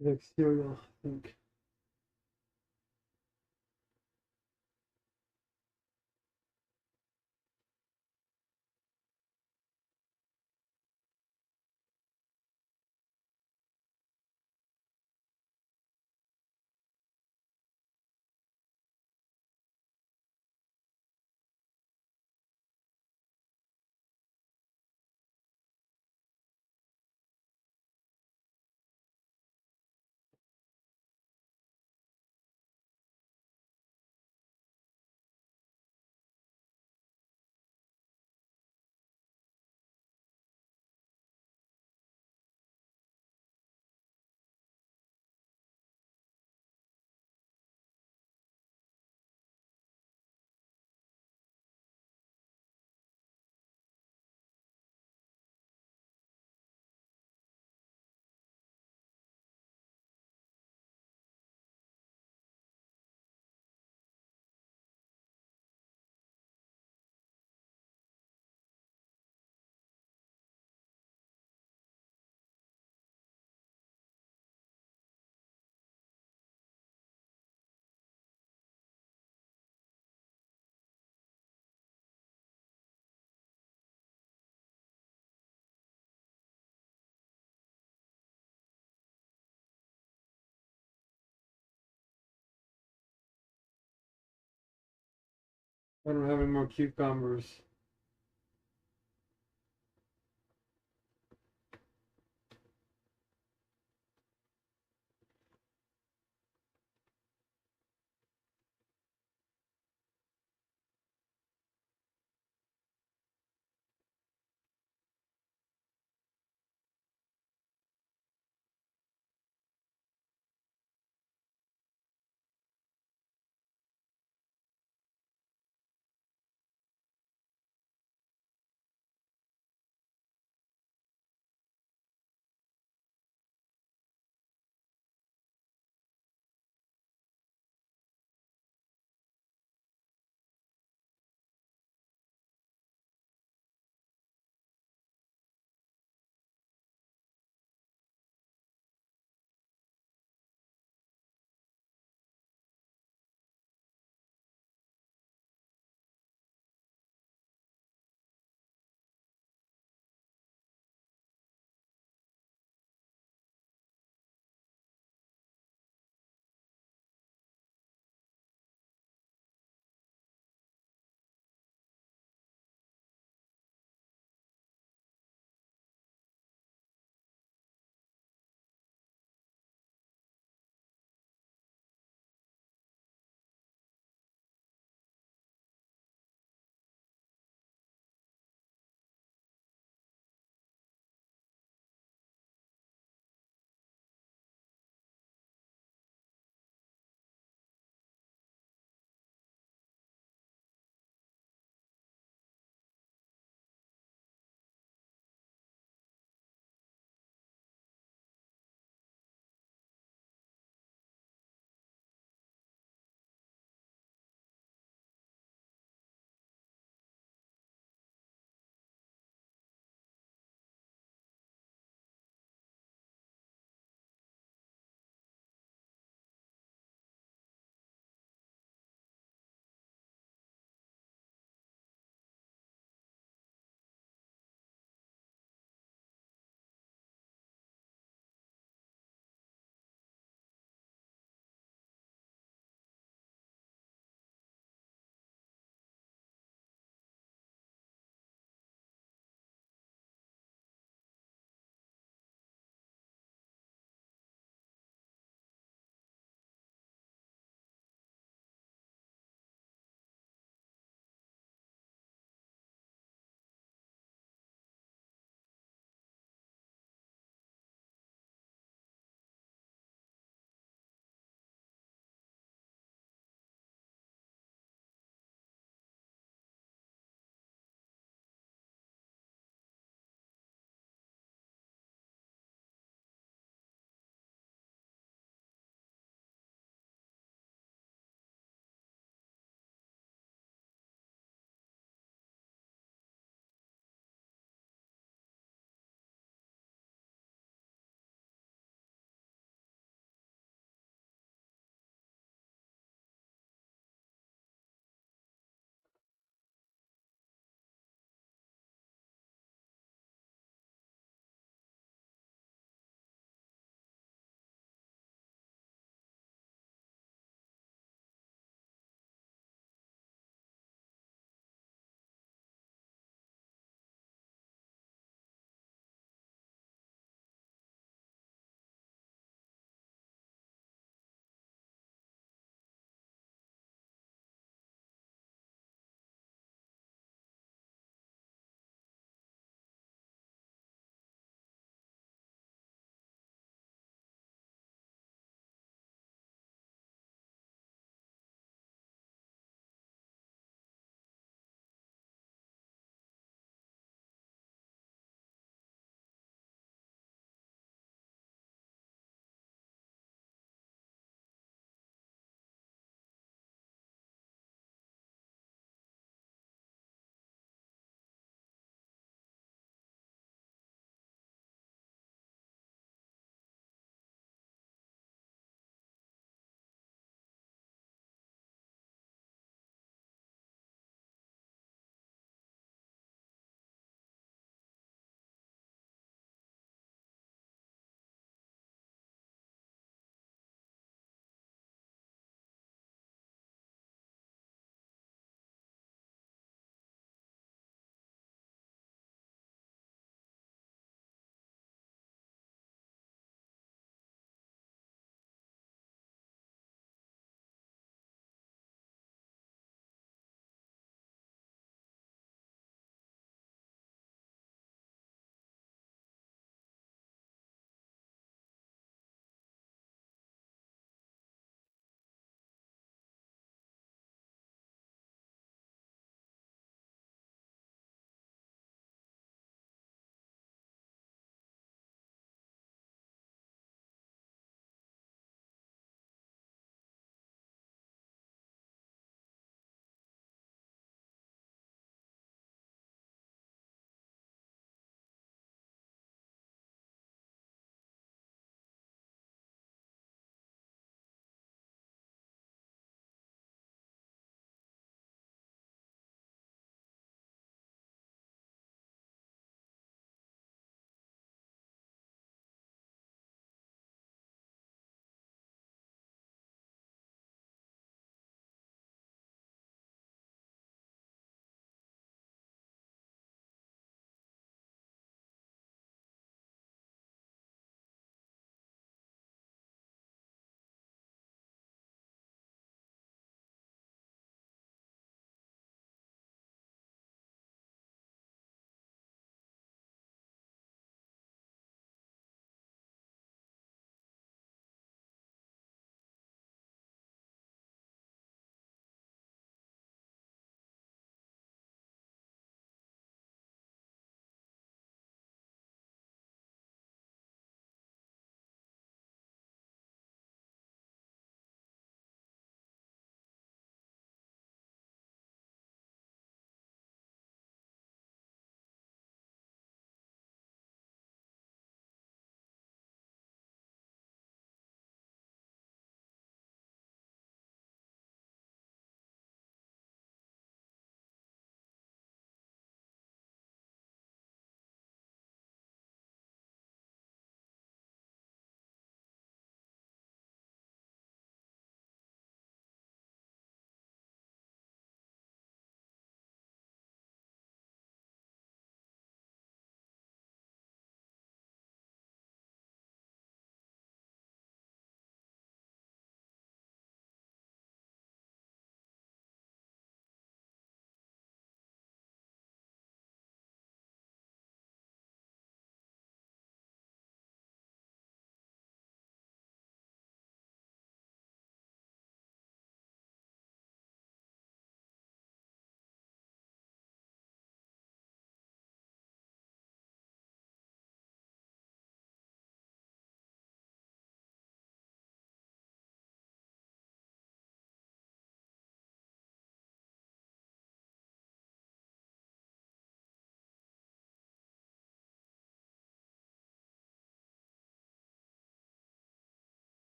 Like cereal, I think. I don't have any more cucumbers.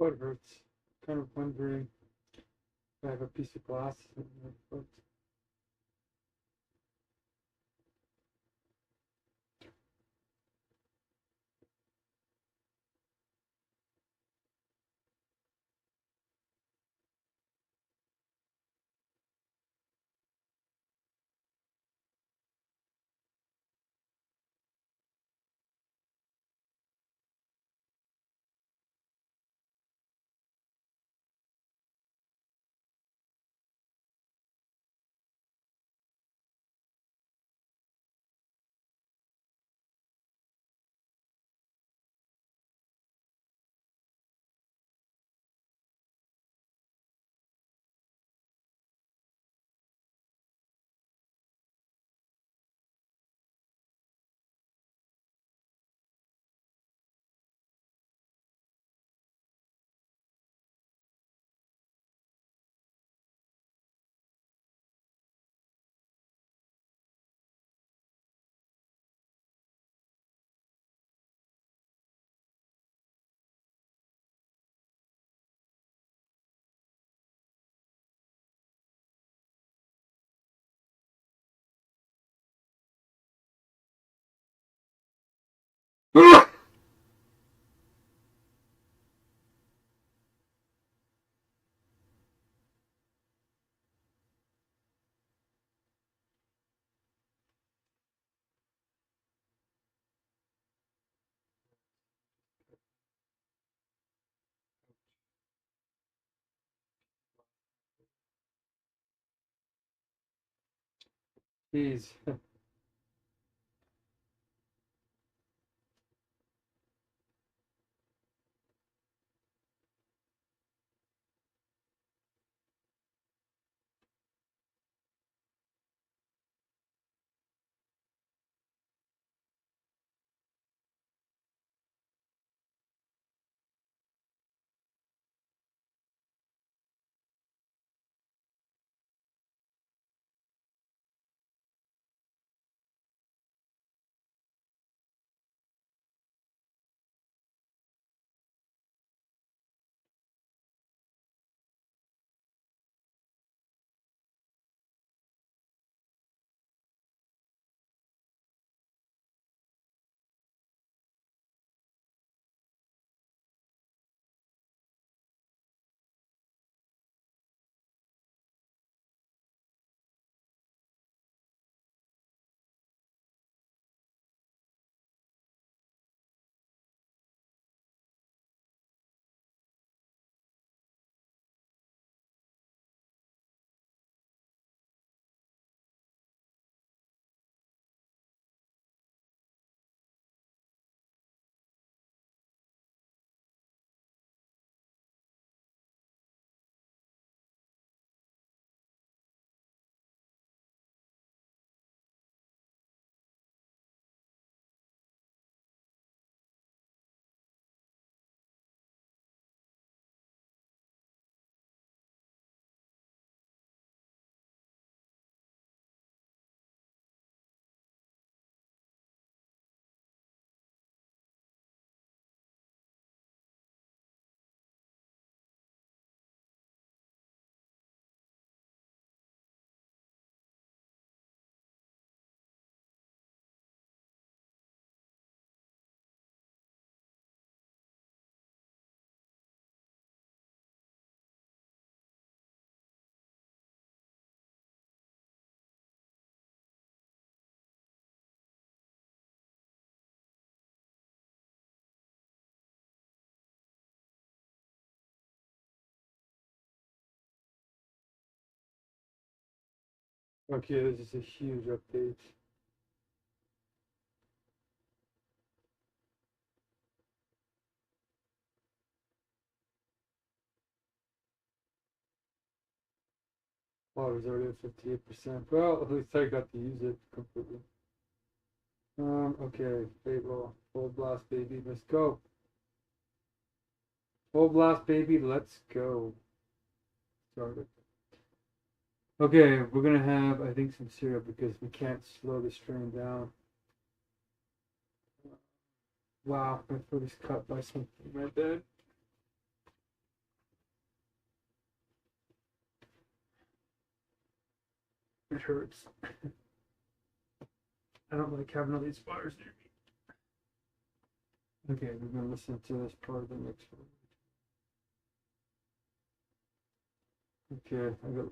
foot hurts. Kind of wondering if I have a piece of glass in my foot. Jeez. Okay, this is a huge update. Wow, it was already at 58%. Well, at least I got to use it completely. Okay, Fable, full blast, baby, let's go. Full blast, baby, let's go. Started. Okay, we're gonna have, I think, some syrup because we can't slow this train down. Wow, my foot is cut by something in my bed. It hurts. I don't like having all these fires near me. Okay, we're gonna listen to this part of the next one. Okay, I got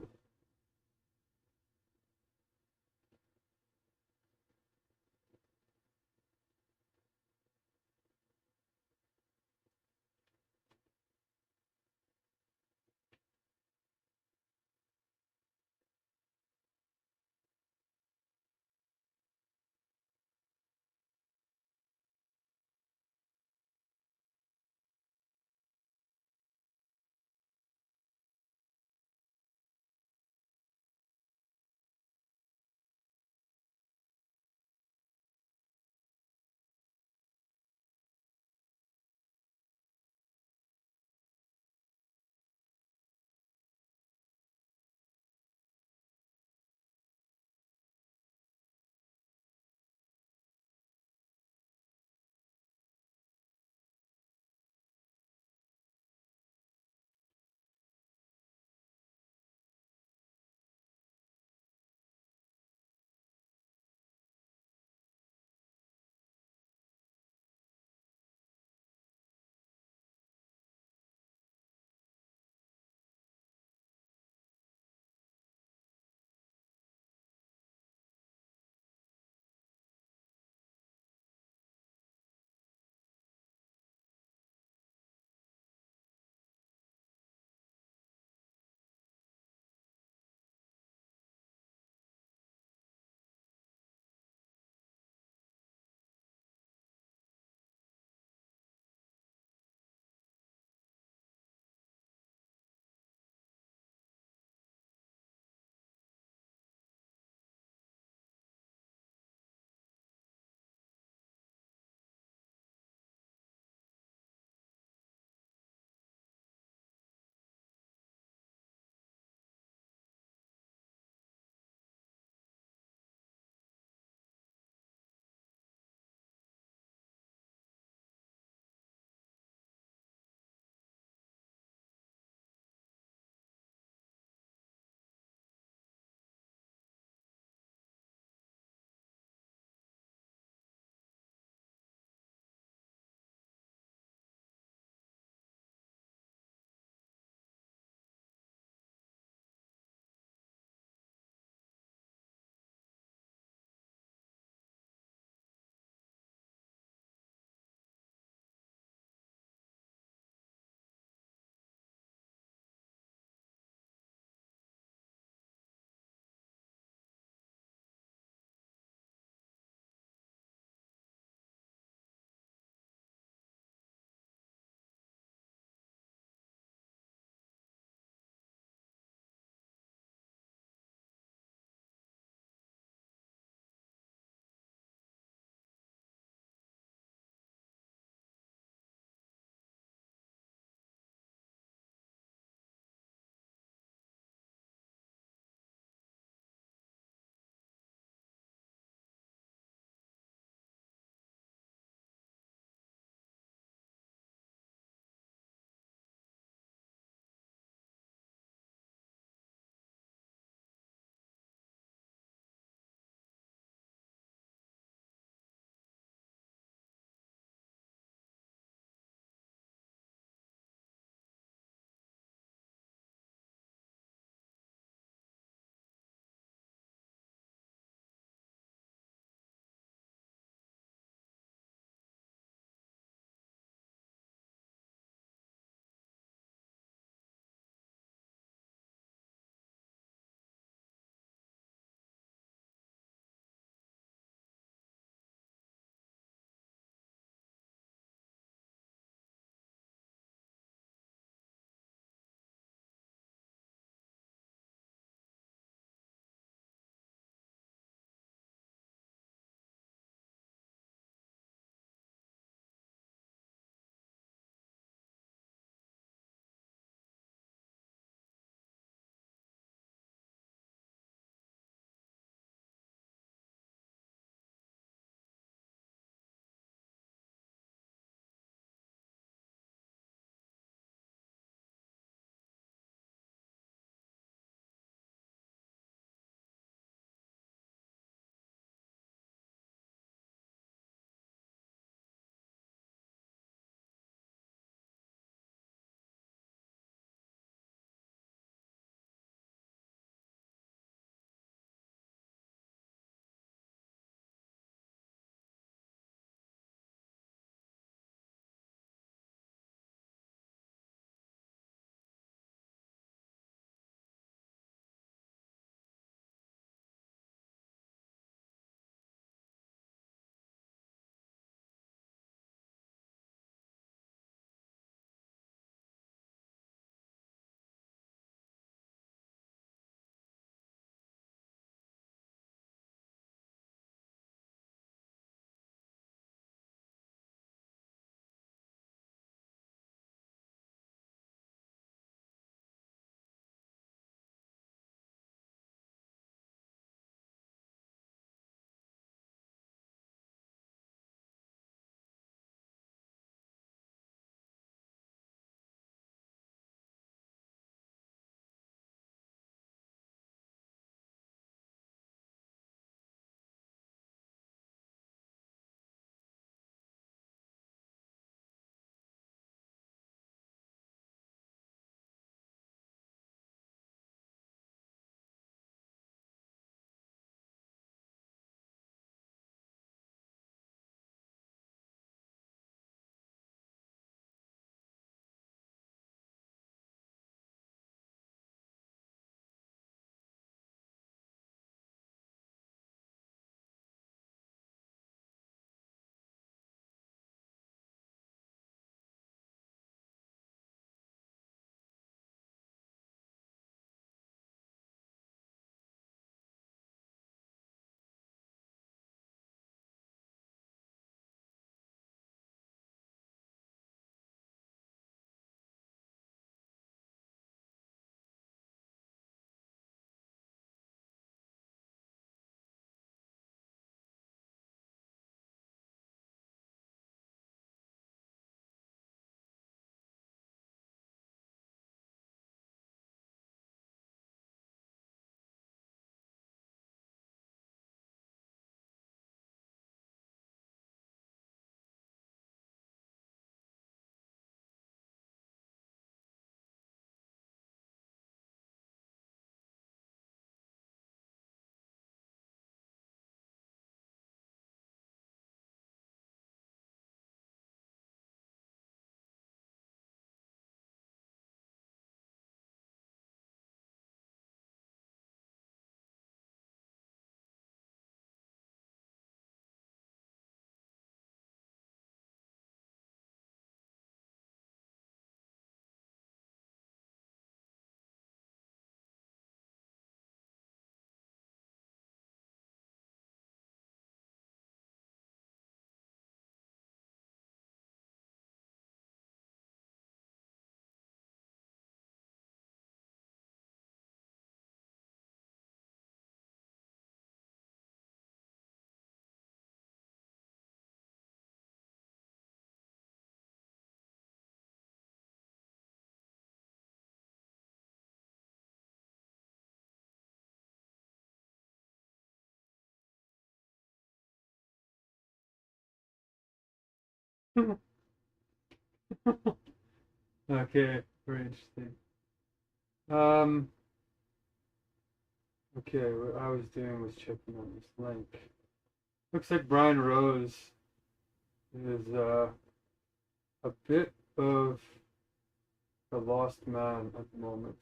Okay, very interesting. Um, okay, what I was doing was checking on this link. Looks like Brian Rose is a bit of a lost man at the moment.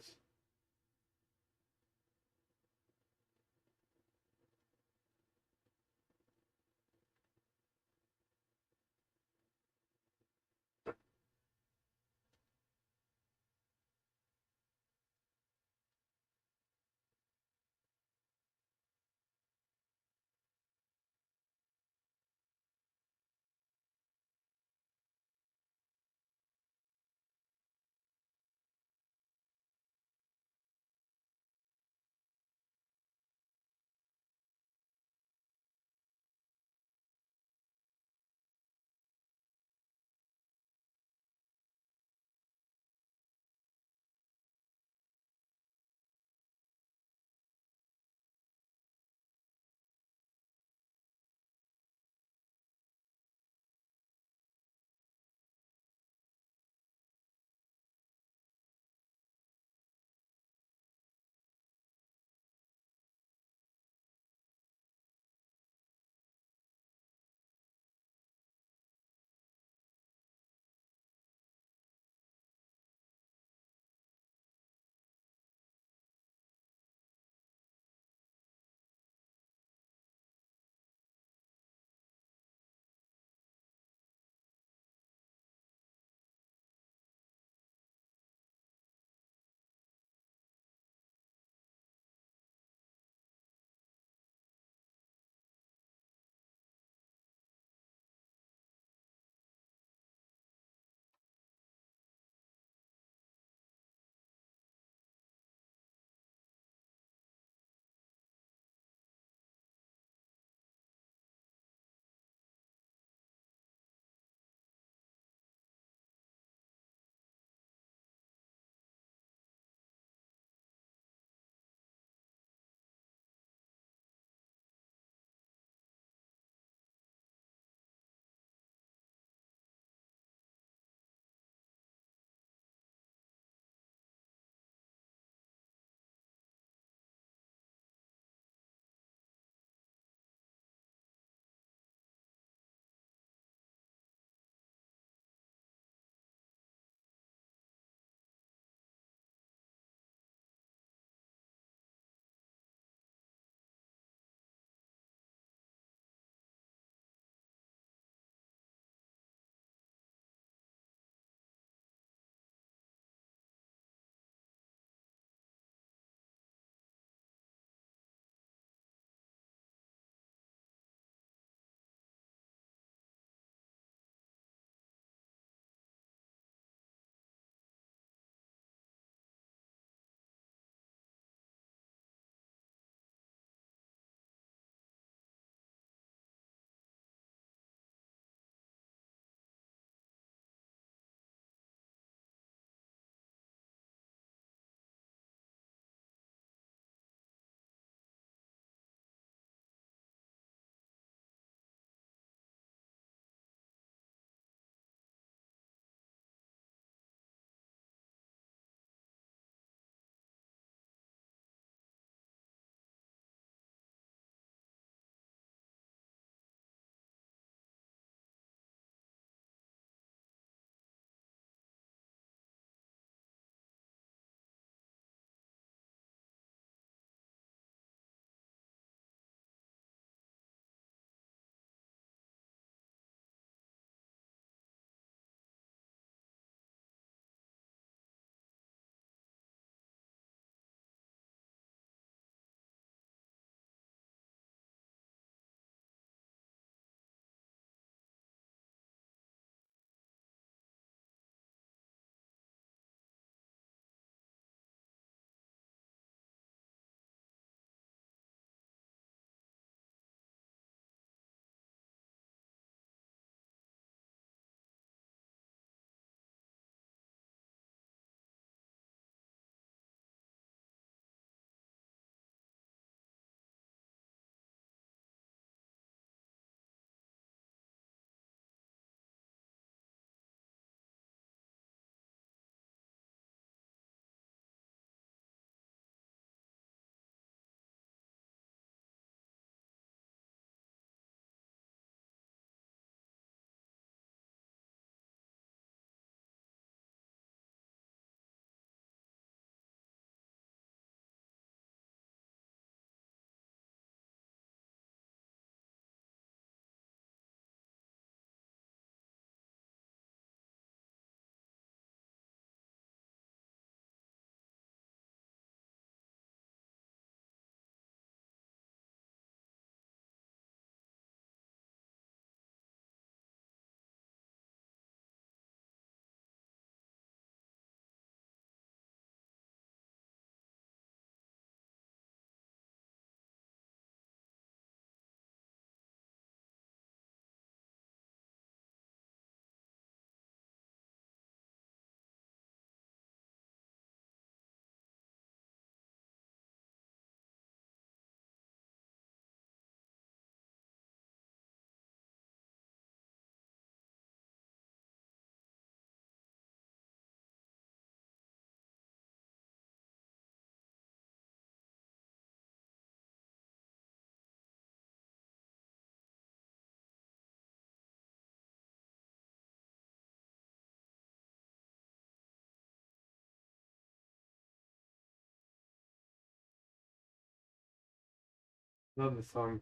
Love the song.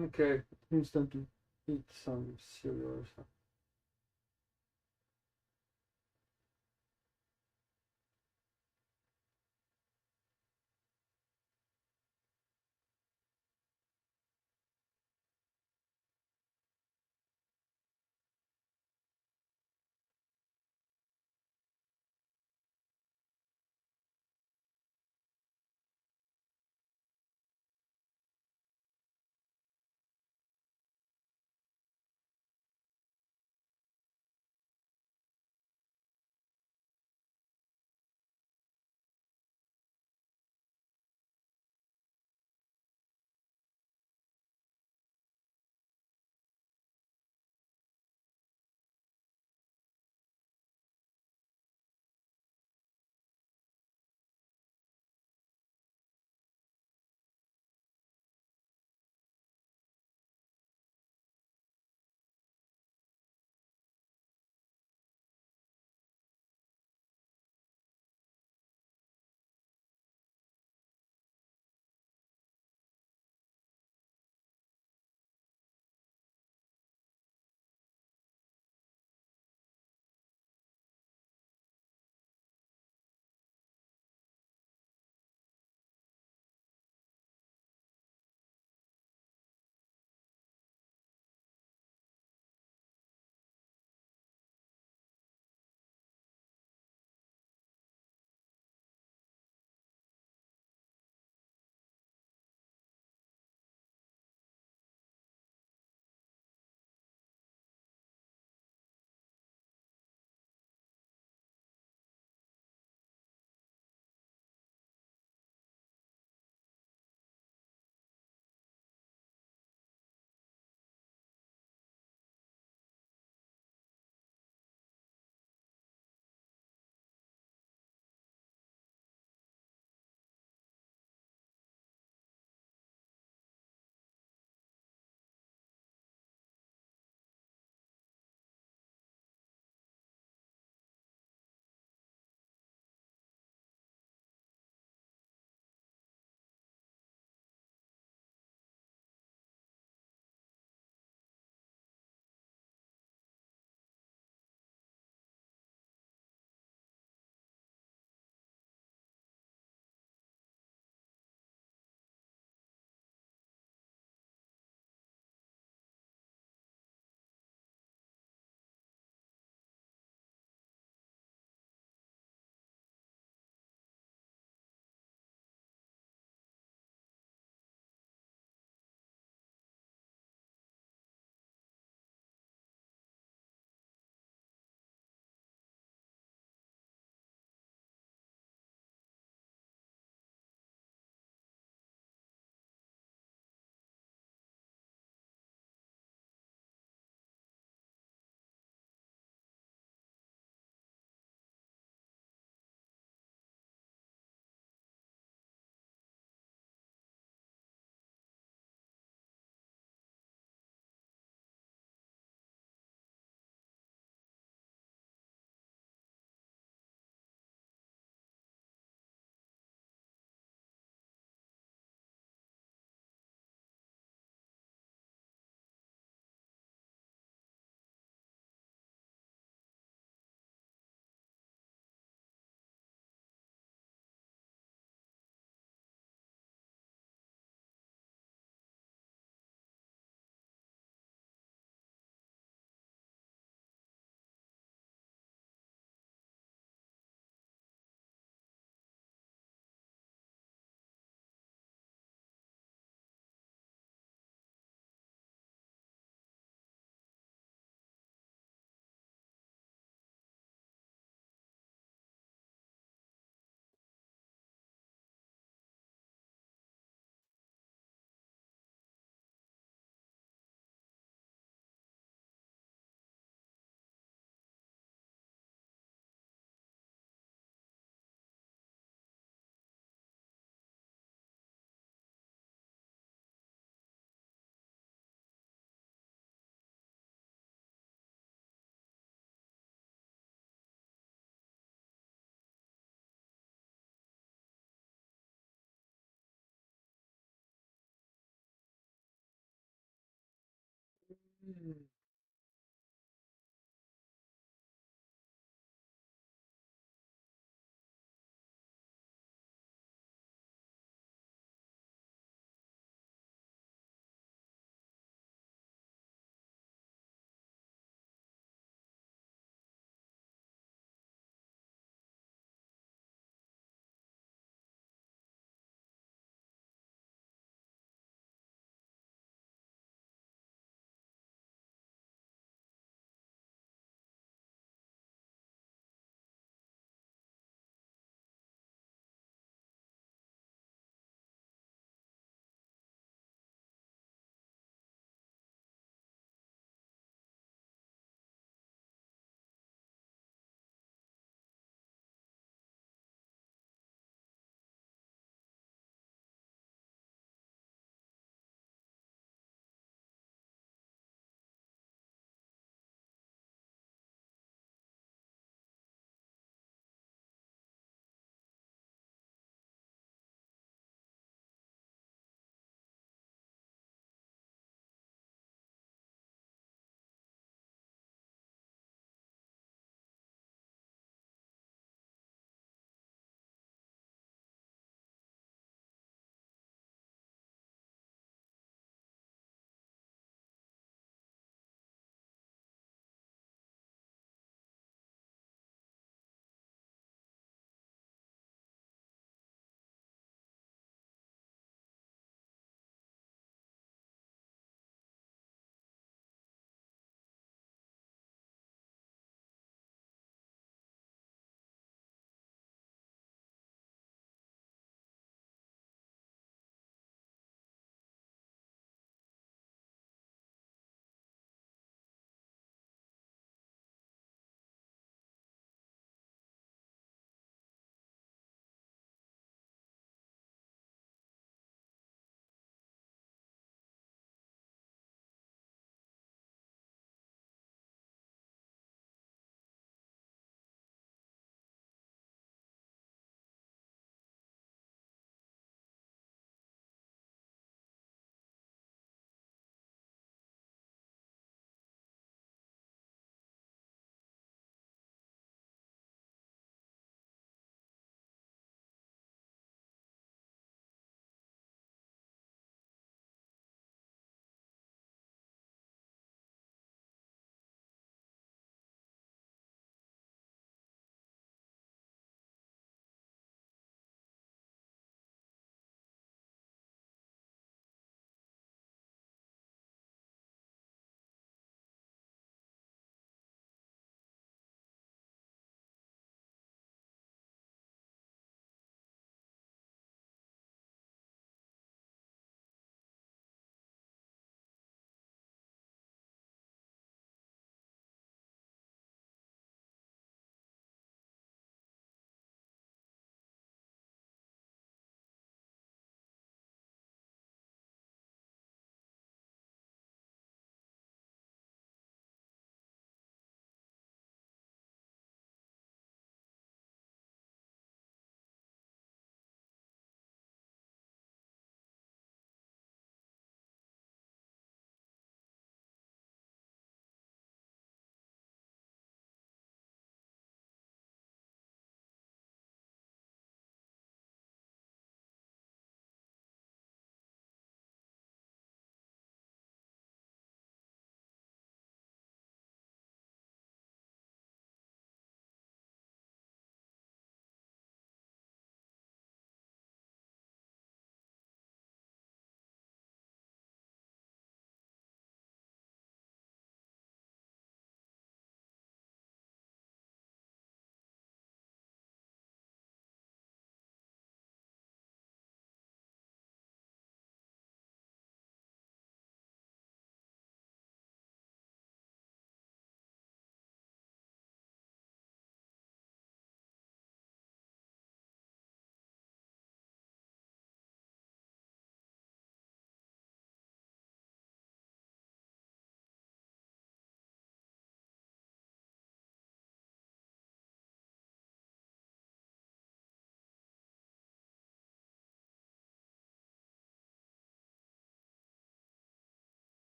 Okay, it's time to eat some cereal or something.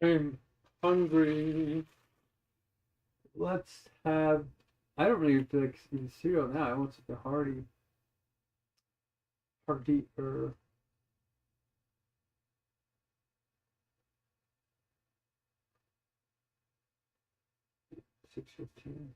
I'm hungry. Let's have. I don't really feel like eating cereal now. I want something hearty, or 6:15.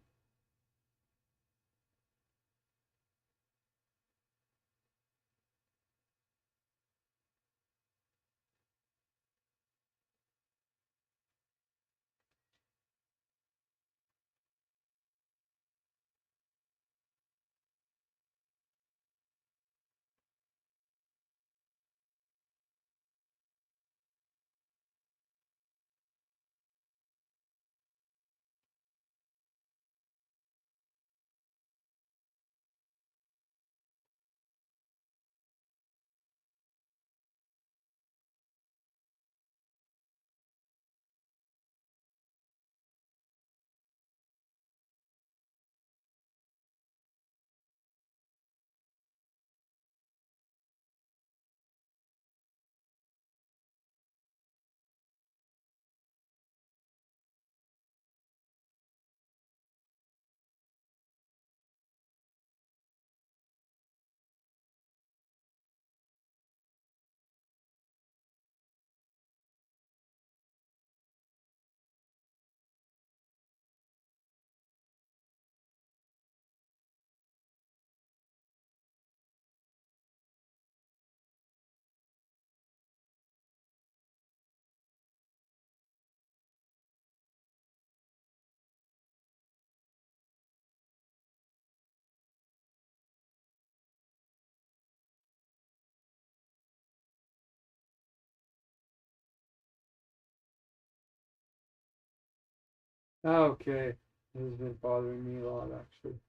Okay, this has been bothering me a lot actually.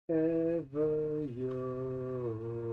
ever yours.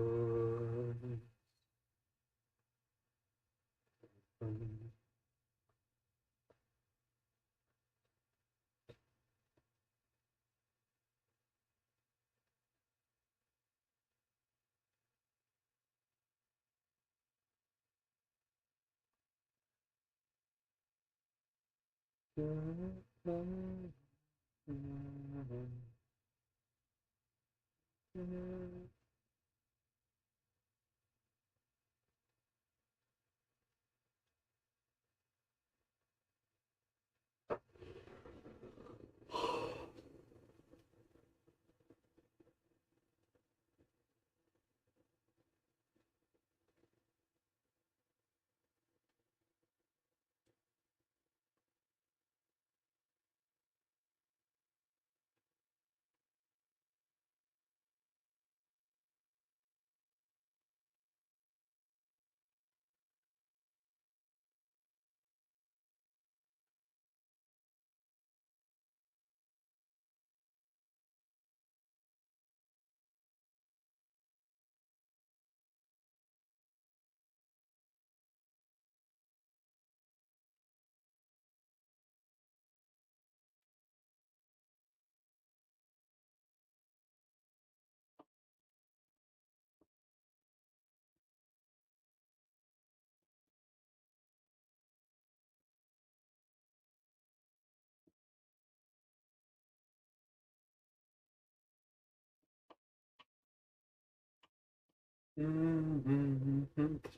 This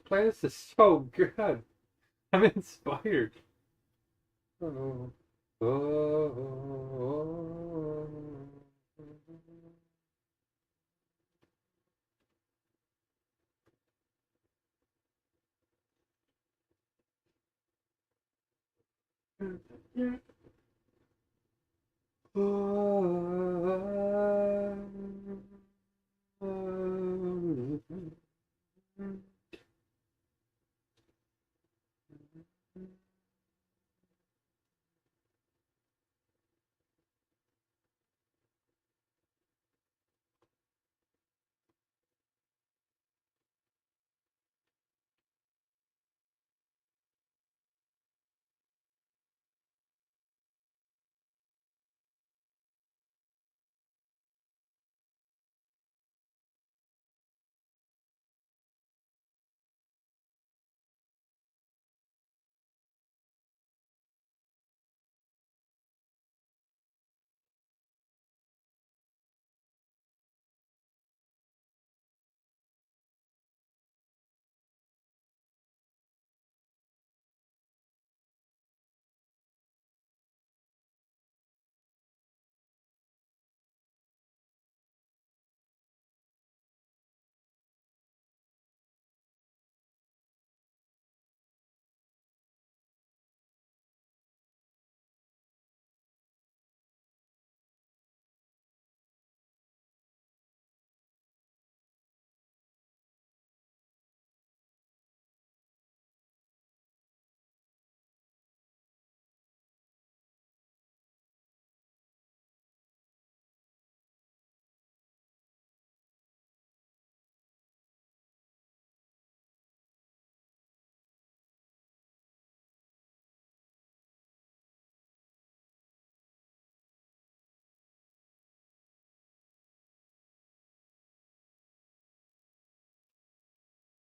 playlist is so good. I'm inspired. Oh. Oh.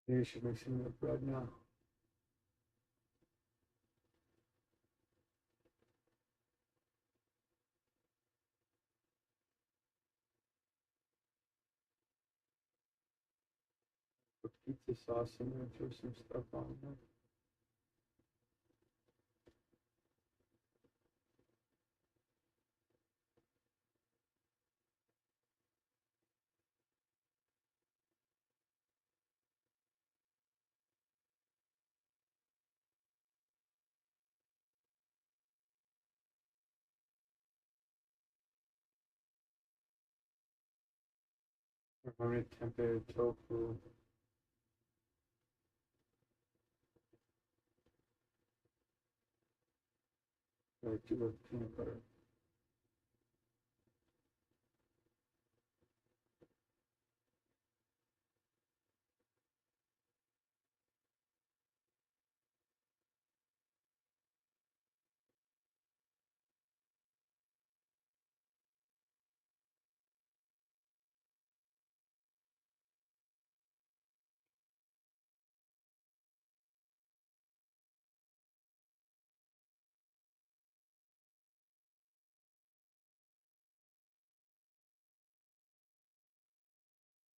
You should make some more bread now. Put pizza sauce in there, throw some stuff on there. I'm gonna tempeh tofu. I do with peanut butter.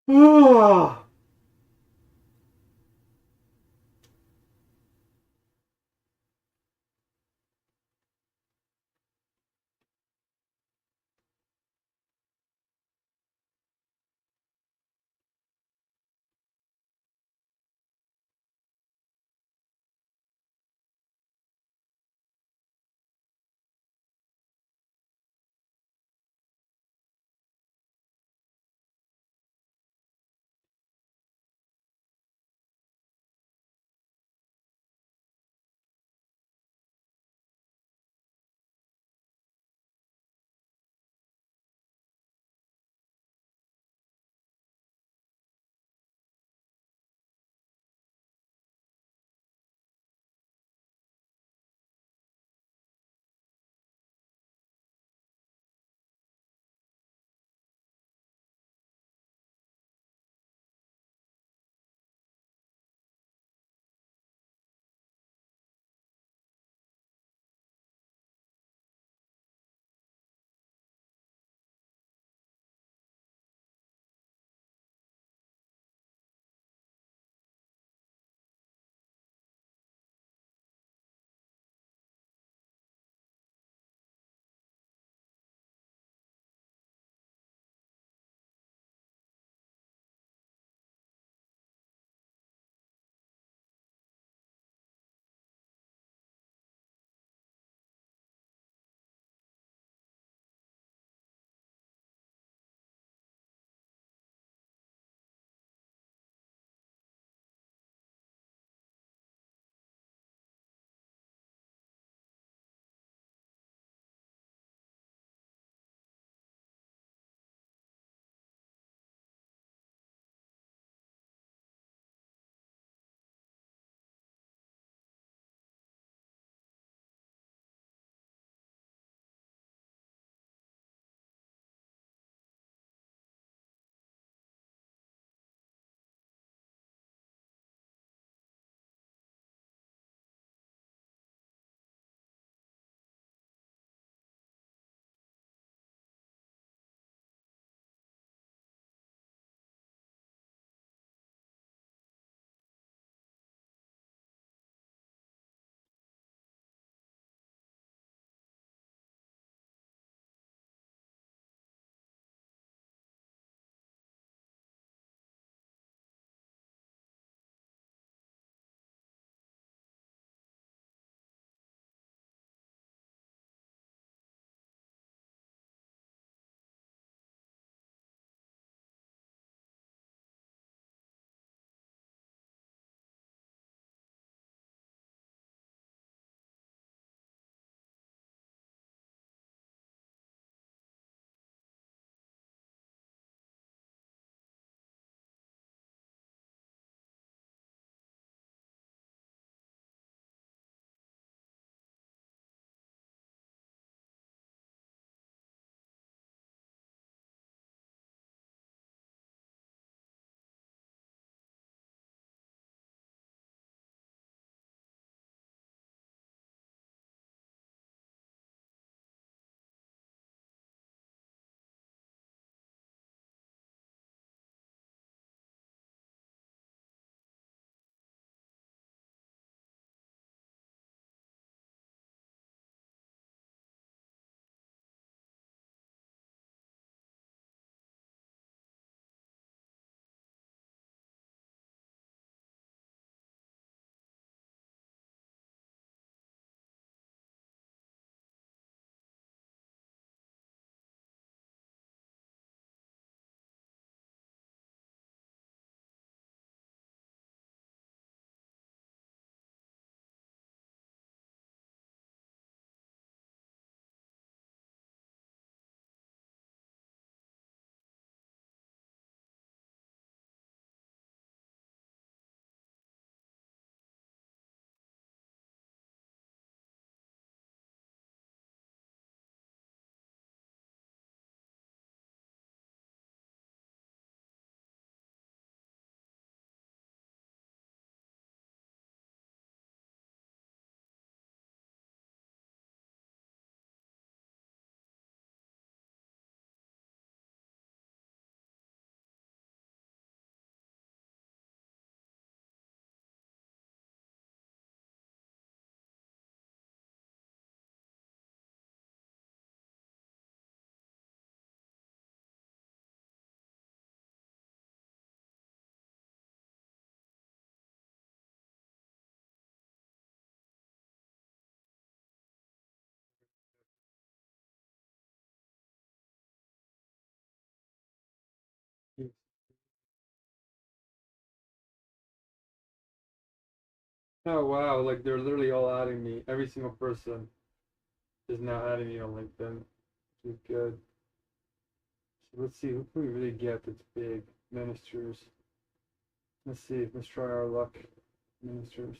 Ah. Oh wow, like they're literally all adding me. Every single person is now adding me on LinkedIn, which is good. So let's see, who can we really get that's big? Ministers. Let's see, let's try our luck. Ministers.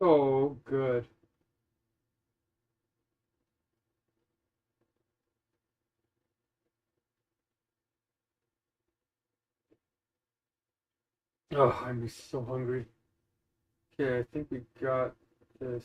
Oh, good. Oh, I'm so hungry. Okay, I think we got this.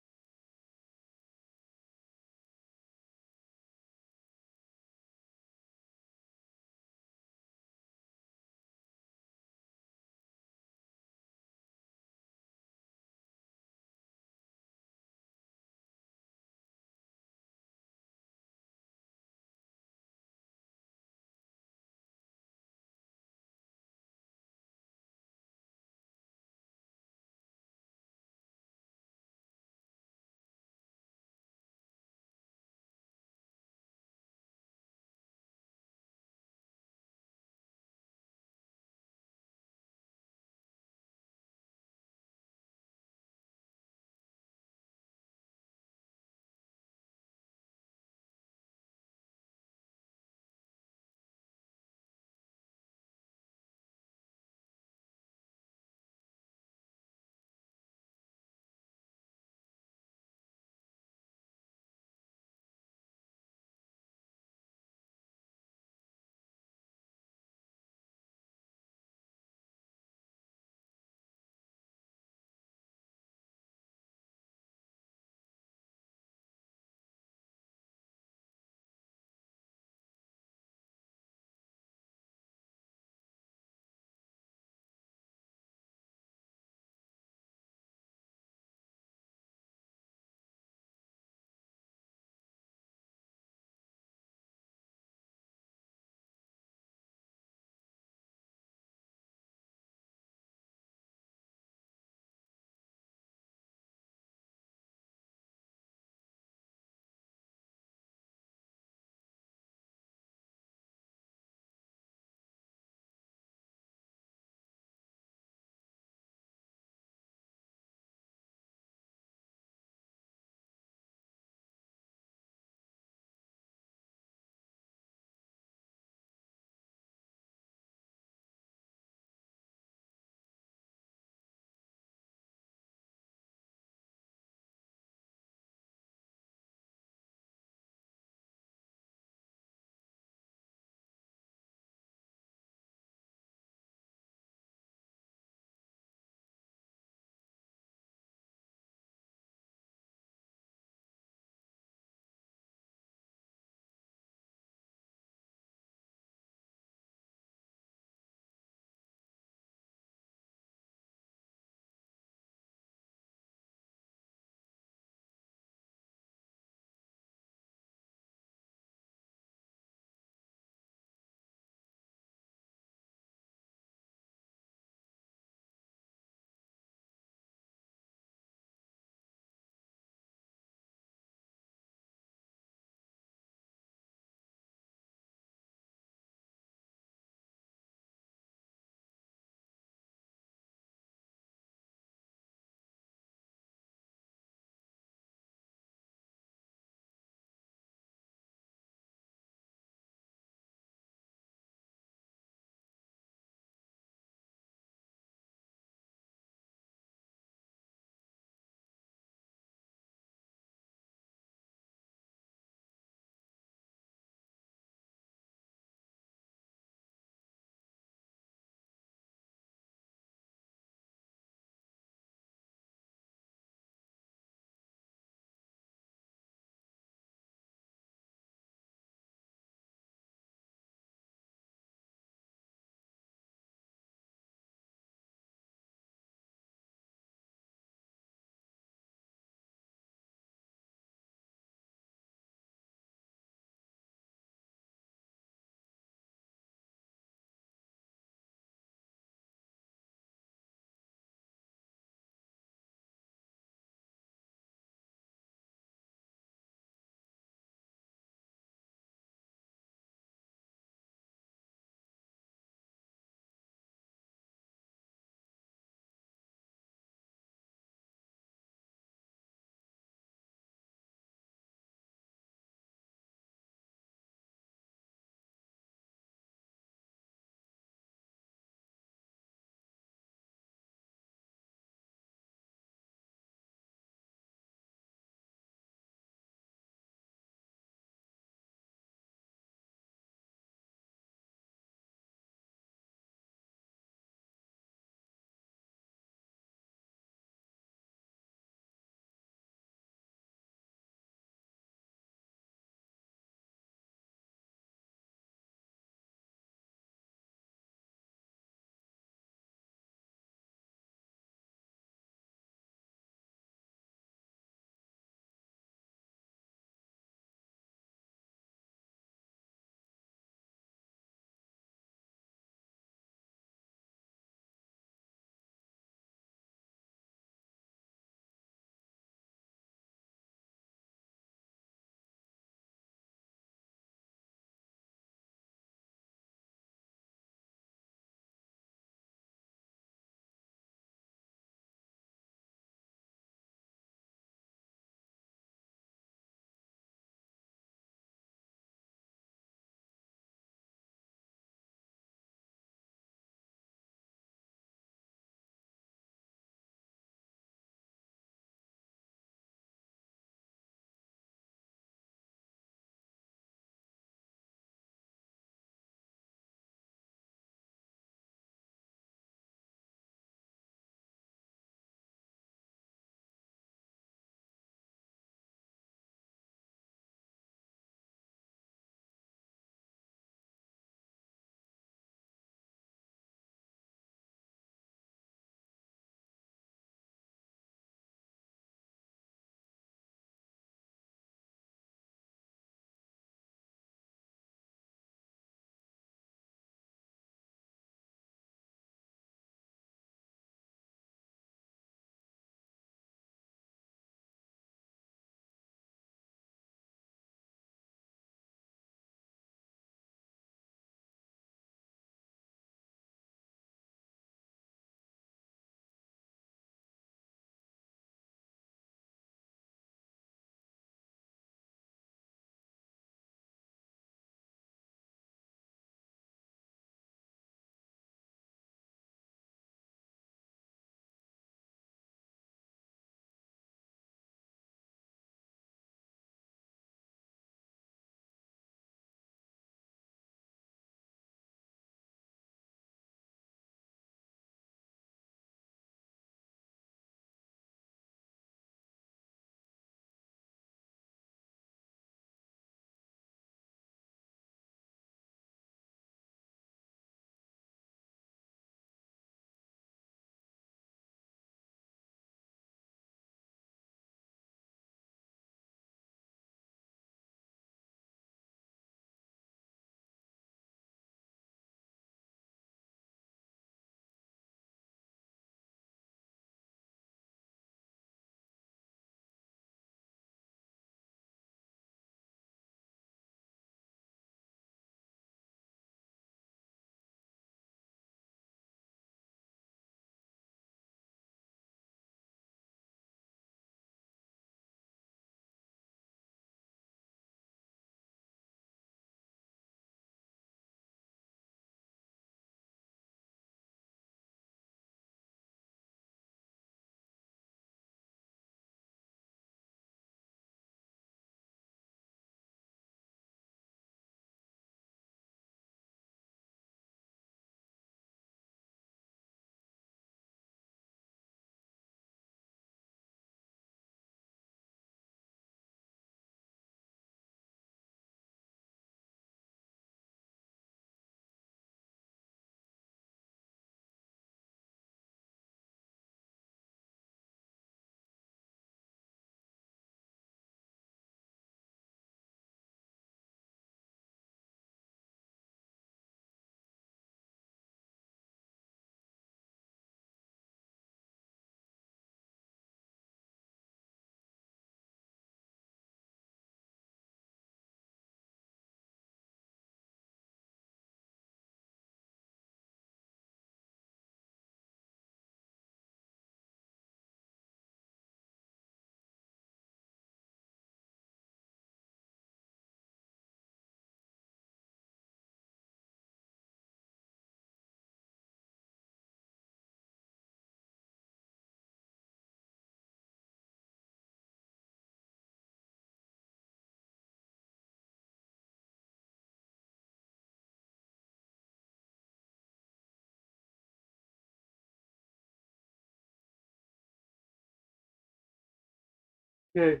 Okay.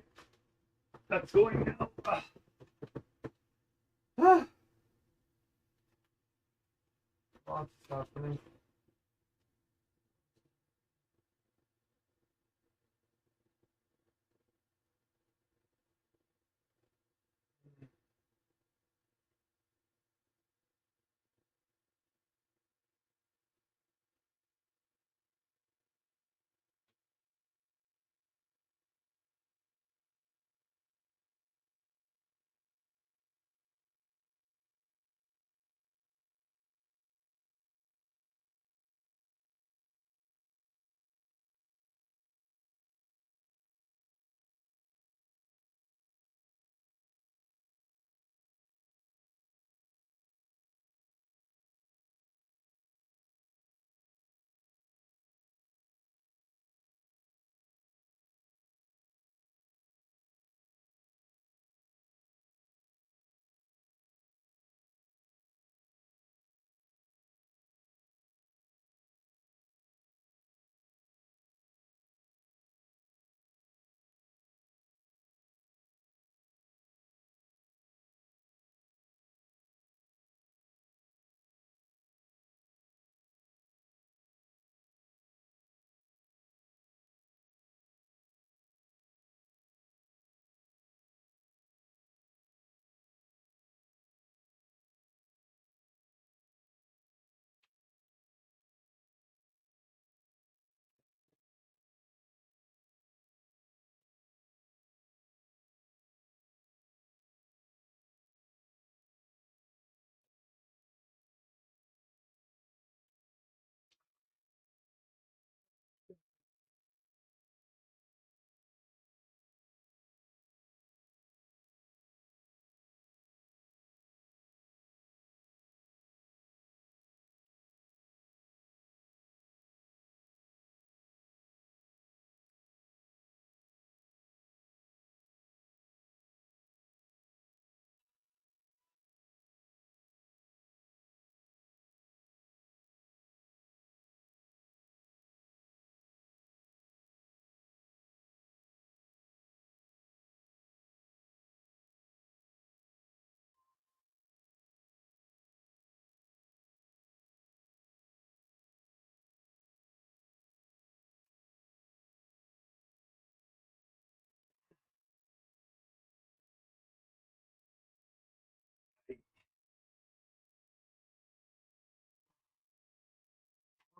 That's going now. Lots happening.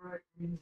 Alright, means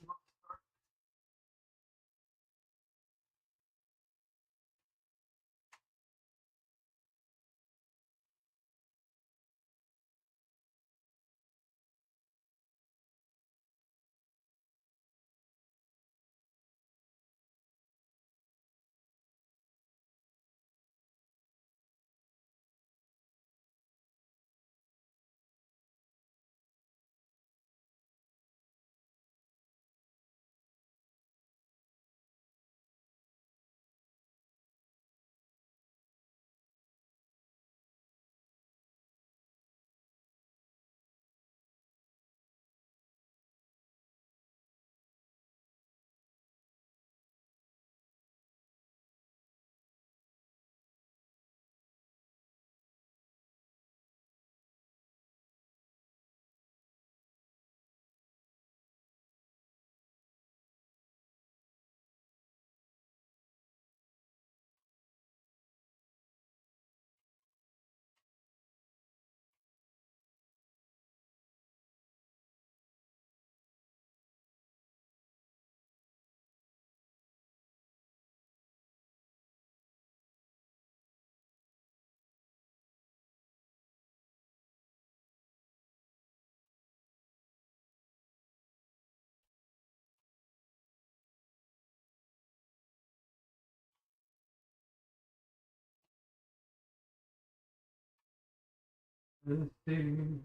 let's see.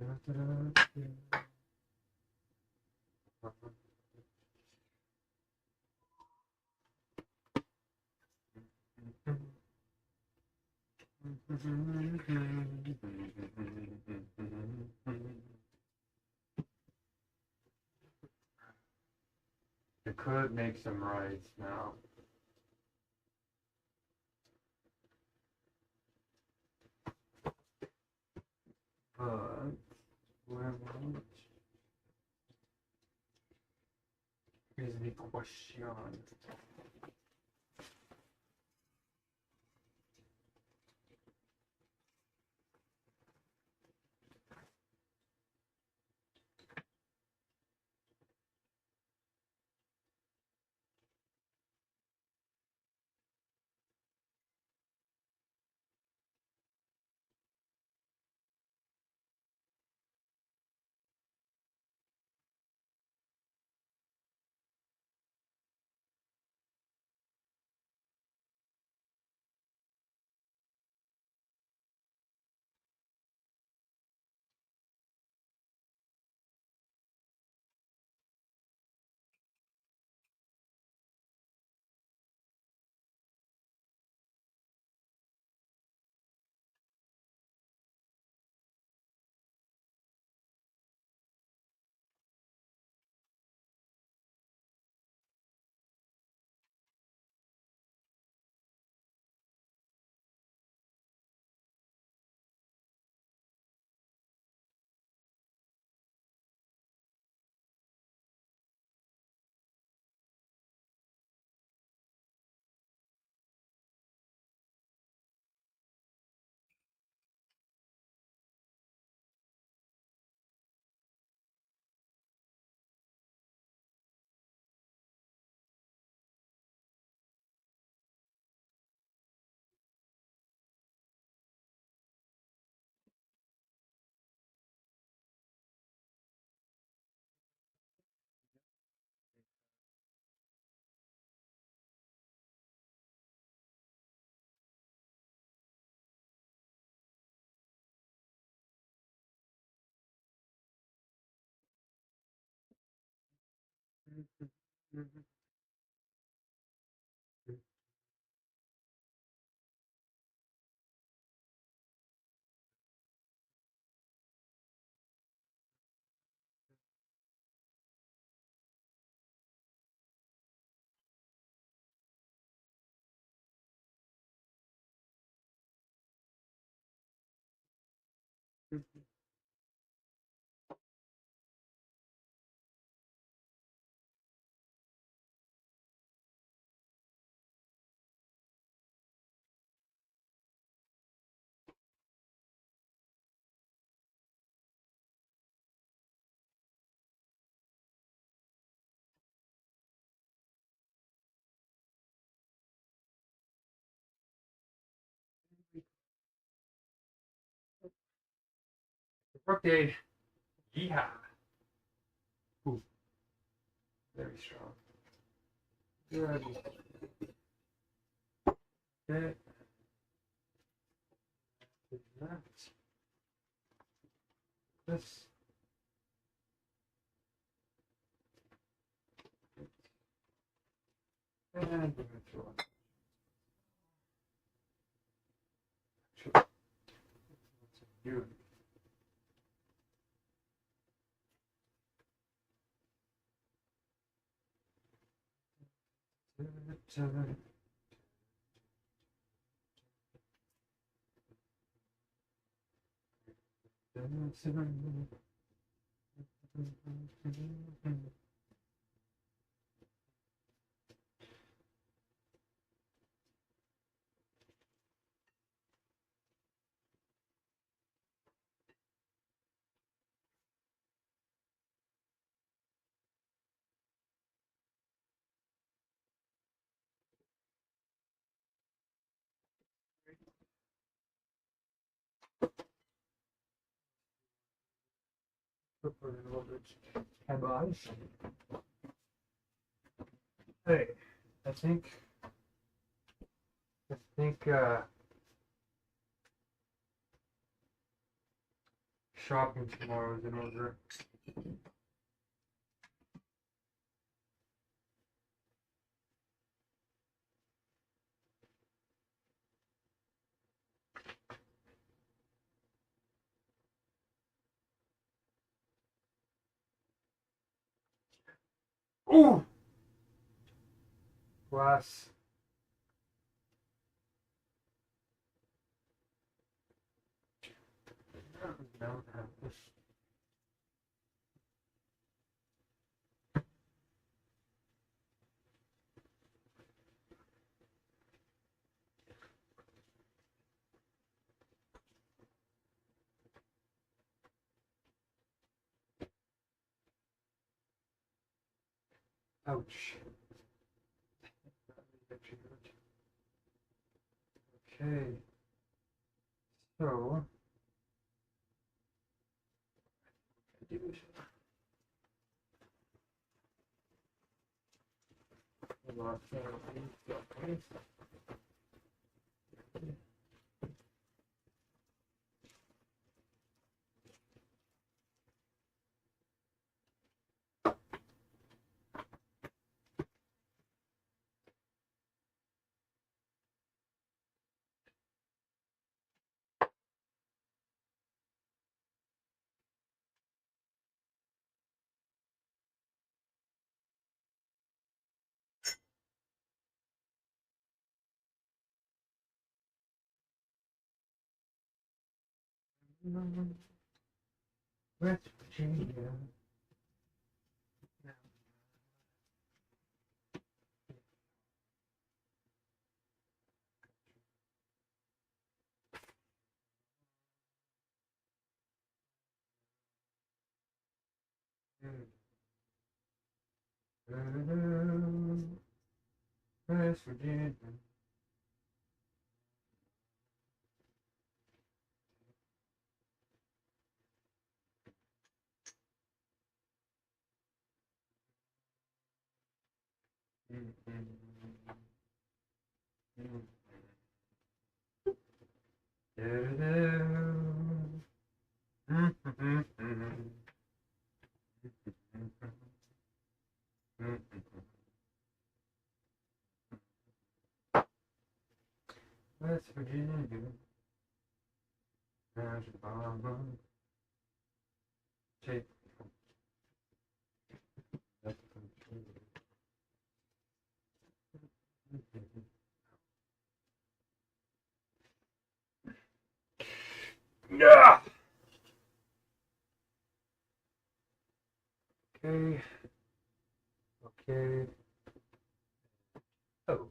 I could make some rice now. But where is the question? Workday. Yeehaw. Ooh, very strong. Good. Okay. That. This. And we're going to throw it. Sure. You. Cabbage. Hey, I think Shopping tomorrow is in order. Ooh! Glass. No. Ouch. Okay. So. West Virginia. West Virginia. West Virginia. Alabama. Take. Yeah. Okay. Okay. Oh.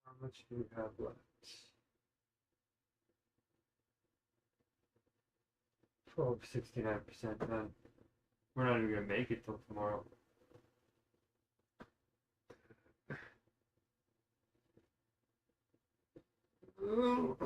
How much do we have left? Oh, 69%, man. We're not even gonna make it till tomorrow. Ooh.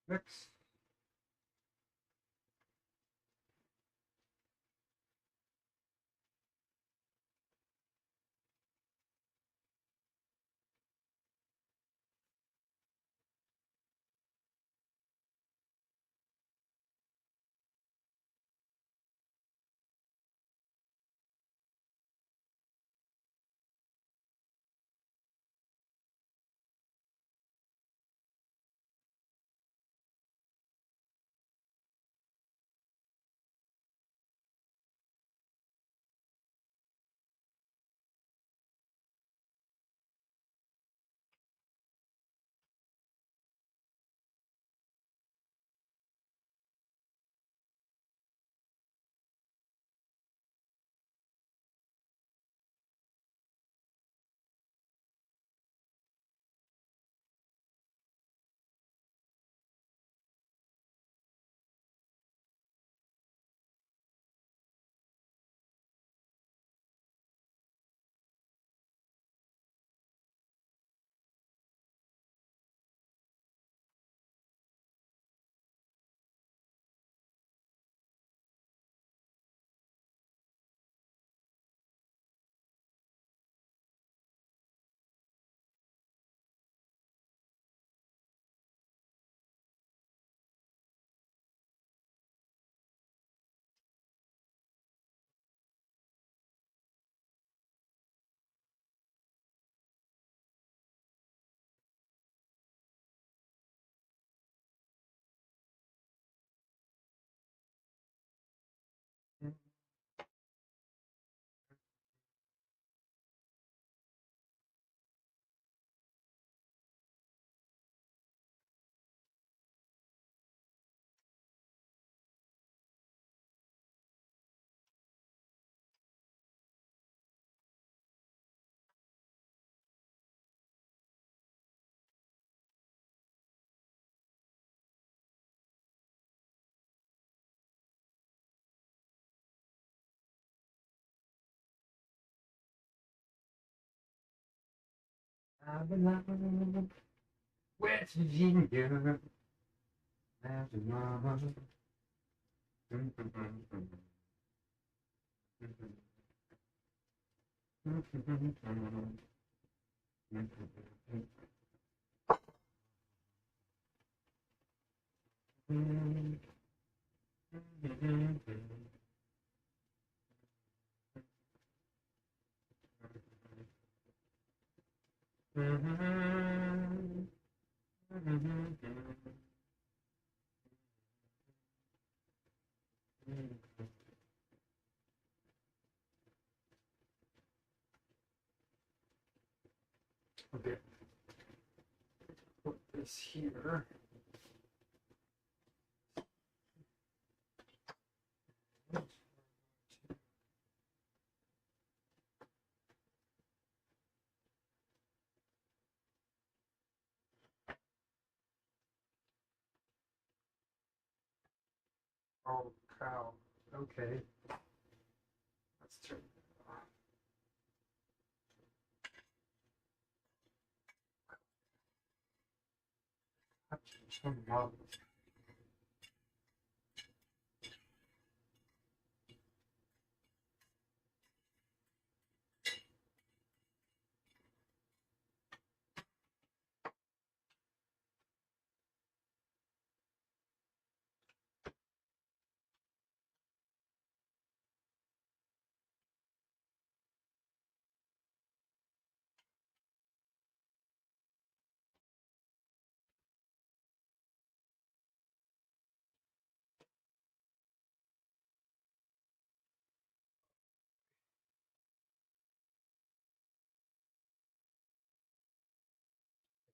Mix. I belong West Virginia. As a mama. Okay. Put this here. Oh cow. Okay. Let's turn it off. Turn it off.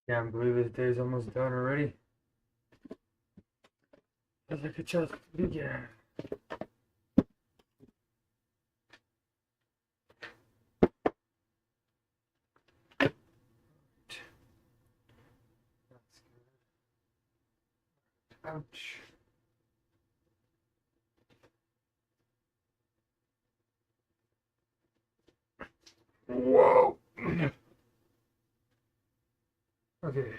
Can't believe this day's almost done already. Feels like it just began. That's good. Ouch. Whoa. Okay.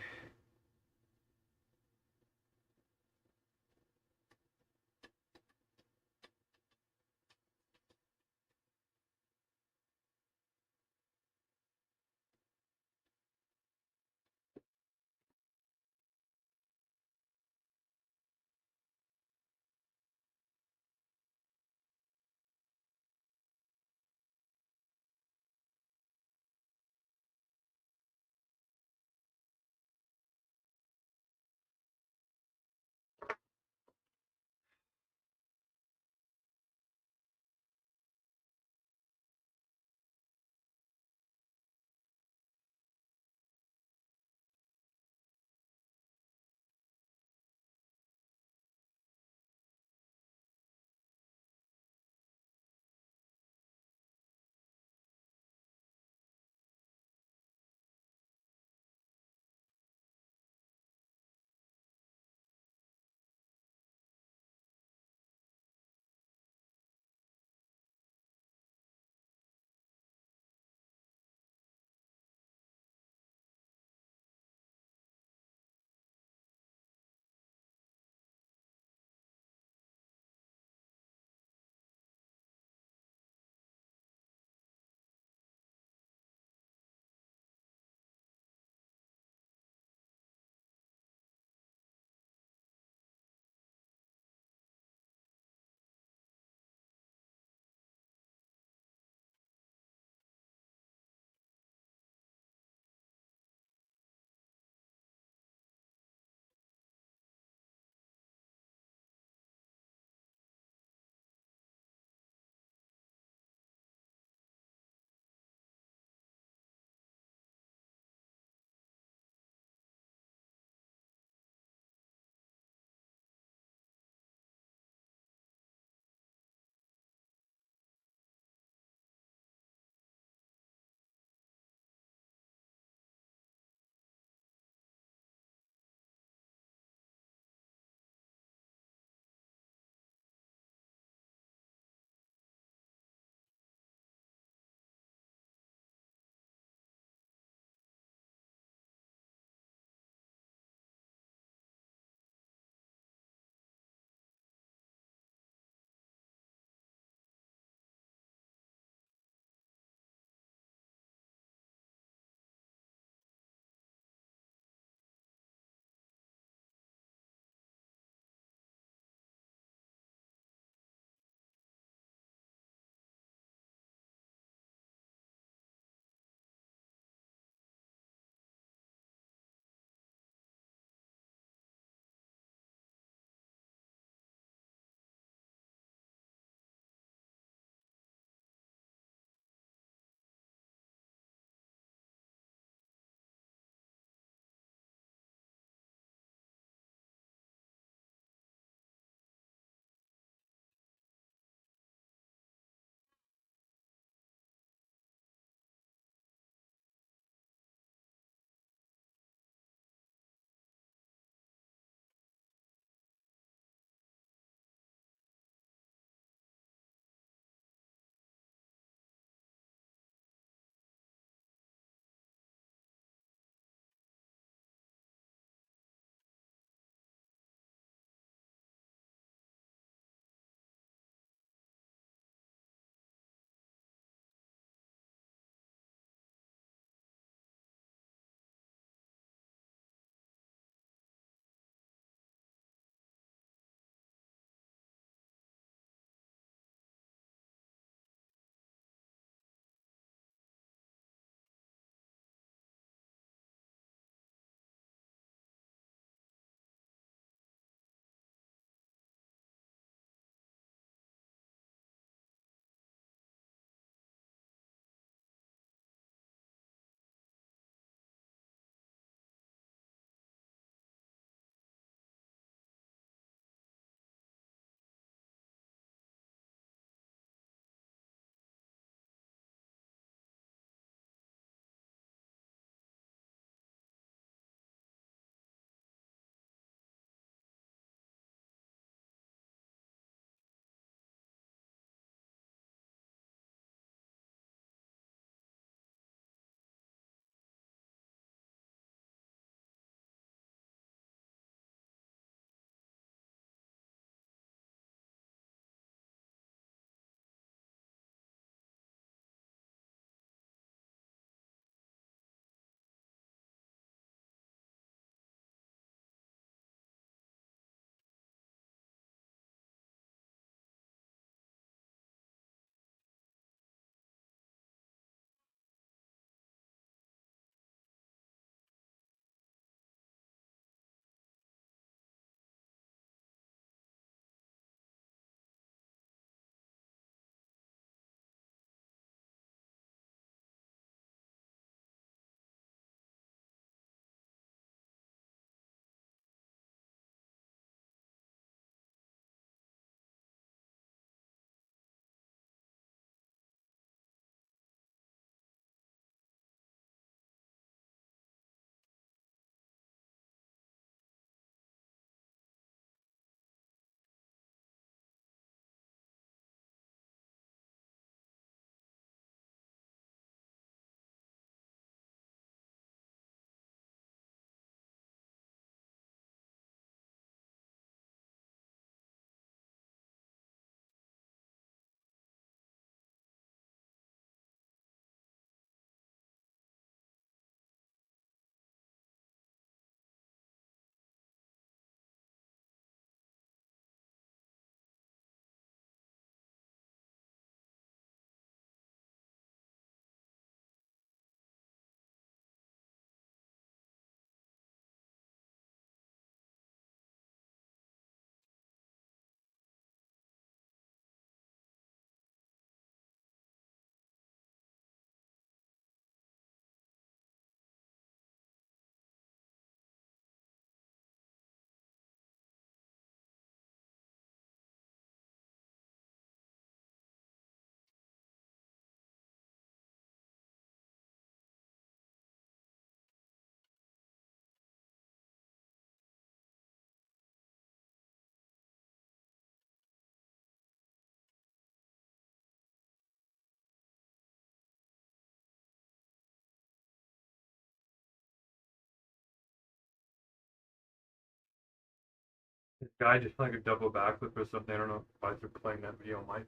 Guy just like a double backflip or something. I don't know why they're playing that video on my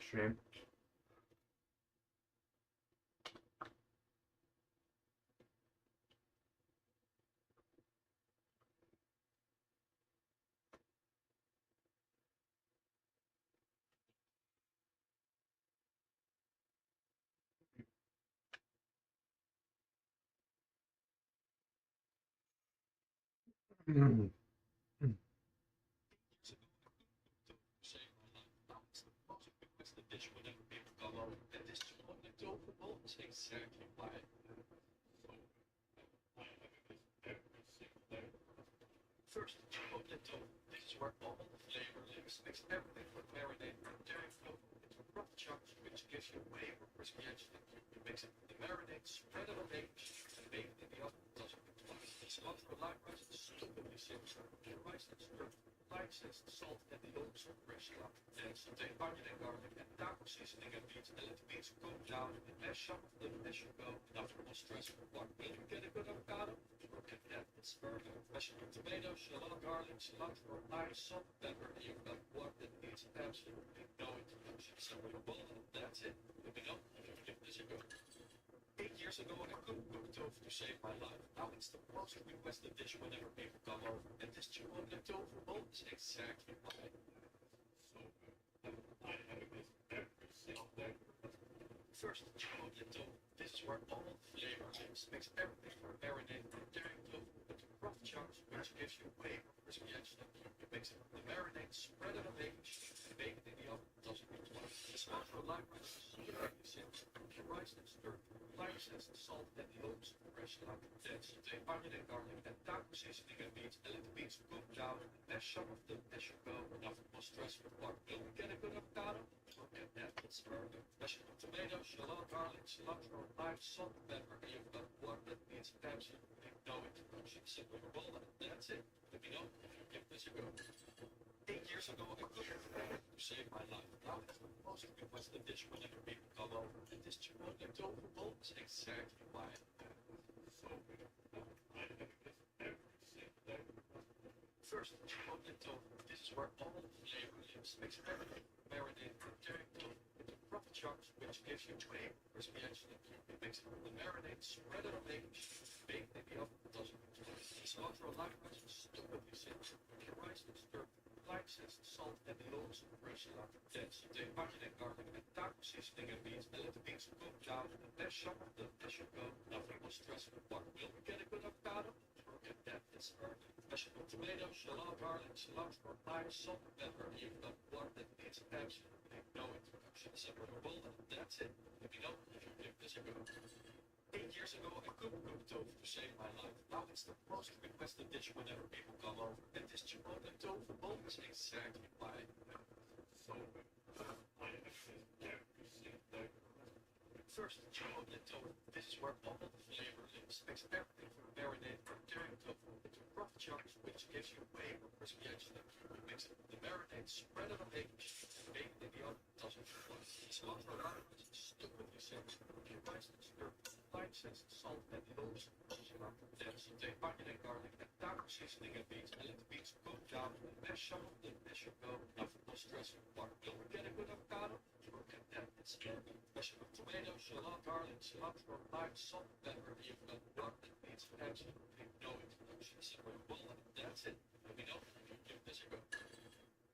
stream. Mm. First, chocolate dough. This is where all the flavor lives. Mix everything from marinade and dairy flour into rough chunks, which gives you way more crispy edge. You mix it with the marinade, spread it on eggs, and bake it in the oven. Doesn't it twice. It's not for light rice, it's stupidly simple. The rice that's stirred, light zest, salt, and the yolks of fresh lamb. Then saute onion and garlic and taco seasoning and beets, and let the beets cook down and mash up them as you go. After all stress for one, will you get a good avocado? Look at that, it's burger. Mashed with tomatoes, shallot, garlic, cilantro, lime, salt, pepper, and you've got one that needs absolutely no introduction. Simple your bowl, and that's it. Let me know if you give this a go. 8 years ago, I couldn't cook tofu to save my life. Now it's the most requested dish whenever people come over. And this chipotle tofu bowl is exactly why. So good. I have it with every single day. First, chipotle tofu. This is where all the flavor lives. Mix everything from marinade and dairy tofu into rough chunks, which gives you way more crispy edge. You mix it with the marinade, spread it on eggs, and bake it in the oven. Doesn't it twice. The smell for light rice is really simple. Your rice and stir, lime zest, salt, and the yolks of fresh lamb. Then saute onion and garlic and taco seasoning and beets, and let the beets cook down and mash some of them as you go. Enough more stress for one. Will we get a good avocado? Look at that, it's burger. Mashed with tomatoes, shallot, garlic, cilantro, lime, salt, pepper, and you've got one that needs absolutely no introduction. Simple your bowl, and that's it. Let me know if you give this a go. 8 years ago, I cooked to save my life. Now it's the most requested dish whenever people come over. And this chipotle tofu bowl is exactly why. So good. I have it with every single day. First, chipotle tofu. This is where all the flavor lives. Mix everything, marinade, and dairy tofu into rough chunks, which gives you way more crispy edge. You mix it with the marinade, spread it on eggs, bake it in the oven. Doesn't it twice. Cilantro, lime rice is stupidly simple. Your rice is stirred, lime zest, salt, and the yolks of fresh lamb. Then saute onion and garlic and taco seasoning and beets, and let the beets cook down and mash some of them as you go. Nothing more stress for one. Will we get a good avocado? Look at that, it's burger. Mashed with tomatoes, shallot, garlic, cilantro, lime, salt, pepper, and you've got one that needs absolutely no introduction. Simple your bowl, and that's it. Let me know if you give this a go. 8 years ago, I couldn't cook tofu to save my life. Now it's the most requested dish whenever people come over. And this chipotle tofu bowl is exactly why. So good. I have it every single day. First, chipotle tofu. This is where all the flavor lives. Mix everything from marinade and dairy tofu into rough chunks, which gives you way more crispy edge. You mix it with the marinade, spread it on eggs, and bake it in the oven. Doesn't it twice. It's not for light rice, it's stupidly simple. Your rice and stir, lime zest, salt, and the yolks of fresh lamb. Then saute onion and garlic and taco seasoning and beets, and let the beets cook down and mash some of them as you go. Nothing more stress for one. Will we get a good avocado? Look at that, it's burger. Mashed with tomatoes, shallot, garlic, cilantro, lime, salt, pepper, and you've got one that needs absolutely no introduction. Simple your bowl, and that's it. Let me know if you give this a go.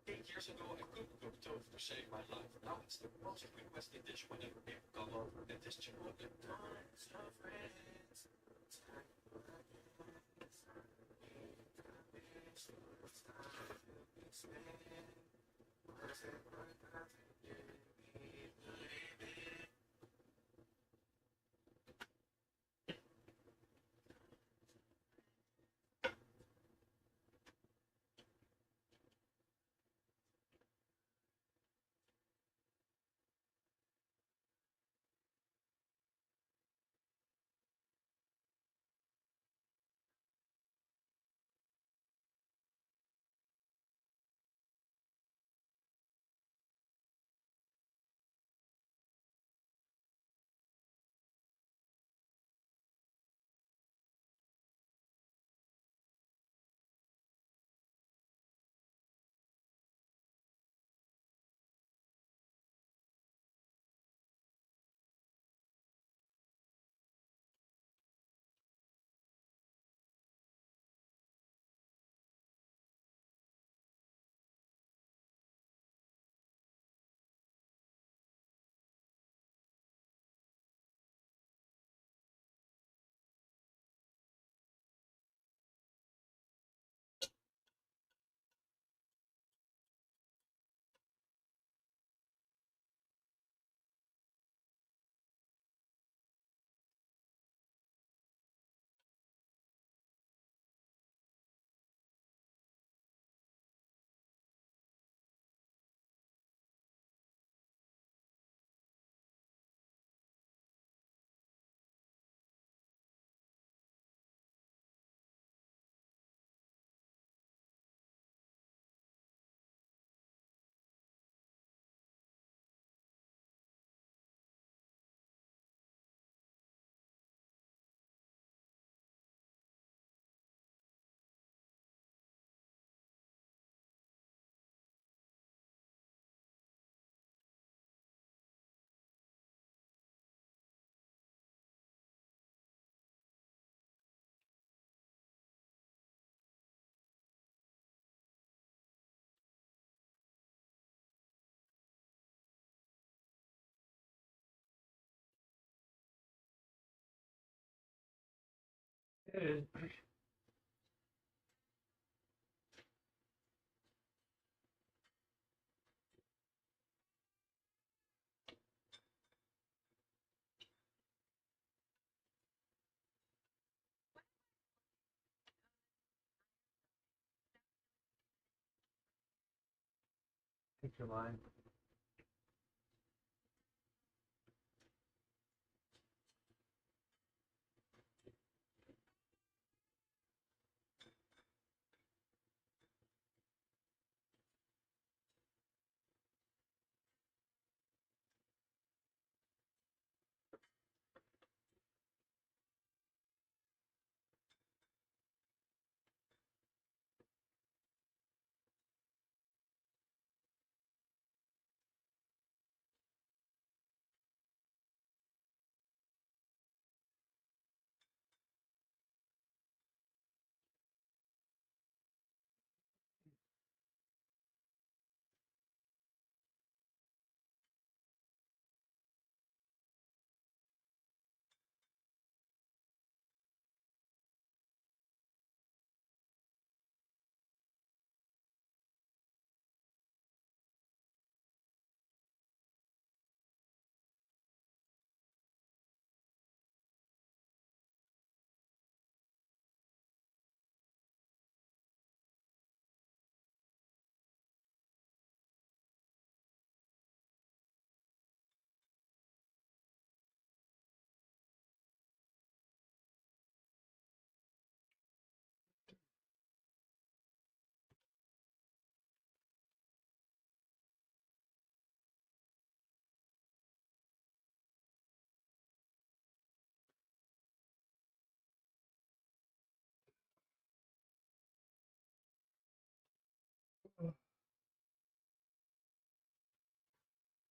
8 years ago, I couldn't cook tofu to save my life. Now it's the most requested dish whenever people come over. And this chipotle times of friends. Take your line.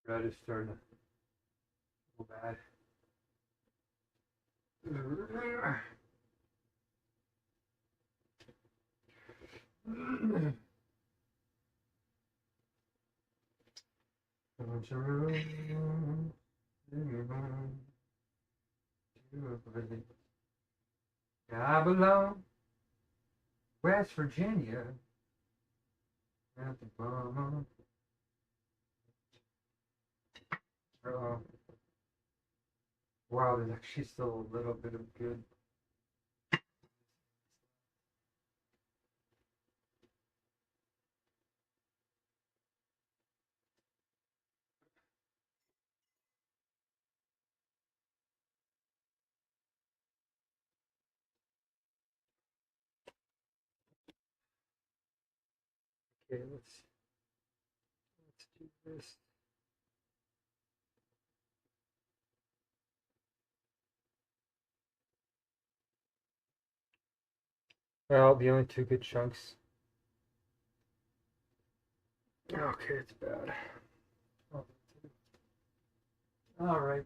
Red is starting to go bad. I belong West Virginia. At the bottom. Wow, there's actually still a little bit of good. Okay, let's do this. Well, the only two good chunks. Okay, it's bad. All right.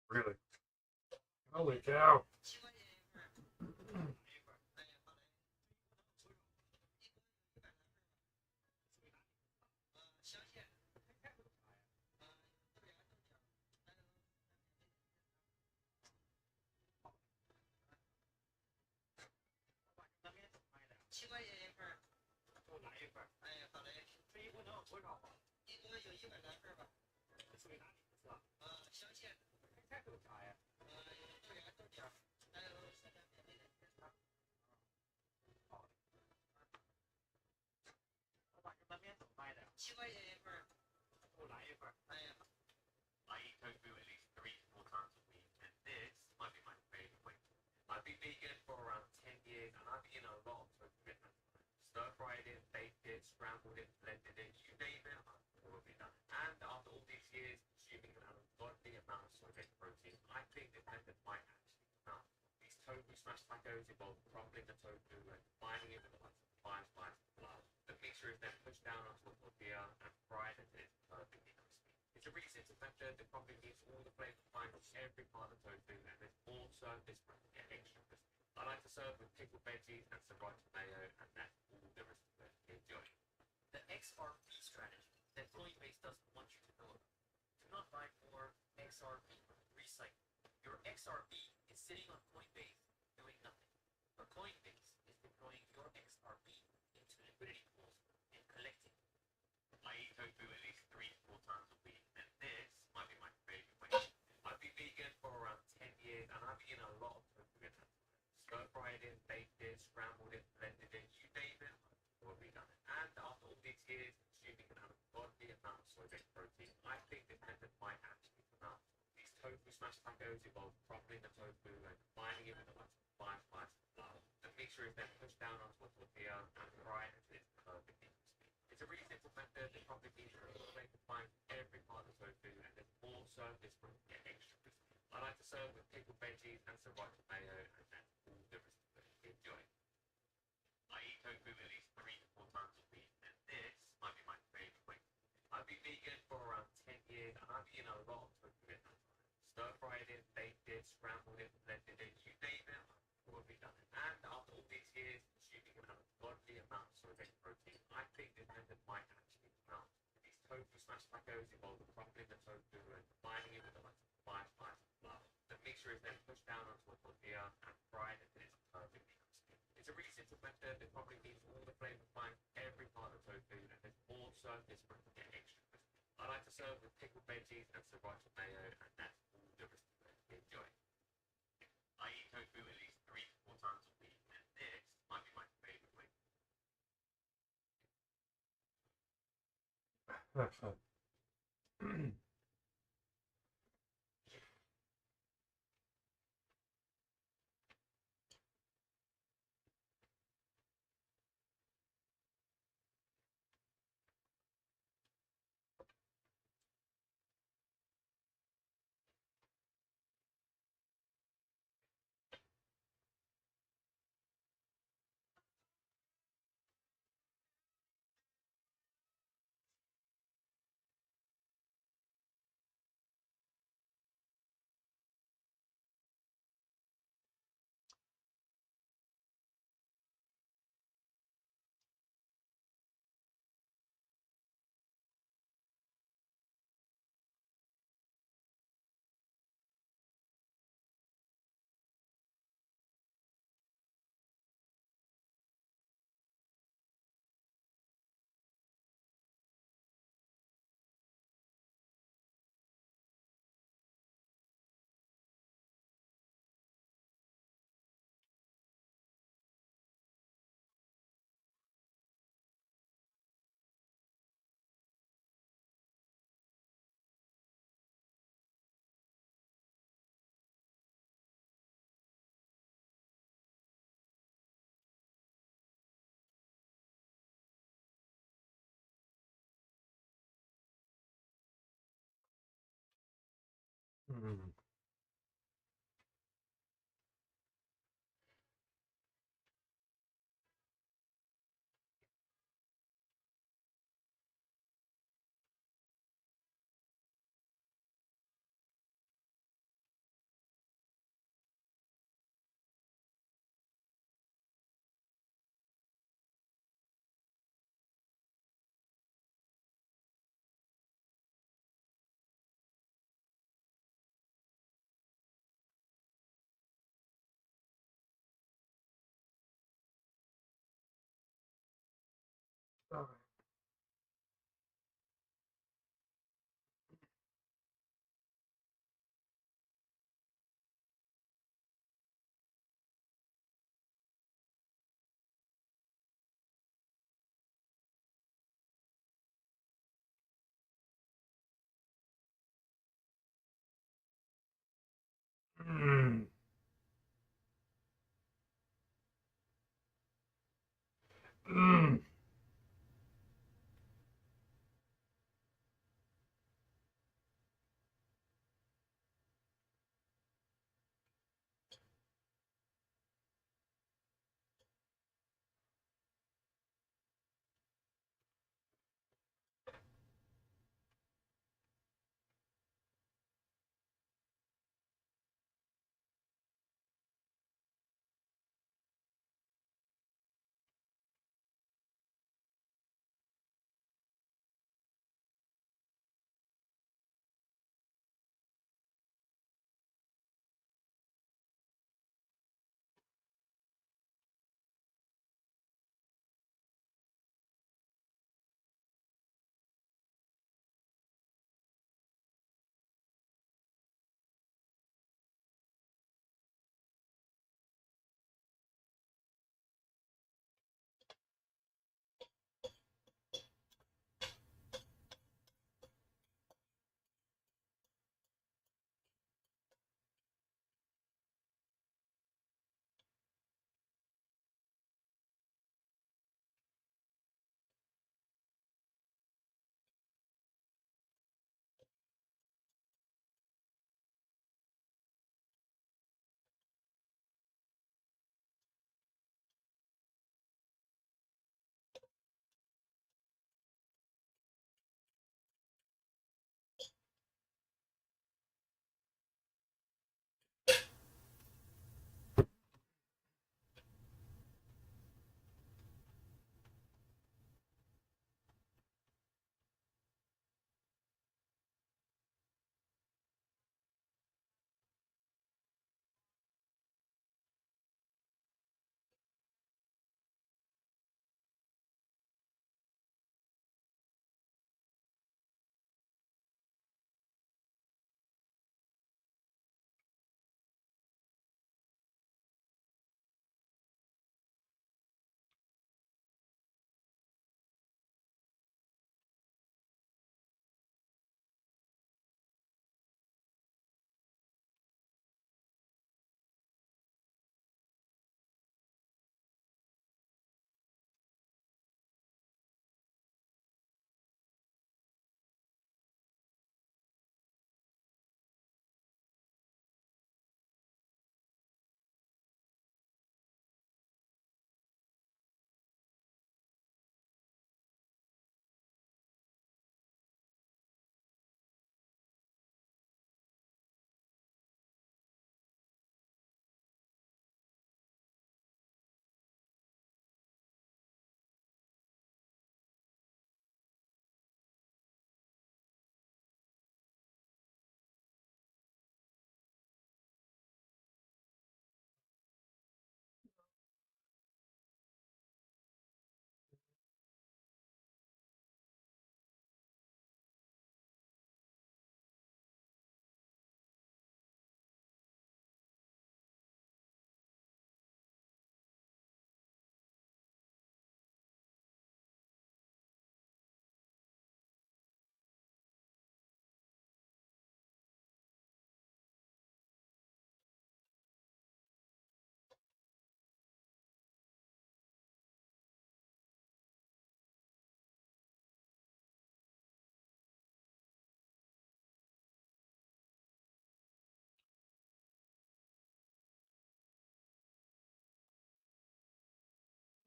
Really? Holy cow! I eat tofu at least 3 to 4 times a week, and this might be my favorite way. I've been vegan for around 10 years, and I've eaten a lot of tofu at that time. Stir-fried it, baked it, scrambled it, blended it, you name it, I've probably done it. And after all these years, consuming an ungodly amount of soy-based protein, I think this method might actually come out. These tofu smash tacos involve crumbling the tofu and combining it with a bunch of fine sliced flour. The mixture is then pushed down onto a tortilla and fried until it's perfectly crispy. It's a really simple method that probably meets all the flavor finds every part of tofu, and there's also this one to get extra crispy. I like to serve with pickled veggies and sriracha mayo, and that's all there is to it. Enjoy. The XRP strategy that Coinbase doesn't want you to know about. Do not buy more XRP. Recycle. Your XRP is sitting on Coinbase doing nothing. But Coinbase is deploying your XRP into liquidity pools and collecting. I eat tofu at least 3 to 4 times a week, and this might be my favorite way. I've been vegan for around 10 years, and I've eaten a lot of tofu at that time. Stir-fried it, baked it, scrambled it, blended it, you name it, I've probably done it. And after all these years, consuming an ungodly amount of soy-based protein, I think this method might actually come out. These tofu smash tacos involve crumbling the tofu and combining it with a bunch of fine sliced flour. The mixture is then pushed down onto a tortilla and fried until it's perfectly crispy. It's a really simple method that probably means you're able to find every part of tofu, and there's also this one to get extra crispy. I like to serve with pickled veggies and sriracha mayo, and that's all there is to it. Enjoy. I eat tofu at least 3 to 4 times a week, and this might be my favorite way. I've been vegan for around 10 years, and I've eaten a lot of tofu at that time. Stir-fried it, baked it, scrambled it, blended it, you name it, I've probably done it. And after all these years, consuming an ungodly amount of soy-based protein, I think this method might actually come out. These tofu smash tacos involve crumbling the tofu and combining it with a bunch of fine sliced flour. The mixture is then pushed down onto a tortilla and fried until it's perfectly crispy. It's a really simple method that probably means all the flavor finds every part of tofu, and there's also this one to get extra crispy. I like to serve with pickled veggies and sriracha mayo, and that's all there is to it. Enjoy. I eat tofu at least 3 to 4 times a week, and this might be my favorite way. Excellent. Mm. All right. Mm. Mm.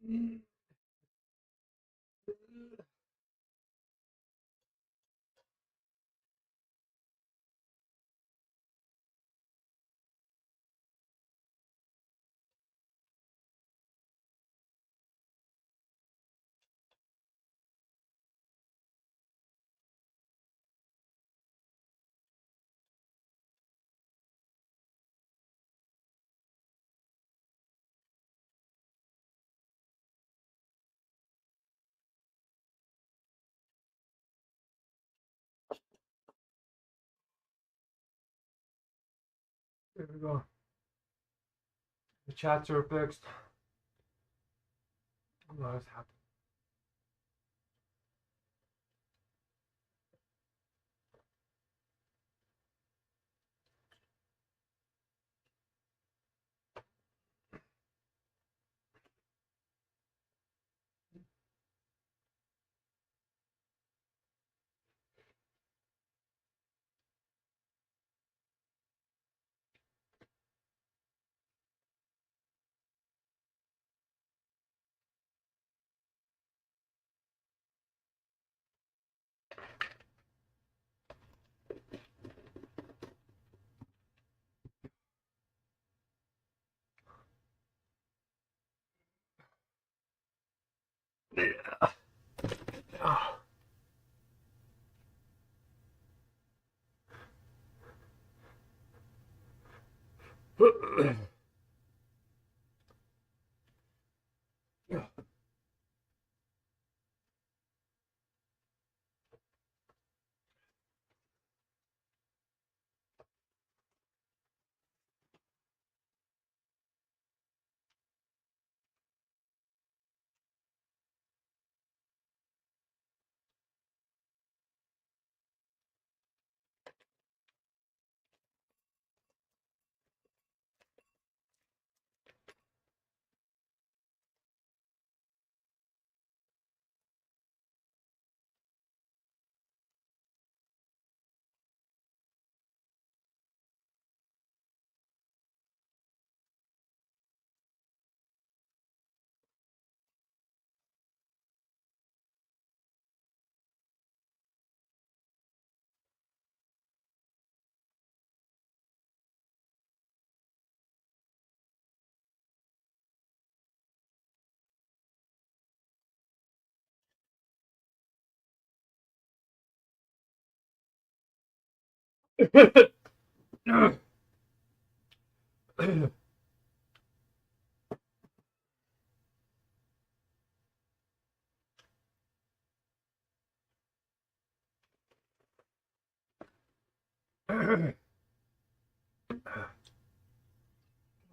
Mm. There we go. The chats are fixed. What has happened?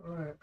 All right.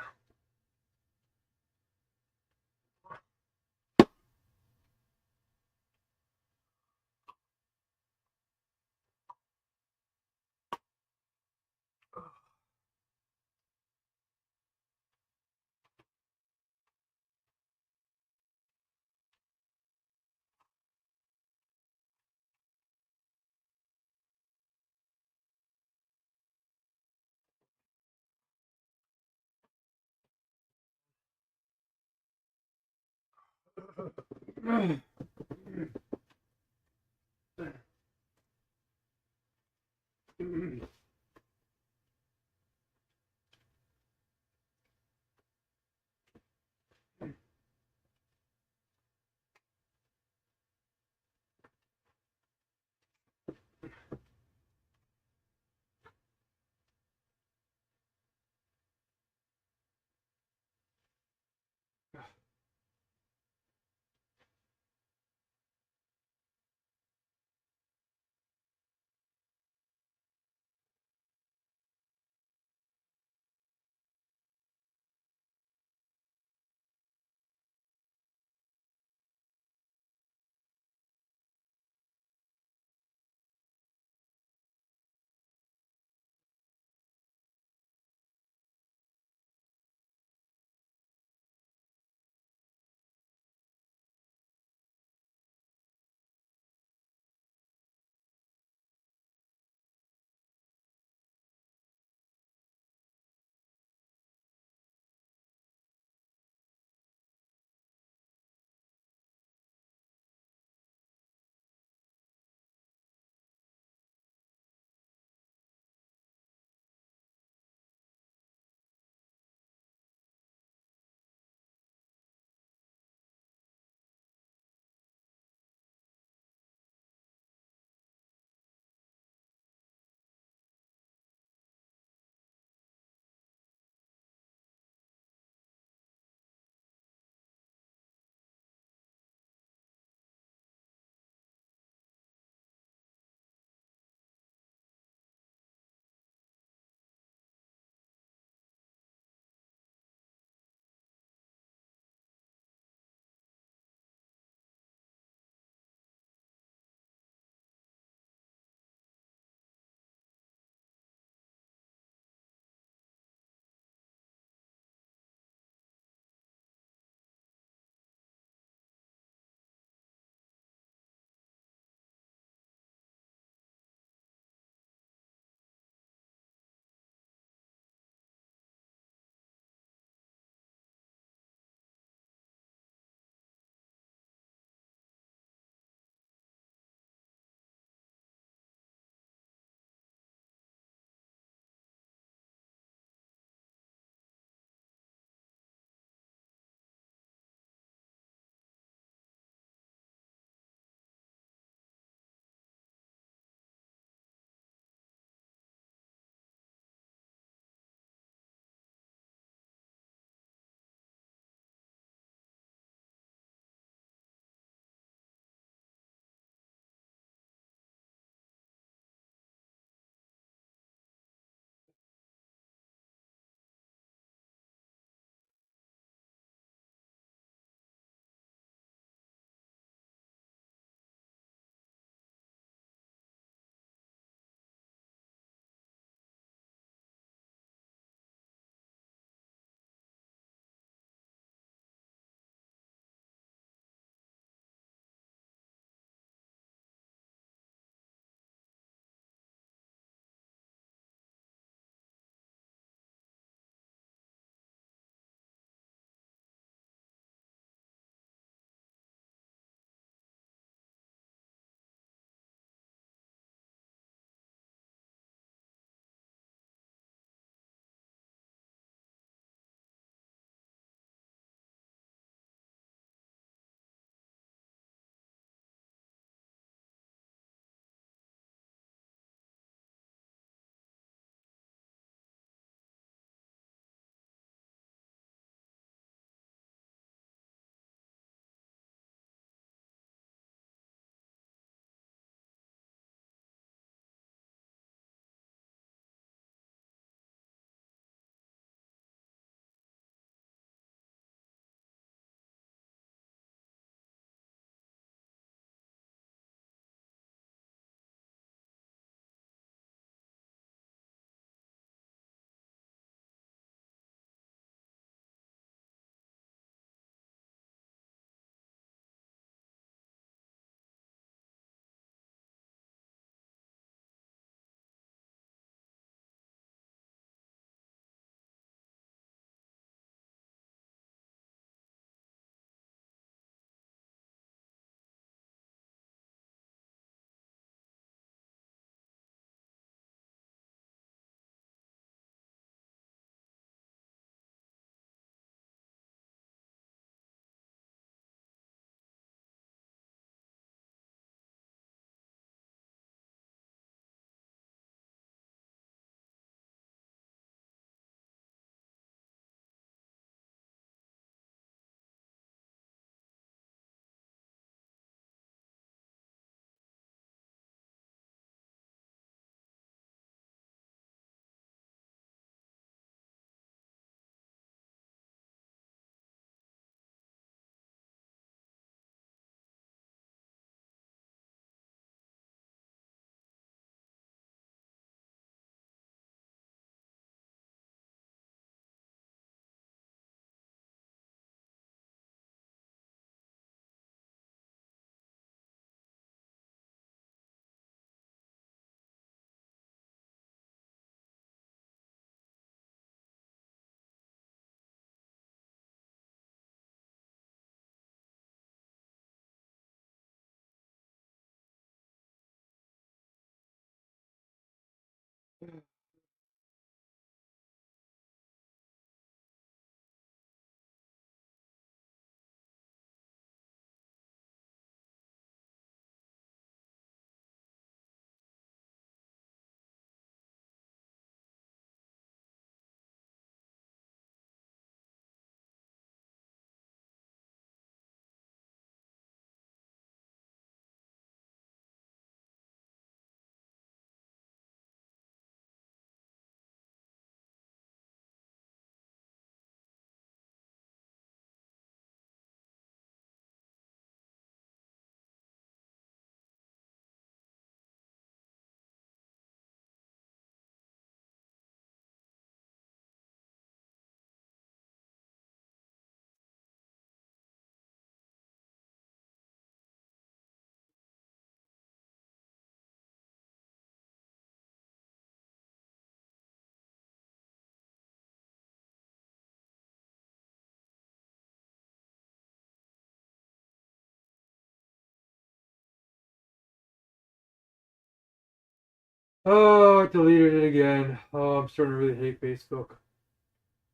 Oh, I deleted it again. Oh, I'm starting to really hate Facebook.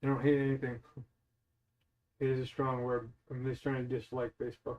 I don't hate anything. Hate is a strong word. I'm really starting to dislike Facebook.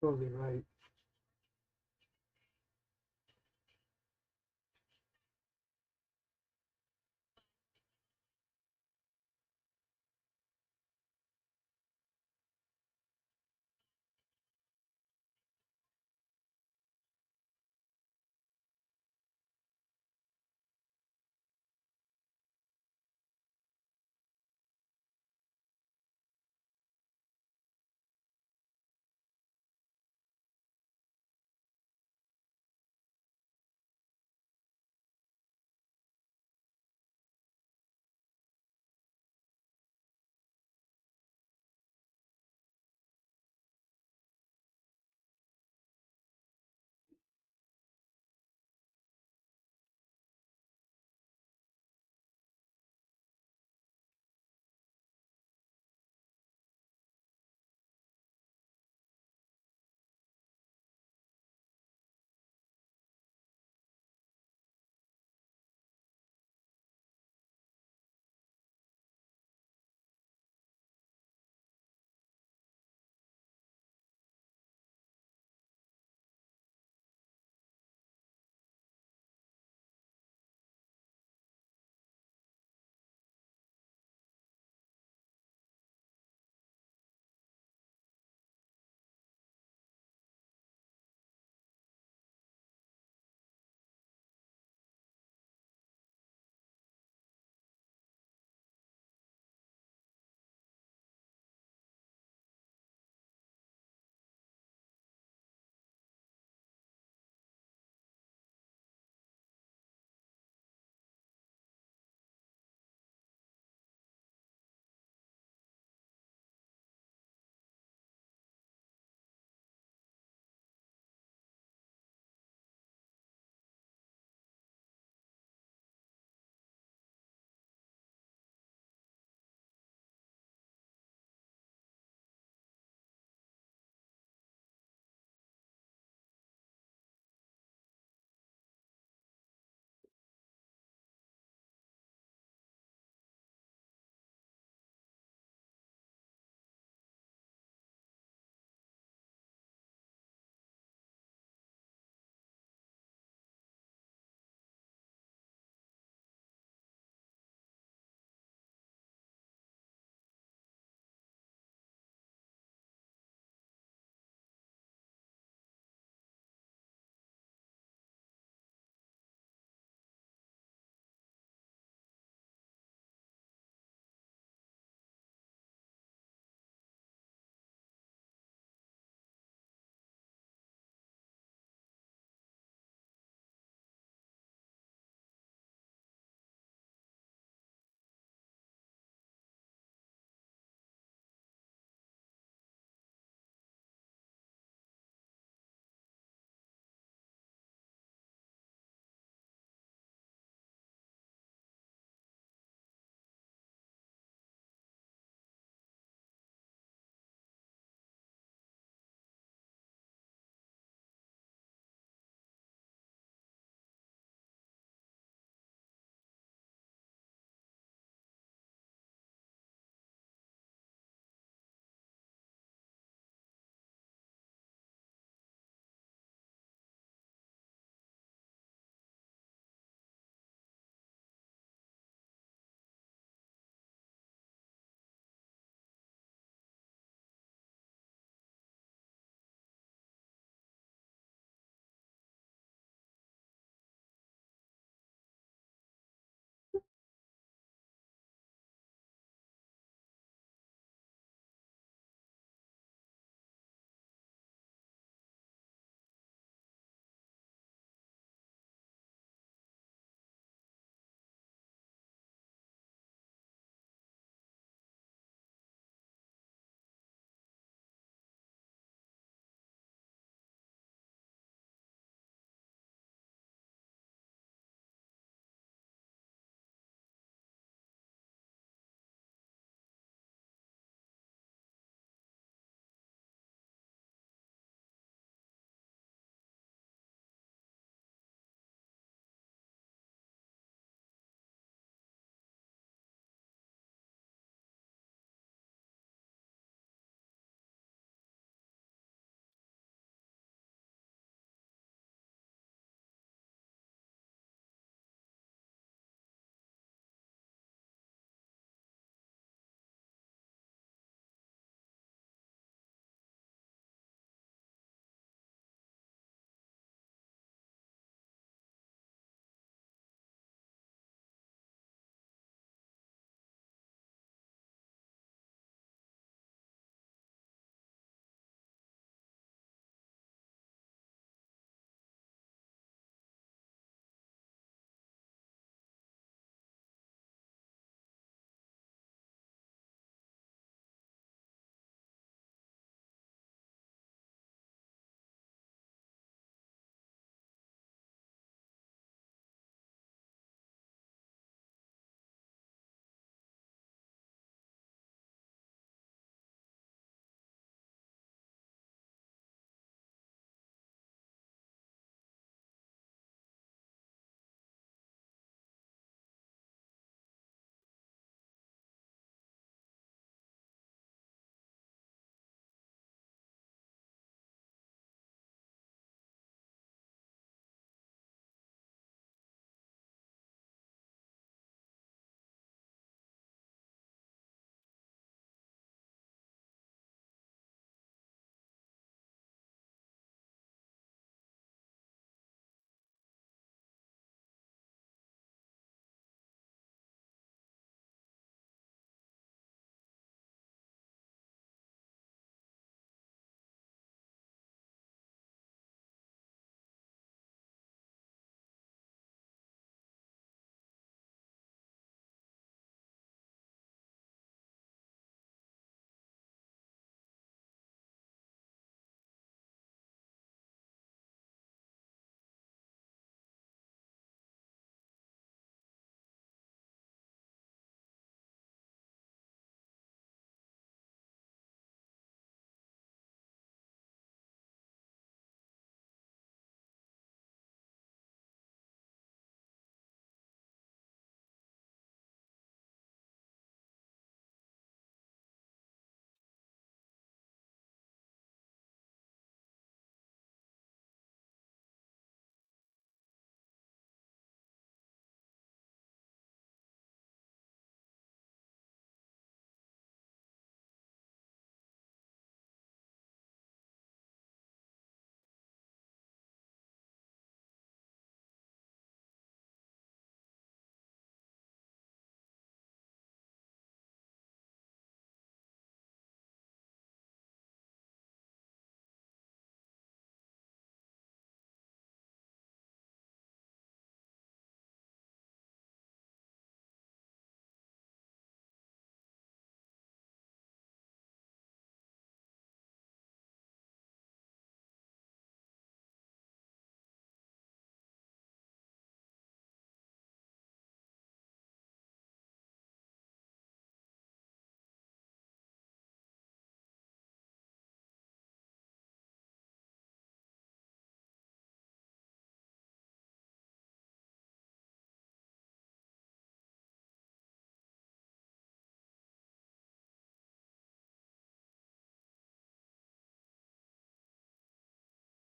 Totally right.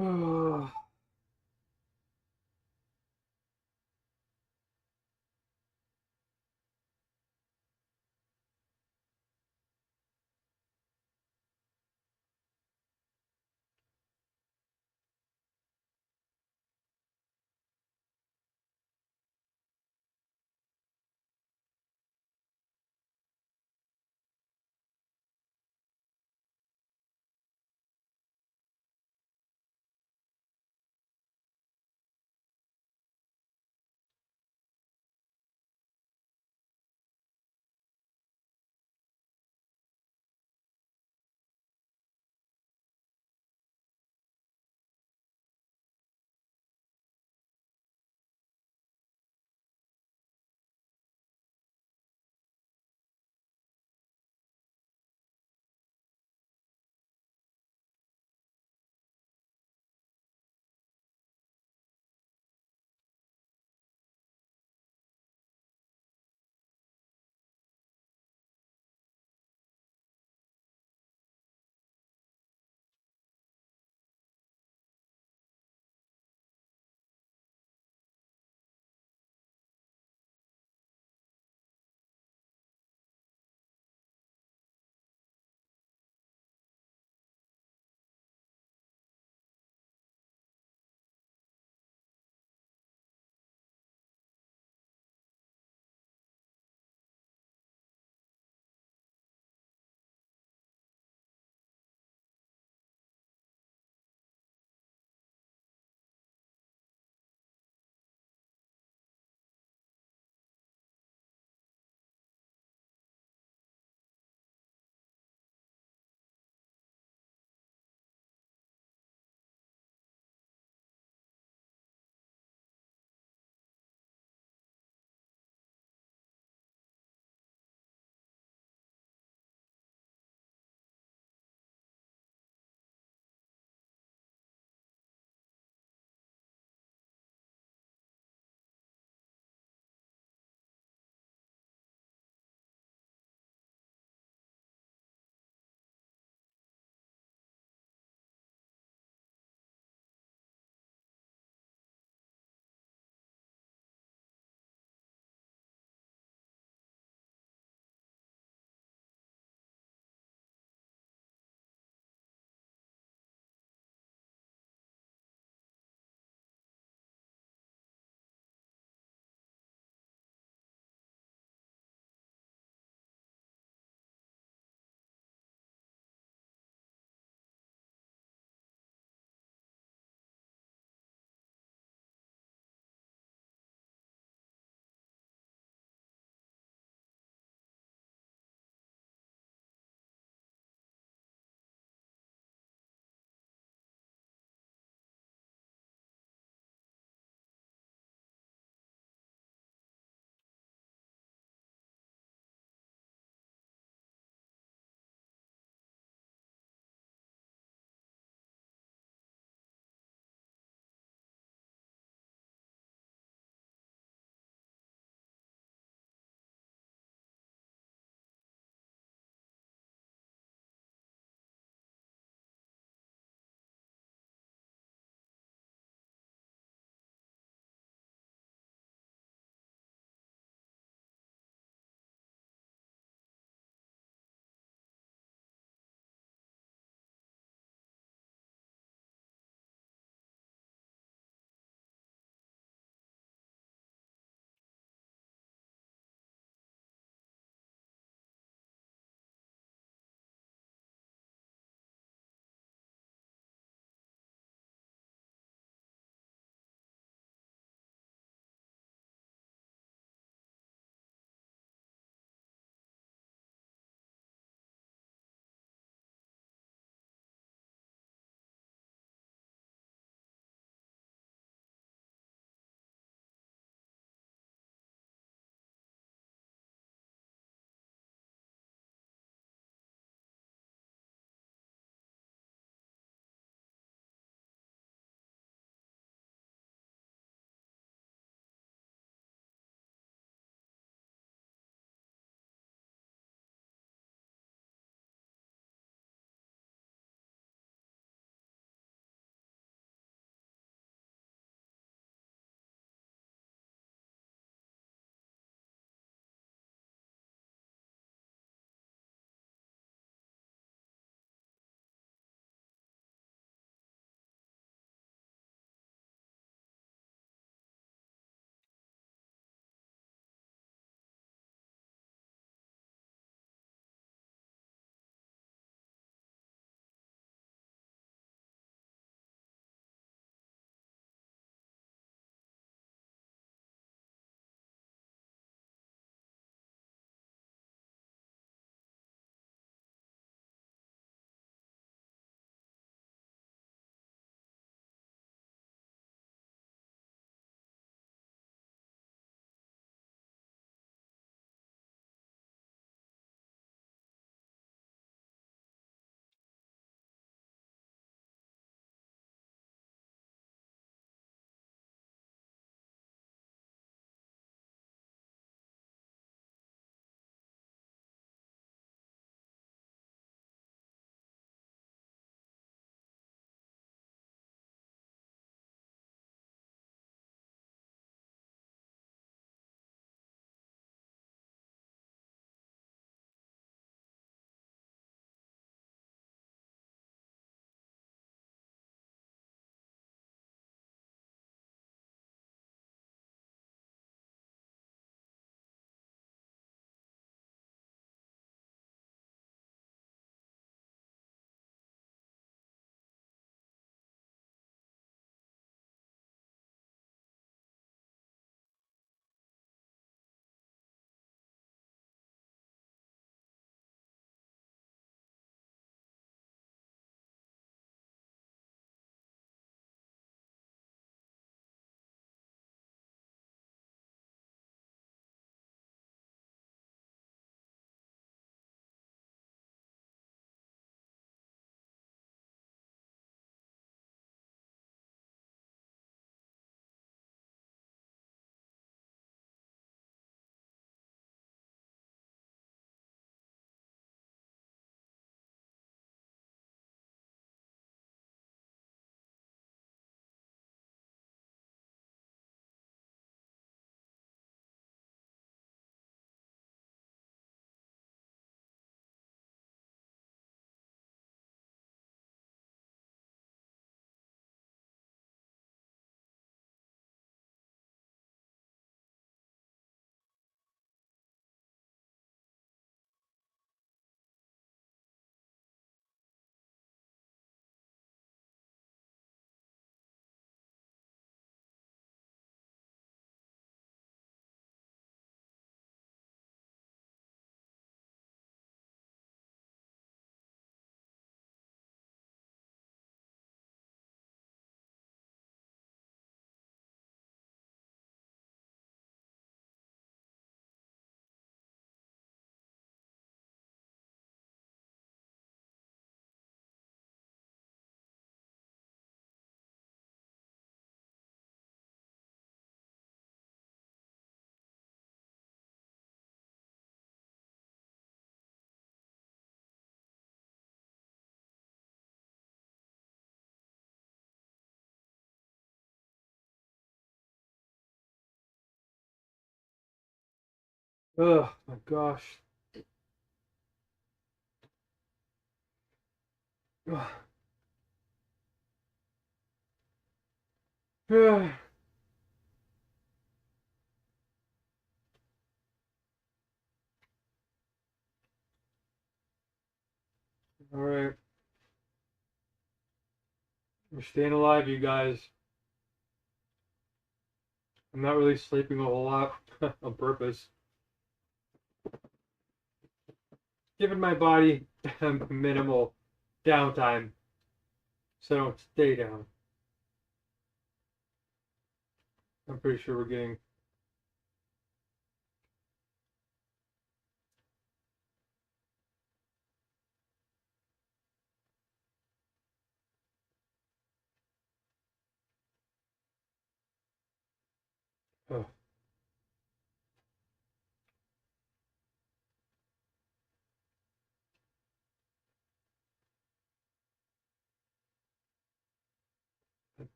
Oh. Oh my gosh. All right. We're staying alive, you guys. I'm not really sleeping a whole lot on purpose. Giving my body minimal downtime so I don't stay down. I'm pretty sure we're getting oh.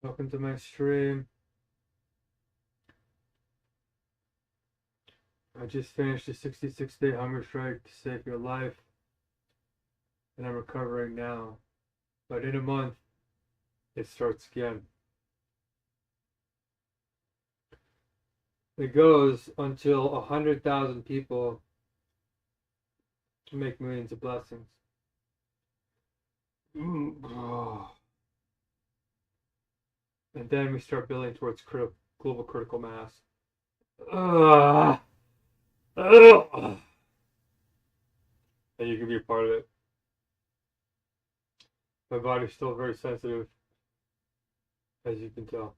Welcome to my stream. I just finished a 66-day hunger strike to save your life, and I'm recovering now. But in a month, it starts again. It goes until 100,000 people make millions of blessings. And then we start building towards global critical mass. And you can be a part of it. My body's still very sensitive, as you can tell.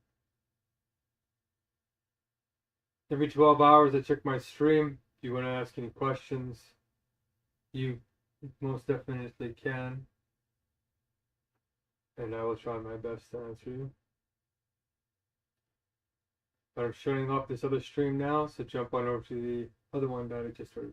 Every 12 hours, I check my stream. If you want to ask any questions, you most definitely can. And I will try my best to answer you. But I'm shutting off this other stream now, so jump on over to the other one that I just started.